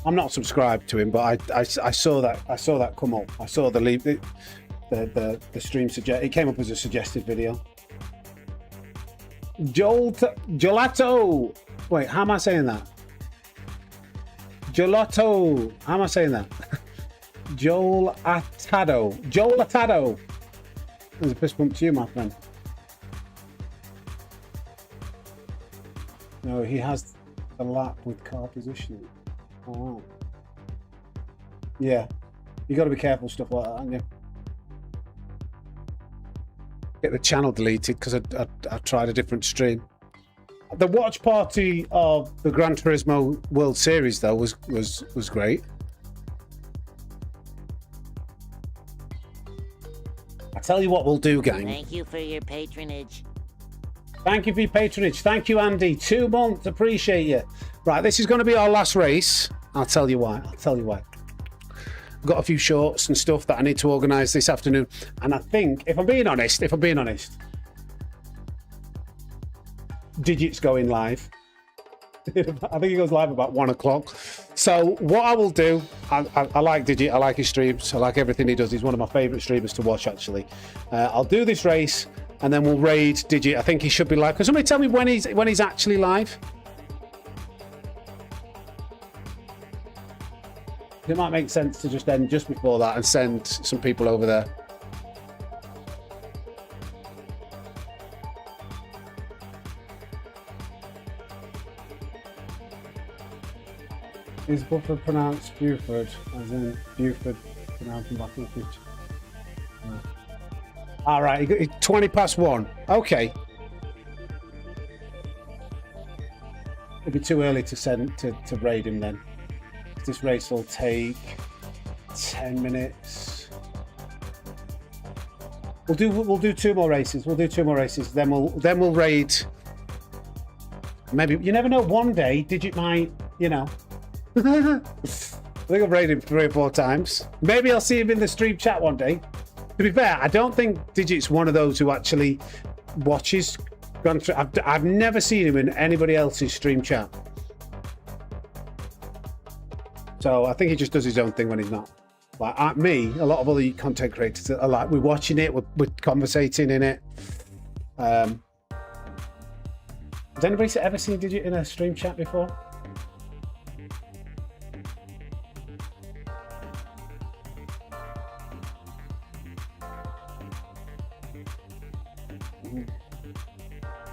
I'm not subscribed to him, but I saw that come up. I saw the stream suggest. It came up as a suggested video. Gelato. Wait, how am I saying that? Gelato. How am I saying that? Joel Atado. There's a fist bump to you, my friend. No, he has a lap with car positioning. Oh, wow. Yeah, you got to be careful stuff like that, haven't you? Get the channel deleted because I tried a different stream. The watch party of the Gran Turismo World Series though was great. I tell you what we'll do, gang. Thank you for your patronage. Thank you for your patronage. Thank you, Andy. 2 months. Appreciate you. Right, this is going to be our last race. I'll tell you why. I've got a few shorts and stuff that I need to organise this afternoon. And I think, if I'm being honest, Digit's going live. I think he goes live about 1 o'clock. So what I will do, I like Digit, I like his streams, I like everything he does. He's one of my favourite streamers to watch, actually. I'll do this race and then we'll raid Digit. I think he should be live. Can somebody tell me when he's actually live? It might make sense to just end just before that and send some people over there. Is Buford pronounced Buford, as in Buford pronounced back in the future? No. All right, 20 past 1. Okay. It'd be too early to send to raid him then. This race will take 10 minutes. We'll do 2 more races. Then we'll raid. Maybe, you never know. One day, Digit might, you know. I think I've raided him 3 or 4 times. Maybe I'll see him in the stream chat one day. To be fair, I don't think Digit's one of those who actually watches. I've never seen him in anybody else's stream chat. So I think he just does his own thing when he's not. Like me, a lot of other content creators are like, we're watching it, we're conversating in it. Has anybody ever seen Digit in a stream chat before?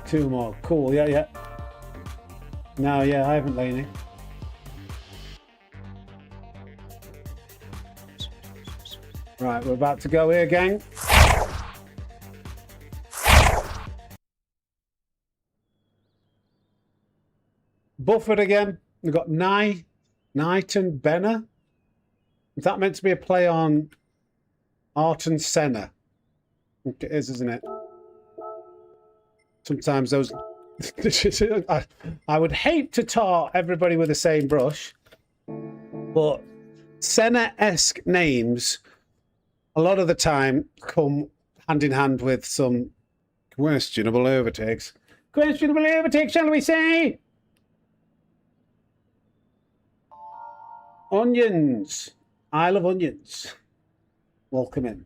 Two more. Cool. Yeah. No, yeah, I haven't, Lainey. Right, we're about to go here, gang. Bufford again. We've got Knight and Benner. Is that meant to be a play on Ayrton Senna? It is, isn't it? Sometimes those... I would hate to tar everybody with the same brush, but Senna-esque names a lot of the time come hand in hand with some questionable overtakes. Questionable overtakes, shall we say? Onions. I love onions. Welcome in.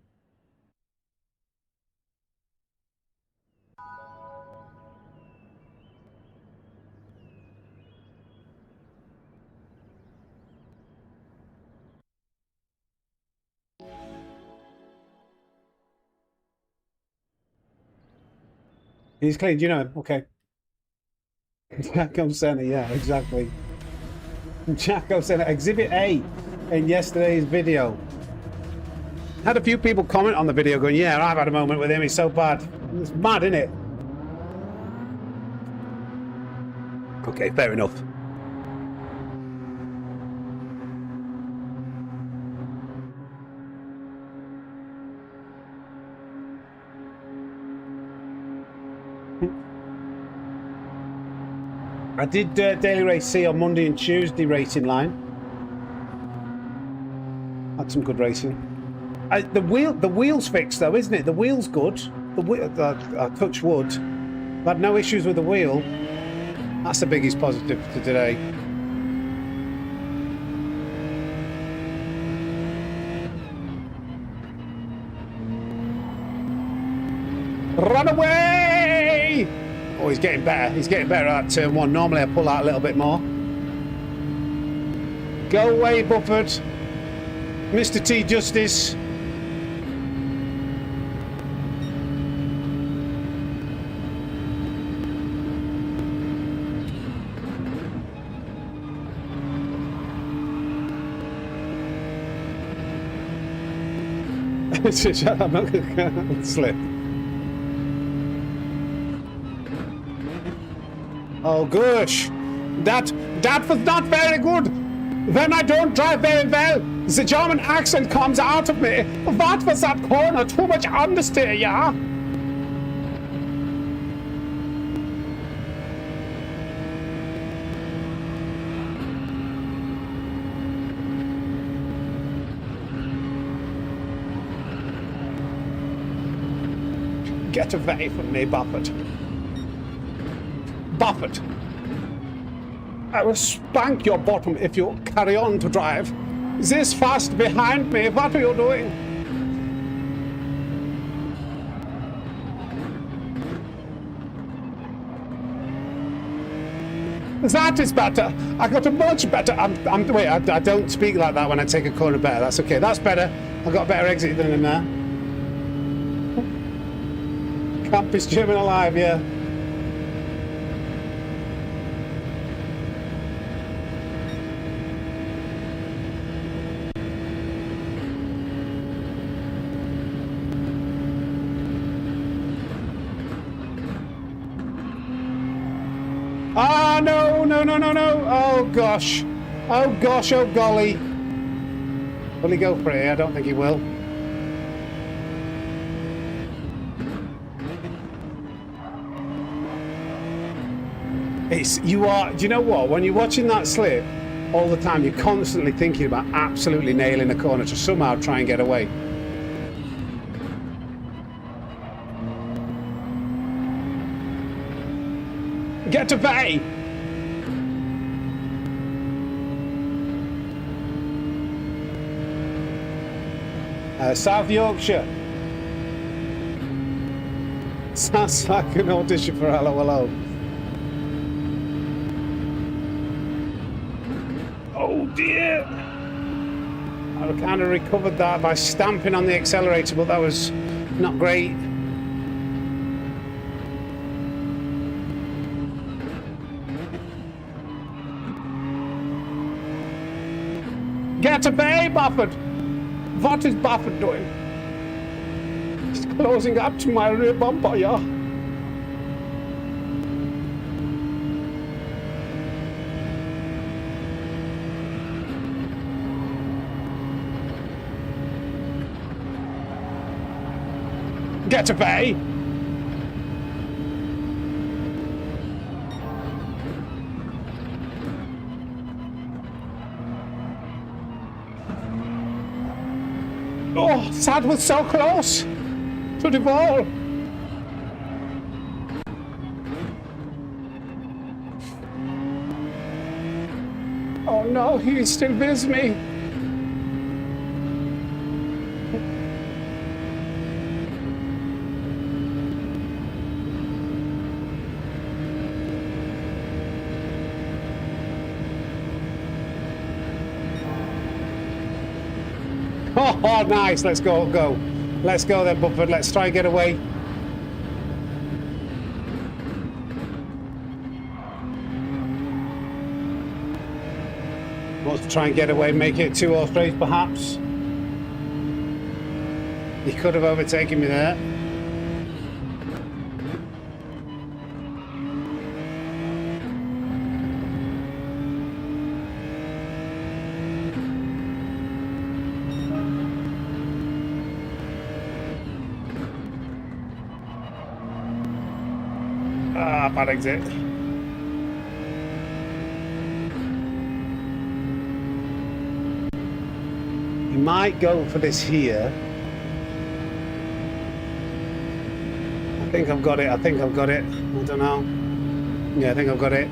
He's clean. Do you know him? Okay. Jacko Senna, yeah, exactly. Jacko Senna, Exhibit A in yesterday's video. Had a few people comment on the video going, yeah, I've had a moment with him, he's so bad. It's mad, isn't it? Okay, fair enough. I did Daily Race C on Monday and Tuesday racing line. Had some good racing. The wheel's fixed though, isn't it? The wheel's good. The wheel, touch wood. I've had no issues with the wheel. That's the biggest positive to today. Run away! Oh, he's getting better. He's getting better at turn one. Normally I pull out a little bit more. Go away, Buffett. Mr. T Justice. I'm not going to slip. Oh gosh, that was not very good. Then I don't drive very well. The German accent comes out of me. What was that corner? Too much understeer, yeah? Get away from me, Buffett. Buffett. I will spank your bottom if you carry on to drive. This fast behind me, what are you doing? That is better. I got a much better. Wait, I don't speak like that when I take a corner better. That's okay. That's better. I got a better exit than in there. Campus German alive, yeah. Ah, no, no, no, no, no. Oh, gosh. Oh, gosh, oh, golly. Will he go for it? I don't think he will. Do you know what? When you're watching that slip all the time, you're constantly thinking about absolutely nailing a corner to somehow try and get away. Get away! South Yorkshire. Sounds like an audition for Hello Hello. Oh dear! I kind of recovered that by stamping on the accelerator, but that was not great. Get away, Buffett! What is Buffett doing? He's closing up to my rear bumper, yeah. Get away! Oh, that was so close to the ball. Oh no, he still visits me. Oh, nice. Let's go. Let's go then, Buffett. Let's try and get away. Let's try and get away, make it 2 or 3 perhaps. He could have overtaken me there. Ah, bad exit. He might go for this here. I think I've got it. I don't know. Yeah, I think I've got it.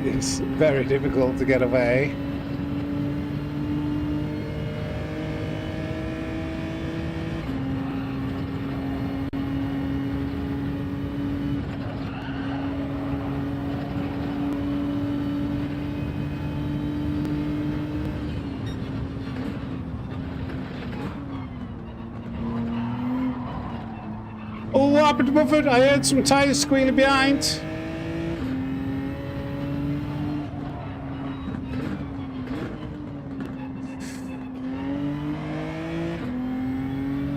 It's very difficult to get away. Oh, what happened to Buffett? I heard some tyres squealing behind.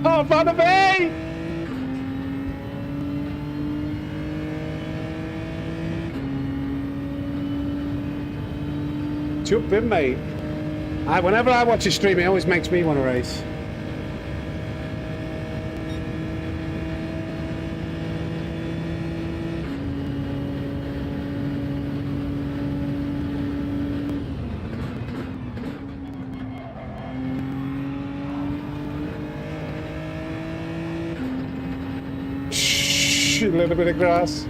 Oh, Fanatec! Jump in, mate. Whenever I watch a stream, it always makes me want to race. A little bit of grass.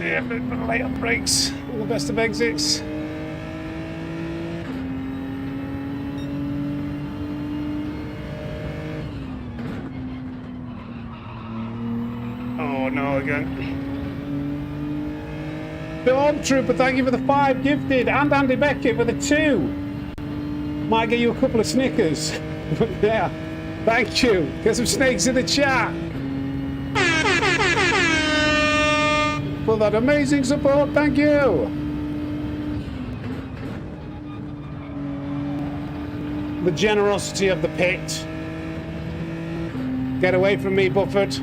Yeah, a bit of late on brakes. All the best of exits. Oh no, again. Stormtrooper, thank you for the 5 gifted, and Andy Beckett for the 2. Might get you a couple of Snickers. Yeah, thank you. Get some snakes in the chat. For that amazing support, thank you. The generosity of the pit. Get away from me, Buffett.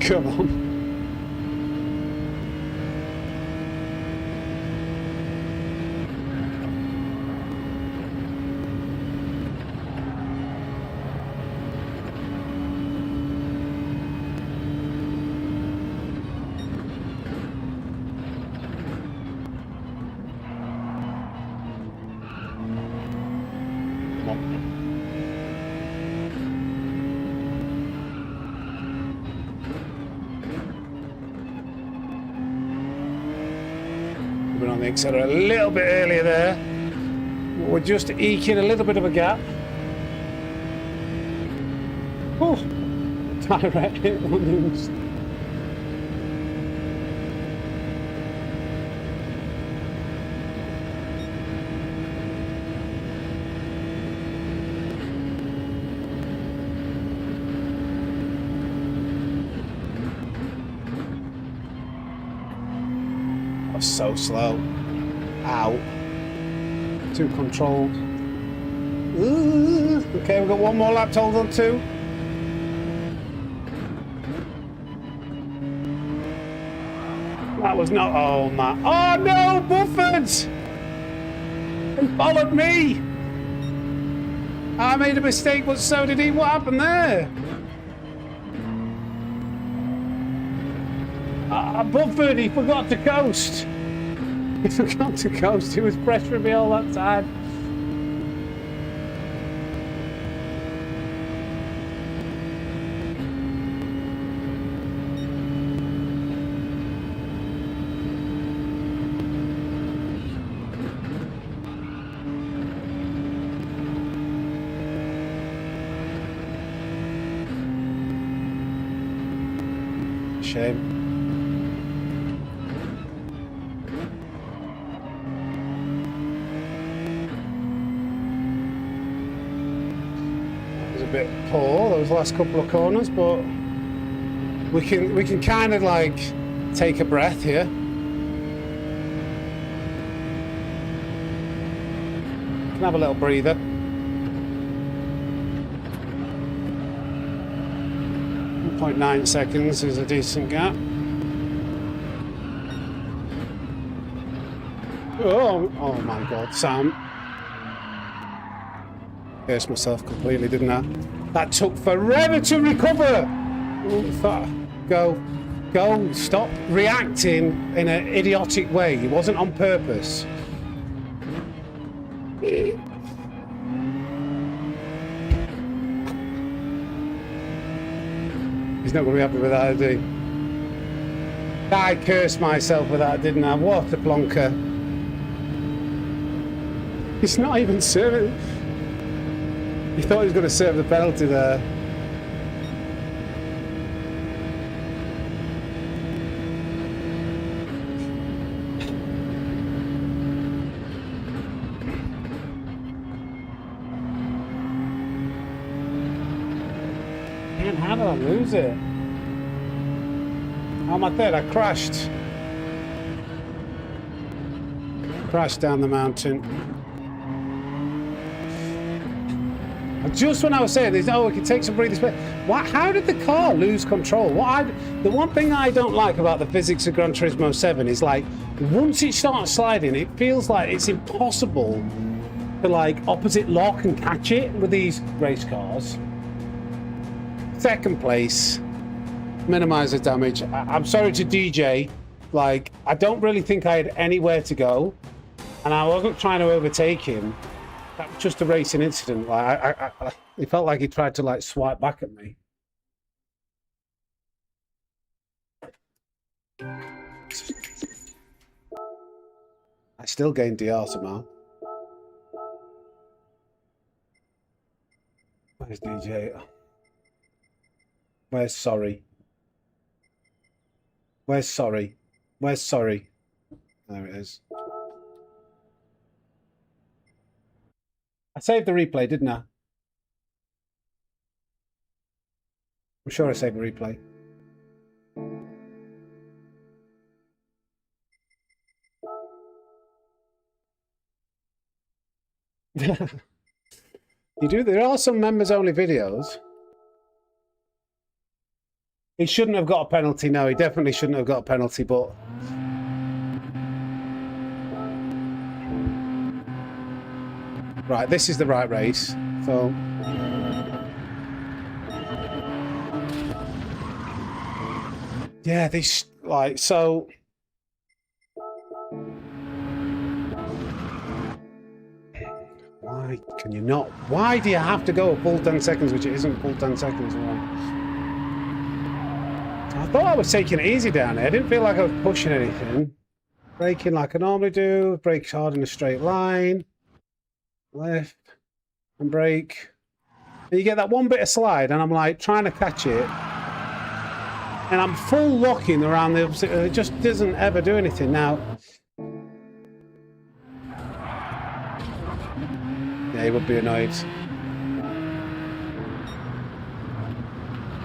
Come on. On the accelerator a little bit earlier there. We're just eking a little bit of a gap. Oh, direct hit on the was so slow. Ow. Too controlled. Ooh. Okay, we've got one more lap to hold on to. That was not... Oh, man. Oh, no! Bufford! He followed me! I made a mistake, but so did he. What happened there? Bufford, he forgot to coast. He forgot to coast. He was pressuring me all that time. Shame. It was a bit poor those last couple of corners, but we can kind of like take a breath here. Can have a little breather. 0.9 seconds is a decent gap. Oh my god, Sam. Cursed myself completely, didn't I? That took forever to recover! Go, stop reacting in an idiotic way. It wasn't on purpose. He's not going to be happy with that, is he? I cursed myself with that, didn't I? What a plonker. He's not even serving. He thought he was going to serve the penalty there. Man, how did I lose it? How am I third? I crashed. Crashed down the mountain. Just when I was saying this, oh, we can take some breathing space. How did the car lose control? The one thing I don't like about the physics of Gran Turismo 7 is like, once it starts sliding, it feels like it's impossible to like opposite lock and catch it with these race cars. Second place, minimize the damage. I'm sorry to DJ, like, I don't really think I had anywhere to go, and I wasn't trying to overtake him. That was just a racing incident. Like, it felt like he tried to like swipe back at me. I still gained DR somehow. Where's DJ? Where's sorry? Where's sorry? Where's sorry? There it is. I saved the replay, didn't I? I'm sure I saved the replay. You do. There are some members-only videos. He shouldn't have got a penalty. No, he definitely shouldn't have got a penalty, but... Right, this is the right race, so... Yeah, this, like, so... Why can you not? Why do you have to go a full 10 seconds, which it isn't full 10 seconds? I thought I was taking it easy down here. I didn't feel like I was pushing anything. Braking like I normally do. Brake hard in a straight line. Left. And brake. And you get that one bit of slide, and I'm like trying to catch it. And I'm full locking around the opposite. It just doesn't ever do anything. Now... Yeah, he would be annoyed.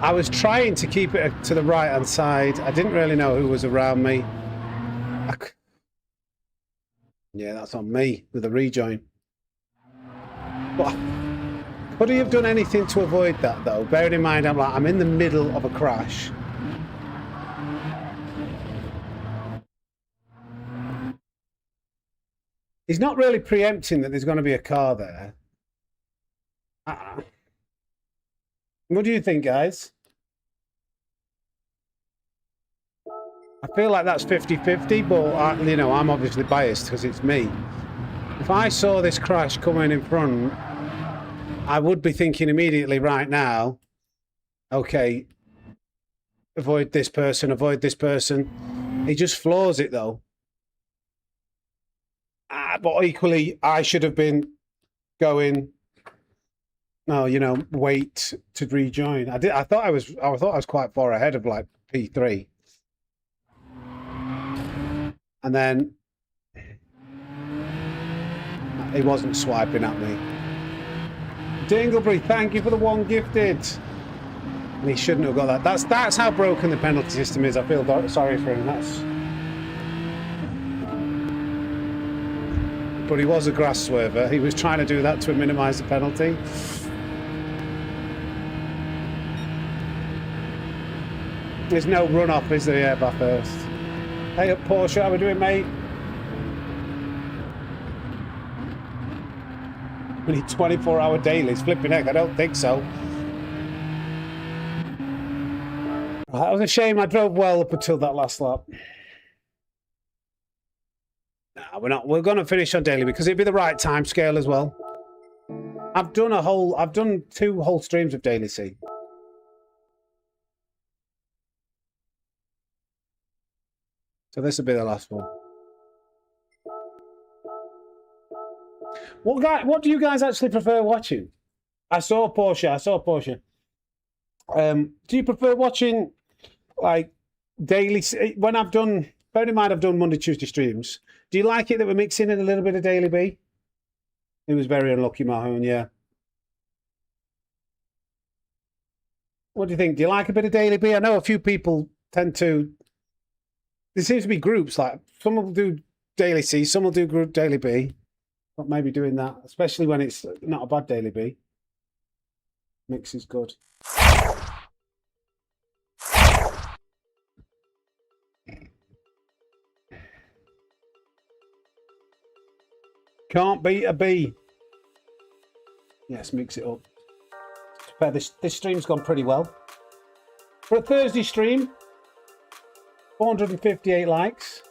I was trying to keep it to the right-hand side. I didn't really know who was around me. Yeah, that's on me with the rejoin. But could he have done anything to avoid that though? Bearing in mind, I'm in the middle of a crash. He's not really preempting that there's going to be a car there. What do you think, guys? I feel like that's 50-50, but you know, I'm obviously biased because it's me. If I saw this crash coming in front, I would be thinking immediately right now, okay, avoid this person, avoid this person. He just floors it though. But equally, I should have been going, no, you know, wait to rejoin. I thought I was quite far ahead of like P3. And then he wasn't swiping at me. Dinglebury, thank you for the 1 gifted. And he shouldn't have got that. That's how broken the penalty system is. I feel sorry for him. But he was a grass swerver. He was trying to do that to minimise the penalty. There's no runoff, is there, yeah, Bathurst? Hey up, Porsche, how we doing, mate? We need 24-hour dailies. Flipping heck, I don't think so. That was a shame. I drove well up until that last lap. No, we're not. We're going to finish on daily because it'd be the right time scale as well. I've done 2 whole streams of Daily C. So this will be the last one. What do you guys actually prefer watching? I saw Porsche. Do you prefer watching like daily? When I've done, bear in mind I've done Monday, Tuesday streams. Do you like it that we're mixing in a little bit of Daily B? He was very unlucky, Mahoon, yeah. What do you think? Do you like a bit of Daily B? I know a few people tend to. There seems to be groups, like some will do Daily C, some will do group Daily B. But maybe doing that, especially when it's not a bad Daily B. Mix is good. Can't beat a B. Yes, mix it up. This stream's gone pretty well. For a Thursday stream, 458 likes.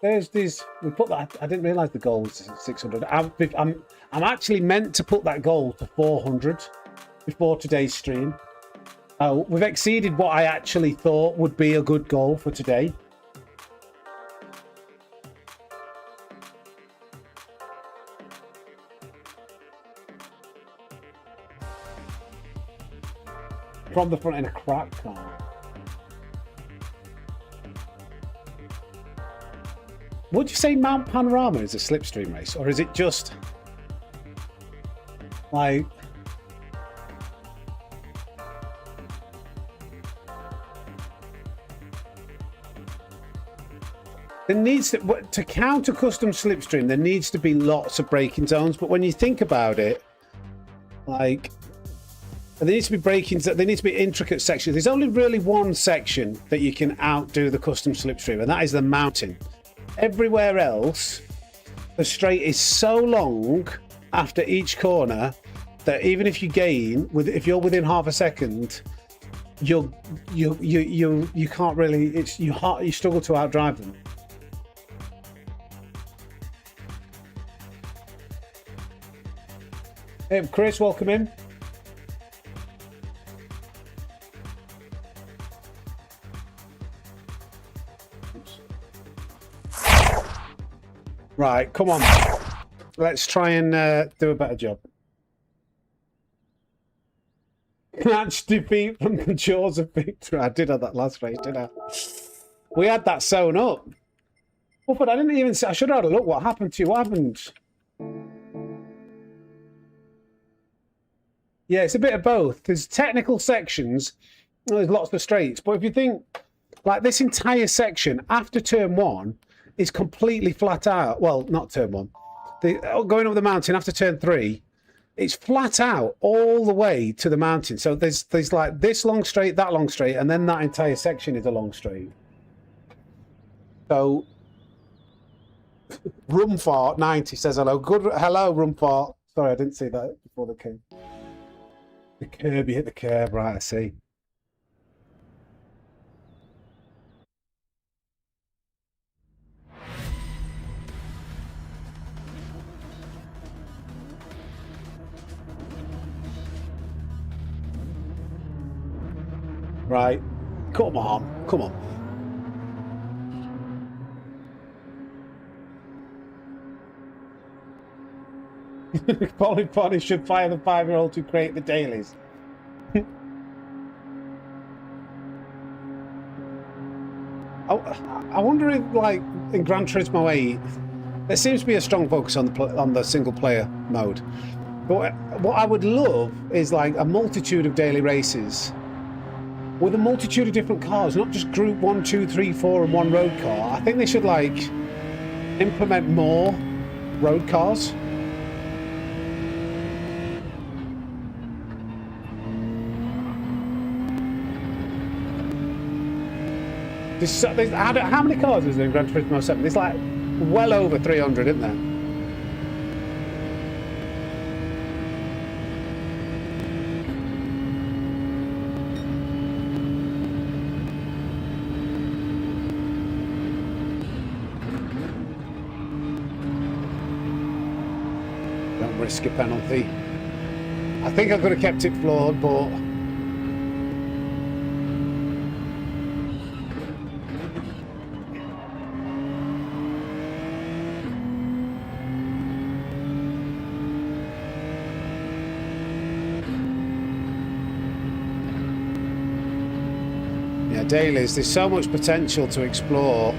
Thursdays, we put that. I didn't realise the goal was 600. I'm actually meant to put that goal to 400 before today's stream. We've exceeded what I actually thought would be a good goal for today. From the front in a crack car. Would you say Mount Panorama is a slipstream race, or is it just like there needs to count a custom slipstream? There needs to be lots of braking zones, but when you think about it, like there needs to be braking. There needs to be intricate sections. There's only really one section that you can outdo the custom slipstream, and that is the mountain. Everywhere else, the straight is so long after each corner that even if you gain, if you're within half a second, you can't really. You struggle to outdrive them. Hey, Chris, welcome in. Right, come on. Let's try and do a better job. Match defeat from the jaws of victory. I did have that last race, didn't I? We had that sewn up. Oh, but I didn't even say. I should have had a look. What happened to you? What happened? Yeah, it's a bit of both. There's technical sections. There's lots of straights. But if you think, like this entire section, after turn 1, is completely flat out. Well, not turn 1. Going up the mountain after turn 3, it's flat out all the way to the mountain. So there's like this long straight, that long straight, and then that entire section is a long straight. So Rumfart 90 says hello. Hello, Rumfart. Sorry, I didn't see that before they came. The curb, you hit the curb, right? I see. Right, come on, come on. Polly should fire the 5-year-old to create the dailies. I wonder if, like, in Gran Turismo 8, there seems to be a strong focus on the single player mode. But what I would love is like a multitude of daily races with a multitude of different cars, not just group 1, 2, 3, 4 and one road car. I think they should like implement more road cars. How many cars is there in Gran Turismo 7? There's like well over 300, isn't there? Don't risk a penalty. I think I could have kept it flawed, but dailies, there's so much potential to explore.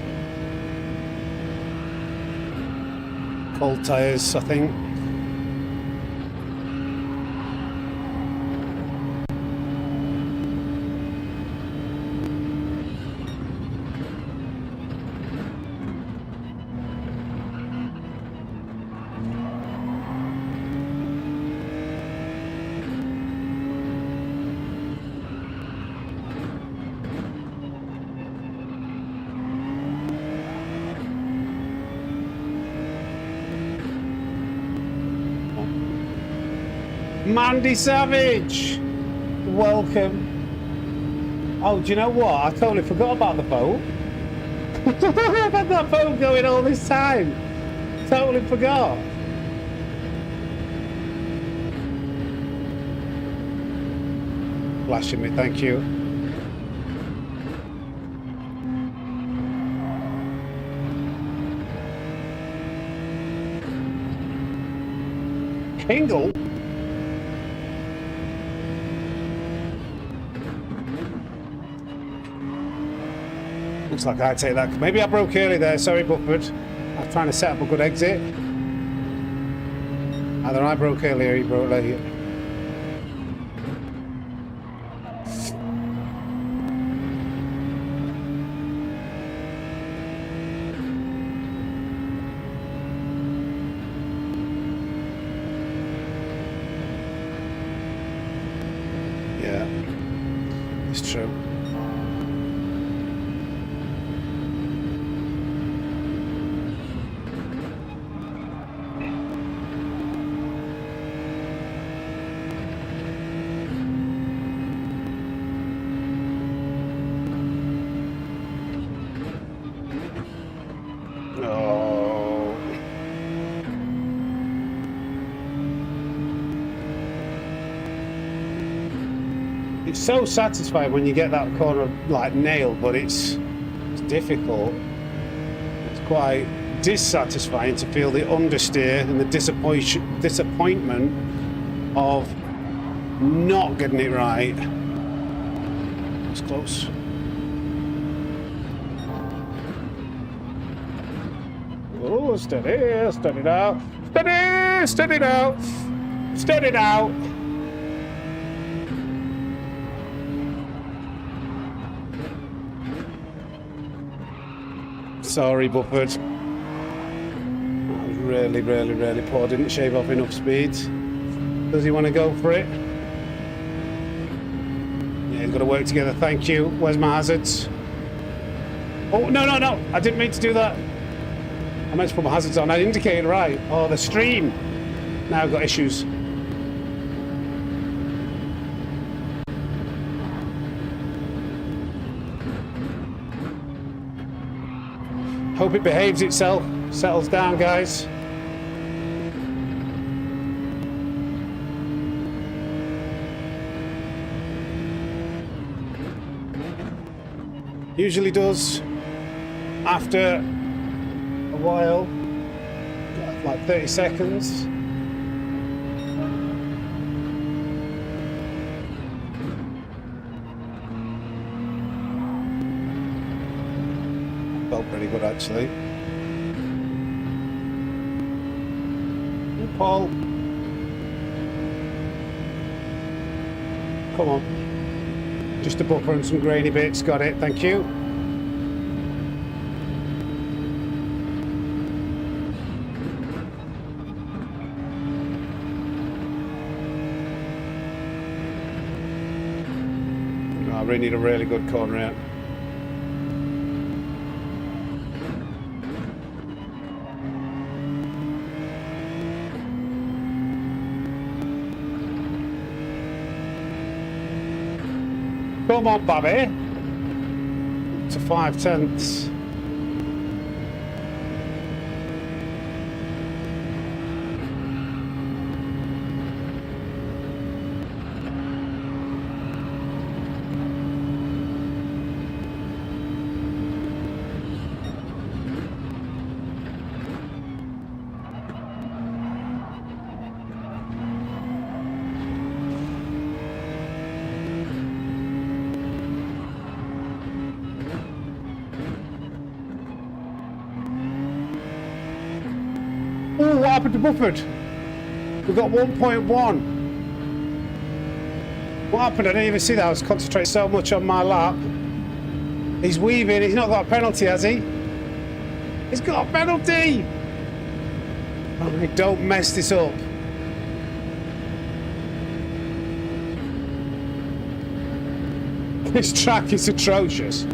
Cold tyres, I think. Mandy Savage, welcome. Oh, do you know what? I totally forgot about the boat. I've had that boat going all this time. Totally forgot. Flashing me, thank you. Kingle? Looks like I take that. Maybe I broke early there. Sorry, Bufford. I was trying to set up a good exit. Either I broke early or he broke late. Yeah, it's true. It's so satisfying when you get that corner like nailed, but it's difficult. It's quite dissatisfying to feel the understeer and the disappointment of not getting it right. It's close. Oh, steady, steady now. Steady, steady now. Steady now. Sorry, Bufford. That was really, really, really poor. Didn't shave off enough speed. Does he want to go for it? Yeah, he's got to work together. Thank you. Where's my hazards? Oh, no, no, no. I didn't mean to do that. I meant to put my hazards on. I indicated right. Oh, the stream. Now I've got issues. Hope it behaves itself. Settles down, guys. Usually does. After a while, like 30 seconds. Felt pretty good actually. Paul. Come on. Just a buffer and some grainy bits. Got it. Thank you. I really need a really good corner out. Come on, Bobby. To 5/10. Oh, what happened to Bufford? We got 1.1. What happened? I didn't even see that. I was concentrating so much on my lap. He's weaving. He's not got a penalty, has he? He's got a penalty! Oh, don't mess this up. This track is atrocious.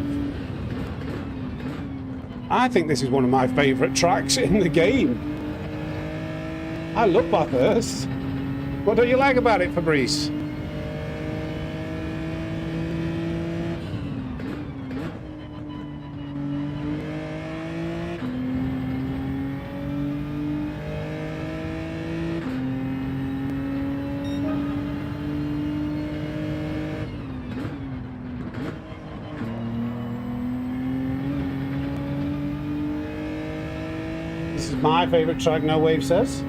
I think this is one of my favourite tracks in the game. I love Bathurst. What don't you like about it, Fabrice? This is my favourite track, No Wave says.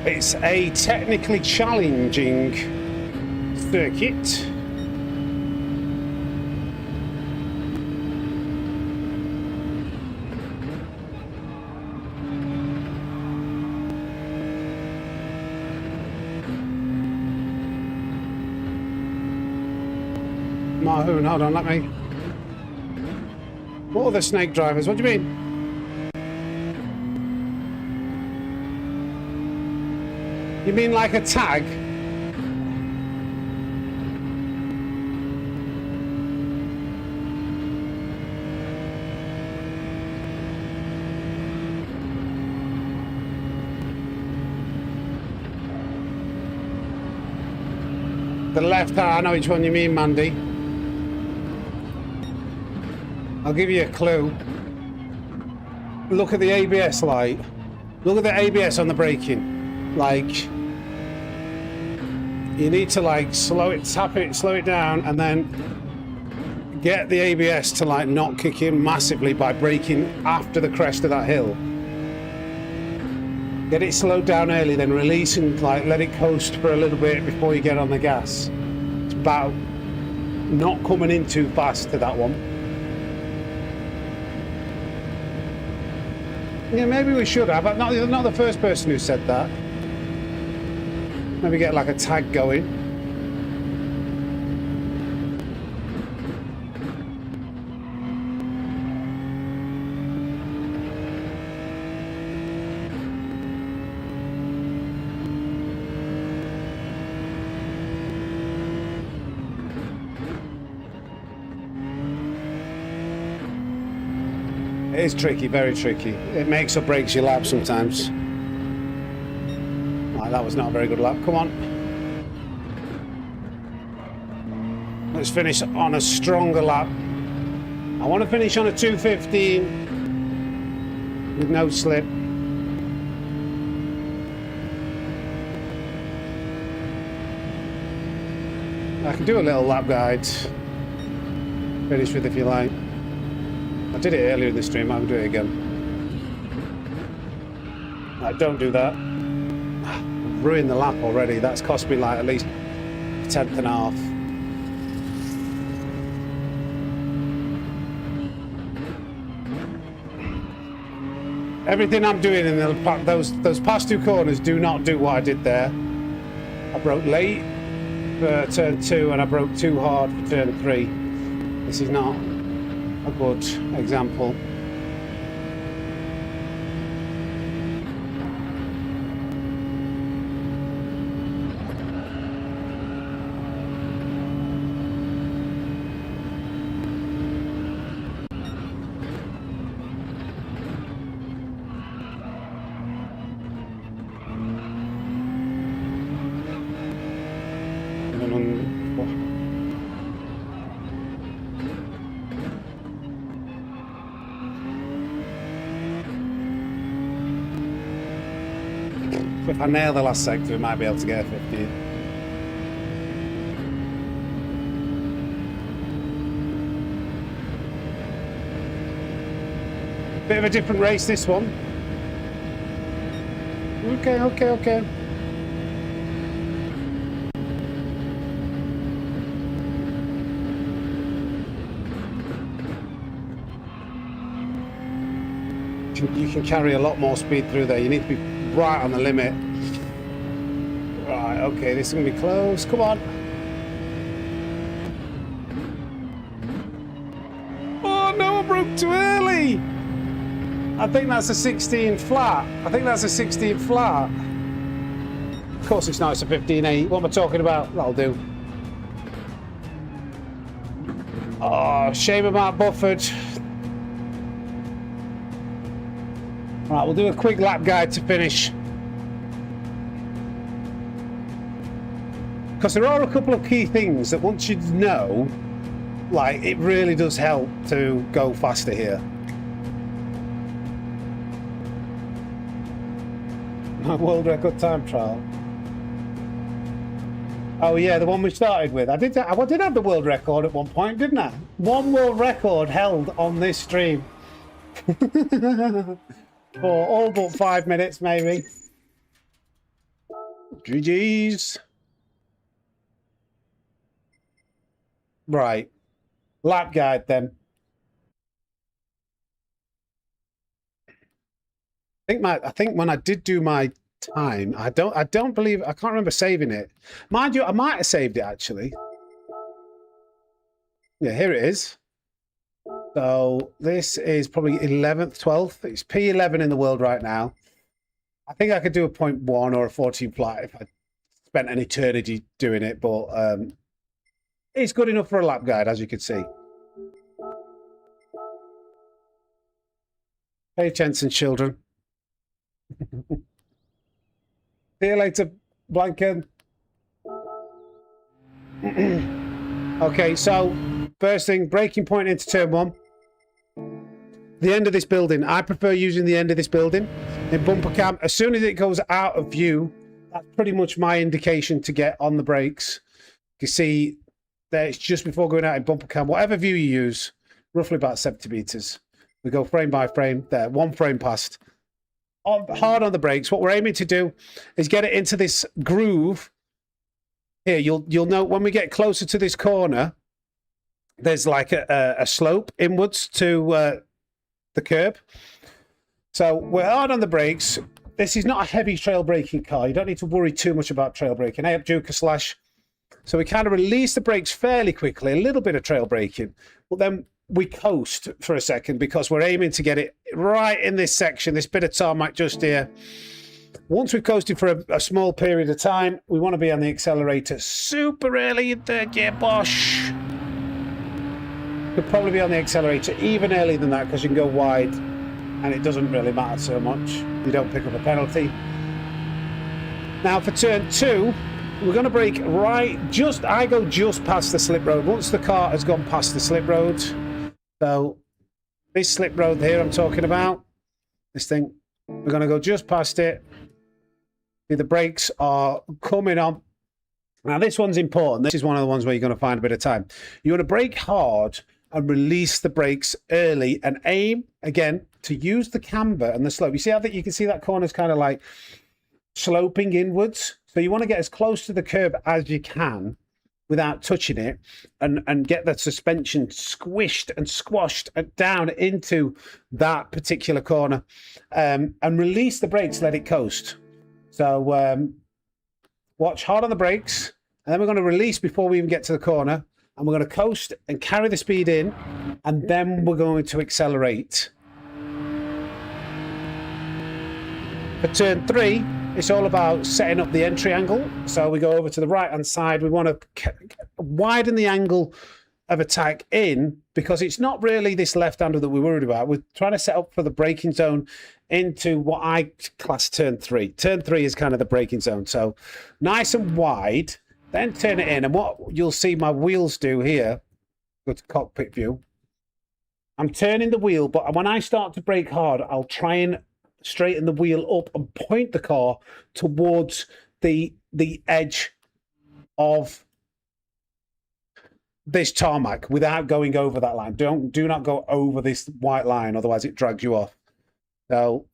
It's a technically challenging circuit. Mahoon, hold on, let me. What are the snake drivers? What do you mean? You mean like a tag? The left, I know which one you mean, Mandy. I'll give you a clue. Look at the ABS light. Look at the ABS on the braking. Like, you need to like slow it, tap it, slow it down, and then get the ABS to like not kick in massively by braking after the crest of that hill. Get it slowed down early, then release and like let it coast for a little bit before you get on the gas. It's about not coming in too fast to that one. Yeah, maybe we should have. Not the first person who said that. Maybe get like a tag going. is tricky, very tricky. It makes or breaks your lap sometimes. Right, that was not a very good lap. Come on. Let's finish on a stronger lap. I want to finish on a 2:15 with no slip. I can do a little lap guide. Finish with if you like. I did it earlier in the stream, I'll do it again. Right, don't do that. I've ruined the lap already. That's cost me like at least a tenth and a half. Everything I'm doing in those past two corners do not do what I did there. I broke late for turn 2 and I broke too hard for turn 3. This is not a good example. If I nail the last sector, we might be able to get a 15. Bit of a different race, this one. Okay. You can carry a lot more speed through there. You need to be right on the limit. Right, okay, this is going to be close. Come on. Oh no, I broke too early. I think that's a 16 flat. Of course it's not, it's a 15.8. What am I talking about? That'll do. Oh, shame about Bufford. Right, we'll do a quick lap guide to finish. Because there are a couple of key things that once you know, like, it really does help to go faster here. My world record time trial. Oh yeah, the one we started with. I did have the world record at one point, didn't I? One world record held on this stream. For all but 5 minutes, maybe. GG's. Right. Lap guide then. I think when I did do my time, I can't remember saving it. Mind you, I might have saved it actually. Yeah, here it is. So this is probably 11th, 12th. It's P11 in the world right now. I think I could do a 0.1 or a 14 flat if I spent an eternity doing it, but it's good enough for a lap guide, as you can see. Hey, Jensen children. See you later, Blanken. Okay, so first thing, braking point into turn 1. The end of this building. I prefer using the end of this building in bumper cam. As soon as it goes out of view, that's pretty much my indication to get on the brakes. You see there, it's just before going out in bumper cam. Whatever view you use, roughly about 70 meters. We go frame by frame there, 1 frame past. Hard on the brakes. What we're aiming to do is get it into this groove. Here, you'll note when we get closer to this corner, there's like a slope inwards to the curb. So we're hard on the brakes. This is not a heavy trail braking car. You don't need to worry too much about trail braking. I have Duca slash. So we kind of release the brakes fairly quickly, a little bit of trail braking. But then we coast for a second because we're aiming to get it right in this section, this bit of tarmac just here. Once we've coasted for a small period of time, we want to be on the accelerator super early in third gear, bosh. Could probably be on the accelerator even earlier than that because you can go wide and it doesn't really matter so much. You don't pick up a penalty. Now for turn 2, we're going to brake right, I go just past the slip road. Once the car has gone past the slip road, so this slip road here I'm talking about, this thing, we're going to go just past it. See, the brakes are coming on. Now this one's important. This is one of the ones where you're going to find a bit of time. You want to brake hard and release the brakes early and aim, again, to use the camber and the slope. You see how that you can see that corner's kind of like sloping inwards? So you want to get as close to the curb as you can without touching it and get the suspension squished and squashed down into that particular corner, and release the brakes, let it coast. So watch hard on the brakes, and then we're going to release before we even get to the corner, and we're going to coast and carry the speed in, and then we're going to accelerate. For turn 3, it's all about setting up the entry angle. So we go over to the right-hand side. We want to widen the angle of attack in, because it's not really this left-hander that we're worried about. We're trying to set up for the braking zone into what I class turn 3. Turn 3 is kind of the braking zone. So nice and wide, then turn it in. And what you'll see my wheels do here, go to cockpit view. I'm turning the wheel, but when I start to brake hard, I'll try and straighten the wheel up and point the car towards the edge of this tarmac without going over that line. Do not go over this white line, otherwise it drags you off. So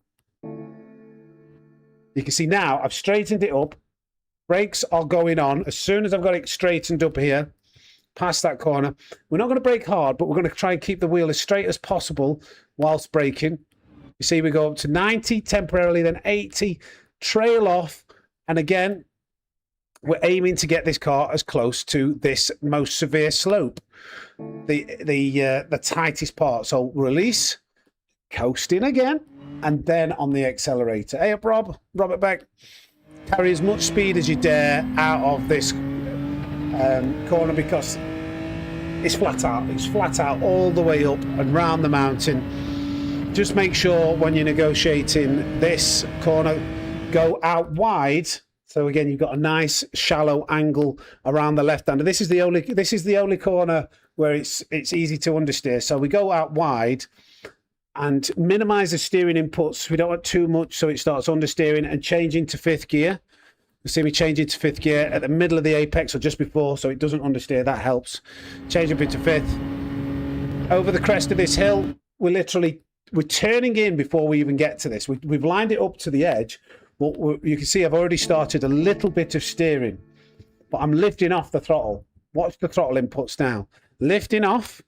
you can see now I've straightened it up. Brakes are going on. As soon as I've got it straightened up here, past that corner, we're not going to brake hard, but we're going to try and keep the wheel as straight as possible whilst braking. You see, we go up to 90 temporarily, then 80, trail off, and again, we're aiming to get this car as close to this most severe slope, the tightest part. So release, coasting again, and then on the accelerator. Hey up, Robert Beck. Carry as much speed as you dare out of this corner, because it's flat out. It's flat out all the way up and round the mountain. Just make sure when you're negotiating this corner, go out wide. So again, you've got a nice shallow angle around the left-hander. This is the only corner where it's easy to understeer. So we go out wide and minimize the steering inputs. We don't want too much, so it starts understeering, and change into 5th gear. You see me change into 5th gear at the middle of the apex or just before, so it doesn't understeer. That helps. Change up into 5th. Over the crest of this hill, we're turning in before we even get to this. We've lined it up to the edge, but you can see I've already started a little bit of steering, but I'm lifting off the throttle. Watch the throttle inputs now. Lifting off,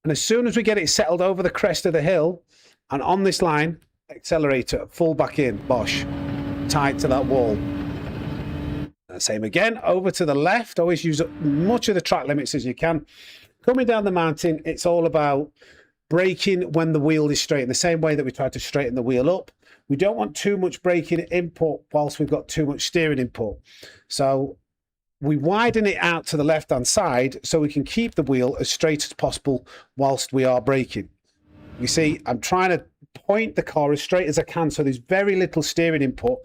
and as soon as we get it settled over the crest of the hill and on this line, accelerator, full back in, bosh, tied to that wall. Same again, over to the left. Always use up much of the track limits as you can. Coming down the mountain, it's all about braking when the wheel is straight, in the same way that we try to straighten the wheel up. We don't want too much braking input whilst we've got too much steering input. So we widen it out to the left-hand side so we can keep the wheel as straight as possible whilst we are braking. You see, I'm trying to point the car as straight as I can, so there's very little steering input,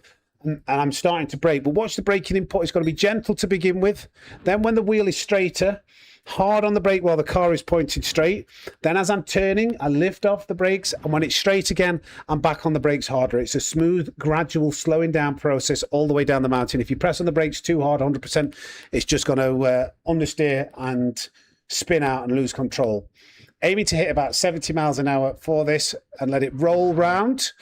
and I'm starting to brake. But watch the braking input. It's got to be gentle to begin with. Then when the wheel is straighter, hard on the brake while the car is pointed straight. Then as I'm turning, I lift off the brakes, and when it's straight again, I'm back on the brakes harder. It's a smooth, gradual slowing down process all the way down the mountain. If you press on the brakes too hard, 100%, it's just going to understeer and spin out and lose control. Aiming to hit about 70 miles an hour for this and let it roll round.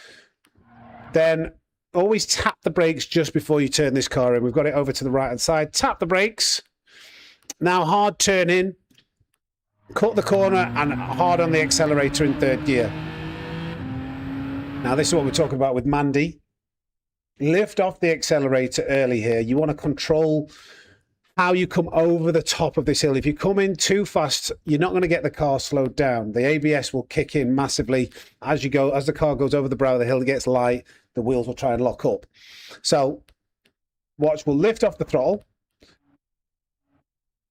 Then always tap the brakes just before you turn this car in. We've got it over to the right hand side. Tap the brakes. Now hard turn in, cut the corner, and hard on the accelerator in 3rd gear. Now this is what we're talking about with Mandy. Lift off the accelerator early here. You want to control how you come over the top of this hill. If you come in too fast, you're not going to get the car slowed down. The ABS will kick in massively as you go. As the car goes over the brow of the hill, it gets light. The wheels will try and lock up. So watch, we'll lift off the throttle.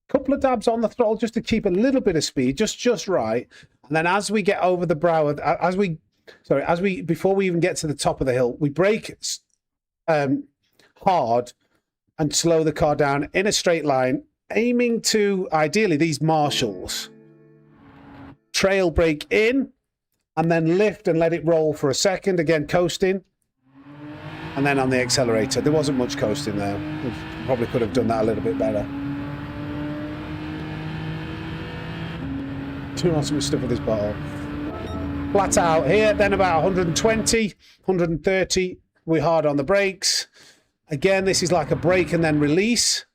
Couple of dabs on the throttle just to keep a little bit of speed, just right. And then as we get over the brow, as we sorry, before we even get to the top of the hill, we brake hard and slow the car down in a straight line, aiming to, ideally, these marshals. Trail brake in, and then lift and let it roll for a second, again coasting, and then on the accelerator. There wasn't much coasting there. We probably could have done that a little bit better. Too awesome stuff with this bottle. Flat out here, then about 120, 130, we're hard on the brakes. Again, this is like a brake and then release.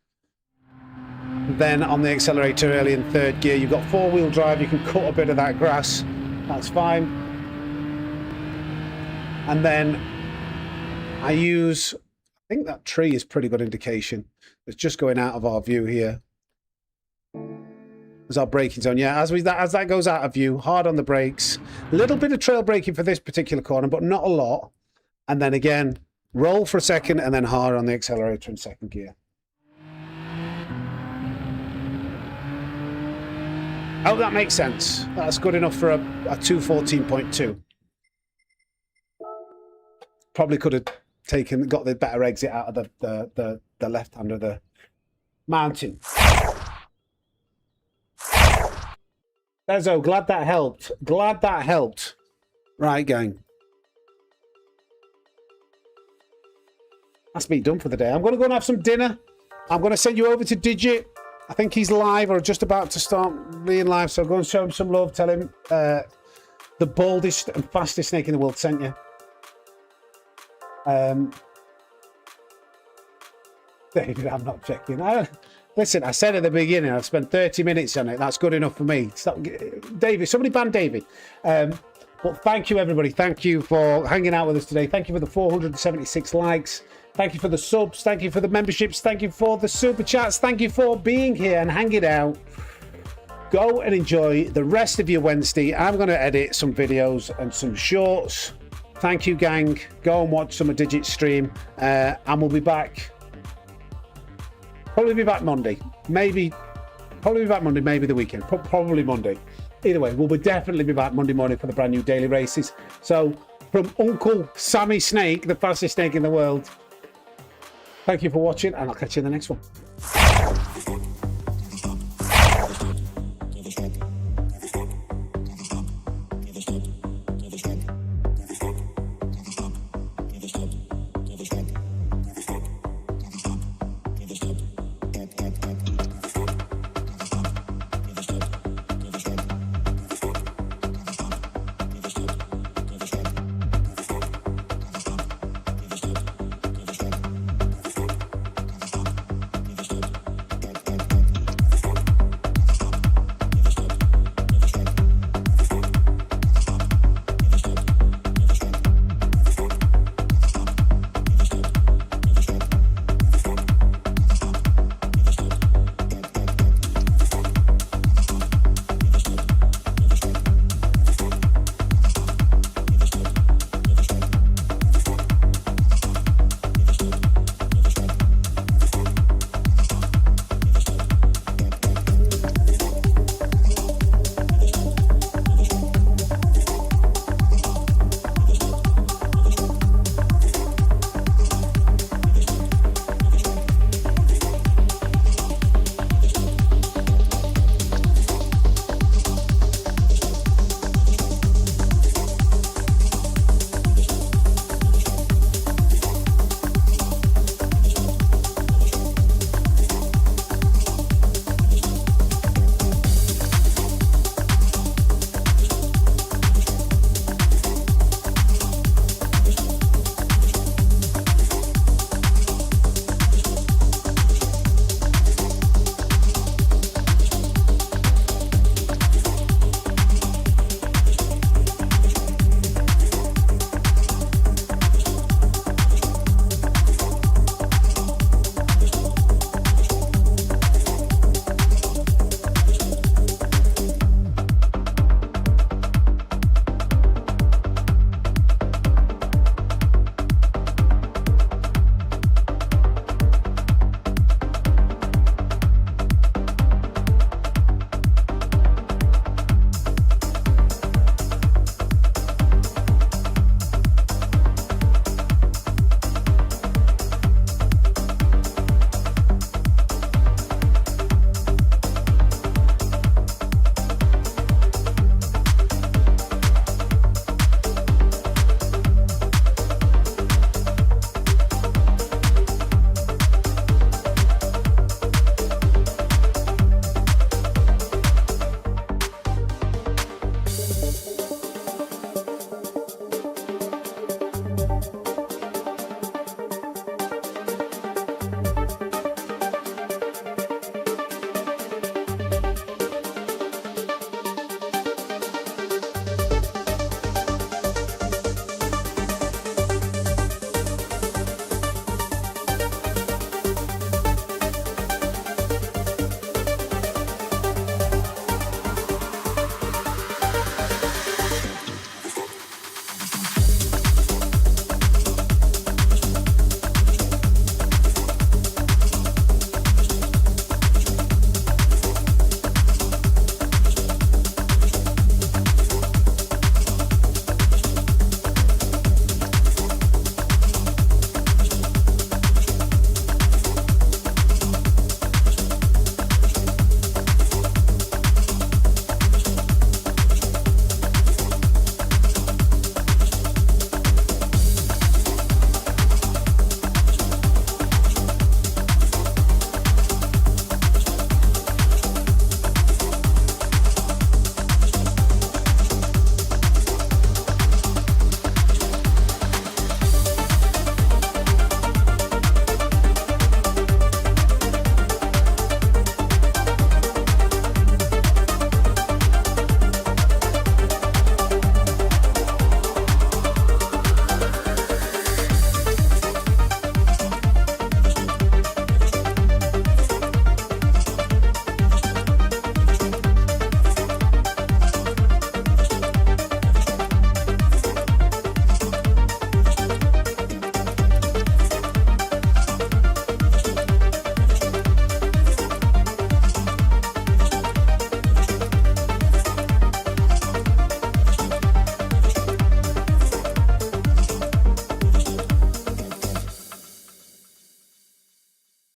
Then on the accelerator early in third gear, you've got four-wheel drive, you can cut a bit of that grass, that's fine. And then I use, I think that tree is pretty good indication. It's just going out of our view here. There's our braking zone. Yeah, as that goes out of view, hard on the brakes. A little bit of trail braking for this particular corner, but not a lot. And then again, roll for a second and then hard on the accelerator in second gear. Oh, that makes sense. That's good enough for a 214.2. Probably could have got the better exit out of the left hand of the mountain. Bezo, glad that helped. Glad that helped. Right, gang. That's me done for the day. I'm going to go and have some dinner. I'm going to send you over to Digit. I think he's live or just about to start being live. So go and show him some love. Tell him the boldest and fastest snake in the world sent you. David, I'm not checking. Listen, I said at the beginning, I've spent 30 minutes on it. That's good enough for me. Stop, David, somebody ban David. But thank you, everybody. Thank you for hanging out with us today. Thank you for the 476 likes. Thank you for the subs. Thank you for the memberships. Thank you for the super chats. Thank you for being here and hanging out. Go and enjoy the rest of your Wednesday. I'm going to edit some videos and some shorts. Thank you, gang. Go and watch some of Digit's stream. And we'll be back. Probably be back Monday. Probably be back Monday, maybe the weekend. Probably Monday. Either way, we'll definitely be back Monday morning for the brand new daily races. So, from Uncle Sammysnake, the fastest snake in the world, thank you for watching, and I'll catch you in the next one.